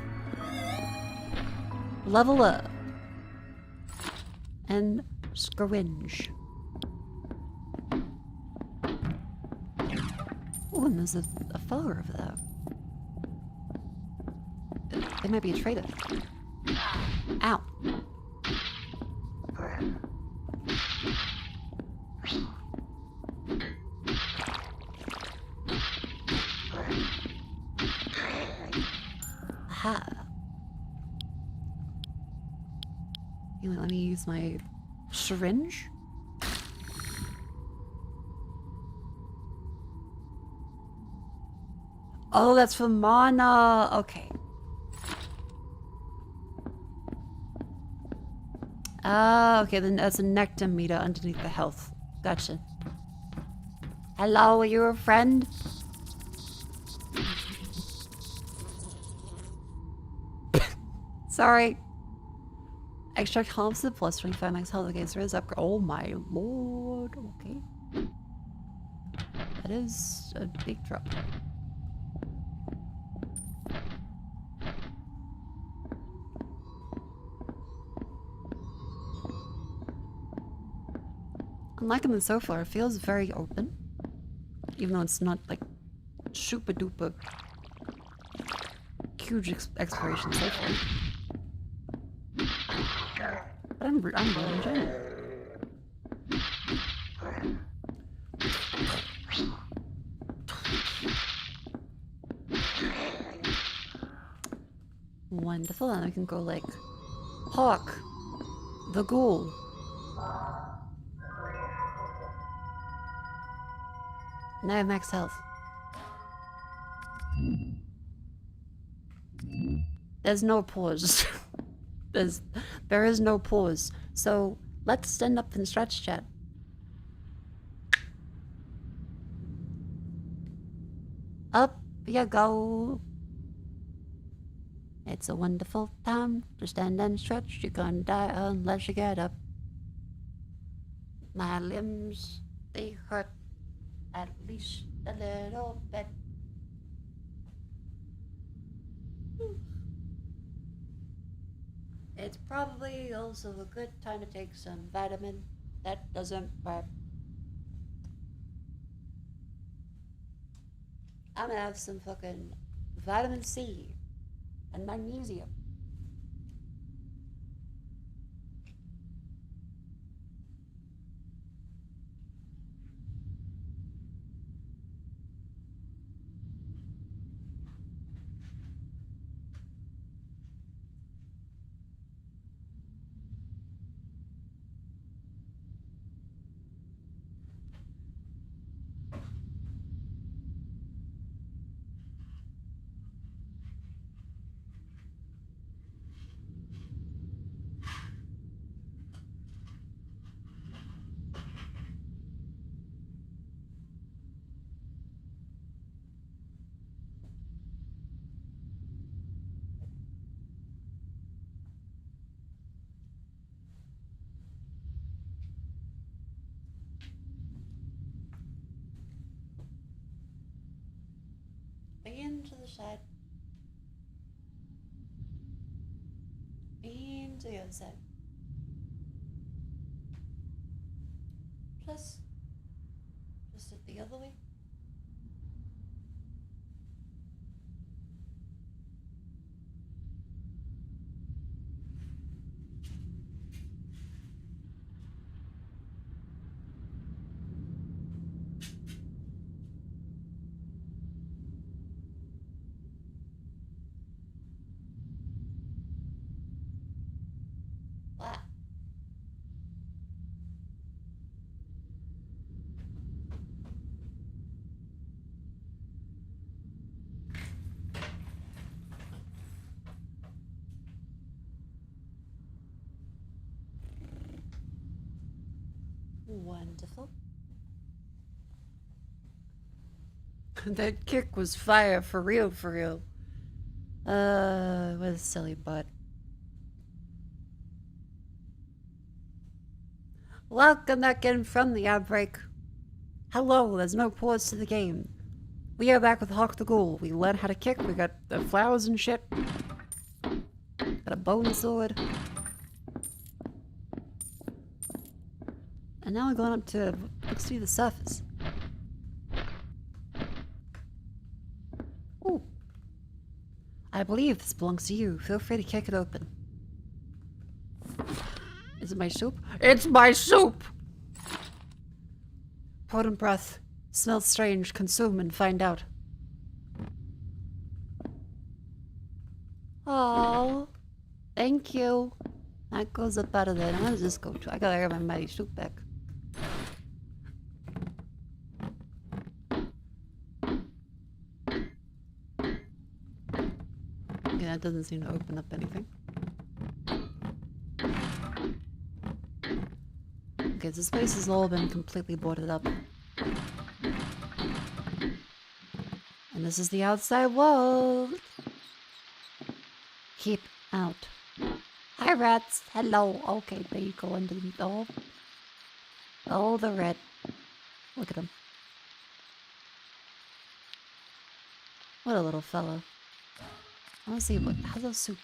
[SPEAKER 1] Level up! And scringe. Oh, and there's a fella over there. It might be a trader. Ow. Aha. Let me use my syringe. Oh, that's for mana. Okay. Ah, okay, then there's a nectar meter underneath the health. Gotcha. Hello, are you a friend? Sorry. Extract harms the plus 25 max health against there is upgrade. Oh my lord. Okay. That is a big drop. I'm liking it so far. It feels very open. Even though it's not like super duper huge exploration so far. But I'm really enjoying it. Wonderful, and I can go like Hawk, the ghoul. Now I have max health. There's no pause. There is no pause. So let's stand up and stretch, chat. Up you go. It's a wonderful time to stand and stretch. You can't die unless you get up. My limbs, they hurt at least a little bit. It's probably also a good time to take some vitamin. That doesn't hurt. I'm gonna have some fucking vitamin C and magnesium. Begin to the side. Begin to the other side. Plus, just it the other way. What? Wonderful. That kick was fire for real, for real. What a silly butt. Welcome back in from the outbreak. Hello, there's no pause to the game. We are back with Hawk the Ghoul. We learned how to kick, we got the flowers and shit. Got a bone sword. And now we're going up to, let's see the surface. Ooh. I believe this belongs to you. Feel free to kick it open. Is it my soup? It's my soup! Potent breath. Smells strange. Consume and find out. Oh, thank you. That goes up out of there. How does this go to? I gotta get my mighty soup back. Okay, that doesn't seem to open up anything. Okay, this place has all been completely boarded up. And this is the outside world. Keep out. Hi, rats. Hello. Okay, there you go underneath. Oh, the red. Look at him. What a little fella. I want to see how's the soup?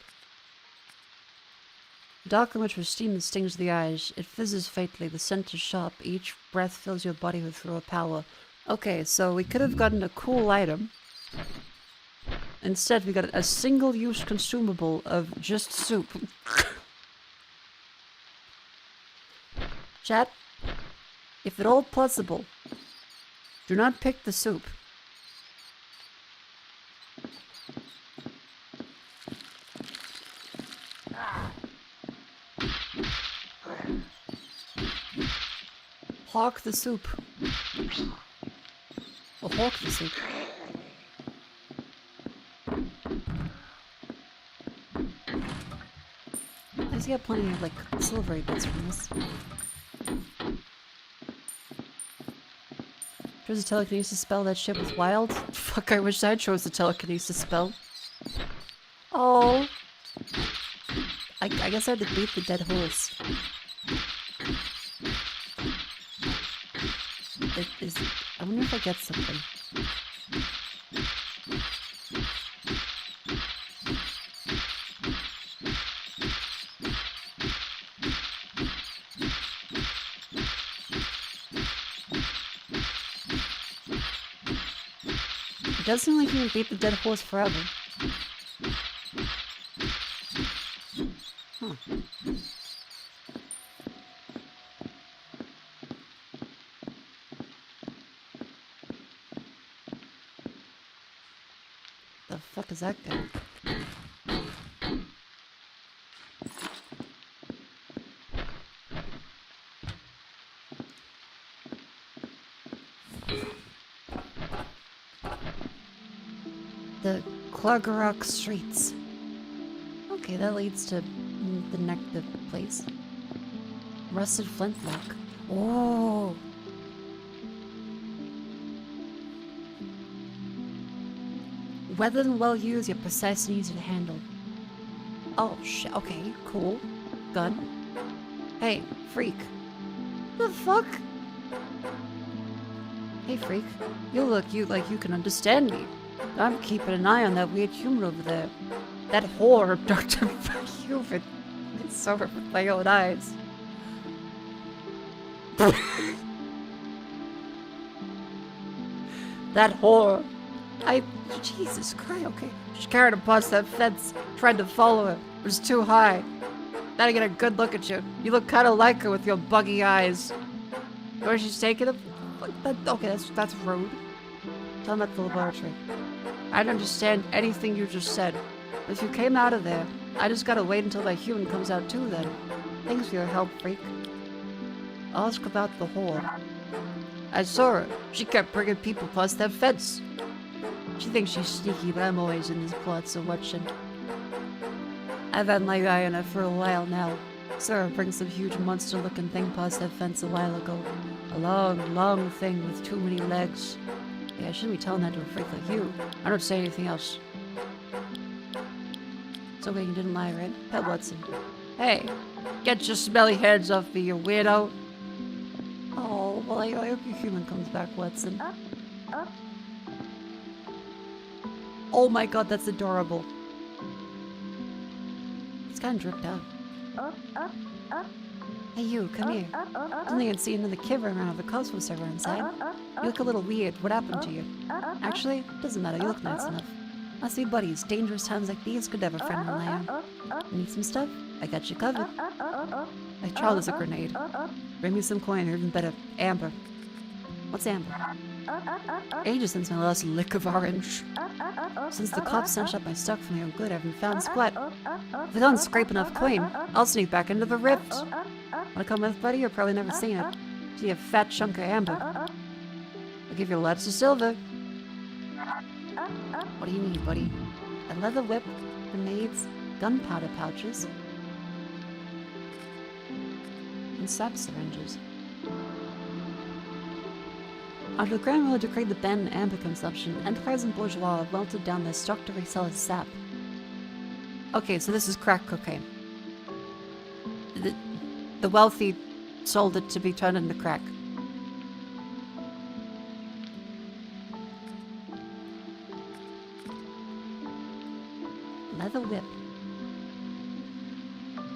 [SPEAKER 1] Dark and which steam that stings the eyes. It fizzes faintly. The scent is sharp. Each breath fills your body with raw power. Okay, so we could have gotten a cool item. Instead, we got a single-use consumable of just soup. Chat, if at all possible, do not pick the soup. Hawk the soup. Or hawk the soup. I see plenty of, like, silvery bits from this. Chose a telekinesis spell, that shit was wild. Fuck, I wish I chose the telekinesis spell. Oh. I guess I had to beat the dead horse. I wonder if I get something. It does seem like you can beat the dead horse forever. Huh. The fuck is that guy? The Cloggerock streets. Okay, that leads to the next place. Rusted flintlock. Oh. Weathered and well used, yet precise and easy to handle. Oh shit. Okay, cool. Gun. Hey, freak. The fuck? Hey, freak. You look like you can understand me. I'm keeping an eye on that weird human over there. That whore of Dr. Hubert. I saw her with my own eyes. That whore. Jesus Christ, okay. She carried her past that fence, tried to follow her. It was too high. Then I get a good look at you. You look kind of like her with your buggy eyes. Where she's taking him? Okay, that's rude. Tell him at the laboratory. I don't understand anything you just said. But if you came out of there, I just gotta wait until that human comes out too then. Thanks for your help, freak. I'll ask about the whore. I saw her. She kept bringing people past that fence. She thinks she's sneaky, but I'm always in this plot, so watching. I've had my eye on her for a while now. Saw her bring some huge monster-looking thing past that fence a while ago. A long, long thing with too many legs. Yeah, I shouldn't be telling that to a freak like you. I don't say anything else. It's okay, you didn't lie, right? Pet Watson. Hey, get your smelly hands off me, you weirdo. Oh, well, I hope your human comes back, Watson. Oh my god, that's adorable. It's kind of dripped out. Hey you, come here. I don't think I'd see another kid running around with a Cosmos server inside. You look a little weird. What happened to you? Actually, doesn't matter. You look nice enough. Must be buddies. Dangerous times like these could have a friend in land. Need some stuff? I got you covered. My child is a grenade. Bring me some coin, or even better, amber. What's amber? Ages since my last lick of orange. Since the cops snatched up my stuff from your good, I haven't found squat. If I don't scrape enough coin, I'll sneak back into the rift. Wanna come with, buddy? You've probably never seen it. See a fat chunk of amber. I'll give you lots of silver. What do you need, buddy? A leather whip, grenades, gunpowder pouches, and sap syringes. After the Grand Ruler decreed the ban on amber consumption, enterprise and bourgeois melted down their stock to resell as sap. Okay, so this is crack cocaine. The wealthy sold it to be turned into crack. Leather whip.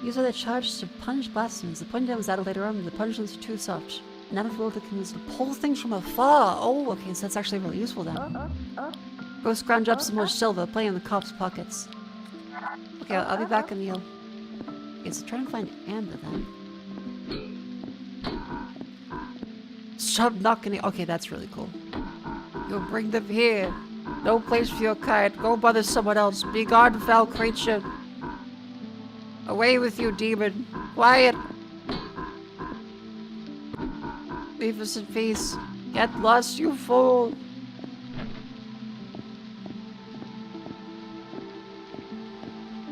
[SPEAKER 1] Use are charged to punish blasphemers. The point was added later on, the punishments are too soft. None of the world can use to pull things from afar. Oh, okay, so that's actually really useful then. Go scrounge up some more silver, play in the cops' pockets. Okay, I'll be back in the... Okay, so try and find amber then. Stop knocking it. Okay, that's really cool. You'll bring them here. No place for your kind. Go bother someone else. Be gone, foul creature. Away with you, demon. Quiet. Leave us in peace. Get lost, you fool.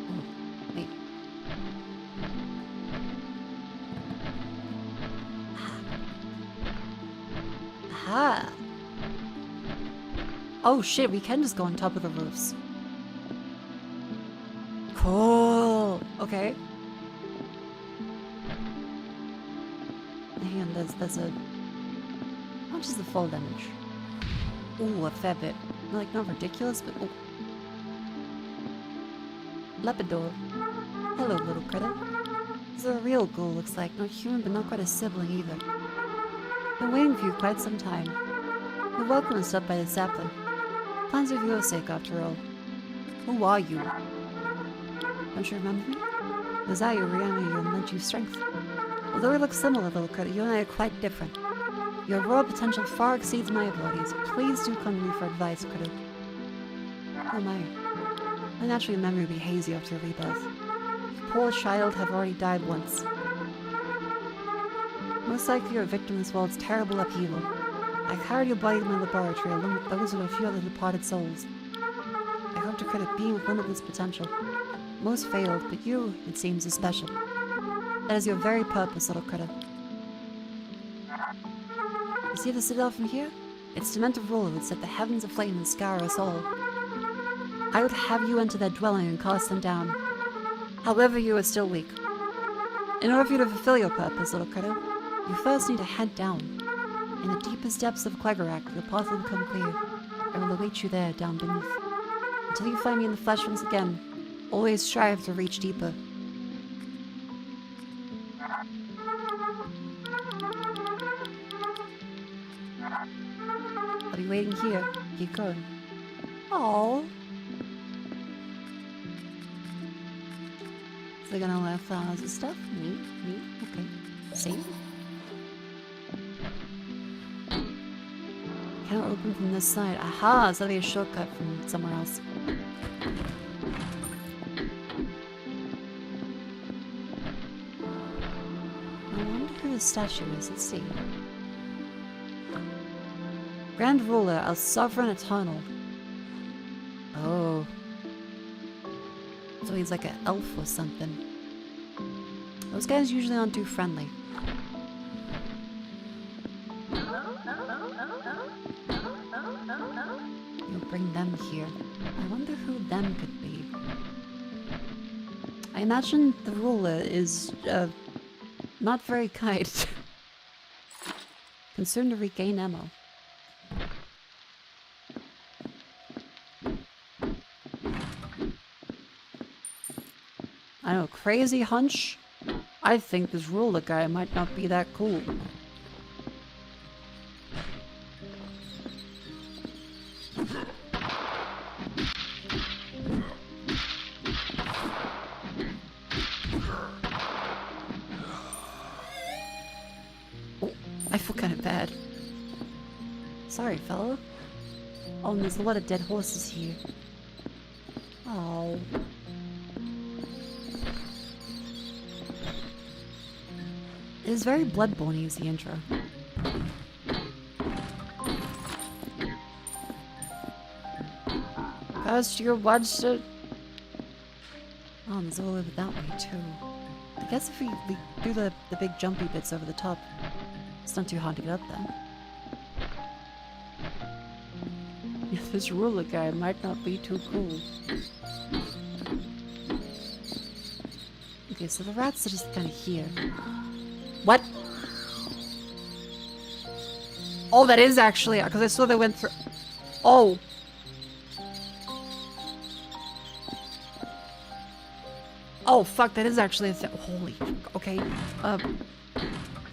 [SPEAKER 1] Oh, wait. Aha. Oh shit, we can just go on top of the roofs. Cool. Okay. Hang on, there's a... How much is the fall damage? Ooh, a fair bit. Like, not ridiculous, but... Oh. Lepidor. Hello, little critter. This is a real ghoul, looks like. Not human, but not quite a sibling either. Been waiting for you quite some time. You're welcome and stopped by the sapling. Plans are for your sake, after all. Who are you? Don't you remember me? It was I who reanimated you and lent you strength. Although we look similar, little critter, you and I are quite different. Your raw potential far exceeds my abilities. Please do come to me for advice, critter. Oh my. My natural memory will be hazy after rebirth. You poor child have already died once. Most likely you're a victim of this world's terrible upheaval. I carried your body to my laboratory along with those of a few other departed souls. I hope to create a being with limitless potential. Most failed, but you, it seems, is special. That is your very purpose, little critter. You see the citadel from here? Its demented ruler would set the heavens aflame and scour us all. I would have you enter their dwelling and cast them down. However, you are still weak. In order for you to fulfill your purpose, little critter, you first need to head down. In the deepest depths of Clegarak, your path will become clear. I will await you there, down beneath. Until you find me in the flesh once again, always strive to reach deeper. What are you waiting here? Keep going. Oh. So they're gonna wear flowers and stuff? Neat, okay. See? Cannot open from this side. Aha! It's like a shortcut from somewhere else. I wonder who the statue is. Let's see. Grand Ruler, our sovereign eternal. Oh. So he's like an elf or something. Those guys usually aren't too friendly. You'll bring them here. I wonder who them could be. I imagine the ruler is, not very kind. Concerned to regain ammo. I know, crazy hunch? I think this ruler guy might not be that cool. Oh, I feel kind of bad. Sorry, fella. Oh, and there's a lot of dead horses here. Oh. It is very Bloodborne-y as the intro. Cast your watch to... Oh, and there's all over that way too. I guess if we do the big jumpy bits over the top, it's not too hard to get up then. Yeah, this ruler guy might not be too cool. Okay, so the rats are just kind of here. What? Oh, that is actually... Because I saw they went through... Oh. Oh, fuck, that is actually a thing. Holy... Okay.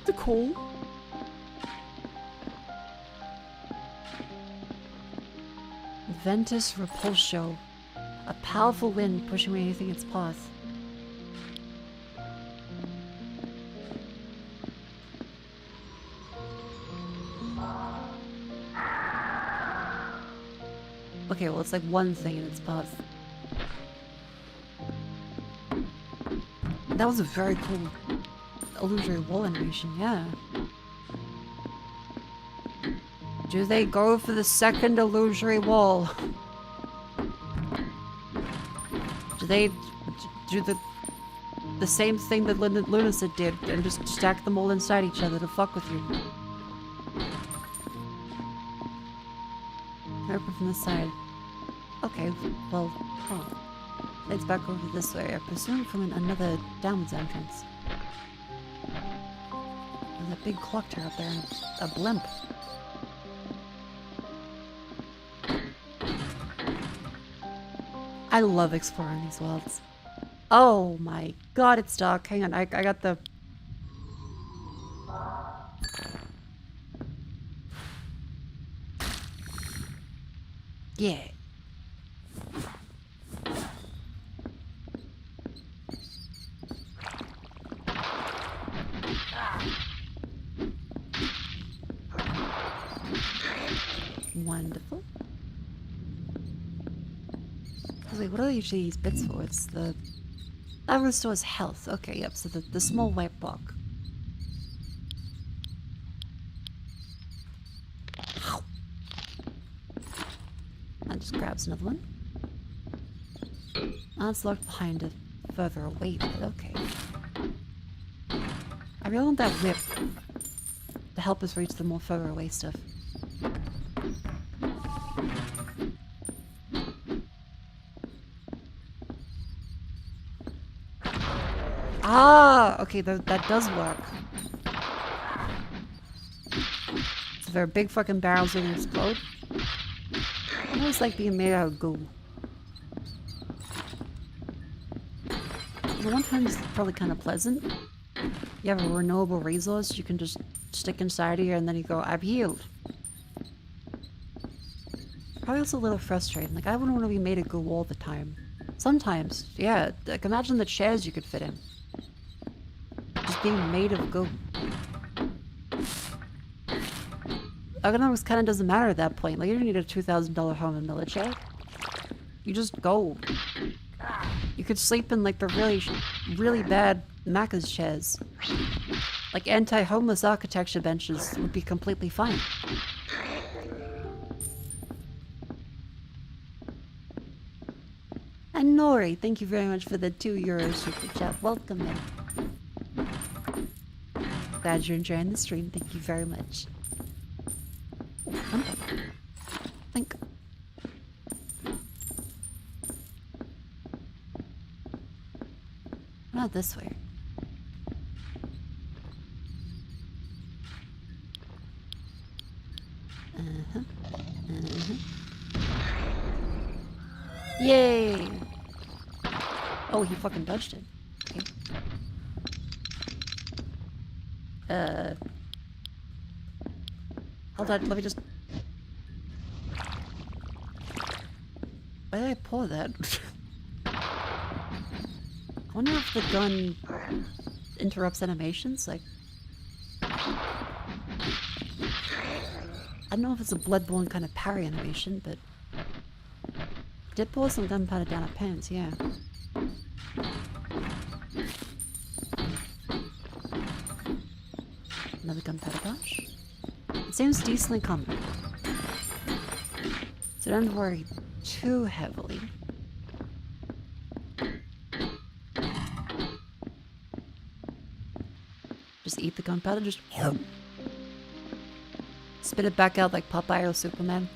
[SPEAKER 1] The cool. Ventus Repulsio. A powerful wind pushing away anything in its path. Okay, well, it's like one thing in its path. That was a very cool illusory wall animation, yeah. Do they go for the second illusory wall? Do they do the same thing that Lunacid did and just stack them all inside each other to fuck with you? Open from the side. Okay, well, oh. It's back over this way. I presume from another downwards entrance. There's a big clock tower up there and a blimp. I love exploring these worlds. Oh my god, it's dark. Hang on, I got the... Yeah. Wonderful. Wait, what are usually these bits for? It's the... That restores health. Okay, yep, so the small white block. That just grabs another one. Oh, it's locked behind it further away, but okay. I really want that whip to help us reach the more further away stuff. Ah, okay, that does work. So there are big fucking barrels that explode. Almost like being made out of goo. The one time it's probably kind of pleasant. You have a renewable resource you can just stick inside here and then you go, I'm healed. probably also a little frustrating. Like, I wouldn't want to be made of goo all the time. Sometimes, yeah. Like, imagine the chairs you could fit in. Just being made of goo. Economics kind of doesn't matter at that point. Like, you don't need a $2,000 home in military. You just go. You could sleep in, like, the really bad Maka's chairs. Like, anti-homeless architecture benches would be completely fine. And Nori, thank you very much for the €2 super chat. Welcome in. Glad you're enjoying the stream. Thank you very much. Think. Not this way. Yay! Oh, he fucking dodged it. Okay. Hold on, let me just... Why did I pull that? I wonder if the gun interrupts animations, like... I don't know if it's a bloodborne kind of parry animation, but... Did pour some gunpowder down our pants, yeah. Another gunpowder pouch. It seems decently common. So don't worry too heavily. Just eat the gunpowder, just spit it back out like Popeye or Superman.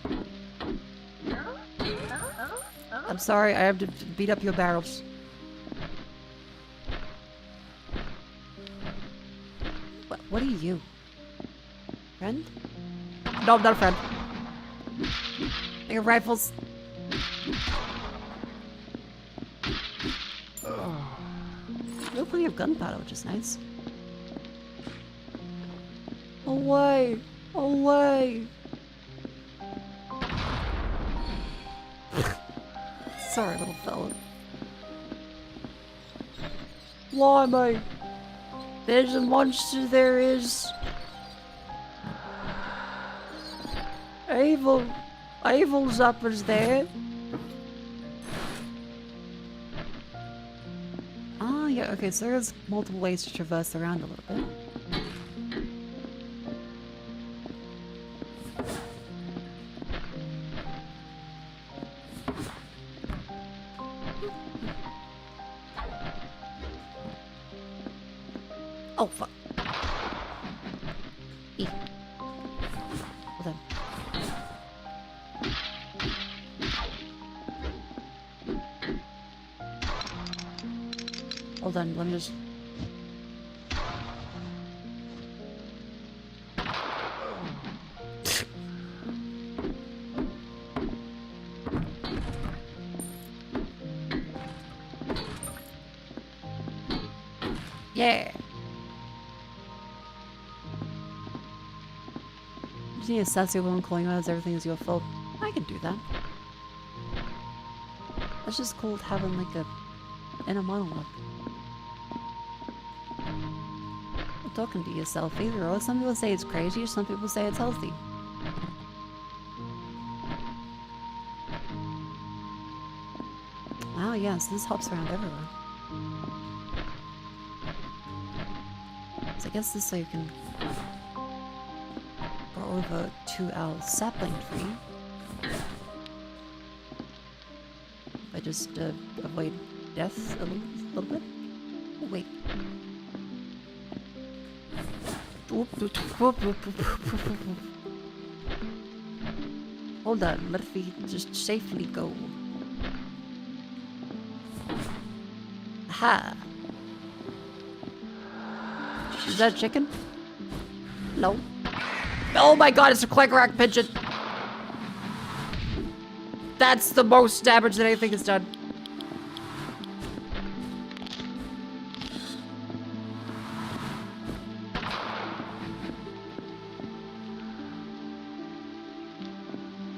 [SPEAKER 1] I'm sorry, I have to beat up your barrels. What are you? Friend? No, I'm not a friend. I got rifles. We have plenty of gunpowder, which is nice. Away! Away! Sorry, little fella. Why, mate? There's a monster, there is. Evil's up as there. Ah, yeah, okay, so there's multiple ways to traverse around a little bit. Oh, fuck. E. Hold on. Hold on, let me just... Yeah! You need a sassy woman calling out as everything is your fault. I can do that. That's just called having like a inner monologue. You're talking to yourself either or. Some people say it's crazy, some people say it's healthy. Wow, yes, this hops around everywhere. So I guess this way you can go over to our sapling tree. If I just avoid death a little bit. Oh, wait. Hold on, let me just safely go. Aha! Is that a chicken? No. Oh my god, it's a Quackerack pigeon! That's the most damage that anything has done.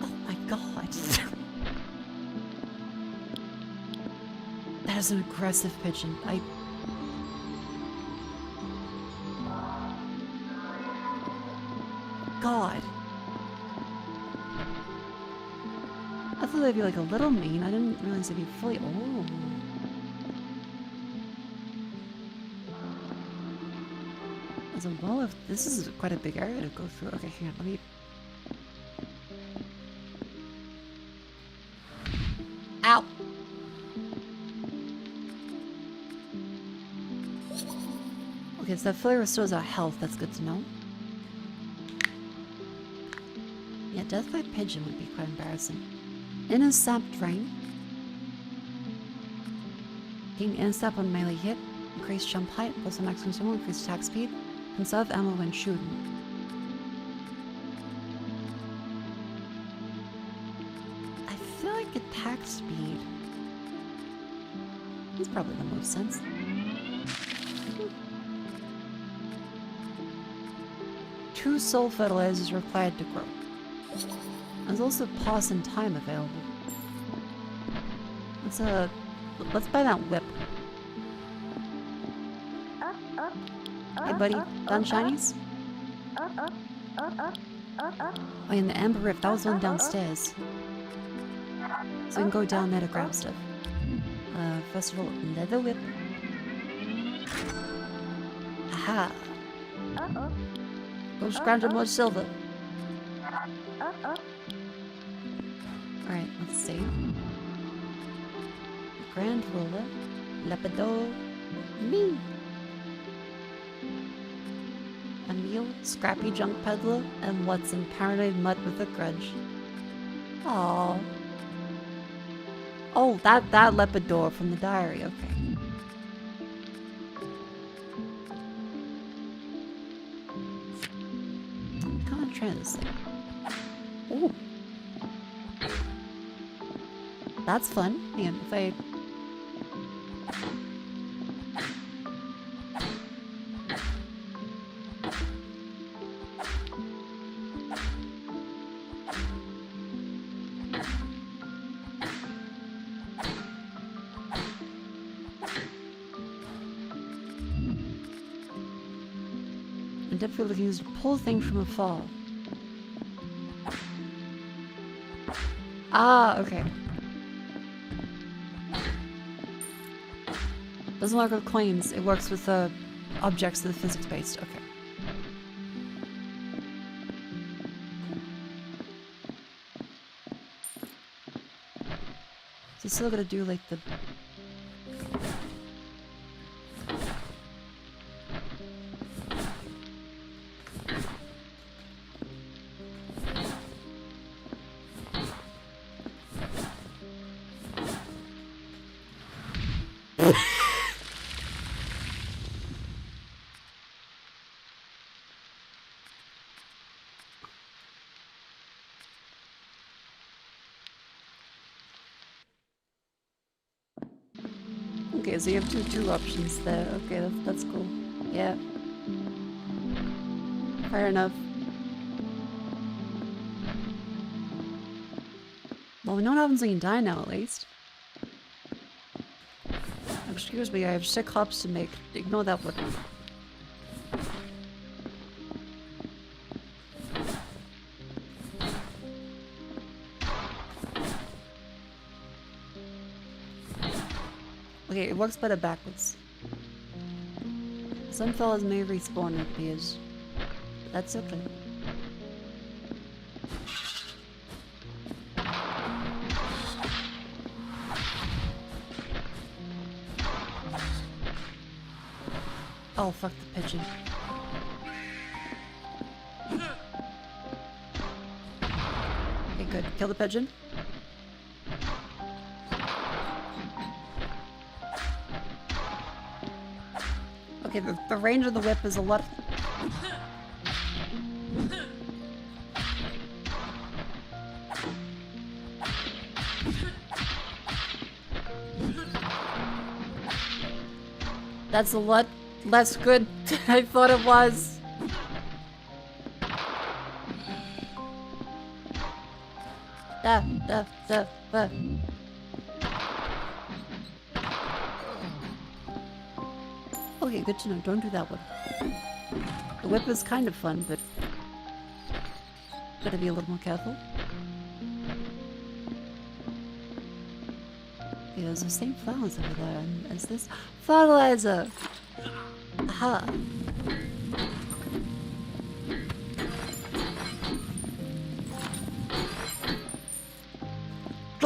[SPEAKER 1] Oh my god. That is an aggressive pigeon. God. I thought they'd be like a little mean. I didn't realize they'd be fully. Oh. As well, if this is quite a big area to go through. Okay, hang on. Let me. Ow. Okay, so that fully restores our health. That's good to know. Yeah, death by pigeon would be quite embarrassing. Intercept drain. Gain intercept on melee hit. Increase jump height. Plus the maximum sumo. Increase attack speed. Conserve ammo when shooting. I feel like attack speed is probably the most sense. Two soul fertilizers required to grow. There's also pause and time available. Let's buy that whip. Hey buddy, done shinies? Oh, and the Amber Rift, that was one downstairs. So we can go down there to grab stuff. First of all, leather whip. Aha! Go scrounge more silver. Alright, let's see. Grand Ruler, Lepido, me. Emil, Scrappy Junk Peddler, and what's in Paranoid Mud with a Grudge. Aww. Oh, that Lepidor from the diary, okay. Come on, try this thing. Ooh. That's fun. Man, if I... I'm definitely looking to pull things from afar. Ah, okay. Doesn't work with coins, it works with objects that are physics-based. Okay. So you still gotta do like the... Okay, so you have two options there. Okay, that's cool. Yeah. Fair enough. Well, we know what happens when you die now, at least. Excuse me, I have 6 hops to make. Ignore that one. Okay, it works better backwards. Some fellas may respawn, it appears. But that's okay. Oh, fuck the pigeon. Okay, good. Kill the pigeon. Okay, the range of the whip is a lot. That's a lot less good than I thought it was. Okay, good to know. Don't do that one. The whip is kind of fun, but gotta be a little more careful. Yeah, there's the same flowers over there, and is this fertilizer? Aha.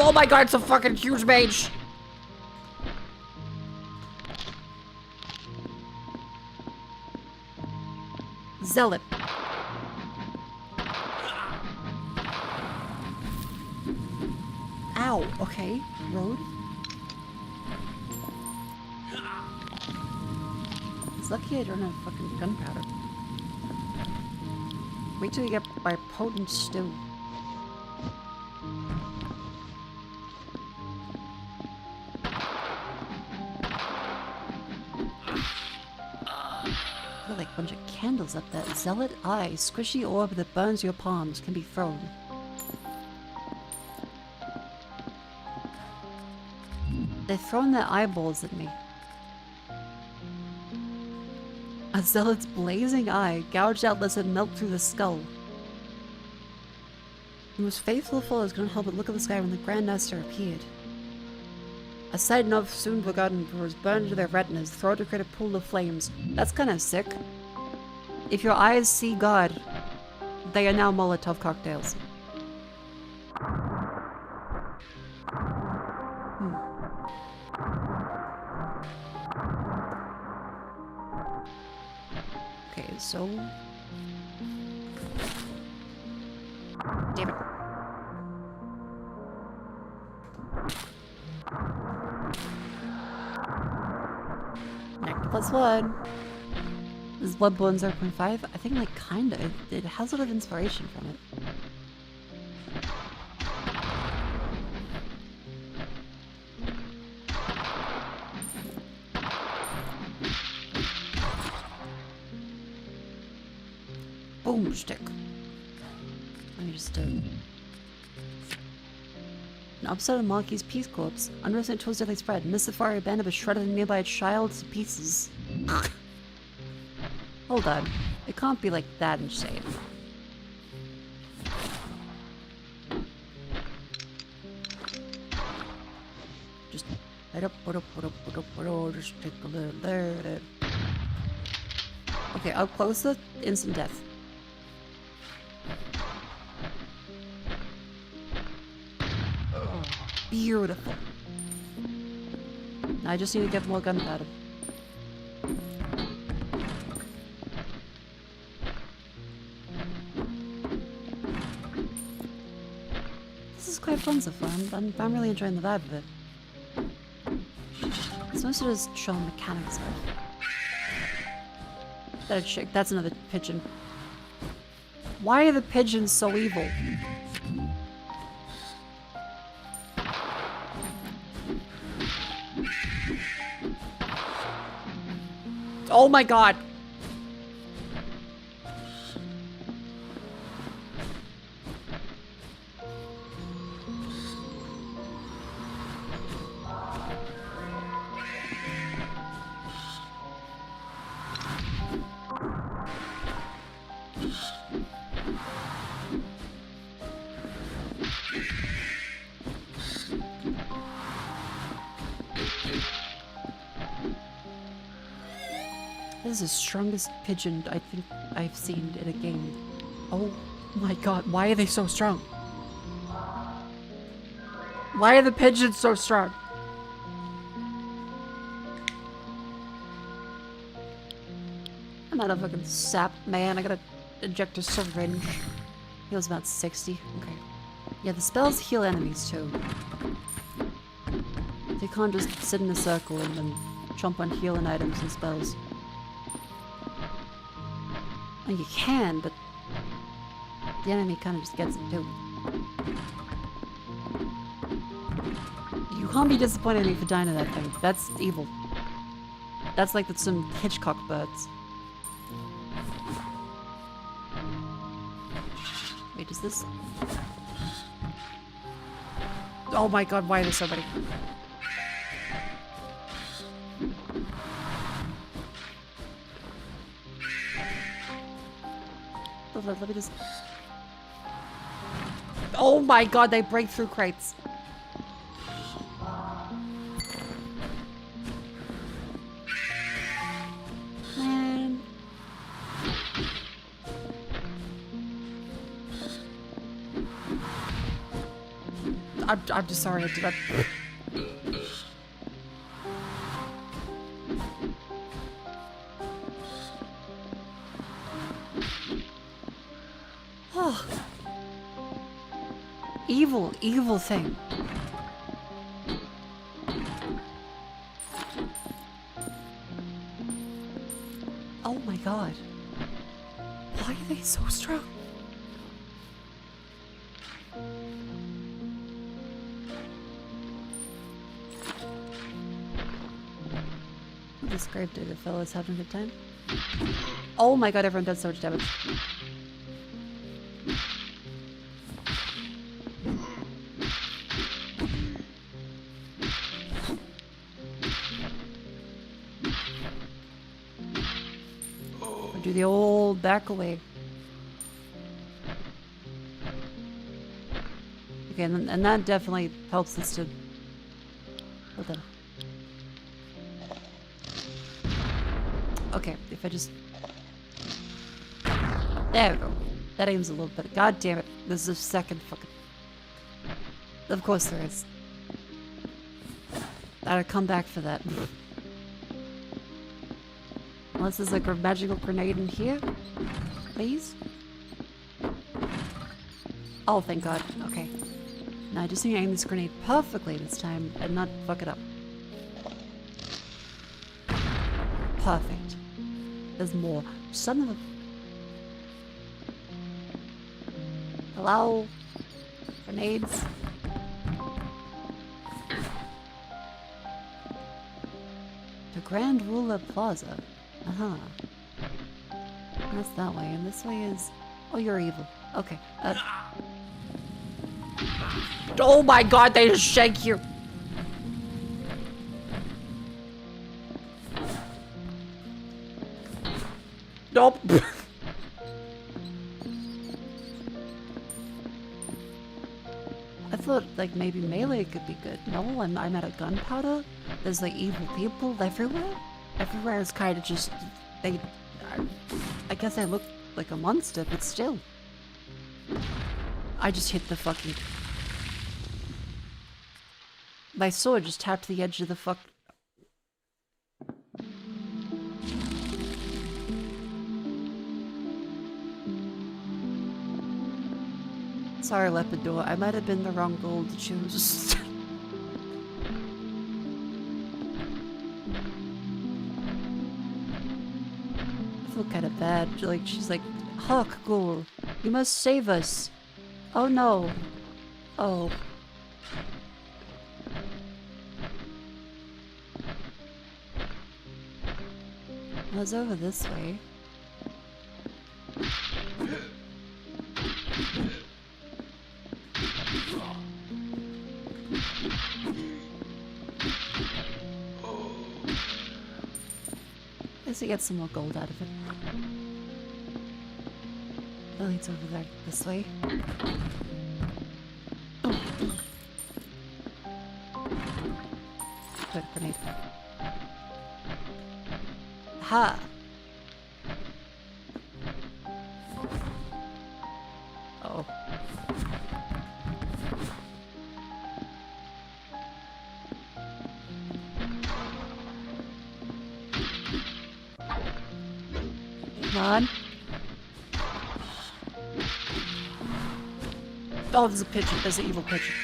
[SPEAKER 1] Oh my god, it's a fucking huge mage! Zealot. Ow, okay. Road. It's lucky I don't have fucking gunpowder. Wait till you get my potent stew. Like a bunch of candles up there. Zealot eye. Squishy orb that burns your palms can be thrown. They've thrown their eyeballs at me. A zealot's blazing eye gouged out lizard melt through the skull. The most faithful followers couldn't help but look at the sky when the Grand Master appeared. A sight not soon forgotten was burned into their retinas, thrown to create a pool of flames. That's kind of sick. If your eyes see God, they are now Molotov cocktails. Okay, so... Damn it. +1. This is Bloodborne 0.5. I think, like, kinda. It has a lot of inspiration from it. Boomstick. Let me just, An upset of Maki's Peace Corps. Unresonant tools deadly spread. Miss Safari Bandit was shredded and nearby child to pieces. Hold on. It can't be like that insane. Just just take a little there. Okay, up closer, instant death. Beautiful. I just need to get more gunpowder. This is quite fun so far. I'm really enjoying the vibe of it. It's mostly just showing mechanics of it. That's another pigeon. Why are the pigeons so evil? Oh my god! This is the strongest pigeon I think I've seen in a game. Oh my god, why are they so strong? Why are the pigeons so strong? I'm not a fucking sap man. I gotta inject a syringe. Heals about 60. Okay. Yeah, the spells heal enemies too. They can't just sit in a circle and then chomp on healing items and spells. Well, you can, but the enemy kind of just gets it too. You can't be disappointed in me for dying to that thing. That's evil. That's like some Hitchcock birds. Wait, is this... Oh my god, why are there so many? Let me just... Oh my god, they break through crates. Man. I'm just sorry. I did not... Oh. Evil, evil thing. Oh my god. Why are they so strong? Described it, the fellas having a good time. Oh my god, everyone does so much damage. Do the old back away. Okay, and that definitely helps us to... Hold on. Okay, if I just... There we go. That aims a little bit. God damn it. This is a second fucking... Of course there is. I'd come back for that. Unless there's like a magical grenade in here. Please? Oh, thank god. Okay. Now I just need to aim this grenade perfectly this time and not fuck it up. Perfect. There's more. Son of a... Hello? Grenades? The Grand Ruler Plaza. Uh-huh. That's that way, and this way is... Oh, you're evil. Okay. Oh my god, they just shank you! Nope. I thought like maybe melee could be good. No, I'm out of gunpowder. There's like evil people everywhere. Everywhere is kind of just I guess I look like a monster, but still. I just hit the fucking... My sword just tapped the edge of the fuck... Sorry, Lepidor. I might have been the wrong goal to choose. I feel kind of bad. Like, she's like, Hawk Ghoul, you must save us. Oh no. Oh. I was over this way. Guess we get some more gold out of it. Lily's over there this way. Oh. Good grenade. Ha! Oh. Come on. Oh, there's a pigeon. There's an evil pigeon.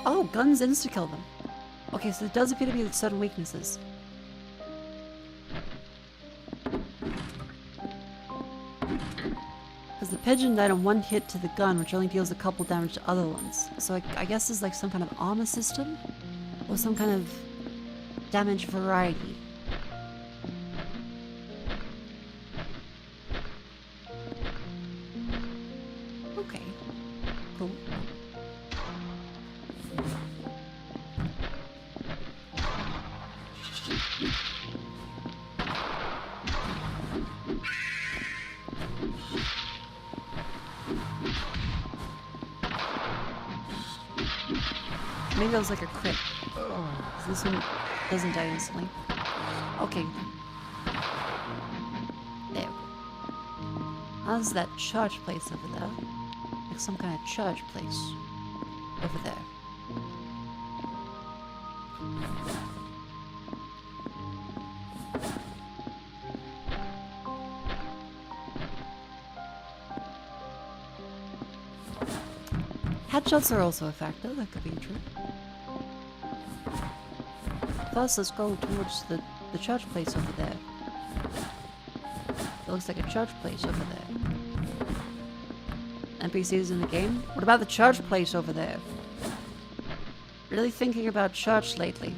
[SPEAKER 1] Oh, guns insta-kill them. Okay, so it does appear to be certain weaknesses. Because the pigeon died on one hit to the gun, which only deals a couple damage to other ones. So I guess it's like some kind of armor system? Or some kind of damage variety. Maybe that was like a crit. This one doesn't die instantly. Okay. There we go. How's that church place over there? Like some kind of church place. Over there. Headshots are also a factor, that could be true. First, let's go towards the church place over there. It looks like a church place over there. NPCs in the game? What about the church place over there? Really thinking about church lately.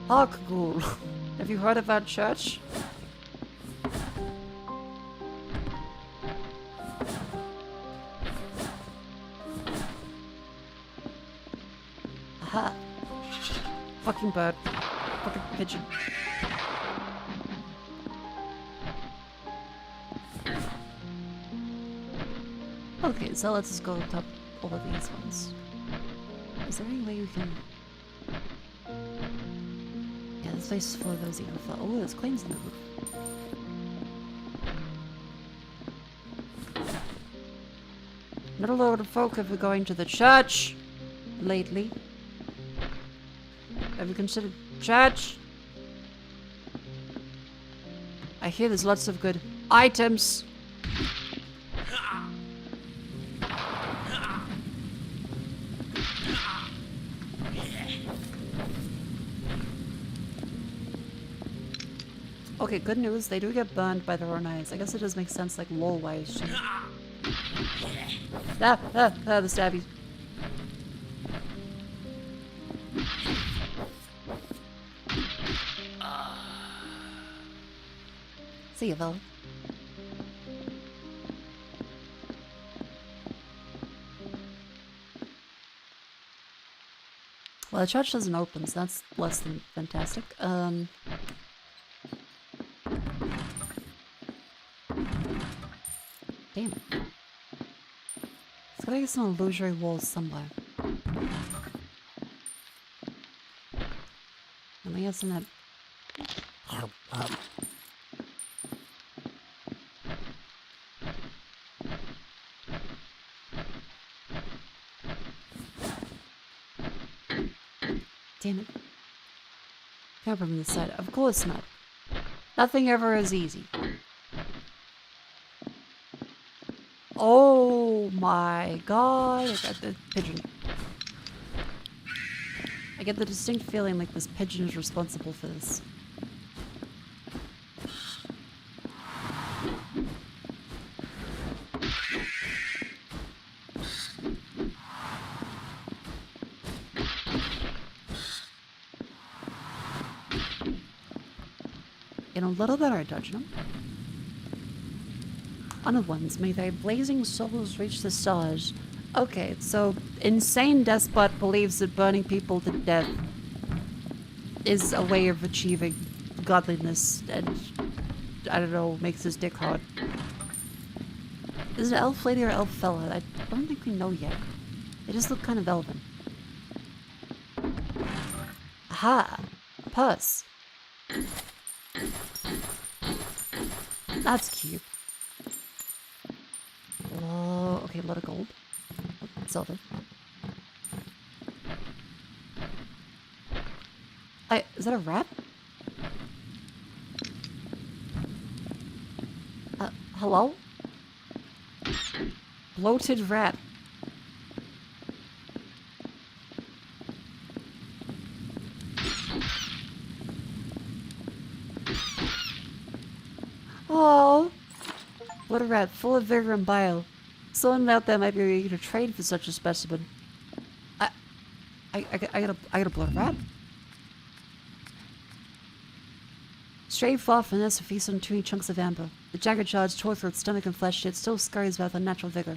[SPEAKER 1] Hawkghoul. Have you heard about church? Aha. Fucking bird. Fucking pigeon. Okay, so let's just go top all of these ones. Is there any way we can... Yeah, this place is full of those even fell. Oh, there's claims in the roof. Not a load of folk have been going to the church lately. Have you considered church? I hear there's lots of good items. Okay, good news. They do get burned by their own eyes. I guess it does make sense, like, lore-wise, too. The stabbies. See you, Val. Well, the church doesn't open, so that's less than fantastic. Damn it. There's gotta be some illusory walls somewhere. Let me get some of that. Damn it. Can't from this side. Of course not. Nothing ever is easy. Oh my god. I got the pigeon. I get the distinct feeling like this pigeon is responsible for this. In a little better at dodging them. Honored ones, may thy blazing souls reach the stars. Okay, so insane despot believes that burning people to death is a way of achieving godliness and, I don't know, makes his dick hard. Is it elf lady or elf fella? I don't think we know yet. They just look kind of elven. Aha! A purse. That's cute. Oh, okay, a lot of gold. Oh, silver. Is that a rat? Hello? Bloated rat. Oh, what a rat, full of vigor and bile. Someone out there might be ready to trade for such a specimen. I gotta blow a rat. Stray far from this to feast on tiny chunks of amber. The jagged shards tore through its stomach and flesh, yet still scurries about with unnatural vigor.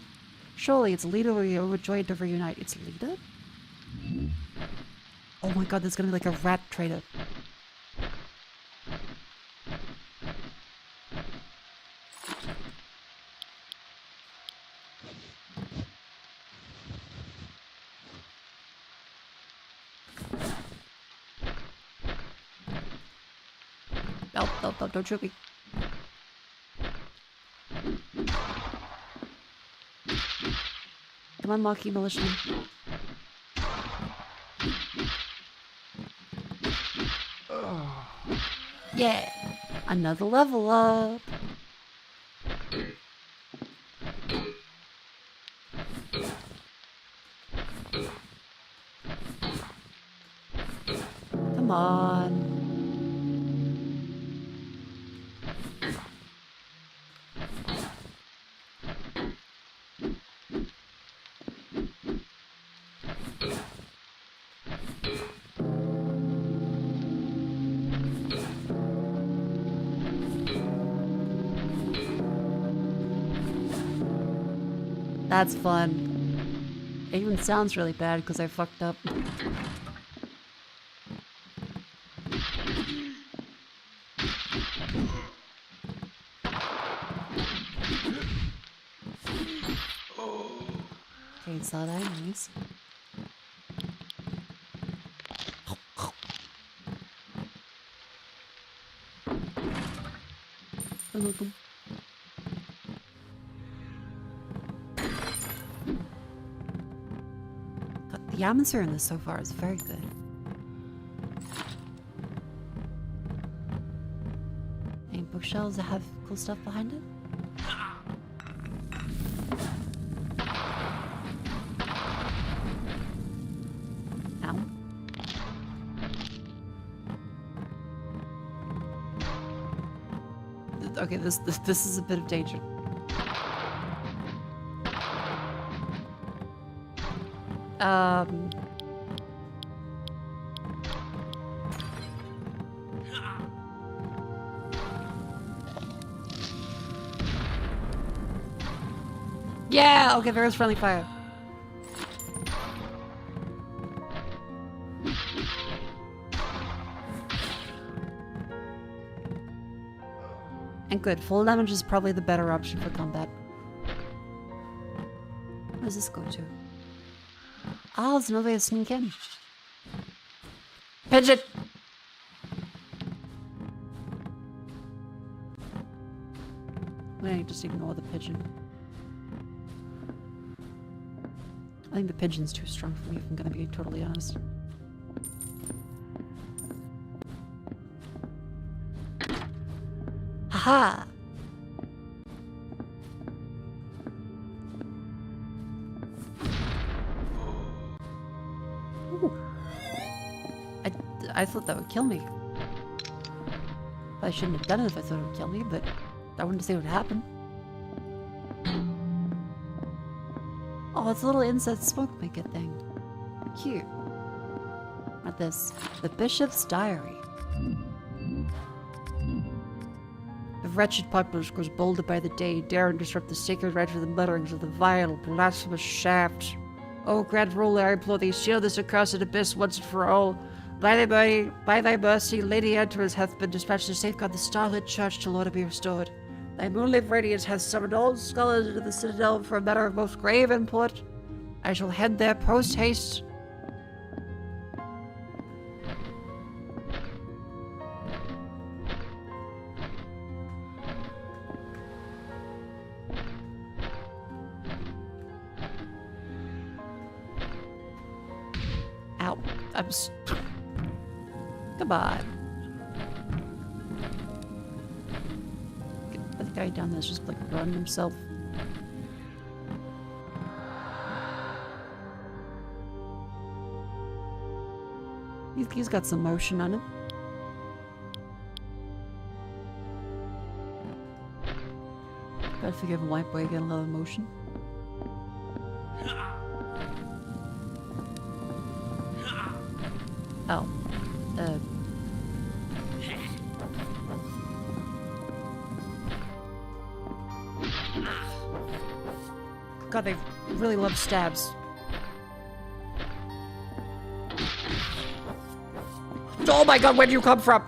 [SPEAKER 1] Surely its leader will be overjoyed to reunite. Its leader? Oh my god, there's gonna be like a rat trader. Nope, nope, nope, don't shoot me. Come on, Maki Militiaman. Yeah! Another level up! Come on. That's fun. It even sounds really bad because I fucked up. Okay, saw that, nice. God, the atmosphere in this so far is very good. Any bookshelves that have cool stuff behind it? Ow. Okay, this is a bit of danger. Yeah, okay, there is friendly fire. And good, full damage is probably the better option for combat. Where does this go to? Oh, it's another way to sneak in. Pigeon! I just ignore the pigeon. I think the pigeon's too strong for me, if I'm gonna be totally honest. Haha! Ooh. I thought that would kill me. I shouldn't have done it if I thought it would kill me, but I wanted to see what happened. Oh, it's a little insect smoke maker thing. Cute. At this. The Bishop's Diary. The wretched populace grows bolder by the day, dare and disrupt the sacred rite with the mutterings of the vile, blasphemous shaft. O grand ruler, I implore thee, seal this accursed abyss once and for all. By thy mercy, Lady Antares hath been dispatched to safeguard the starlit church till order be restored. Thy moonlit radiance hath summoned all scholars into the citadel for a matter of most grave import. I shall head there post haste. Ow. Come on. The guy down there's just like running himself. He's got some motion on him. Gotta forgive him, white boy, get a lot of motion. Oh. God, they really love stabs. Oh my god, where'd you come from?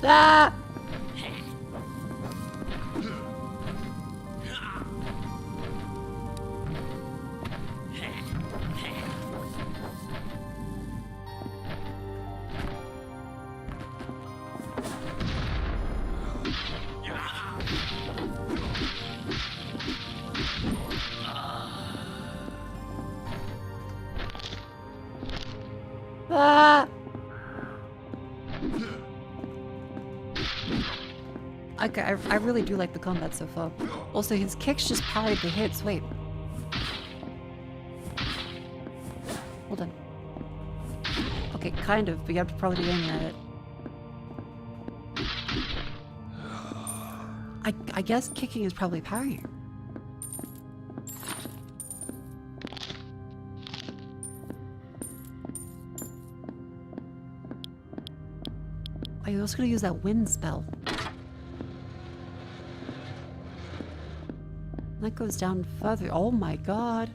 [SPEAKER 1] Ah! Okay, I really do like the combat so far. Also, his kicks just parried the hits. Wait. Hold on. Okay, kind of, but you have to probably be aiming at it. I guess kicking is probably parrying. Oh, you're also gonna use that wind spell. That goes down further. Oh my god.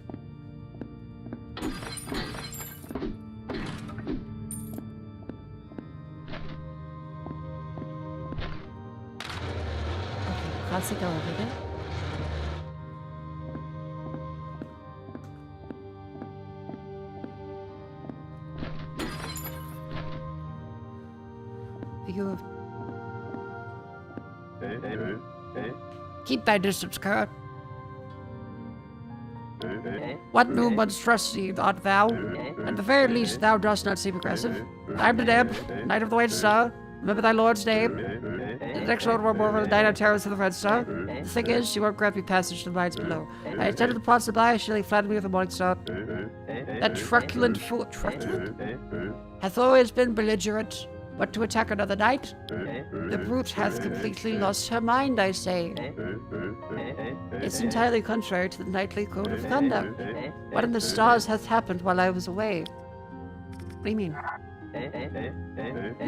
[SPEAKER 1] Classic elevator. You keep thy distance, Kurt. What new monstrosity art thou? At the very least, thou dost not seem aggressive. I'm the Deb, Knight of the White Star. Remember thy lord's name? The next one were more of the Knight of Terrors of the Red Star. The thing is, she won't grant me passage to the mines below. I attended the plots to buy, she lay flattered me with a morning star. That truculent fool, truculent? Hath always been belligerent. But to attack another knight? The brute hath completely lost her mind, I say. It's entirely contrary to the knightly code of conduct. What in the stars hath happened while I was away? What do you mean?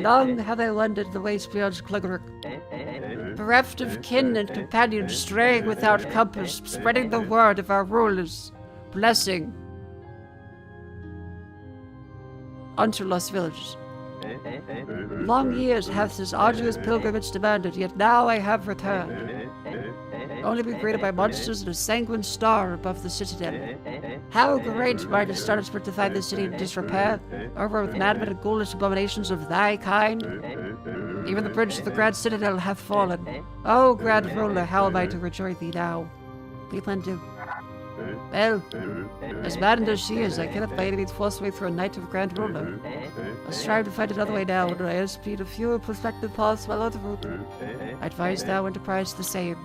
[SPEAKER 1] Long have I wandered the waste beyond Clugrick, bereft of kin and companions, straying without compass, spreading the word of our ruler's blessing unto lost villages. Long years hath this arduous pilgrimage demanded, yet now I have returned, only be greeted by monsters and a sanguine star above the citadel. How great my astonishment to find the city in disrepair, over with madmen and ghoulish abominations of thy kind. Even the bridge to the grand citadel hath fallen. O grand ruler, how am I to rejoin thee now? What do you plan to do? Well, as maddened as she is, I cannot by any means force my way through a night of grand ruler. I'll strive to find another way now, and I speed a few prospective paths while on the route. I advise thou enterprise the same.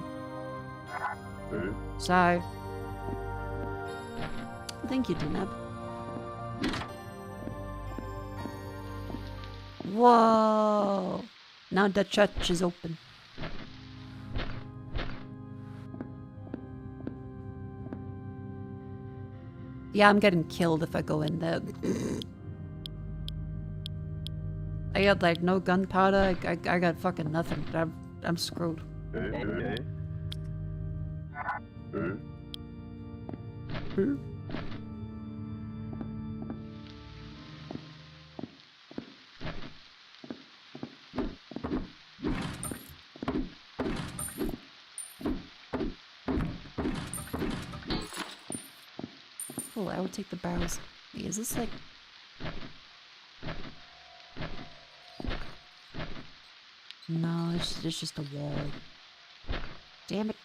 [SPEAKER 1] Sigh. Thank you, Deneb. Whoa! Now the church is open. Yeah, I'm getting killed if I go in there. I got like no gunpowder. I got fucking nothing. I'm screwed. Cool, I would take the barrels. Wait, is this like... No, it's just a wall. Damn it.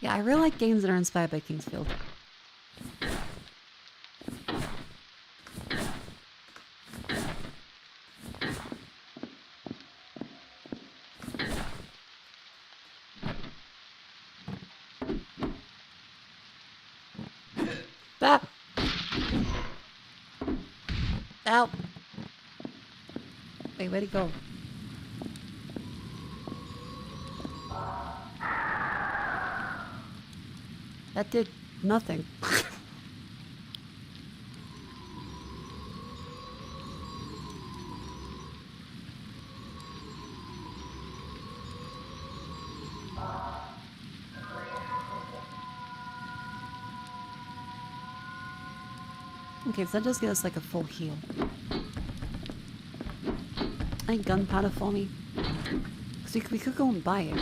[SPEAKER 1] Yeah, I really like games that are inspired by Kingsfield. Stop! Ow! Wait, where'd he go? That did nothing. Okay, so that does get us like a full heal. Any gunpowder for me? Because we could go and buy it.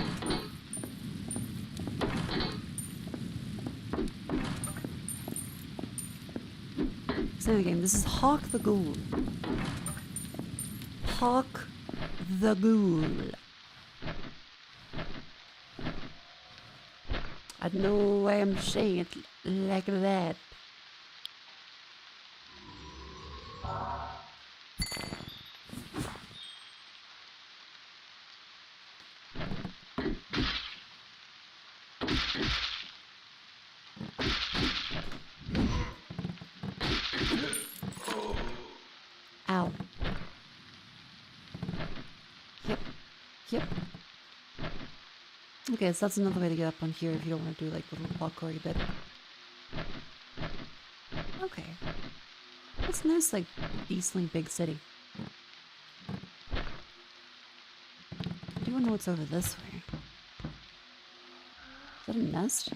[SPEAKER 1] So again, this is Hawk the Ghoul. Hawk the Ghoul. I don't know why I'm saying it like that. Ow. Yep. Yep. Okay, so that's another way to get up on here if you don't want to do like little parkour bit. Okay. That's a nice, like, decently big city. I do wonder what's over this way. Is that a nest?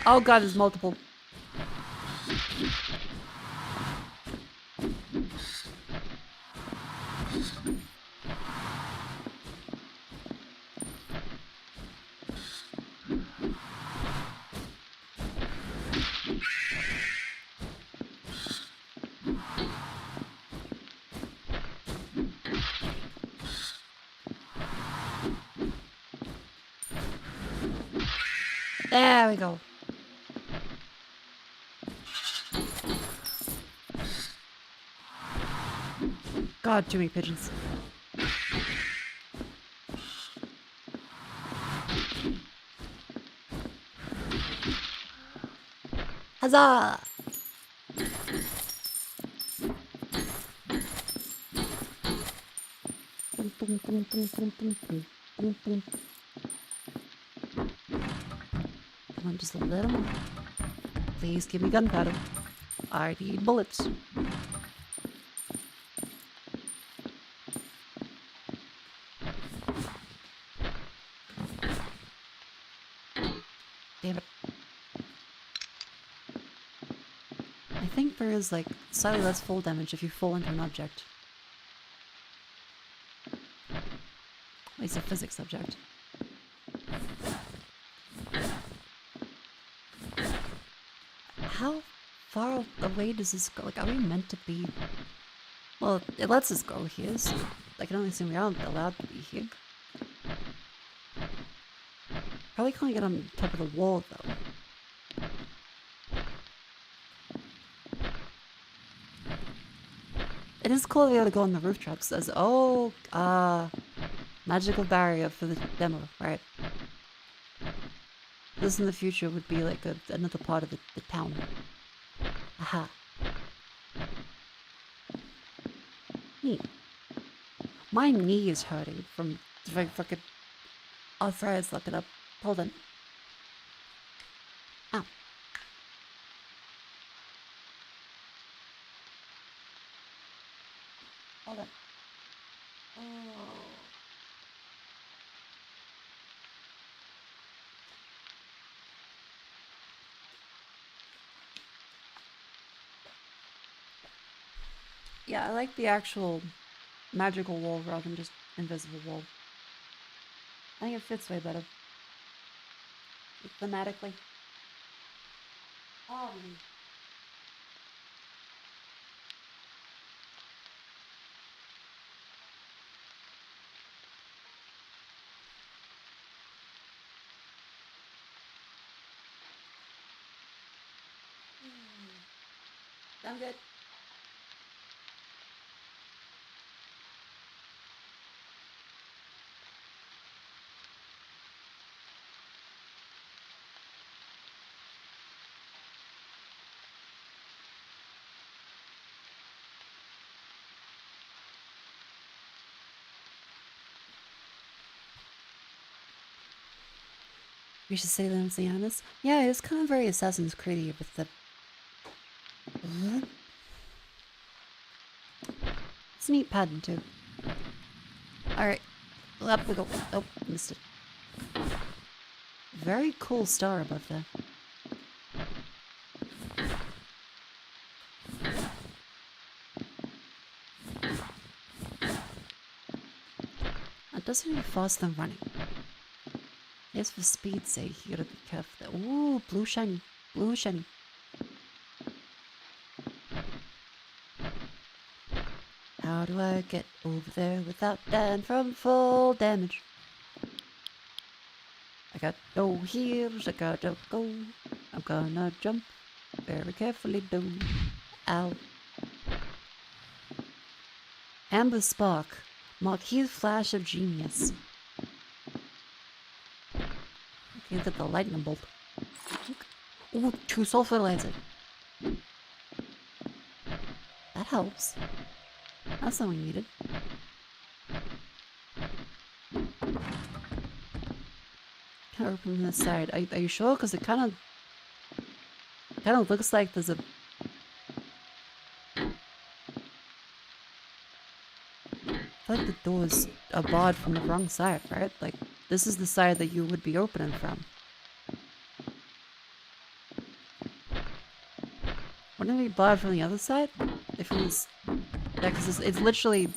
[SPEAKER 1] Oh god, there's multiple. There we go. God, too many pigeons. Huzzah! Boom, boom, boom, boom, boom, boom, boom, boom, boom. Come on, just a little more. Please give me gunpowder. I need bullets. Damn it. I think there is, like, slightly less fall damage if you fall into an object. At least a physics subject. How far away does this go? Like, are we meant to be... Well, it lets us go here, so I can only assume we aren't allowed to be here. Probably can't get on top of the wall, though. It is cool to be able to go on the roof traps. As oh, magical barrier for the demo, right? This in the future would be like another part of the town. Aha. Neat. My knee is hurting from fucking arthritis. Look it up. Hold on. Ow. Hold on. Oh. Yeah, I like the actual magical wall rather than just invisible wall. I think it fits way better. Thematically. Oh, man. I'm good. We should say that in Sianis. Yeah, it's kind of very Assassin's Creed with the... It's a neat pattern, too. Alright. Well, up we go. Oh, missed it. Very cool star above there. That does seem to be faster than running. Yes, for speed's sake, you gotta be careful there. Ooh, blue shiny. Blue shiny. How do I get over there without dying from full damage? I got no heals, I gotta go. I'm gonna jump very carefully, though. Ow. Amber Spark. Marquis Flash of Genius. Okay, get the lightning bolt. Ooh, 2 soul fertilizer. That helps. That's something we needed. Can't open from this side. Are you sure? Because it kind of looks like there's a. I feel like the doors are barred from the wrong side, right? Like, this is the side that you would be opening from. Wouldn't it be barred from the other side? If it was... Yeah, because it's literally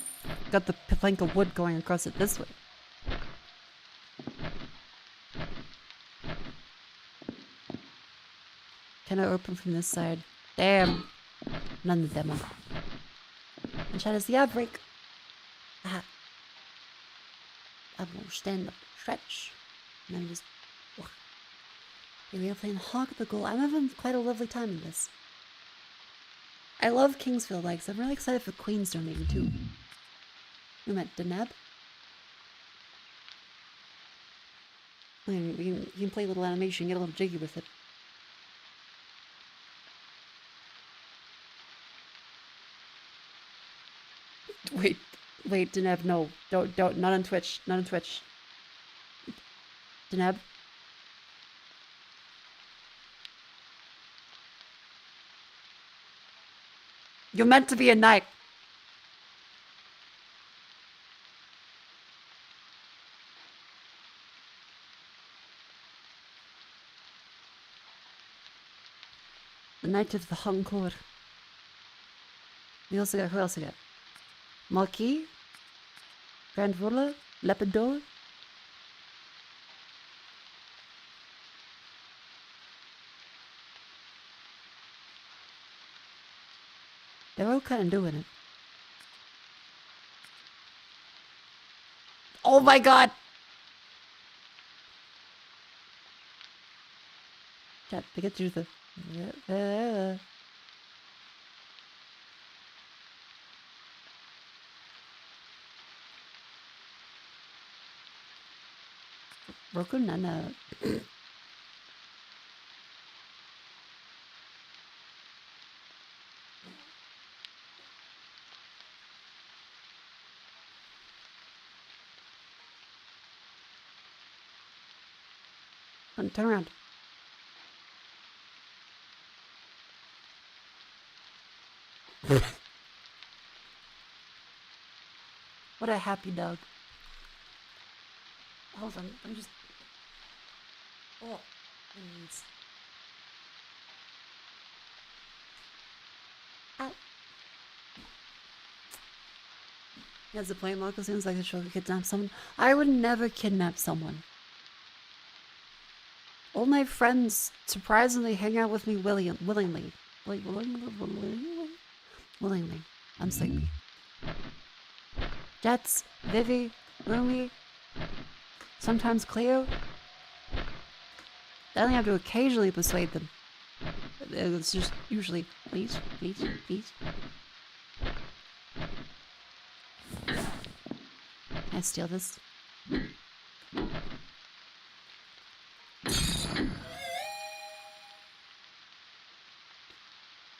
[SPEAKER 1] got the plank of wood going across it this way. Can I open from this side? Damn! None of them. And chat is the outbreak. Aha. I will stand up, stretch, and then just. Okay, we are playing Hog the Goal. I'm having quite a lovely time in this. I love Kingsfield likes. I'm really excited for Queen's domain too. We met Deneb. You can play a little animation, get a little jiggy with it. Wait, Deneb, no. Don't, not on Twitch. Not on Twitch. Deneb. You're meant to be a knight. The Knight of the Hunkor. We also got, who else we got? Marquis? Grand Ruler? Lepidor? They're all kind of doing it. Oh my god! Chat, to get through the... Roku Nana. Turn around. What a happy dog. Hold on, I'm just... Oh, please. Ow. As the point, Mako seems like a show to kidnap someone. I would never kidnap someone. All my friends surprisingly hang out with me willingly. Like, willingly. I'm sleepy. Jets, Vivi, Rumi, sometimes Cleo. I only have to occasionally persuade them. It's just usually, please, please, please. Can I steal this?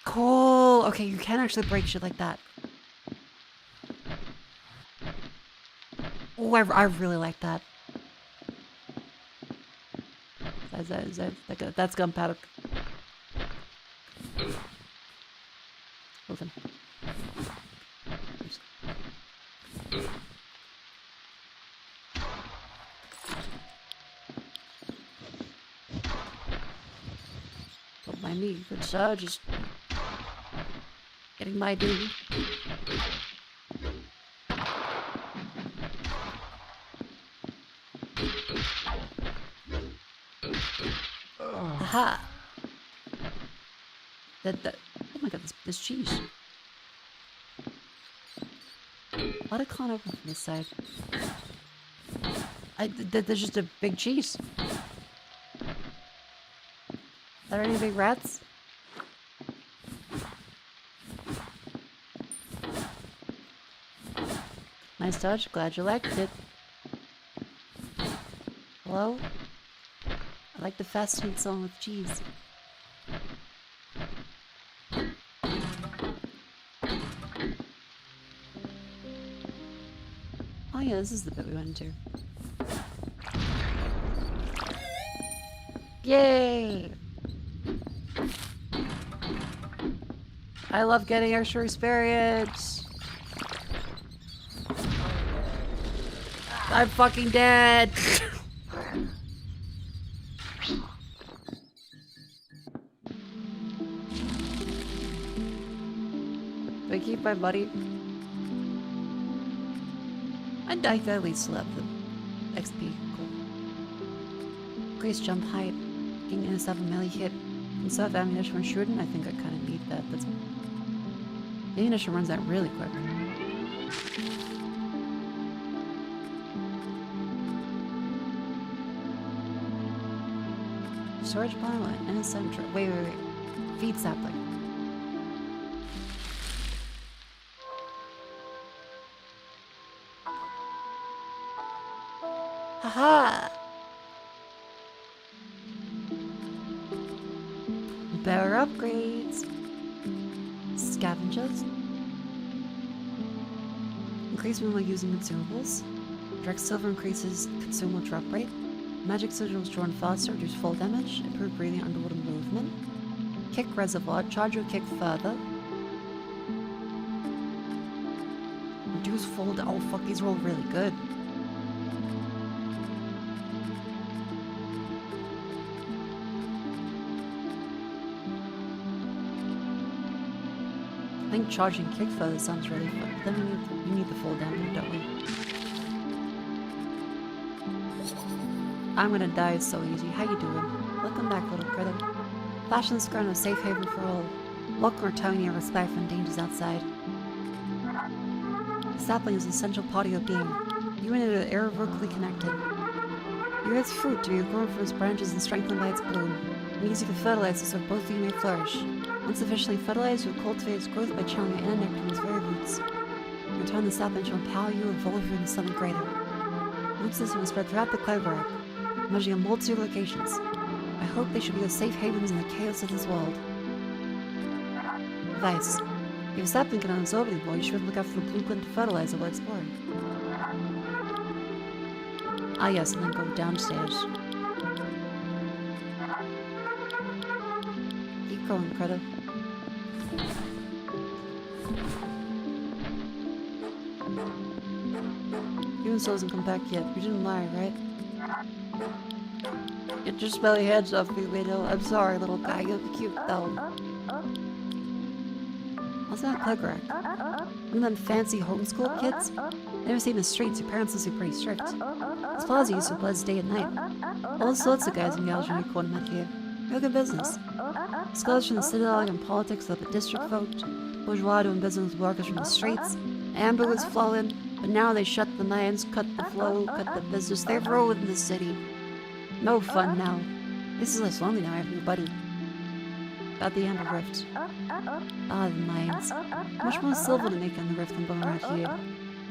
[SPEAKER 1] Cool. Okay, you can actually break shit like that. Oh, I really like that. That's gunpowder. Open. Don't mind me, good sir, just getting my due. Aha! Oh my god, this cheese. Why did I can't open from this side? There's just a big cheese. Are there any big rats? Nice touch. Glad you liked it. Hello? I like the fast food song with cheese. Oh yeah, this is the bit we went into. Yay! I love getting extra experience. I'm fucking dead. Do I keep my buddy? And I at least still have the XP. Cool. Increase jump height. Getting in a 7 melee hit. Instead of ammunition when shooting, I think I kind of need that. That's the ammunition runs out really quick. Storage pile and a center. Wait. Feed sapling. Haha! Better upgrades. Scavengers. Increase movement using consumables. Direct silver increases consumable drop rate. Magic sigils drawn faster, reduce fall damage. Improve breathing underwater movement. Kick reservoir. Charge your kick further. Reduce fall. Oh fuck, these are all really good. I think charging kick further sounds really fun. But then we need the full damage, don't we? I'm gonna die so easy. How you doing? Welcome back, little critter. Fashion's grown a safe haven for all. Luck or telling you respect from dangers outside. The sapling is an essential part of your being. You and it are irrevocably connected. You're its fruit to be grown from its branches and strengthened by its bloom. It means you can fertilize it so both of you may flourish. Once sufficiently fertilized, you'll cultivate its growth by channeling your inner nectar from its very roots. In return, the sapling shall empower you and evolve you into something greater. The root system is spread throughout the Clover, emerging in multitude of locations. I hope they should be your safe havens in the chaos of this world. Advice. If a sapling cannot absorb anymore, you should look out for the blueprint to fertilizer while exploring. Ah yes, and then go downstairs. Keep going, Creta. Human soul hasn't come back yet. You didn't lie, right? Get your smelly hands off me, Widow. I'm sorry, little guy. You'll be cute, though. What's that Clugrack? One of them fancy homeschool kids? Never seen the streets. Your parents must be pretty strict. This plaza used to bloods day and night. All sorts of guys and gals are recording that here. Real good business. Scholars from the Citadel and politics of the district vote. Bourgeois doing business with workers from the streets. Amber was flowing, but now they shut the mines, cut the flow, cut the business. They've ruined the city. No fun now. This is less lonely now, everybody. About the Amber Rift. Ah, the mines. Much more silver to make on the rift than bone around here.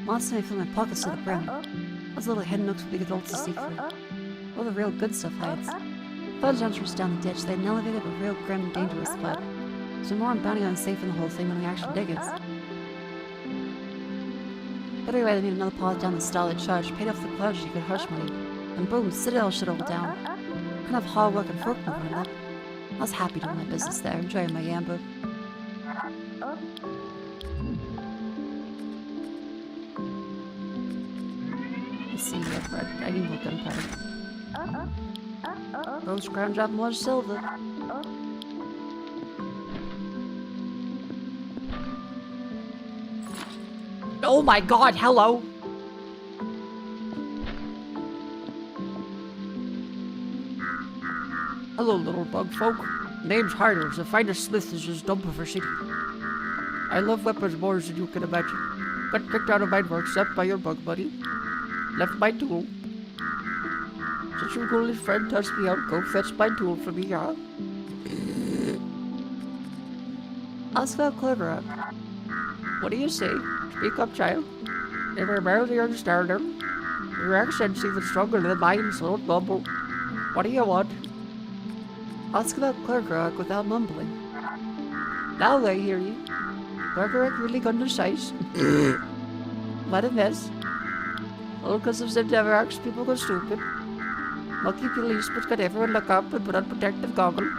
[SPEAKER 1] Monster may fill my pockets to the brim. Those little hidden nooks for big adults to seek for. All the real good stuff hides. Fudge entrance down the ditch, they had an elevated but real grim and dangerous spot. So more on bounty on safe in the whole thing than we actually dig it. But anyway, they made another path down the starlit charge, paid off the clergy to get hush money. And boom, Citadel shut all down. Kind of hard work and folk moving up. I was happy doing my business there, enjoying my Amber. Let's see here, I need more gunpowder. Ghost ground drop more silver. Oh my god, hello! Hello, little bug folk. Name's Hiders. The finest smith is just dumping for city. I love weapons more than you can imagine. Got kicked out of my workshop by your bug buddy. Left my tool. Since your golden friend touched me out, go fetch my tool for me, huh? I'll spell Clever up. What do you say? Speak up, child. If I barely understand them, your accent's even stronger than mine, so don't mumble. What do you want? Ask about Clark without mumbling. Now I hear you. Clark really gone to size. What a mess. All because of them never asked people go stupid. Lucky policeman's got everyone look up and put on protective goggle.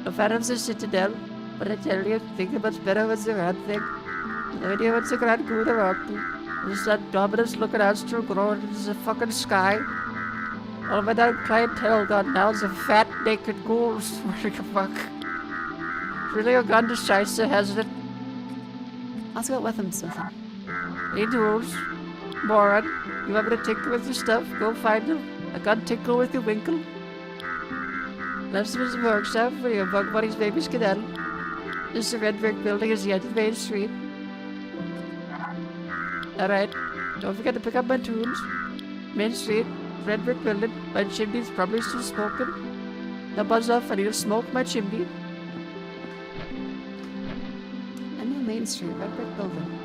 [SPEAKER 1] No fan of the citadel, but I tell you, think much better what's the right thing. No idea what's the grand good or up to. There's that dominance looking astral growing into the fucking sky. All my damn clientele got now is a fat, naked ghoul. Swear to fuck. Really a gun to Scheisse, hasn't it? Ask about weapons, something. Any tools? Moron, you want me to tinker with your stuff? Go find them. I got tinkle with your winkle. Left him in the workshop for your bug buddy's baby skedaddle. This is the red brick building is the end of Main Street. Alright, don't forget to pick up my tools. Main Street, red brick building, my chimney's probably still smoking. Now buzz off, I need to smoke my chimney. I know Main Street, red brick building.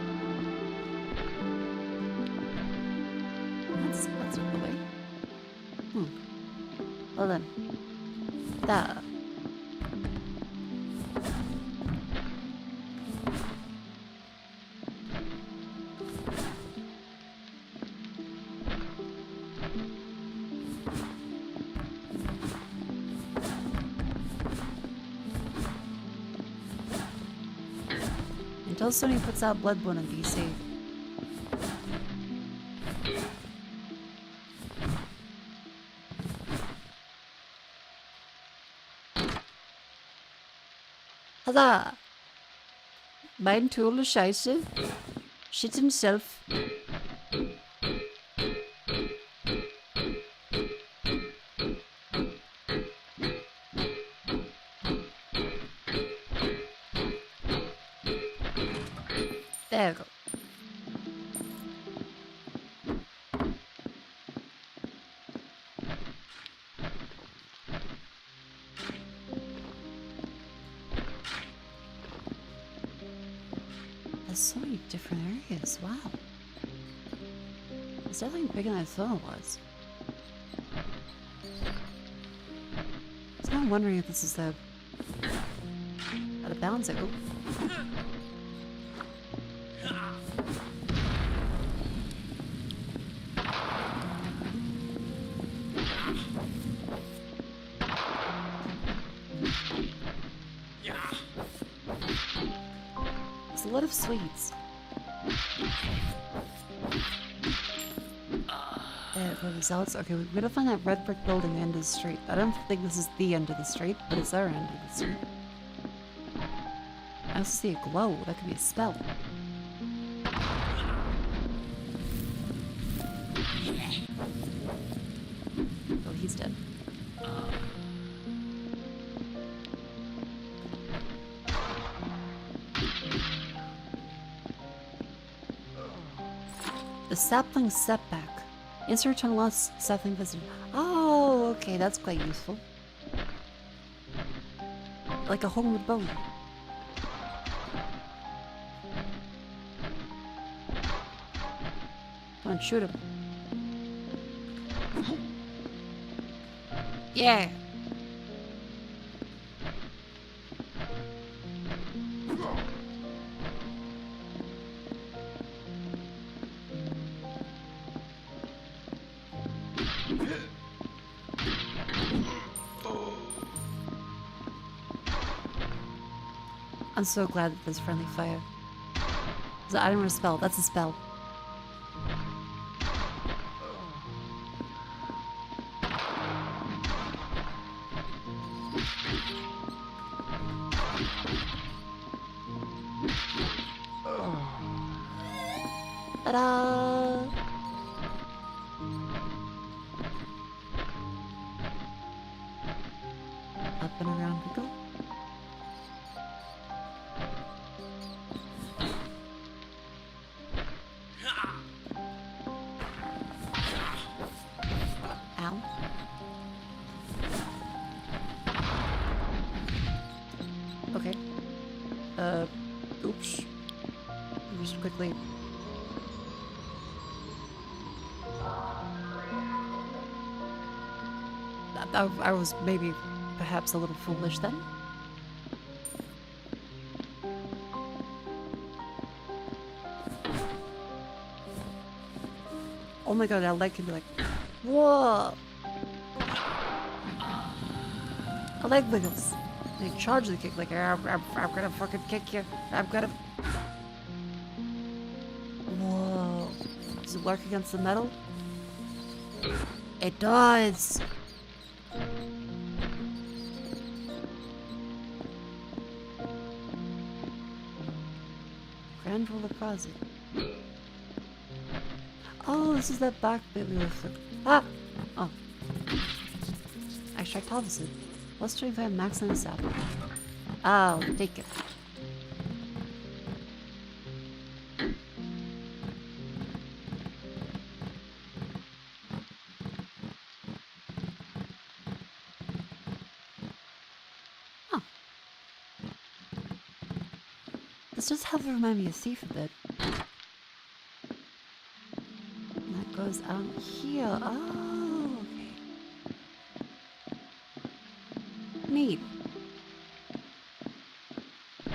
[SPEAKER 1] That's not the way. Well then. Duh. Until Sony puts out Bloodborne on PC. Huzzah! Mein Tool ist scheiße. Shit himself. There we go. There's so many different areas, wow. It's definitely bigger than I thought it was. I was kind of wondering if this is the... how to balance it. Ooh. There's a lot of sweets. For the zealots. Okay, we're gonna find that red brick building at the end of the street. I don't think this is the end of the street, but it's our end of the street. I also see a glow. That could be a spell. Oh, he's dead. The sapling setback. Insert on lost sapling visitor. Oh, okay, that's quite useful. Like a homeward bone. Come on, shoot him. Yeah. I'm so glad that there's friendly fire. I don't want a spell. That's a spell. Ta-da! Up and around we go. Ow. Okay. Oops. Just quickly I was maybe perhaps a little foolish then. Oh my god, I like to be like, whoa! I like wiggles. They charge the kick like, I'm gonna fucking kick you. I'm gonna... Whoa. Does it work against the metal? It does! Grand roller closet. Oh, this is that back bit we were Ah! Oh. Extract opposite. Let's try if I have max on the south. I'll take it. Huh. This does have to remind me of Thief a bit. Goes out here. Oh, okay. Neat.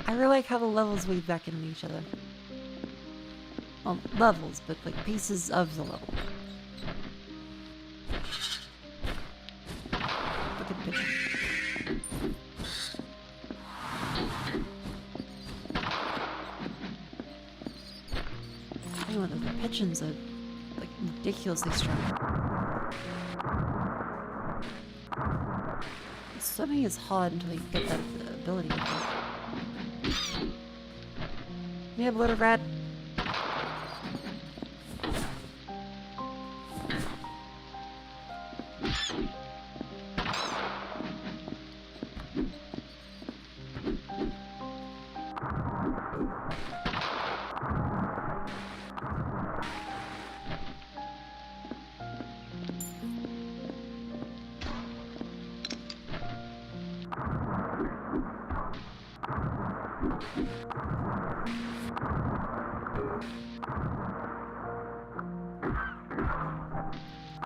[SPEAKER 1] I really like how the levels weave back into each other. Well, levels, but like pieces of the level. Look at the picture. Anyway, the pigeons are ridiculously strong. Swimming is hard until you get that ability. Yeah, bloated rat.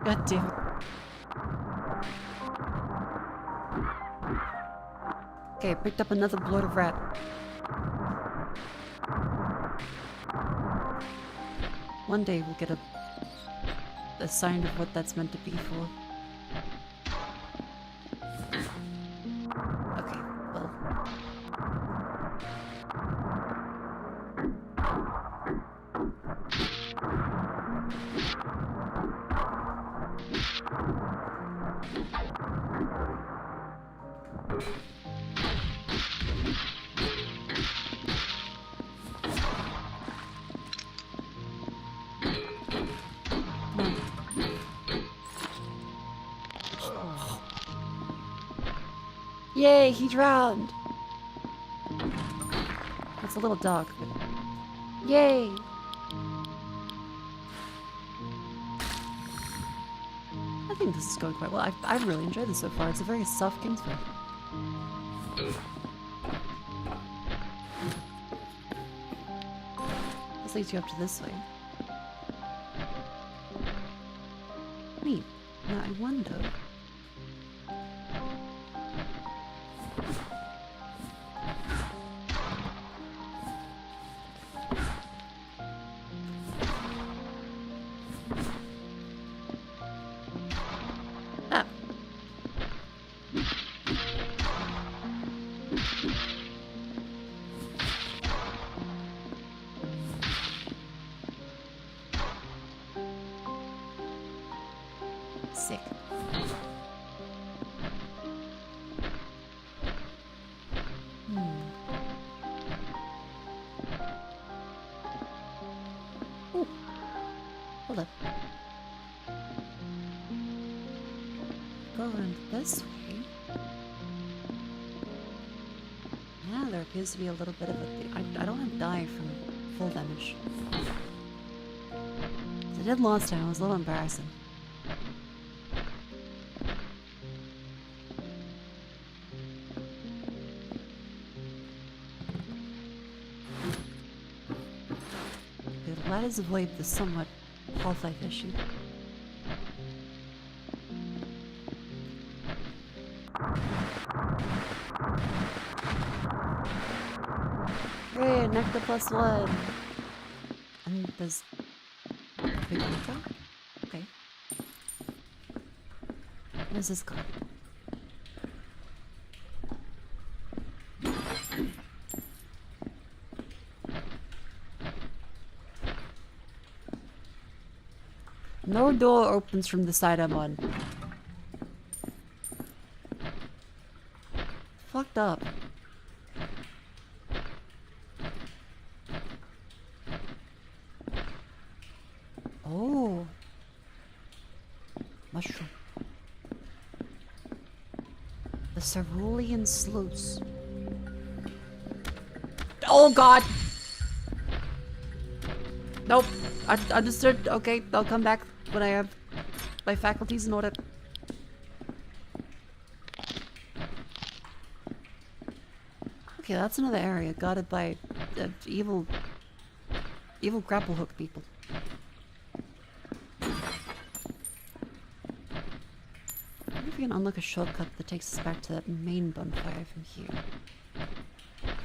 [SPEAKER 1] God damn it. Okay, I picked up another bloated rat. One day we'll get a sign of what that's meant to be for. Okay, well. Yay, he drowned! That's a little dark, but... Yay! I think this is going quite well. I've really enjoyed this so far. It's a very soft Kingsford. This leads you up to this way. Neat. Now I wonder... Sick. Ooh. Hold up. Go around this way. Yeah, there appears to be a little bit of a... I don't have die from full damage. As I did last time, it was a little embarrassing. Let us avoid the somewhat half-life issue. Hey, nectar +1. And there's big nectar? Okay. Where's this guy? No door opens from the side I'm on. Fucked up. Oh. Mushroom. The cerulean sluice. Oh god! Nope. I understood. Okay, I'll come back when I have my faculties in order. Okay, that's another area guarded by evil grapple hook people. I wonder if we can unlock a shortcut that takes us back to that main bonfire from here.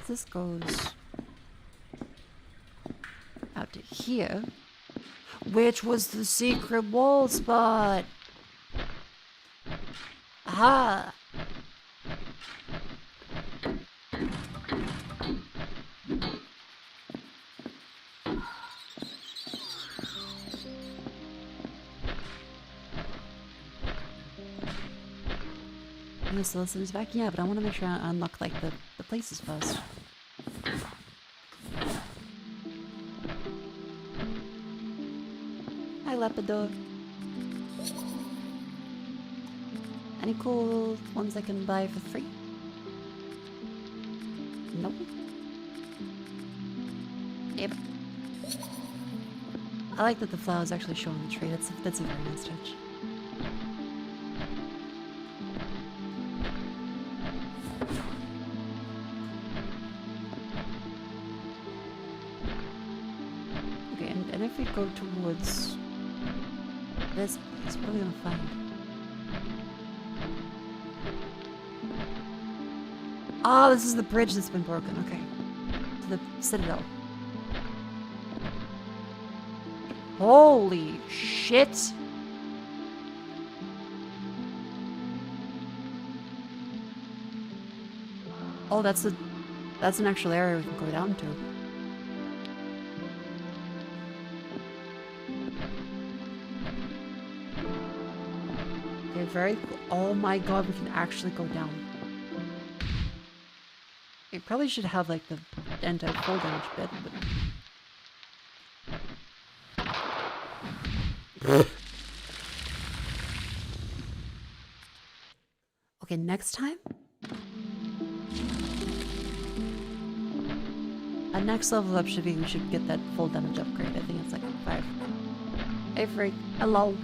[SPEAKER 1] This goes out to here, which was the secret wall spot. Aha! And the solicitor's back? Yeah, but I want to make sure I unlock, like, the places first. Hi, Leopardor. Any cool ones I can buy for free? Nope. Yep. I like that the flowers actually show on the tree. That's a very nice touch. Okay, and if we go towards this place, what are we gonna find? Ah, this is the bridge that's been broken. Okay. To the Citadel. Holy shit! Oh, that's an actual area we can go down to. Okay, very cool. Oh my god, we can actually go down. It probably should have like the anti-fall damage bit, but... Okay, next time? Next level up should be, we should get that full damage upgrade. I think it's like 5. Hey Freak, hello.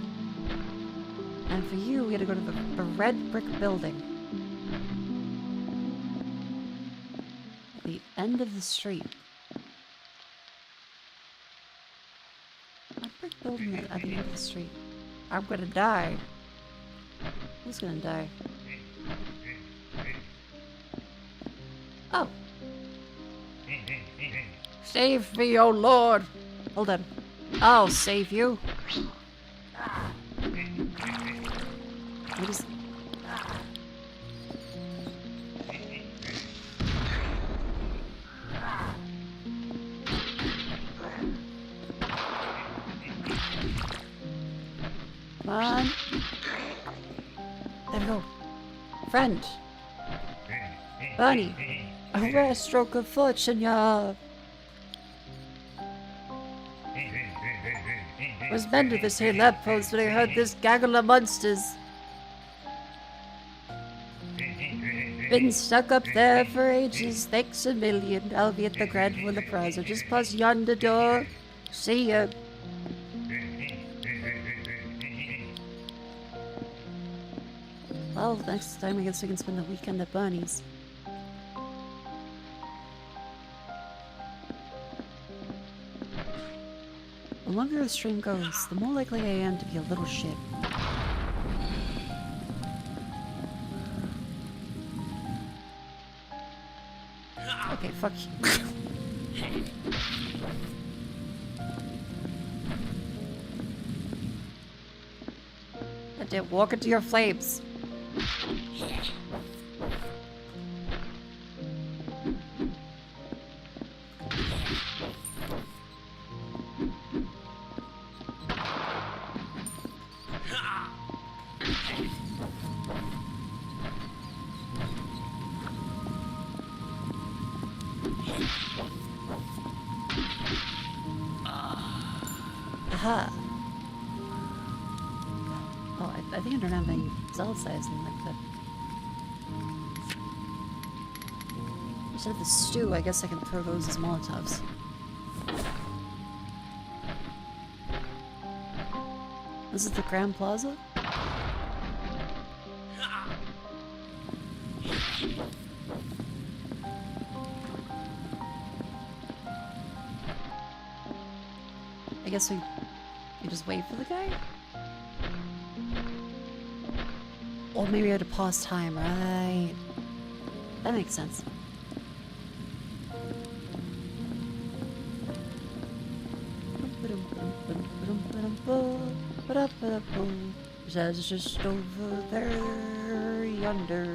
[SPEAKER 1] And for you, we gotta go to the red brick building. At the end of the street. Red brick building at the end of the street. I'm gonna die. Who's gonna die? Oh. Save me, oh lord! Hold on. I'll save you. What is... Come on. There we go. Friend. Bunny. A rare stroke of fortune, y'all. Was meant to this here lamppost when I heard this gaggle of monsters. Been stuck up there for ages, thanks a million. I'll be at the grand for the prize. I'll just pass yonder door. See ya. Well, next time I guess we can spend the weekend at Bernie's. The longer the stream goes, the more likely I am to be a little shit. Okay, fuck you. I did walk into your flames. Aha. Oh, I think I don't have any cell size in like that. Instead of the stew, I guess I can throw those as Molotovs. This is the Grand Plaza? I guess we just wait for the guy? Or maybe we had to pause time, right? That makes sense. Just over there, yonder.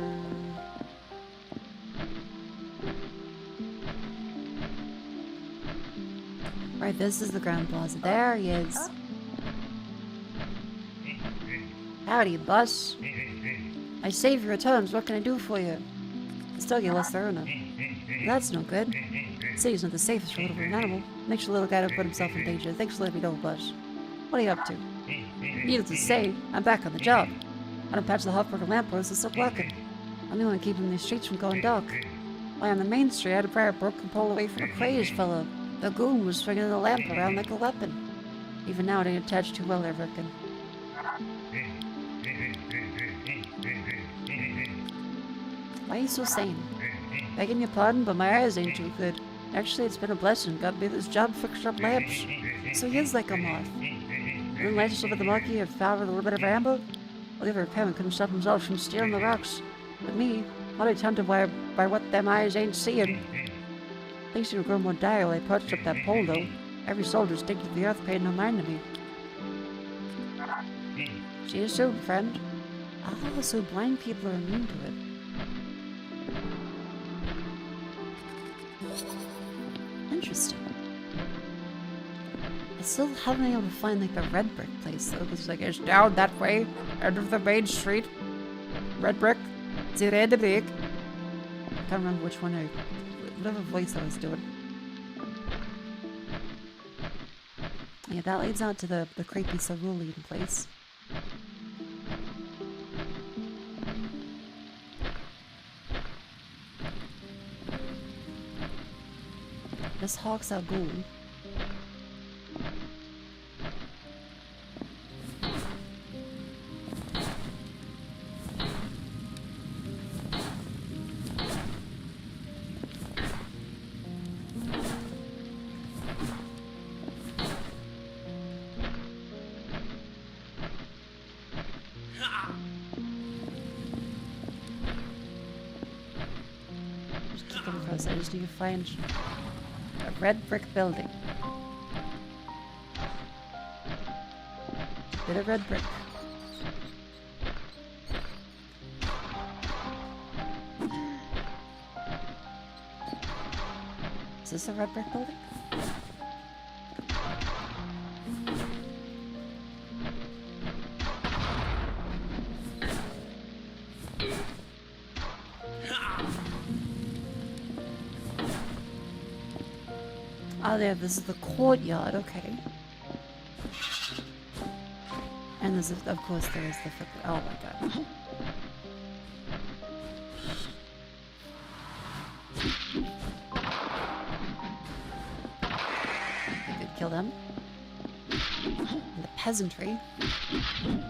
[SPEAKER 1] Right, this is the Grand Plaza. There he is. Howdy, boss. I save your returns. What can I do for you? Still get less through enough. That's no good. City's not the safest road for an animal. Makes the little guy don't put himself in danger. Thanks for letting me know, boss. What are you up to? Needless to say, I'm back on the job. I don't patch the hot-broken lamppost that's still working. I'm the one keeping these streets from going dark. While on the main street, I had a prior broken pole away from a crazed fellow. The goon was swinging the lamp around like a weapon. Even now, it ain't attached too well, I reckon. Why are you so sane? Begging your pardon, but my eyes ain't too good. Actually, it's been a blessing. Got me this job fixing up lamps. So he is like a moth. And then latest over the monkey had found with a little bit of amber. Well, the repairman couldn't stop himself from stealing the rocks. But me, I'm tempted by what them eyes ain't seeing. Things seem to grow more dire while I perched up that pole, though. Every soldier's digging to the earth paying no mind to me. See you soon, friend. Oh, so blind people are immune to it. Interesting. I still haven't been able to find like the red brick place though, because like it's down that way, end of the main street. Red brick. It's the end of the egg. I can't remember which one whatever voice I was doing. Yeah, that leads out to the creepy cerulean place. This hawk's our ghoul. Just keep going across. I just need to find a red brick building. Bit of red brick. Is this a red brick building? Oh, there, this is the courtyard, okay. And there's, of course, there is the frickin', oh my god. I could kill them. And the peasantry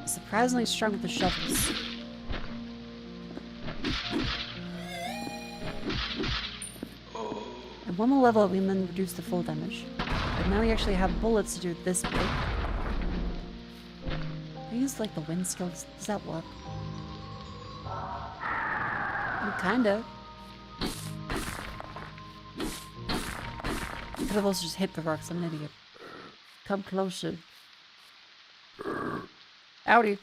[SPEAKER 1] is surprisingly strong with the shovels. At one more level, we can then reduce the full damage. But now we actually have bullets to do this big. I use like the wind skills. Does that work? Kinda. could have also just hit the rocks. I'm an idiot. Come closer. Howdy.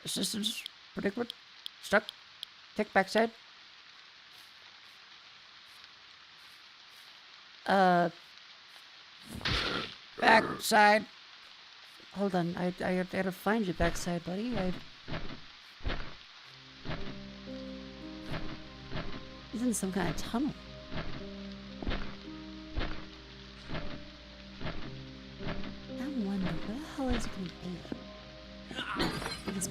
[SPEAKER 1] Assistance. Predicament. Stuck. Take backside. Backside. Hold on. I gotta find you backside, buddy. He's in some kind of tunnel. I wonder, where the hell is it gonna be?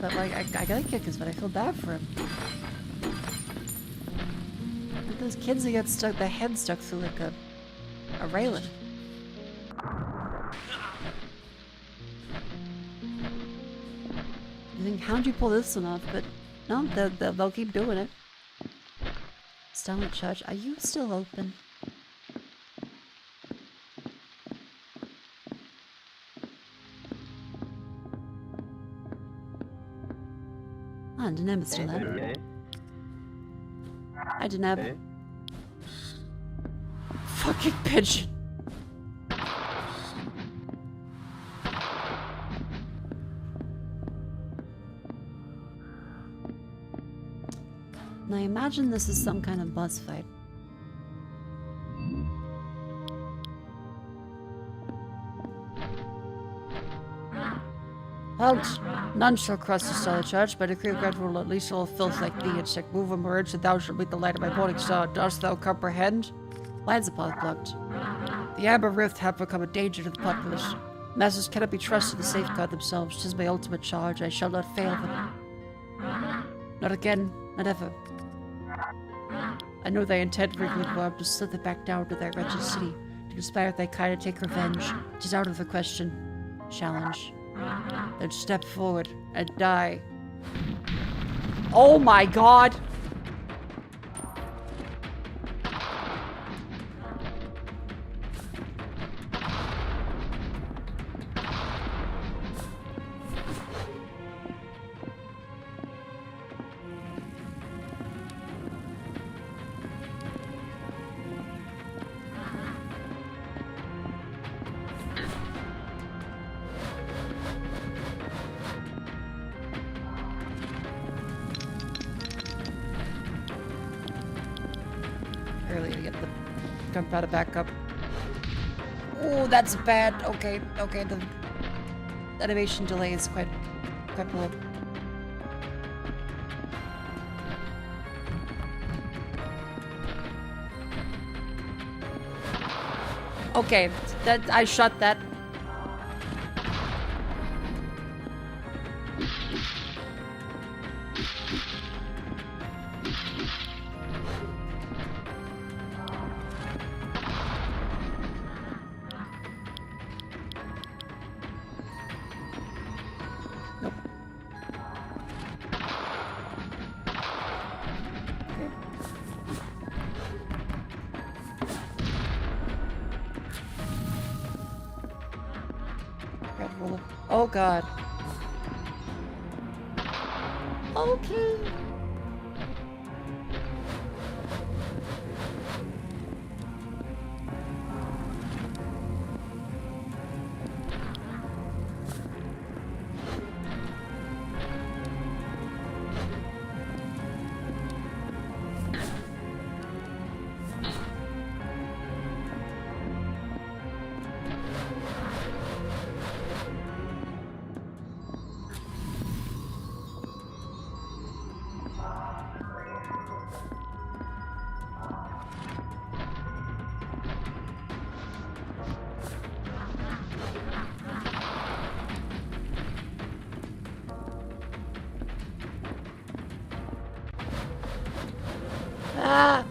[SPEAKER 1] But like, I gotta kick this, but I feel bad for him. Like those kids that get stuck, their head stuck through like a railing. You think, how'd you pull this one off? But no, they'll keep doing it. Stalin Church, are you still open? Ah, Deneb's still there. Hi, Deneb. Fucking pigeon. Now imagine this is some kind of boss fight. Halt! None shall cross the stellar church, by decree of God rule at least all filth like thee, and sick move and merge, that thou shalt meet the light of my morning star. Dost thou comprehend? Lands upon blocked. The amber rift hath become a danger to the populace. Masters cannot be trusted to safeguard themselves. 'Tis my ultimate charge. I shall not fail them. Not again, not ever. I know thy intent, wriggling worm, to slither back down to thy wretched city, to conspire with thy kind and take revenge. 'Tis out of the question. Challenge. Then step forward and die. Oh my god! Early to get the gunpowder back up. Oh, that's bad. Okay, okay, the animation delay is quite poor. Okay, that I shot that. Oh god. Okay. Ah!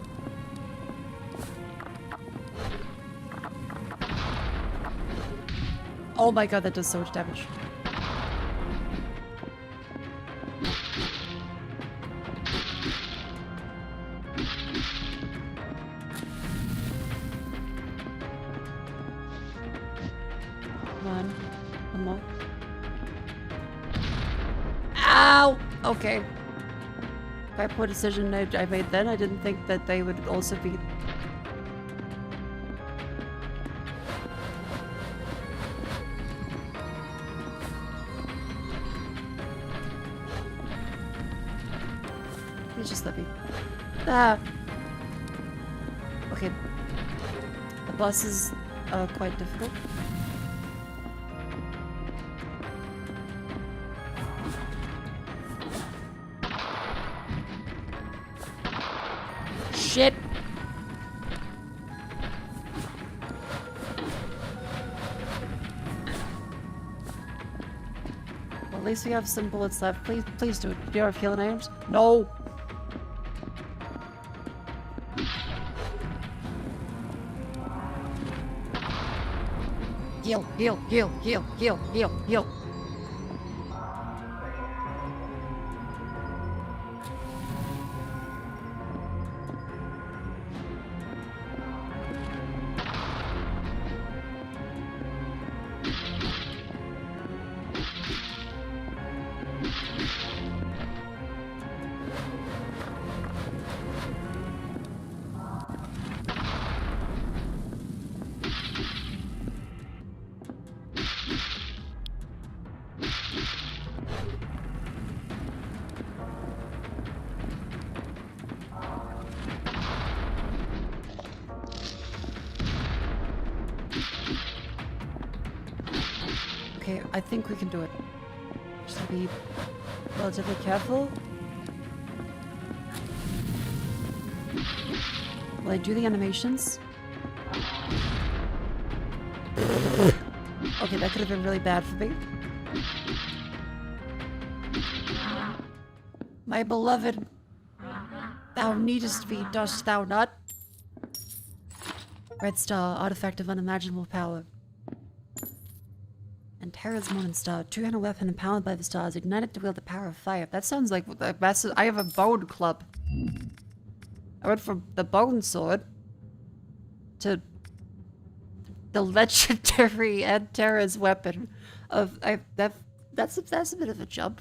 [SPEAKER 1] Oh my god, that does so much damage. One more. Ow! Okay. Quite poor decision I made then. I didn't think that they would also be just let me... Ah! Okay. The bosses are quite difficult. Shit! Well, at least we have some bullets left. Please do it. Do you have healing items? No! Heal, heal, heal, heal, heal, heal, heal. Okay, I think we can do it. Just be relatively careful. Will I do the animations? Okay, that could have been really bad for me. My beloved, thou needest be, dost thou not? Red Star, artifact of unimaginable power. And Terra's Morning Star, two-handed weapon empowered by the stars, ignited to wield the power of fire. That sounds like I have a bone club. I went from the bone sword to the legendary and Terra's weapon of that's a bit of a jump.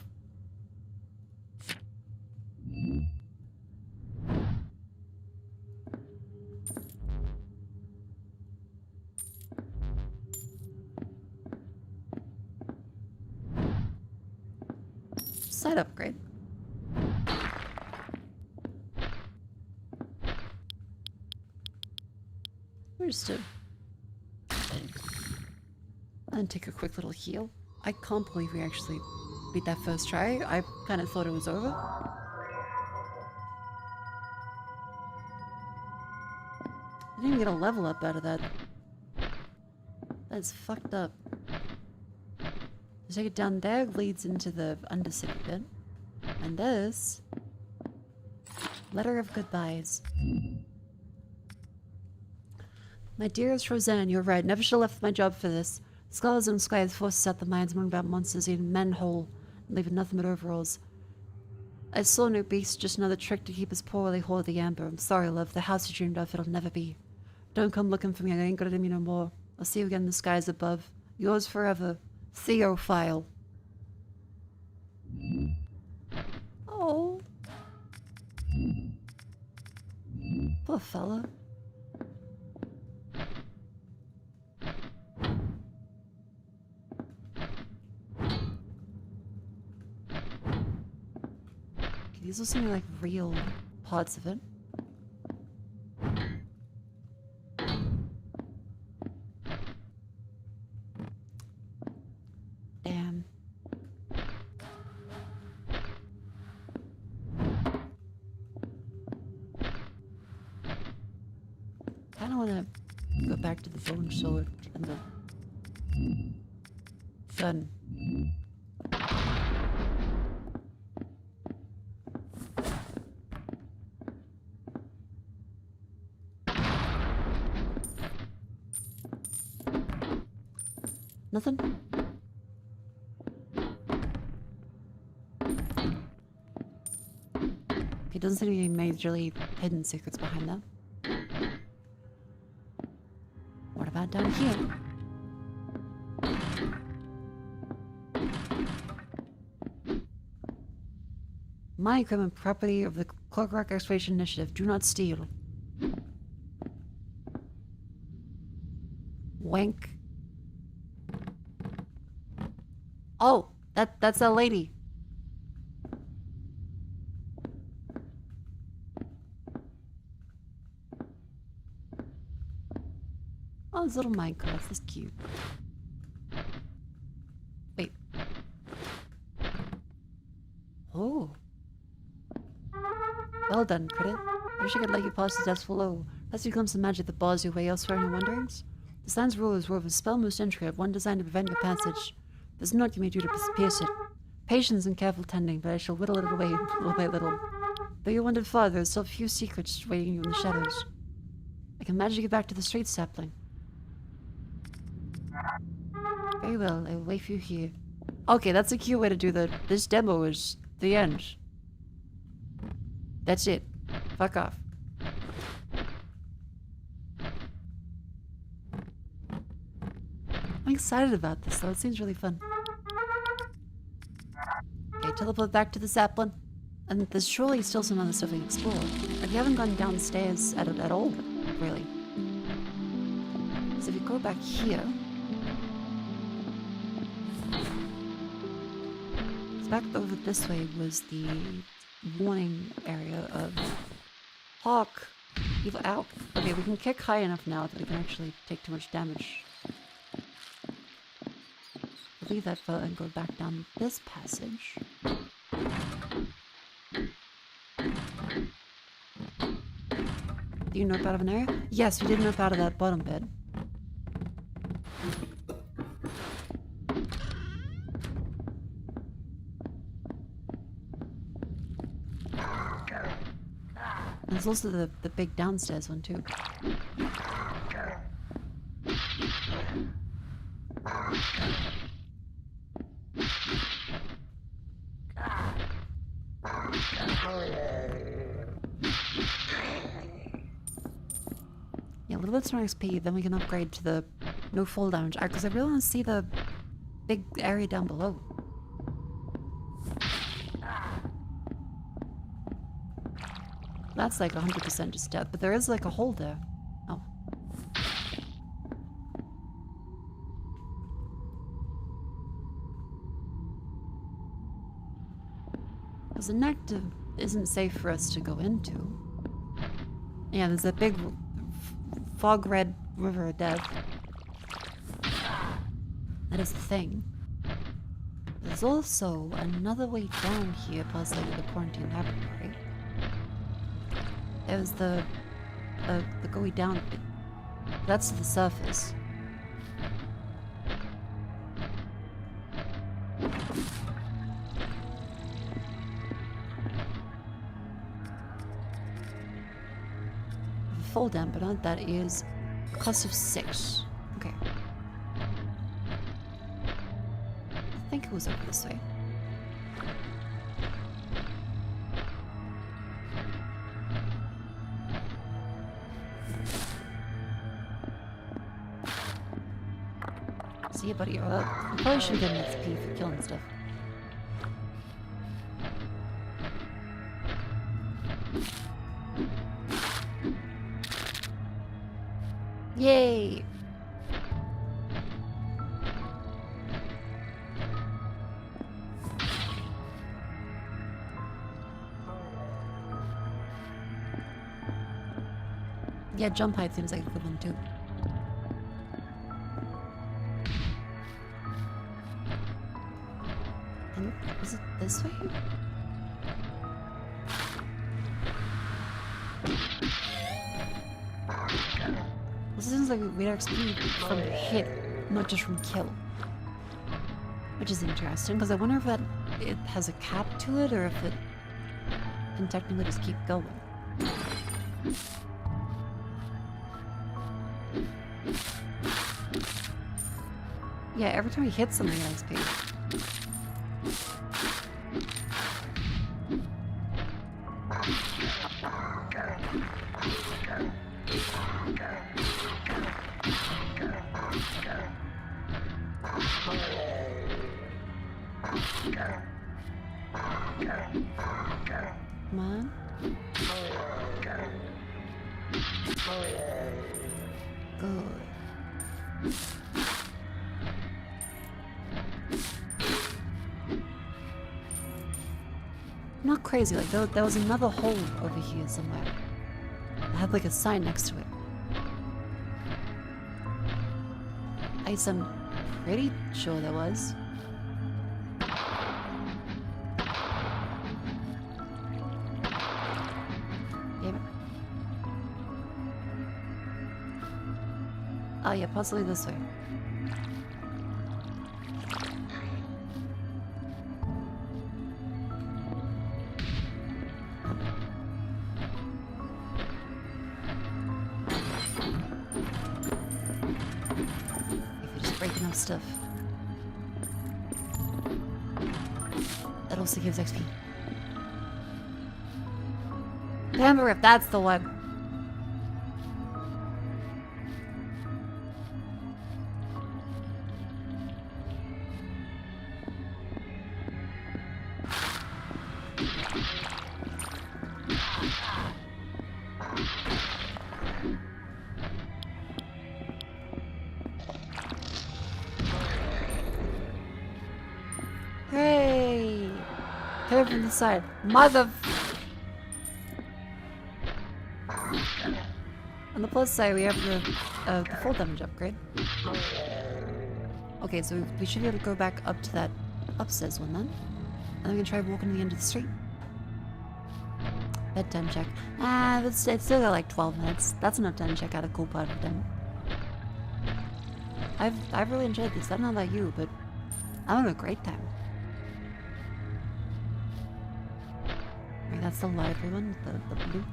[SPEAKER 1] Side upgrade. Where's to? And take a quick little heal. I can't believe we actually beat that first try. I kind of thought it was over. I didn't even get a level up out of that. That's fucked up. Take it down there, leads into the Undercity bit. And this... Letter of Goodbyes. My dearest Roseanne, you're right. Never should have left my job for this. Scholars and skies forces out the minds among about monsters, even men whole, leaving nothing but overalls. I saw no beast, just another trick to keep us poorly hoard the amber. I'm sorry, love. The house you dreamed of, it'll never be. Don't come looking for me. I ain't got it in me no more. I'll see you again in the skies above. Yours forever, Theophile. Oh. Poor fella. These are some like real parts of it. Damn. Kinda wanna go back to the bone sword and the gun. Nothing? Okay, doesn't seem to be any majorly hidden secrets behind that. What about down here? My equipment, property of the Clockwork Exploration Initiative. Do not steal. Wank. Oh, that's that lady. it's little Minecraft. This is cute. Wait. Oh. Well done, critic. I wish I could let you pass the depths below. Lest you glimpse the magic that bars you away elsewhere in your wanderings. The sand's rule is wove a spell most intricate, one designed to prevent your passage. There's not you may do to pierce it. Patience and careful tending, but I shall whittle it away little by little. Though you wandered far, there are still a few secrets waiting you in the shadows. I can manage to get back to the street sapling. Very well, I will wait for you here. Okay, that's a cute way to do this demo is the end. That's it. Fuck off. I'm excited about this though, it seems really fun. Okay, teleport back to the sapling. And there's surely still some other stuff we can explore. Like, we haven't gone downstairs at all, really. So if you go back here... back over this way was the warning area of Hawk. Evil out. Okay, we can kick high enough now that we can actually take too much damage. We'll leave that and go back down this passage. Do you nope out of an area? Yes, we did nope out of that bottom bed. There's also the big downstairs one too. Yeah, a little bit more XP, then we can upgrade to the no fall damage. Because I really want to see the big area down below. That's like 100% just death, but there is like a hole there. Oh. Because the nectar isn't safe for us to go into. Yeah, there's a big fog red river of death. That is the thing. There's also another way down here past like the quarantine laboratory. There's the going down bit. That's to the surface. Fall down, but not that is a cost of 6. Okay. I think it was over this way. See you, buddy. You probably should get an XP for killing stuff. Yay! Yeah, jump height seems like a good one too. And is it this way? This seems like we'd XP from hit, not just from kill. Which is interesting, because I wonder if that it has a cap to it, or if it can technically just keep going. Yeah, every time he hits something, I XP. Come on. Good. Not crazy, like there was another hole over here somewhere. It had like a sign next to it. ice, I'm pretty sure there was. Damn it. Oh yeah, possibly this way. Break enough stuff. That also gives XP. Remember if that's the one. Hooray! Come from the side. Mother... On the plus side, we have the full damage upgrade. Okay, so we should be able to go back up to that upstairs one then. And then we can try walking to the end of the street. Bedtime check. Ah, it's still got like 12 minutes. That's enough time to check out a cool part of them. I've really enjoyed this. I don't know about you, but I'm having a great time. Right, that's the library one, the blue.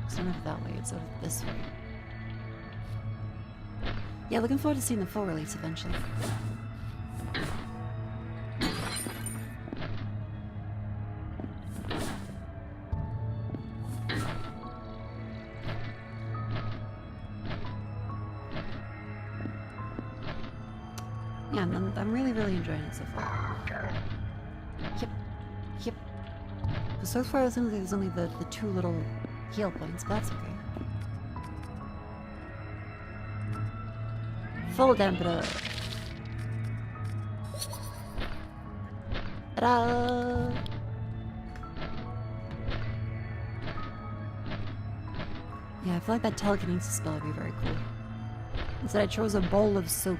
[SPEAKER 1] It's not that way, it's over this way. Yeah, looking forward to seeing the full release eventually. Yeah, I'm really enjoying it so far. Yep. But so far it seems like there's only the two little heal points, but that's okay. Full dampener. Ta-da! Yeah, I feel like that telekinesis spell would be very cool. Instead I chose a bowl of soup.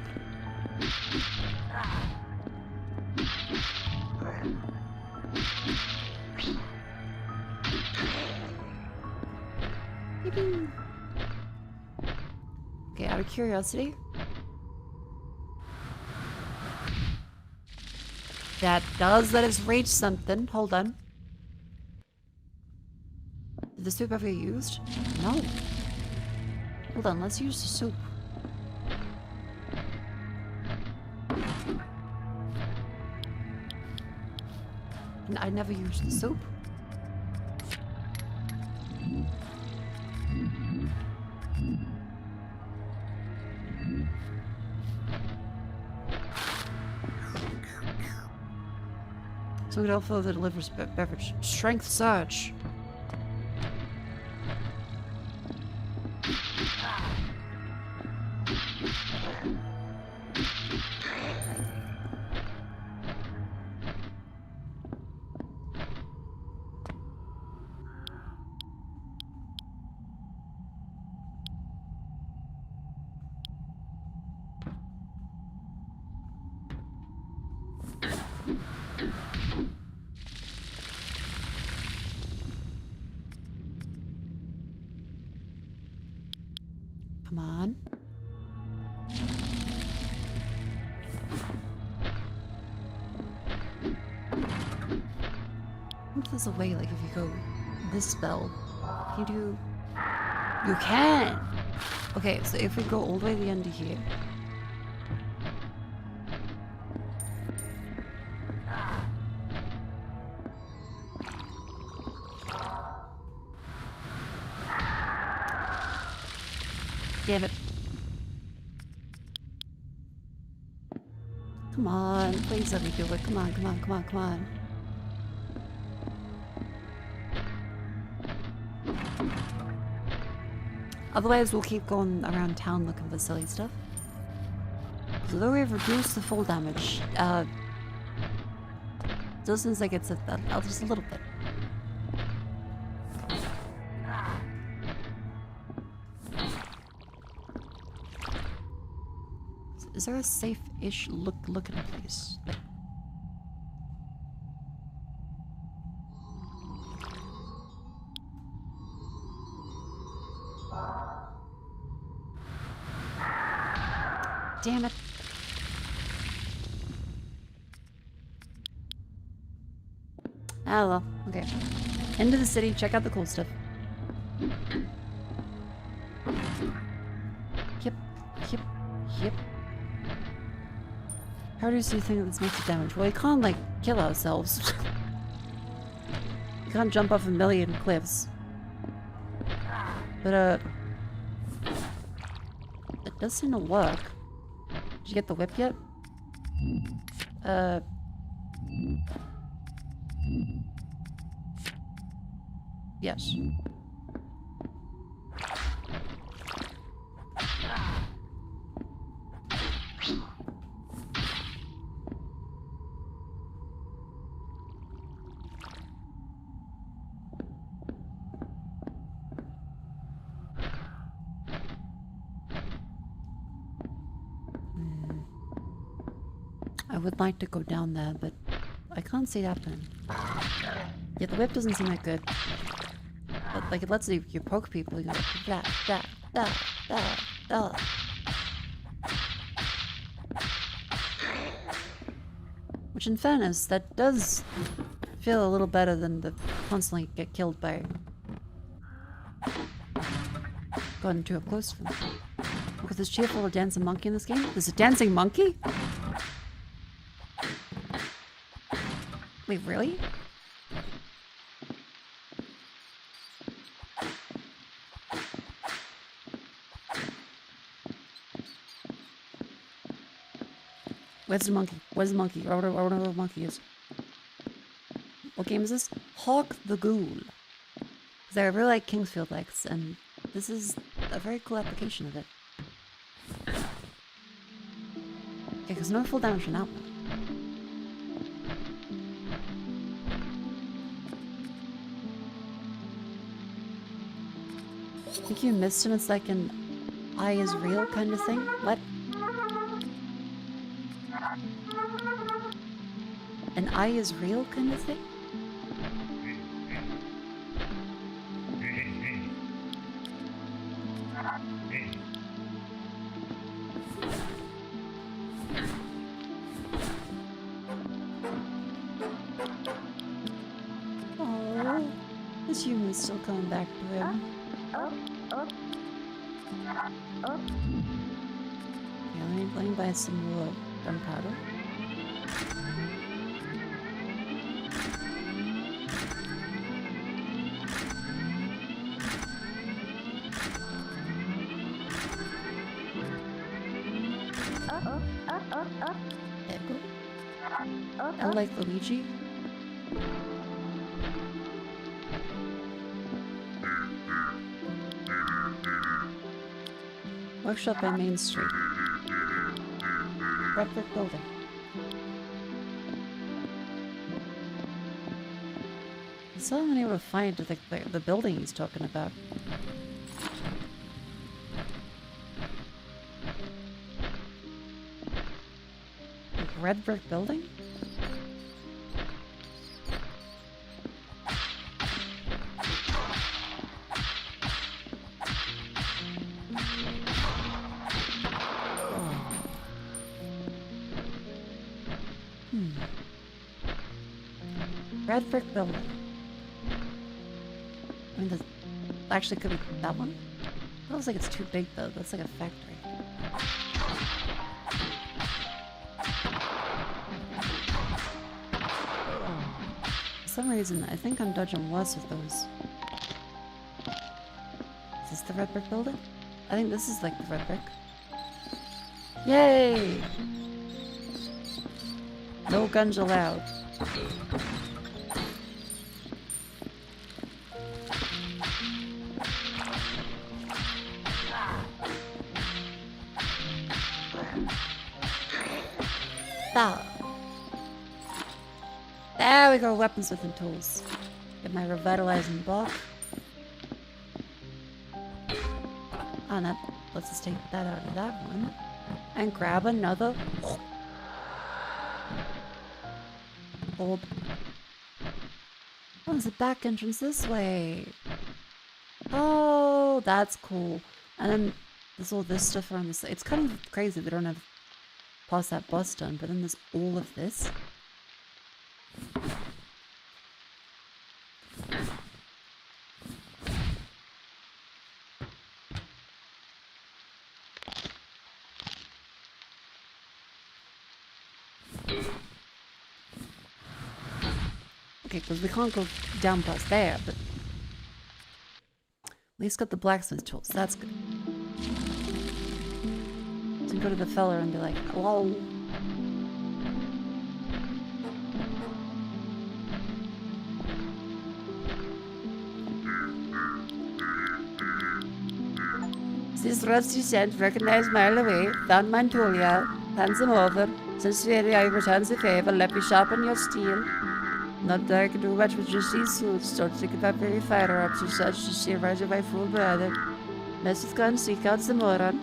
[SPEAKER 1] Yippee! Okay, out of curiosity. That does let us reach something. Hold on. Did the soup ever get used? No. Hold on, let's use the soup. I never used the soup. So it also delivers beverage. Strength surge. Come on. What if there's a way, like if you go this spell, you do... You can! Okay, so if we go all the way to the end of here... Damn it. Come on, please let me do it. Come on, come on, come on, come on. Otherwise, we'll keep going around town looking for silly stuff. So though we've reduced the full damage, still seems like it's just a little bit. Is there a safe-ish looking place? Like, damn it. Ah well, okay. Into the city, check out the cool stuff. Yep. How do you think this makes damage? Well, we can't, like, kill ourselves. We can't jump off a million cliffs. But, it does seem to work. Did you get the whip yet? Yes. I would like to go down there, but I can't see it happening. Yeah, the whip doesn't seem that good. But, like, it lets you poke people, you go like, da. Which, in fairness, that does feel a little better than the constantly get killed by going too up close to them. Because there's cheerful a dancing monkey in this game? There's a dancing monkey? Wait, really? Where's the monkey? Where's the monkey? I wonder where the monkey is. What game is this? Hawk the Ghoul. Because I really like Kingsfield X, and this is a very cool application of it. Okay, because no full damage from that one. I think you missed him. It's like an eye is real kind of thing. What? An eye is real kind of thing? Oh, this human's still coming back to him. Yeah, let me buy some more gunpowder. I like Luigi. Workshop by Main Street. Red brick building. I still haven't been able to find the building he's talking about. Red brick building? Red brick building. I mean, this actually could be that one. It looks like it's too big though. That's like a factory. For some reason, I think I'm dodging worse with those. Is this the red brick building? I think this is like the red brick. Yay! No guns allowed. That. There we go, weapons within tools. Get my revitalizing block. And that let's us take that out of that one. And grab another orb. Oh, there's a back entrance this way. Oh, that's cool. And then there's all this stuff around this. It's kind of crazy we don't have past that boss done, but then there's all of this. Okay, because we can't go down past there, but at least got the blacksmith tools. That's good. So we go to the fella and be like, hello. This rusty scent recognized mile away. Found mine tool yard. Hands him over. Since today I returns the favor, let me sharpen your steel. Not that I can do much with just these suits. Don't think about very fire ups or such. Just see right of my fool brother. Mess with guns, seek out some moron.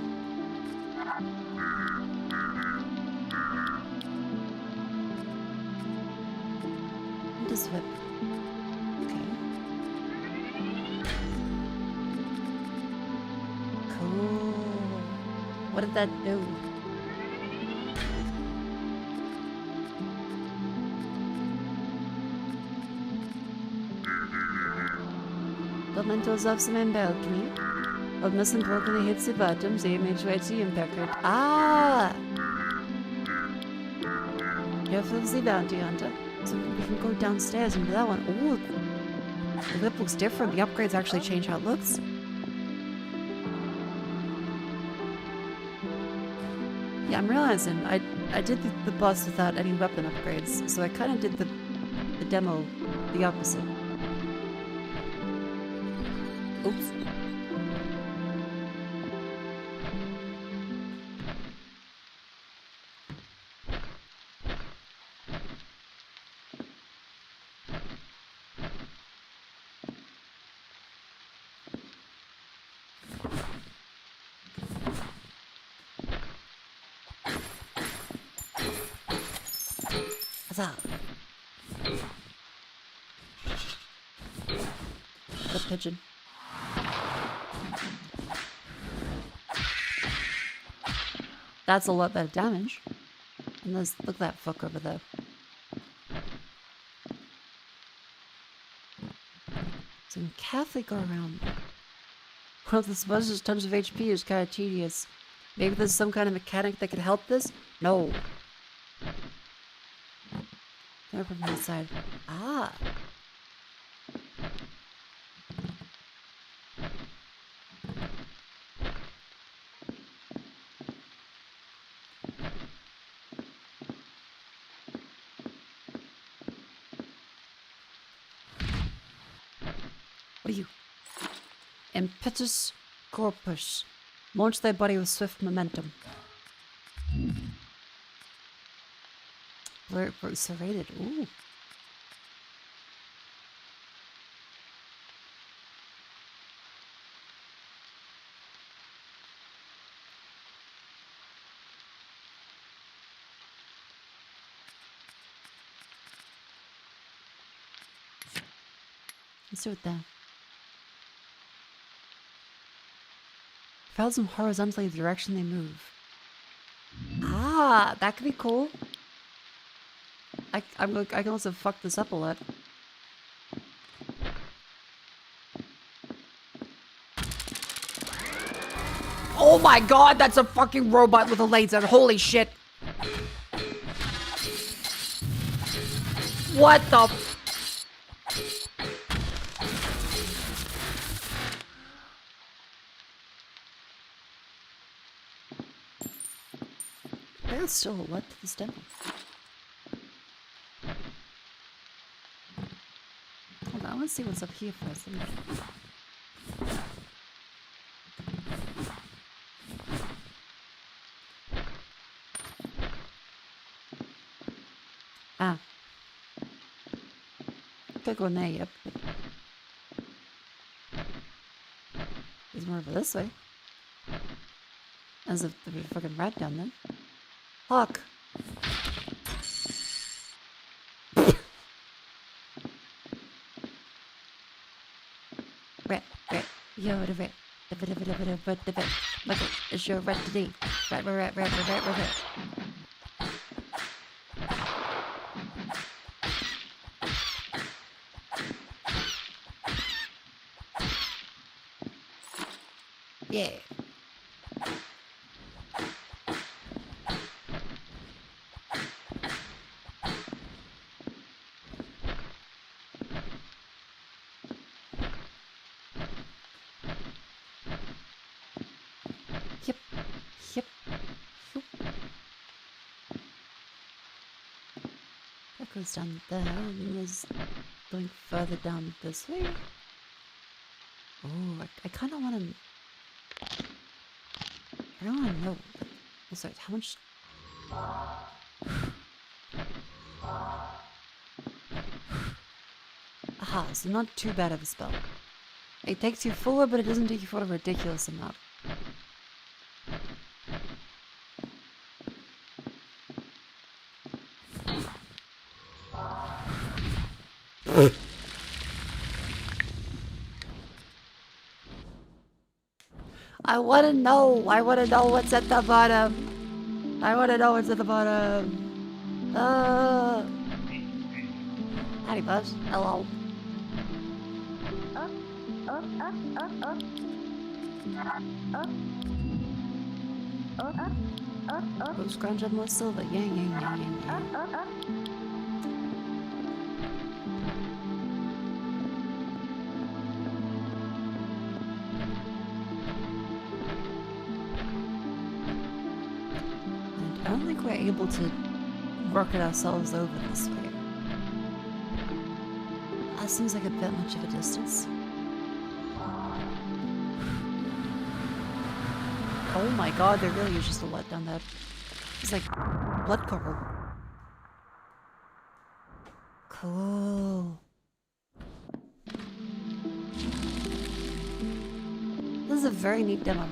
[SPEAKER 1] This whip. Okay. Cool. What did that do? Mementos of some balcony. Of missing broken hits the bottom, so you made sure to impact it. Ah! Careful of the bounty hunter. So we can go downstairs into that one. Ooh! The whip looks different. The upgrades actually change how it looks. Yeah, I'm realizing I did the boss without any weapon upgrades, so I kind of did the demo the opposite. Oops. Huzzah. The pigeon. That's a lot better damage. And look at that fuck over there. So we can carefully go around. Well, this was just tons of HP is kind of tedious. Maybe there's some kind of mechanic that could help this? No. Come from the side. Ah. What are you? Impetus corpus. Launch thy body with swift momentum. Blur serrated. Ooh. Let's do it then. Propels them horizontally the direction they move. Ah, that could be cool. I can also fuck this up a lot. Oh my god, that's a fucking robot with a laser. Holy shit. What the There's still a lot to this demo. Hold on, I want to see what's up here first. Ah. Could go in there, yep. There's more over this way. As if there'd be a fucking rat down there. Hawk! Rat, rat, you're the rat. Look, it's your rat today. Rat, rat, rat, rat, rat, rat, rat. Yeah. Yep. Yep. Yep. That goes down there, and there's going further down this way. Oh, I kind of want to. I don't want to know. Oh, sorry, how much? Aha, so not too bad of a spell. It takes you forward, but it doesn't take you for a ridiculous amount. I wanna know what's at the bottom. I wanna know what's at the bottom. Howdy, Buzz. Hello. Go scrounge up more silver. Yang, yang, yang, yang, yang. I don't think we're able to work it ourselves over this way. That seems like a bit much of a distance. Oh my god, there really is just a let down there. It's like blood coral. Cool. This is a very neat demo.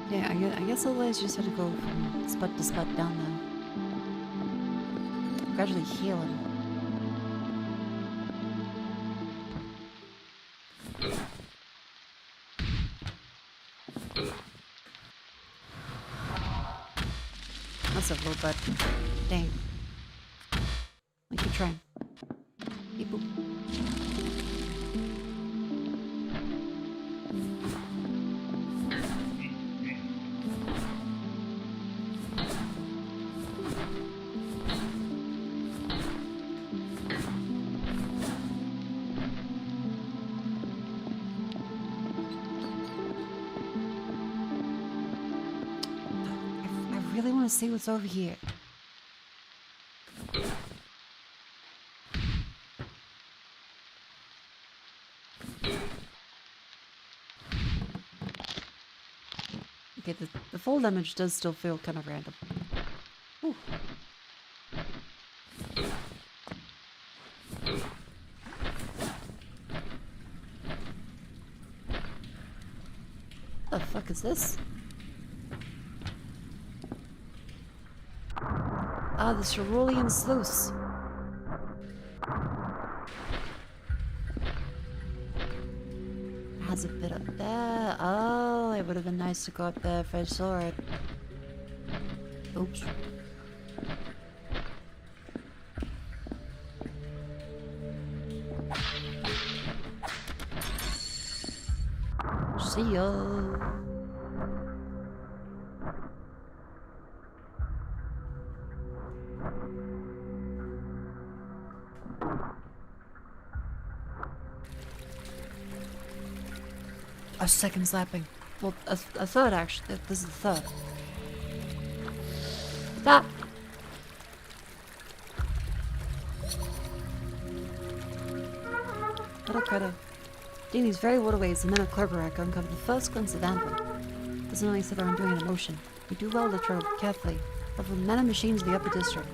[SPEAKER 1] Yeah, I guess otherwise you just have to go from spot to spot down there. Gradually healing. That's a little bit. Dang. I keep trying. Beep boop. I really want to see what's over here. Okay, the full damage does still feel kind of random. Ooh. The fuck is this? Ah, the cerulean sluice. Has a bit up there. Oh, it would have been nice to go up there if I saw it. Oops. See ya. A second slapping. Well, a third actually. This is the third. Stop! Little critter. In these very little ways, the men of Clergerac uncover the first glimpse of Amber. Doesn't only sit around doing an emotion. We do well to tread carefully, but for the men and machines of the upper district,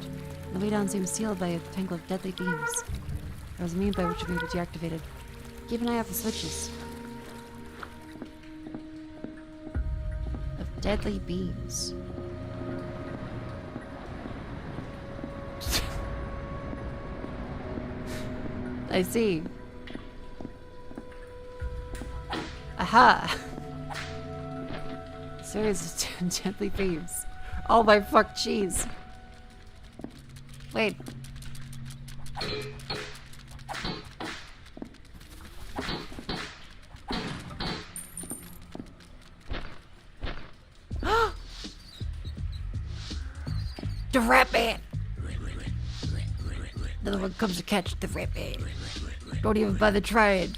[SPEAKER 1] the way down seems sealed by a tangle of deadly beams. There is a means by which it may be deactivated. Keep an eye out for switches. Of deadly beams. I see. Aha! Series of deadly beams. Oh my fuck cheese. Wait. The rat man! Another one comes to catch the rat man. Don't even bother trying.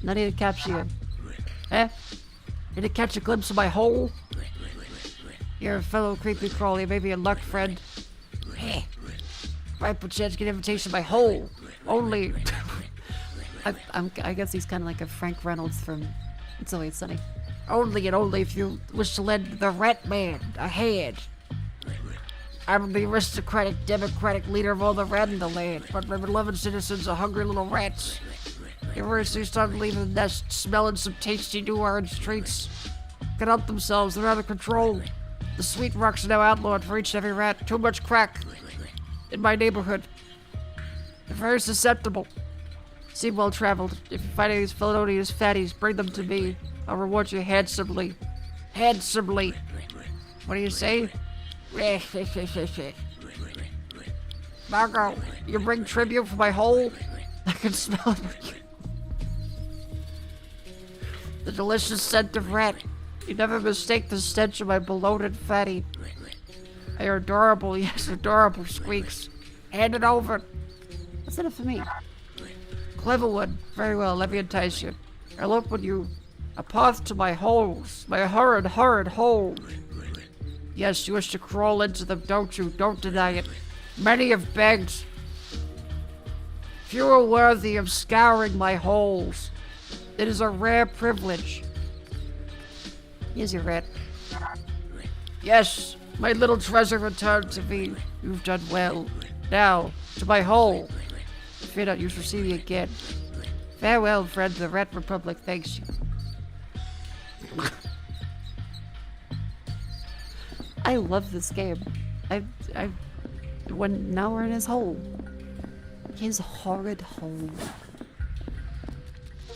[SPEAKER 1] Not even capture you. Eh? Did it catch a glimpse of my hole? You're a fellow creepy crawly, maybe a luck friend. Eh? Right, but chance to get an invitation by hole. Only. I guess he's kind of like a Frank Reynolds from It's Always Sunny. Only and only if you wish to lend the rat man a hand. I'm the aristocratic, democratic leader of all the rat in the land, but my beloved citizens are hungry little rats. University started leaving the nest, smelling some tasty new orange treats. Can help themselves, they're out of control. The sweet rocks are now outlawed for each and every rat. Too much crack in my neighborhood. They're very susceptible. Seem well traveled. If you find any of these felonious fatties, bring them to me. I'll reward you handsomely. Handsomely. What do you say? Mako, you bring tribute for my hole? I can smell it. The delicious scent of rat. You never mistake the stench of my bloated fatty. They are adorable, yes, adorable squeaks. Hand it over. What's in it for me? Clever one. Very well, let me entice you. I'll open you a path to my holes. My horrid hole. Yes, you wish to crawl into them, don't you? Don't deny it. Many have begged. Few are worthy of scouring my holes. It is a rare privilege. Here's your rat. Yes, my little treasure returned to me. You've done well. Now, to my hole. Fear not, you shall see me again. Farewell, friend. The Rat Republic thanks you. I love this game. Now we're in his hole. His horrid hole.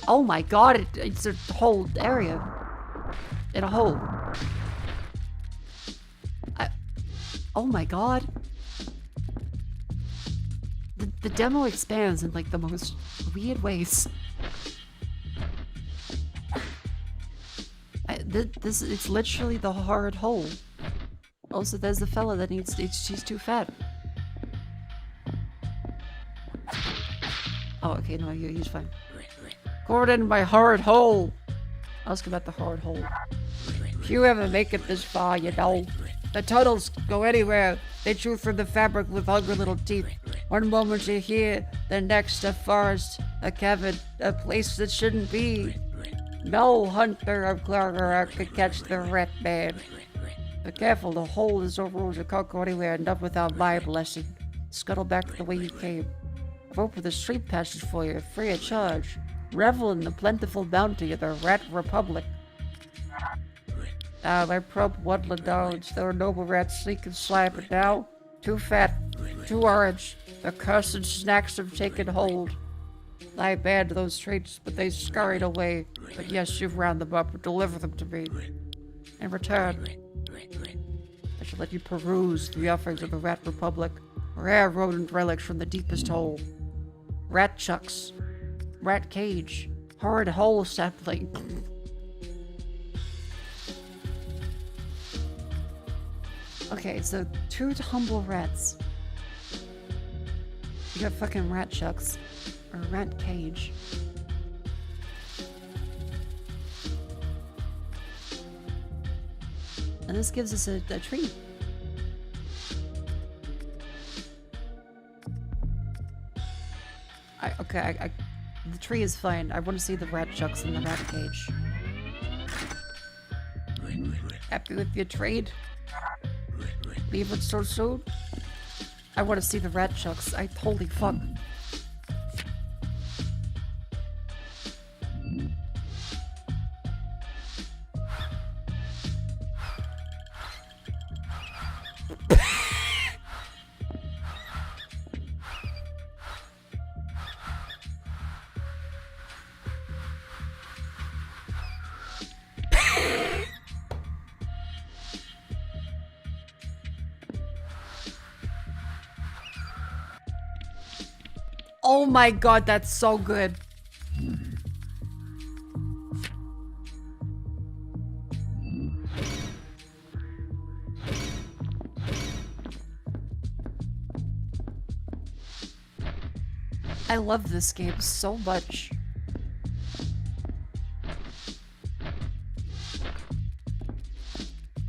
[SPEAKER 1] Oh my god, it's a whole area. In a hole. Oh my god. The demo expands in like the most weird ways. It's literally the hard hole. Also, there's the fella that she's too fat. Oh, okay, no, he's fine. Gordon, my hard hole. Ask about the hard hole. If you ever make it this far, you know. The tunnels go anywhere. They chew through the fabric with hungry little teeth. One moment you're here, the next a forest, a cavern, a place that shouldn't be. No hunter of Clergerac could catch the rat man. Be careful, the hole is overruled. You can't go anywhere, not without my blessing. Scuttle back the way you came. I've opened the street passage for you, free of charge. Revel in the plentiful bounty of the Rat Republic. My probe woodland dogs, there are noble rats sleek and sly, but now, too fat, too orange. The cursed snacks have taken hold. I banned those treats, but they scurried away. But yes, you've round them up and deliver them to me. In return, I shall let you peruse the offerings of the Rat Republic. Rare rodent relics from the deepest hole. Rat chucks. Rat cage. Horrid hole sapling. Okay, so 2 humble rats. You got fucking rat chucks. Or rat cage. And this gives us a tree. The tree is fine. I want to see the rat chucks in the rat cage. Happy with your trade? Leave it so soon? I want to see the rat chucks. Holy fuck. Oh my god, that's so good. I love this game so much.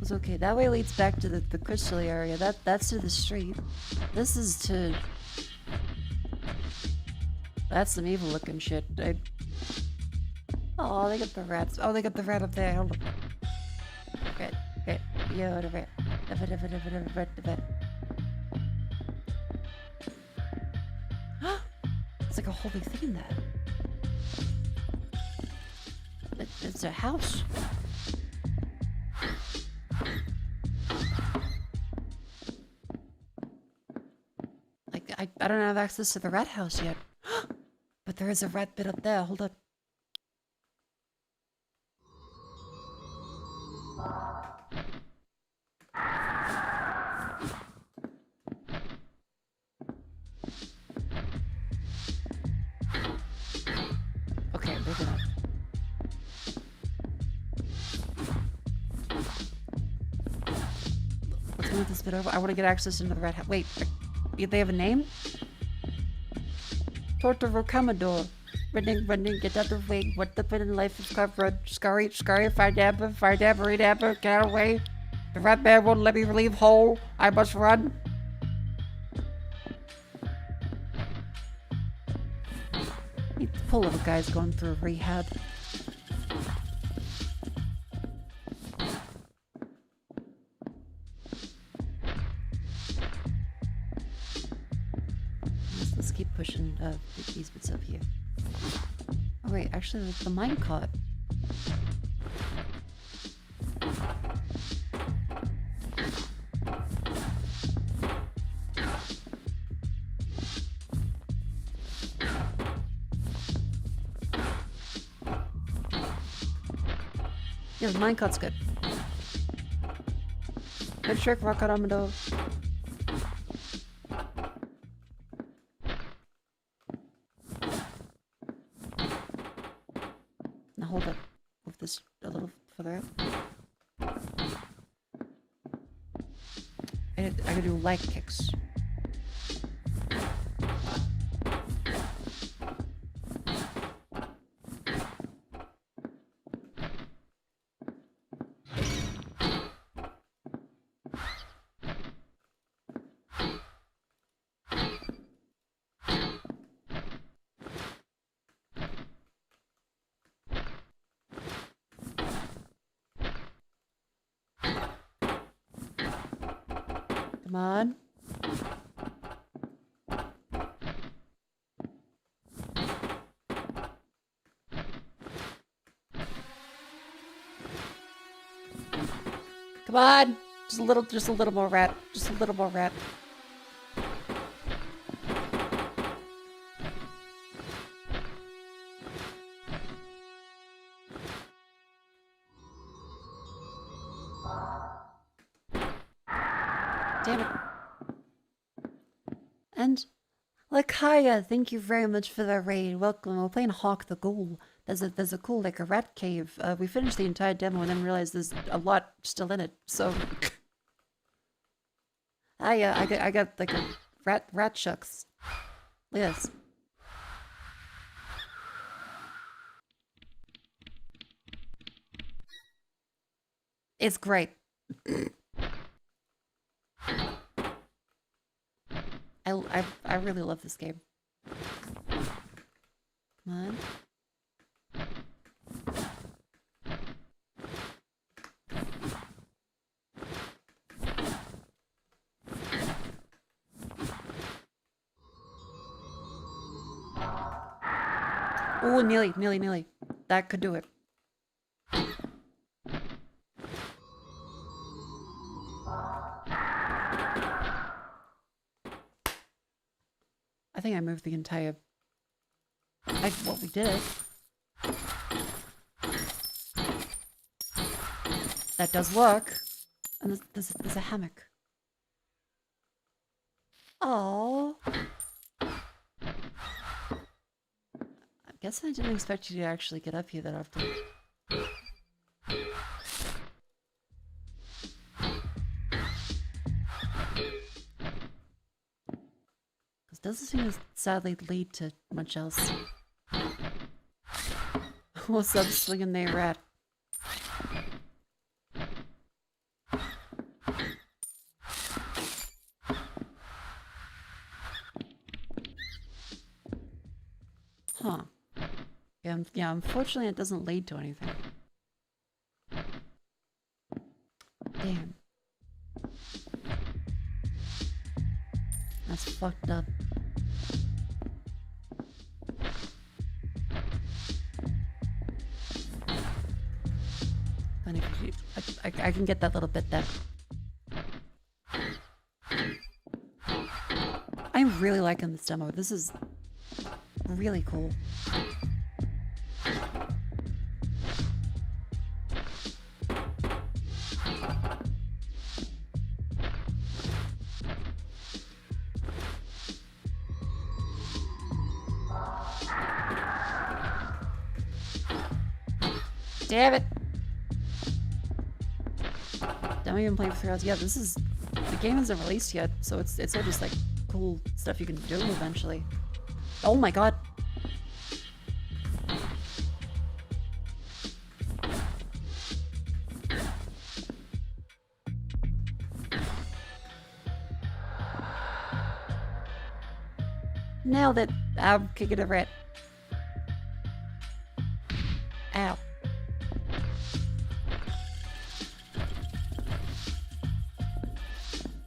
[SPEAKER 1] It's okay. That way leads back to the crystal area. That's to the street. This is to... That's some evil looking shit. Oh, they got the rats. Oh, they got the rat up there. Hold on. Rat. Yo, the rat. The rat. It's like a whole big thing in that. It's a house. Like, I don't have access to the rat house yet. But there is a rat bit up there. Hold up. Okay, big enough. Let's move this bit over. I want to get access into the rat house. Wait, they have a name? Tortoro Commodore. Running, get out of the way. What the in life is covered. Scurry, fire dabber, get out of the way. The rat bear won't let me leave whole. I must run. The poor little guy's going through rehab. Let's keep pushing these bits up here. Oh wait, actually the mine caught. Yeah, the mine cut's good. Good trick, Rockadomado. Now hold up. Move this a little further out. I gotta do leg kicks. Come on. Come on. Just a little more rat. Just a little more rat. Damn it. And Lakaya, thank you very much for the raid. Welcome. We're playing Hawk the Ghoul. There's a cool, like, a rat cave. We finished the entire demo and then realized there's a lot still in it, so... I got like a rat shucks. Yes. It's great. I really love this game. Come on. Oh, nearly. That could do it. I think I moved the entire... well, we did it. That does work. And there's a hammock. Oh. I guess I didn't expect you to actually get up here that often. This doesn't seem to sadly lead to much else. What's up, slinging there, rat? Huh. Yeah, unfortunately it doesn't lead to anything. Damn. That's fucked up. Funny, I can get that little bit there. I'm really liking this demo. This is really cool. Damn it! Don't even play for 3 hours. Yeah, this is... The game isn't released yet, so it's all just like cool stuff you can do eventually. Oh my god! Nailed it! I'm kicking a rat. Ow.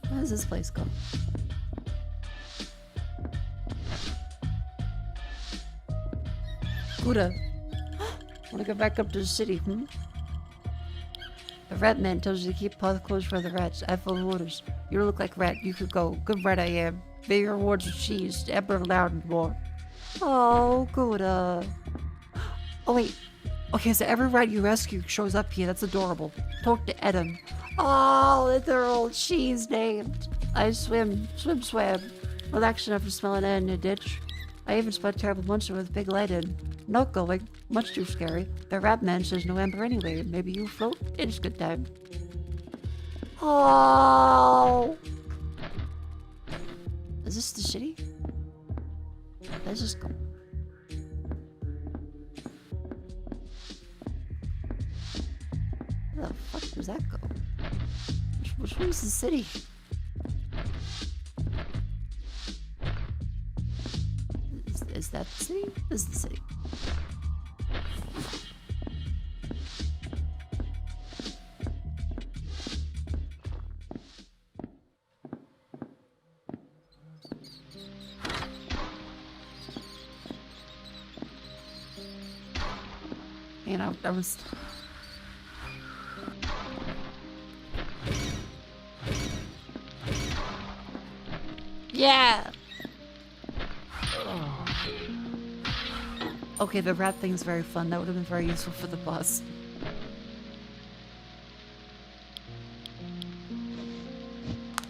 [SPEAKER 1] Where does this place go? Buddha. Wanna go back up to the city, hmm? The rat man tells you to keep paws closed for the rats. I follow orders. You don't look like rat. You could go. Good rat I am. Bigger rewards of cheese. Ever loud and more. Oh, Gouda. Oh, wait. Okay, so every rat you rescue shows up here. That's adorable. Talk to Adam. Oh, they're all cheese named. I swim. Relaxing after smelling it in a ditch. I even spot a terrible monster with a big light in. Not going. Much too scary. The rat man says no ember anyway. Maybe you float? It's good time. Oh. Is this the city? Let's just go. Where the fuck does that go? Which one's the city? Is that the city? This is the city. You know, I was... Yeah! Okay, the rat thing's very fun. That would have been very useful for the boss.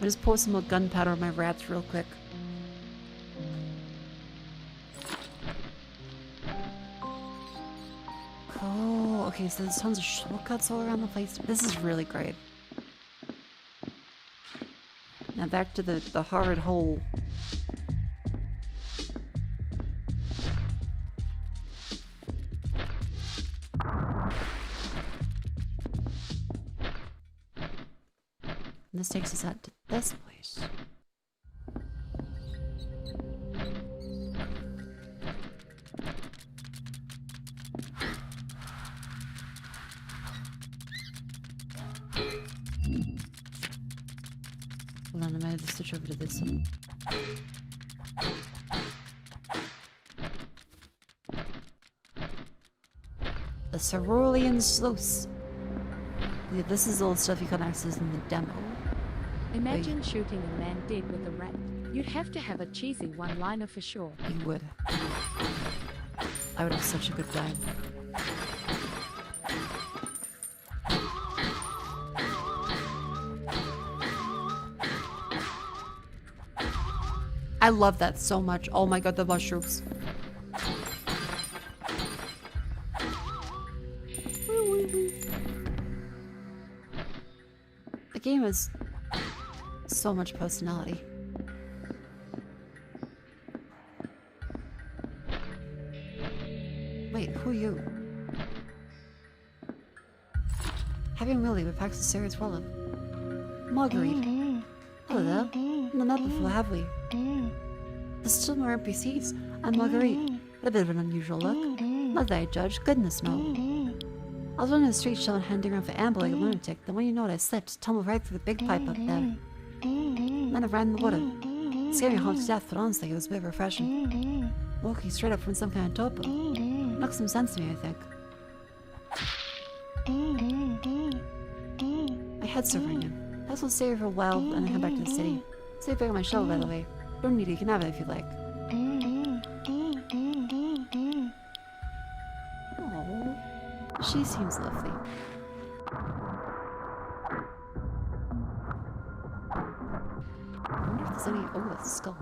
[SPEAKER 1] I just pour some more gunpowder on my rats real quick. Oh, okay, so there's tons of shortcuts all around the place. This is really great. Now back to the horrid hole. And this takes us out to this place. and I might have to switch over to this one. The Cerulean Sluice. Yeah, this is all stuff you can access in the demo.
[SPEAKER 3] Imagine shooting a man dead with a rat. You'd have to have a cheesy one-liner for sure.
[SPEAKER 1] You would. I would have such a good time. I love that so much. Oh my god, the mushrooms. The game has so much personality. Wait, who are you? Happy Millie with Pax of Serious Wallet. Marguerite. Hello there. Not met before, have we? There's still more NPCs. I'm Marguerite. A bit of an unusual look. Not that I judge, goodness no. I was running the street showing handing around for amber like a lunatic. Then when you know what I slipped, tumbled right through the big pipe up there. Then I ran in the water. Scared me half to death, but honestly it was a bit refreshing. Walking straight up from some kind of torpor. Knocked some sense to me, I think. My head's still ringing. I will stay here for a while and then head back to the city. Save back on my shovel, by the way. Don't need it, you can have it if you like. Oh, she seems lovely. I wonder if there's any. Oh, that's a skull.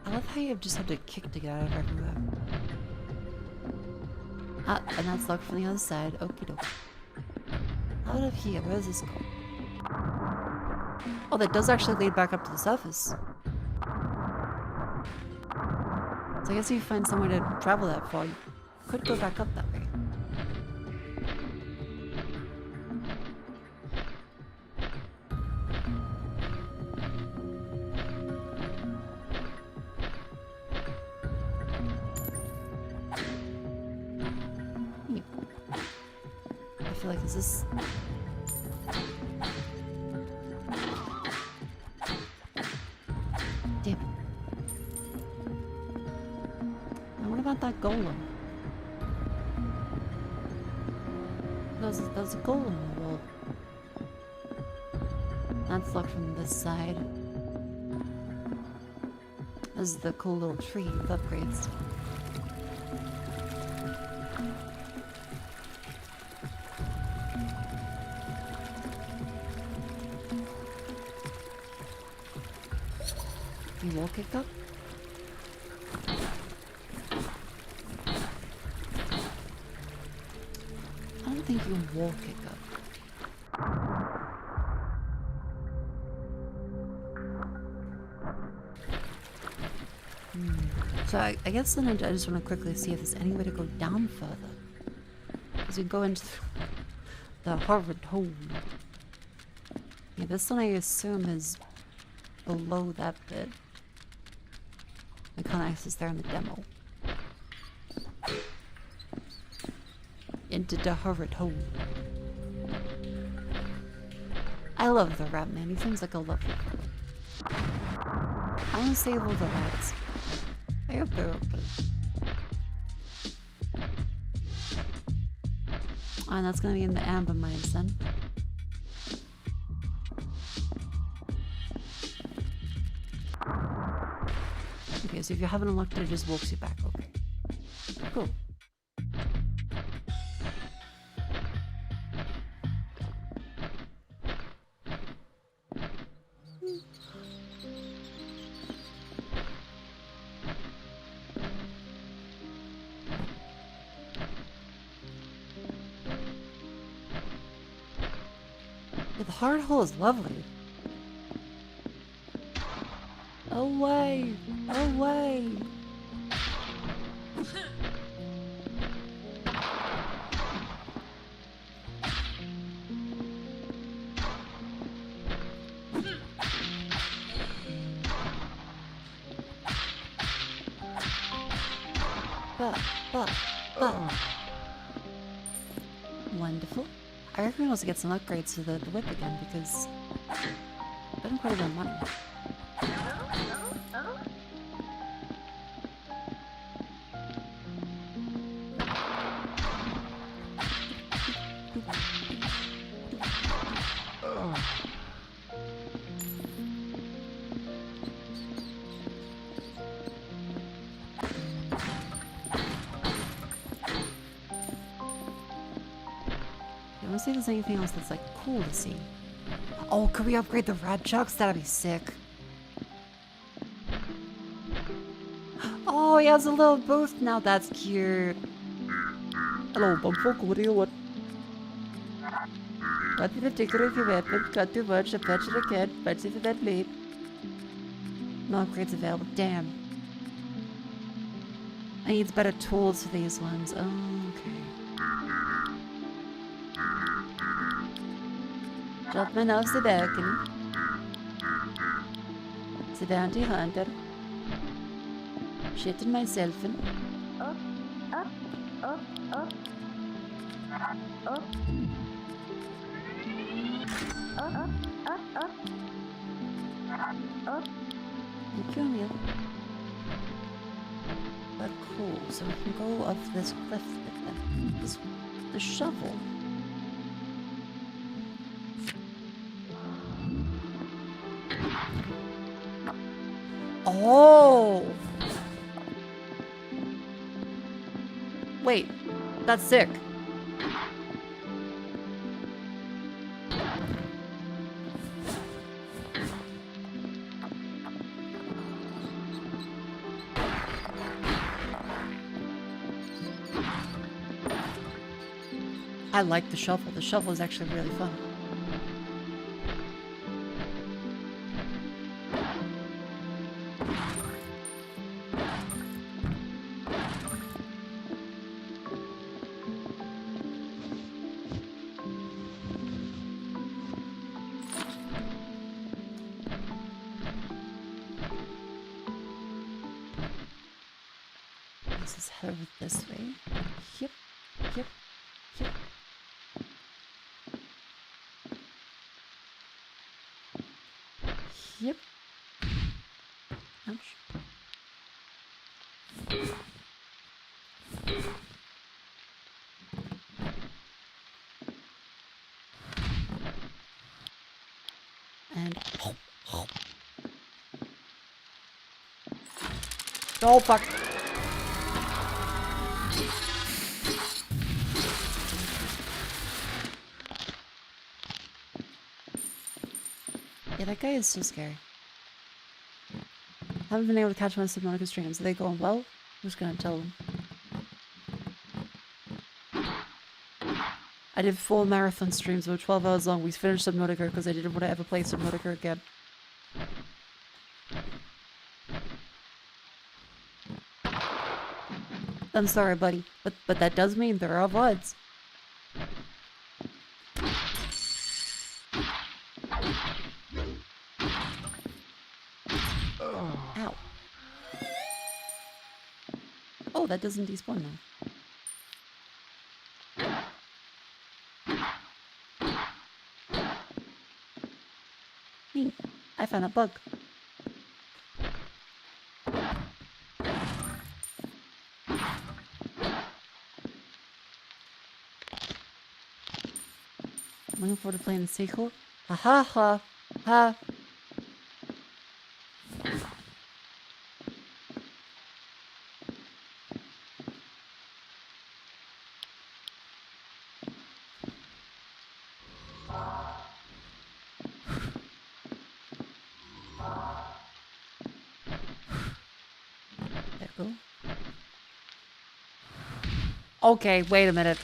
[SPEAKER 1] I love how you just have to kick to get out of everywhere. Ah, and that's locked from the other side. Okie doke. Out of here, where's this go? Oh, that does actually lead back up to the surface. So I guess if you find somewhere to travel that far, you could go back up that way. I feel like this. Damn it. Now what about that golem? There's a golem in the wall. That's locked from this side. This is the cool little tree with upgrades. You wall kick up? I don't think you wall kick up. So I guess then I just want to quickly see if there's any way to go down further. As we go into the Harvard home. Yeah, this one I assume is below that bit. I can't access there in the demo. Into the Harvard home. I love the rat man, he seems like a lovely fellow. I want to save all the rats. I hope they're open. Oh, and that's gonna be in the amber mines then. Okay, so if you haven't unlocked it, it just walks you back. Okay. Cool. Yeah, the hard hole is lovely. Away! Away! Wonderful. I reckon we also get some upgrades to the whip again because I spend quite a bit of money. I want to see if there's anything else that's like cool to see. Oh, could we upgrade the rad chucks? That'd be sick. Oh, he has a little booth now. That's cute. Hello, bumfolk. What do you want? What if you tickle if your weapon? Got too much. I patch it again. Patch it for that blade. No upgrades available. Damn. I need better tools for these ones. Oh, okay. Drop my nose the balcony. It's a bounty hunter. Shitting myself in. Thank you, Emil. But cool, so we can go up this cliff with them. The shovel. Oh! Wait, that's sick. I like the shovel. The shovel is actually really fun. This is headed this way. Yep, yep, yep. Yep. Ouch. And oh fuck. Yeah, that guy is so scary. Haven't been able to catch my Subnautica streams. Are they going well? I'm just gonna tell them. I did 4 marathon streams that were 12 hours long. We finished Subnautica because I didn't want to ever play Subnautica again. I'm sorry, buddy, but that does mean there are VODs. Ow. Oh, that doesn't despawn now. Neat. I found a bug. I'm looking forward to playing the sequel. Ha ha ha ha. There we go. Okay, wait a minute.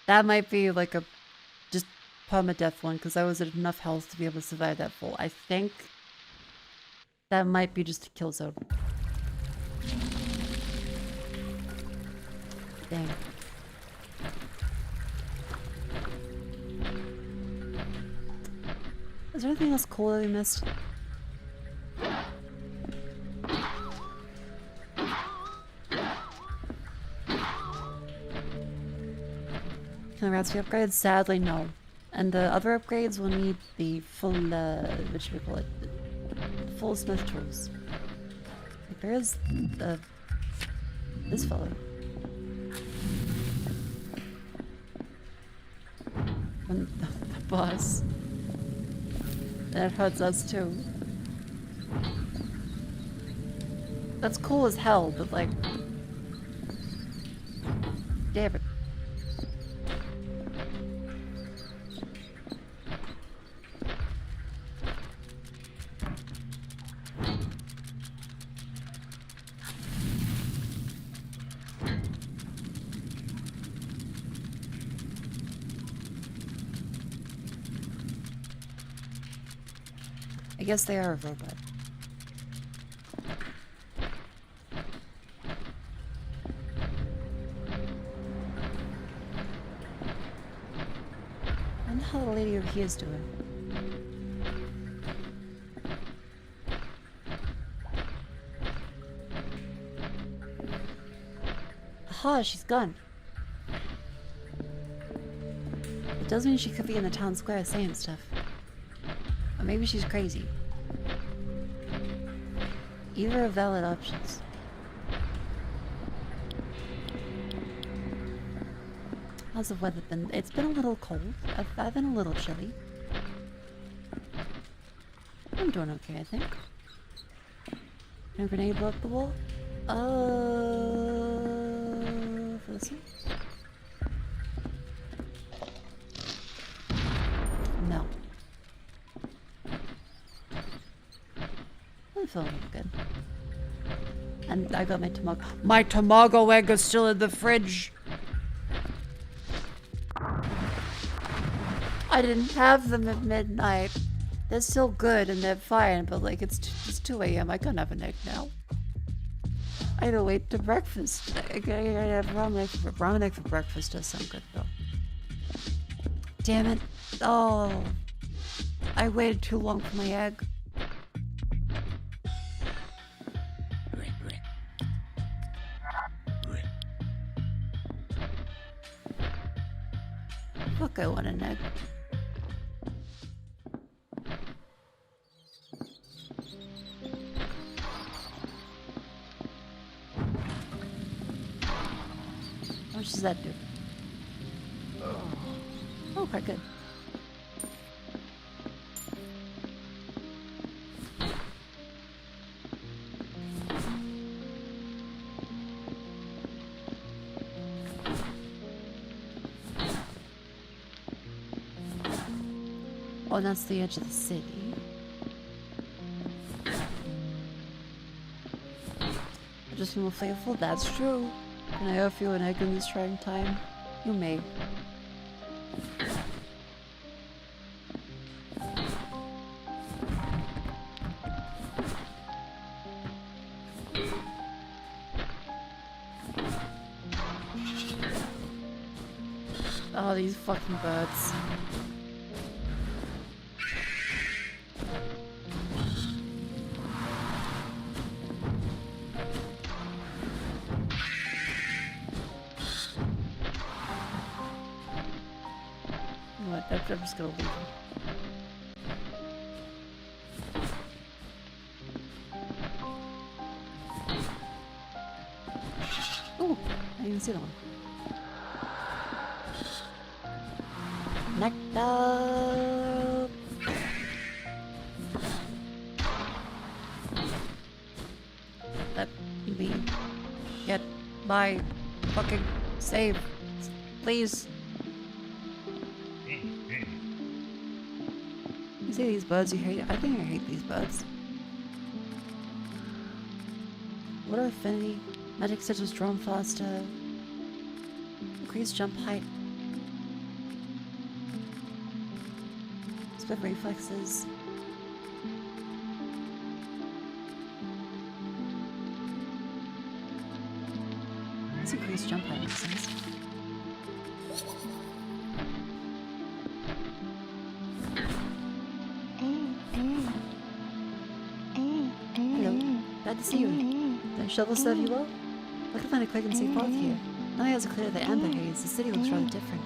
[SPEAKER 1] That might be like a just permadeath one because I was at enough health to be able to survive that full. I think that might be just a kill zone. Dang. Is there anything else cool that we missed? the rats we upgraded? Sadly, no. And the other upgrades will need the full, what should we call it? The full smith tools. Like, there is this fellow. And the boss. That hurts us too. That's cool as hell, but like... Damn it. I guess they are a robot. I wonder how the lady over here is doing. Aha, she's gone. It does mean she could be in the town square saying stuff. Or maybe she's crazy. Either are valid options. How's the weather been? It's been a little cold. I've been a little chilly. I'm doing okay, I think. Can a grenade blow up the wall? For this one? No. I'm feeling good. And I got my tamago. My tamago egg is still in the fridge. I didn't have them at midnight. They're still good and they're fine, but like it's 2 a.m. I can't have an egg now. I had to wait to breakfast. I gotta have ramen egg for breakfast. Does sound good though. Damn it. Oh. I waited too long for my egg. Fuck, I want an egg. How much does that do? Oh, quite good. Oh, that's the edge of the city. Just more flavorful? That's true. Can I offer you an egg in this trying time? You may. Oh, these fucking birds. I'm just gonna leave him. Ooh, I didn't even see that one. Nectar. Let me get my fucking save, please. You see these birds you hate? I think I hate these birds. Water affinity, magic sigils drawn faster, increased jump height, split reflexes. Let's increase jump height, makes sense. Glad to see you. The shovel serve you well? I can find a quick and safe path here. Now that has cleared the amber haze, the city looks rather different.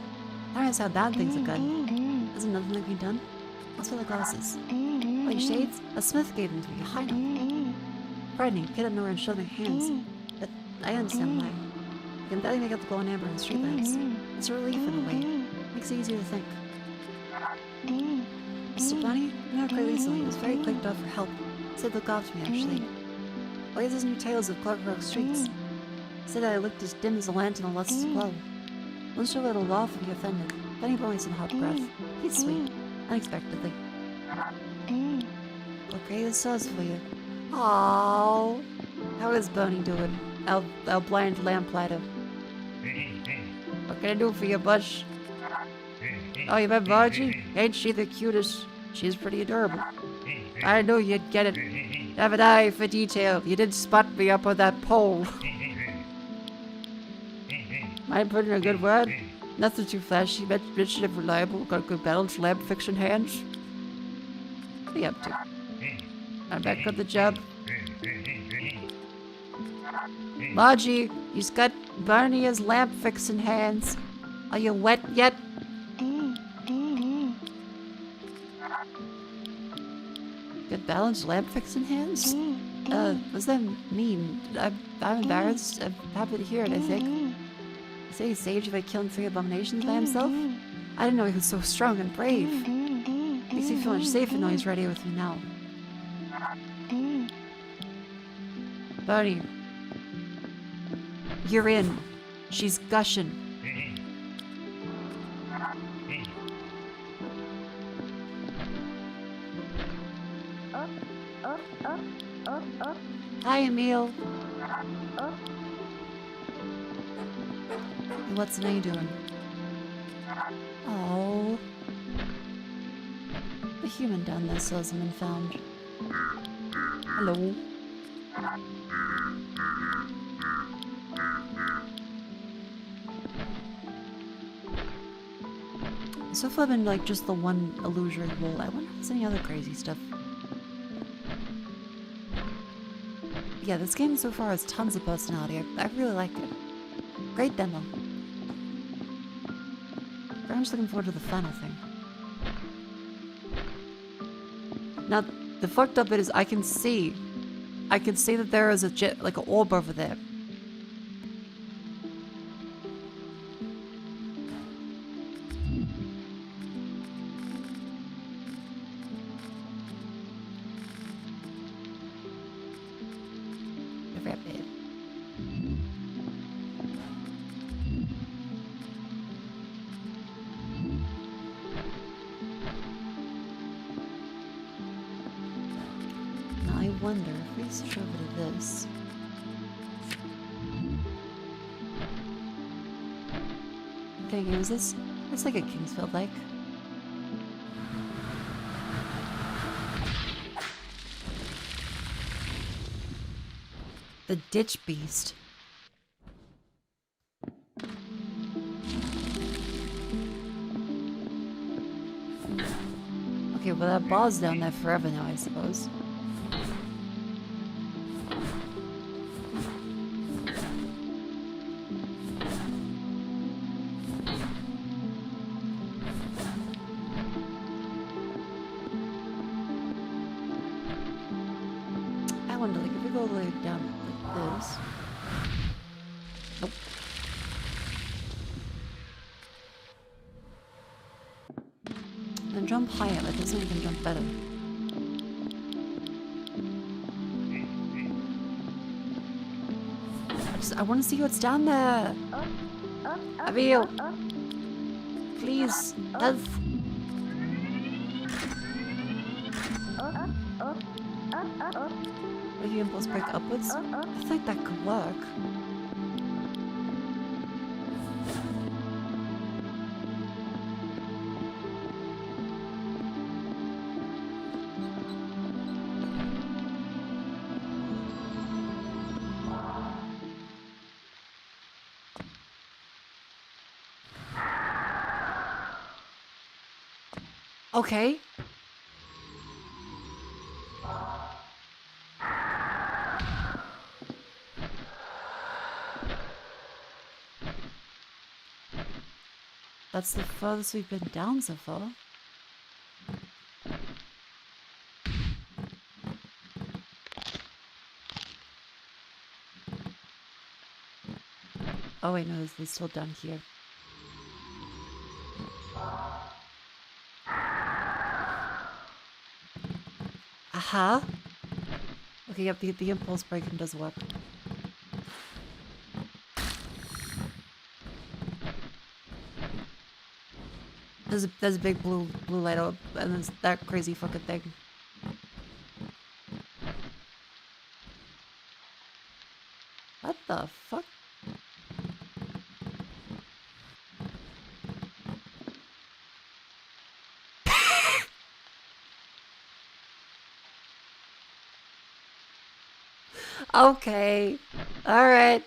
[SPEAKER 1] That is how bad things are good. There's nothing that can be done. What's for the glasses? Oh, your shades? A smith gave them to me. Hide them. Frightening. Kid up nowhere and showed their hands. But I understand why. You can barely make out the glowing amber in the street lamps. It's a relief in a way. Makes it easier to think. Mr. Bunny? I met quite recently. He was very quick to offer help. He said look after me, actually. Well, he has his new tales of Clark Rock streets. He said that I looked as dim as a lantern and lost its glow. Wasn't sure that it'll laugh and be offended. Then he brought me some hot breath. He's sweet. Unexpectedly. Okay, this sauce for you. Aww. How is Boney doing? Our blind lamplighter. What can I do for you, Bush? Oh, you met Margie? Ain't she the cutest? She's pretty adorable. I knew you'd get it. Have an eye for detail. You did spot me up on that pole. Mind putting in a good word? Nothing too flashy, rich and reliable, got good balance, lab fiction hands. What are you up to? I'm back on the job. Margie, he's got Barney's lamp fixing hands. Are you wet yet? Good balance, lamp fixing hands? What's that mean? I'm embarrassed. I'm happy to hear it, I think. You say he saved you by killing 3 abominations by himself? I didn't know he was so strong and brave. Makes me feel much safer knowing he's right here with me now. Barney. You're in. She's gushing. Hi, Emil. What's May doing? Oh. The human down there still hasn't been found. Hello. So far I've been like just the one illusory wall. I wonder if there's any other crazy stuff. Yeah, this game so far has tons of personality. I really like it. Great demo. Very much looking forward to the final thing. Now, the fucked up bit is I can see that there is a jet, like an orb over there. Wonder if we switch over to this. I'm thinking, is this? It's like a Kingsfield like. The ditch beast. Okay, well that ball's down there forever now, I suppose. Jump higher, but doesn't even jump better. I want to see what's down there. Abiel, please help. Will you impulse break upwards? I think that could work. Okay. That's the furthest we've been down so far. Oh wait, no, it's still down here. Aha! Okay, yep, the impulse breaking does work. There's a big blue light up, and there's that crazy fucking thing. What the fuck? Okay. Alright.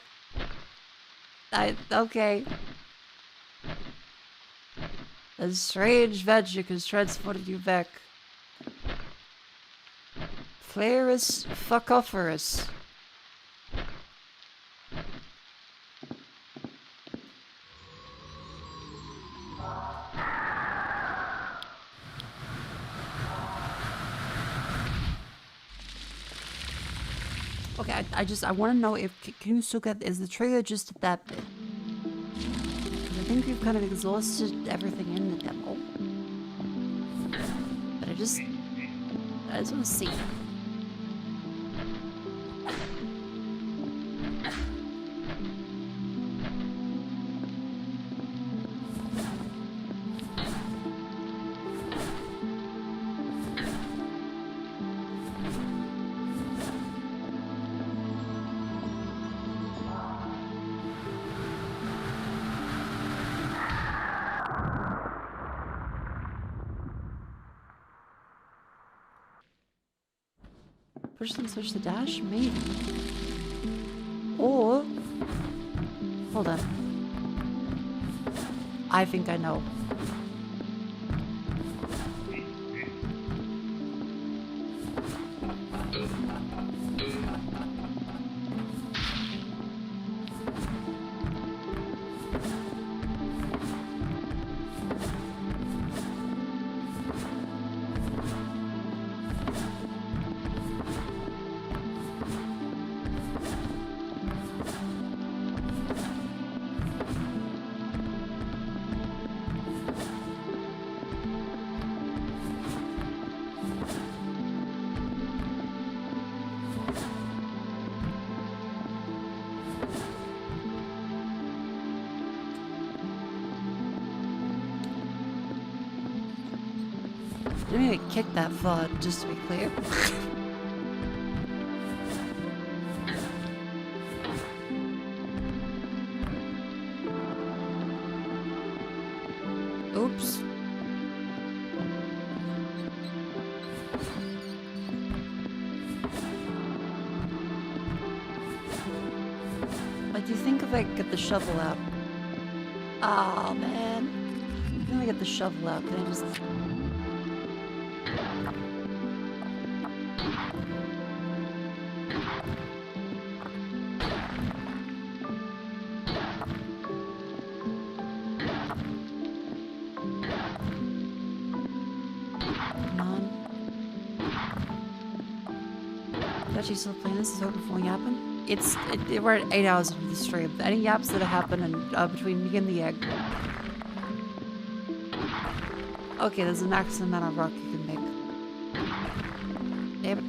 [SPEAKER 1] Okay. A strange magic has transported you back. Flairus fuckoferus. Okay, I want to know if can you still get, is the trigger just at that bit? 'Cause I think we've kind of exhausted everything in the demo. But I just want to see. Push and switch the dash? Maybe. Or... Hold on. I think I know. Didn't even kick that far, just to be clear. Oops. What do you think if I get the shovel out? Oh man. I'm gonna get the shovel out. Can I just... Actually still playing this is over before yapping. We're at 8 hours into the stream. Any yaps that happen and between me and the egg. Okay, there's a maximum amount of rock you can make. Damn it.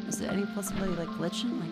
[SPEAKER 1] Is there any possibility like glitching? Like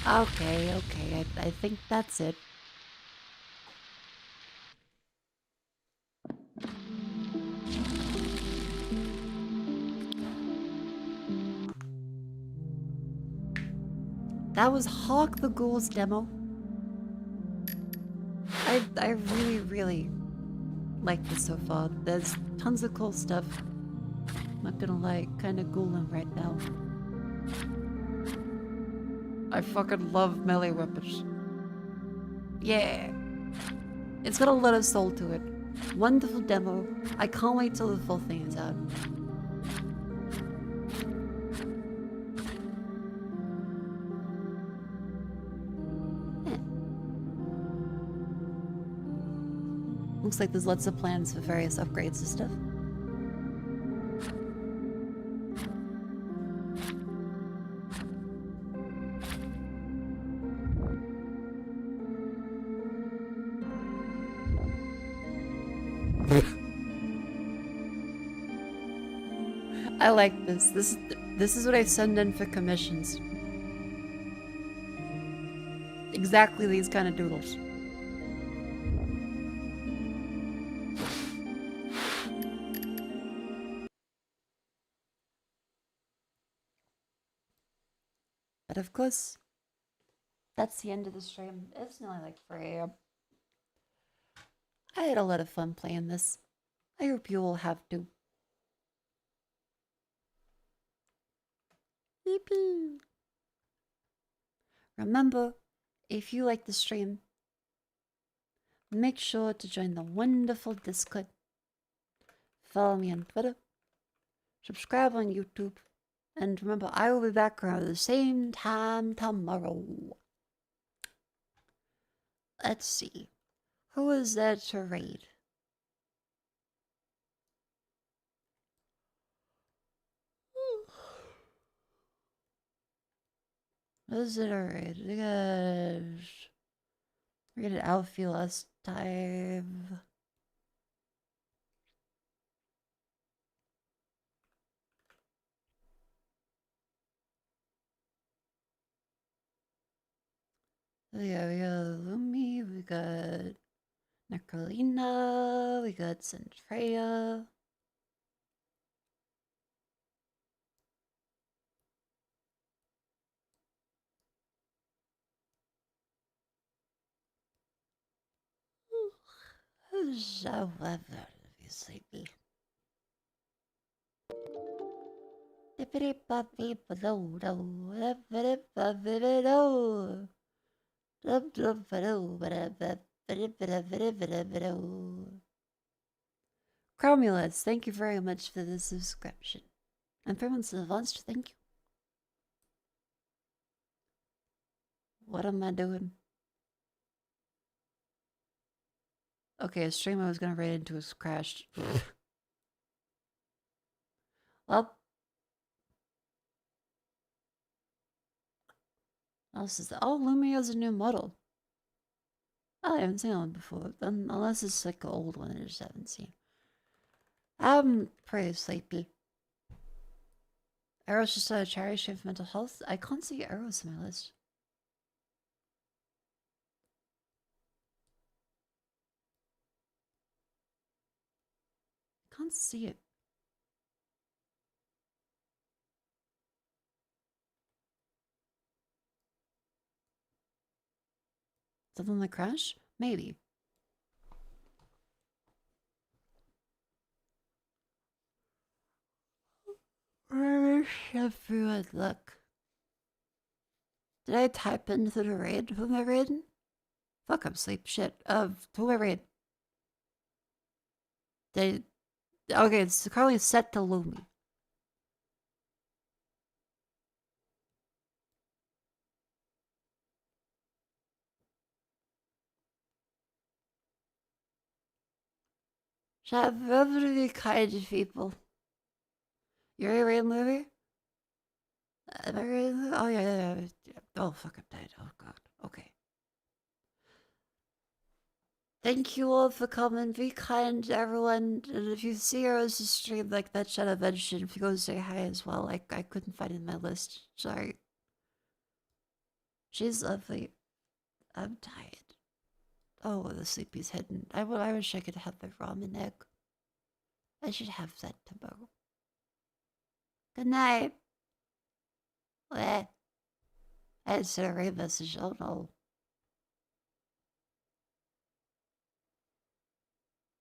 [SPEAKER 1] Okay, okay, I think that's it. That was Hawk the Ghoul's demo. I really, really like this so far. There's tons of cool stuff. Not gonna lie, kinda ghouling right now. I fucking love melee weapons. Yeah. It's got a lot of soul to it. Wonderful demo. I can't wait till the full thing is out. Yeah. Looks like there's lots of plans for various upgrades and stuff. I like this. This is what I send in for commissions. Exactly these kind of doodles. But of course, that's the end of the stream. It's nearly like 4 AM. I had a lot of fun playing this. I hope you all have too. Yippee! Remember, if you like the stream, make sure to join the wonderful Discord. Follow me on Twitter. Subscribe on YouTube. And remember, I will be back around the same time tomorrow. Let's see. Who is there to raid? Was it alright? We got Alfie last time. So yeah, we got Lumi, we got Necrolina, we got Centrea. Who's so weather to be sleepy? Dippity boppy below, dippity boppy below. Dub dub below, Cromulus, thank you very much for the subscription. And for months advanced, thank you. What am I doing? Okay, a stream I was gonna raid into has crashed. Well, else is oh, Lumio's a new model. Oh, I haven't seen that one before. Unless it's like an old one I just haven't seen. I'm pretty sleepy. Arrow's just a charity stream for mental health. I can't see arrows on my list. Can't see it. Something like crash? Maybe. Where is everyone? Look. Did I type into the raid? Who am I raiding? Fuck, I'm asleep. Shit. Who am I raid? Okay, it's currently set to Lumi. Shut up, remember to be kind to people. You're a raid movie? Am I raiding? Oh, yeah. Oh, fuck, I'm dead. Oh, God. Okay. Thank you all for coming. Be kind to everyone. And if you see Arrow's stream like that should have mentioned, if you go say hi as well. I couldn't find it in my list. Sorry. She's lovely. I'm tired. Oh, the sleepy's hidden. I wish I could have a ramen egg. I should have that tomorrow. Good night. What? I sent a rain message. Oh no.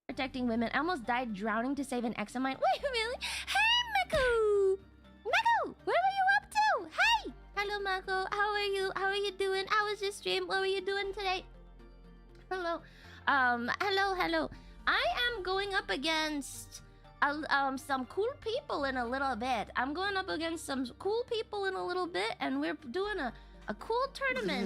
[SPEAKER 11] Protecting women. I almost died drowning to save an ex of mine. Wait, really? Hey, Mako! Mako! What are you up to? Hey! Hello, Mako. How are you? How are you doing? How was your stream? What were you doing today? Hello. Hello. I am going up against some cool people in a little bit. I'm going up against some cool people in a little bit, and we're doing a cool tournament.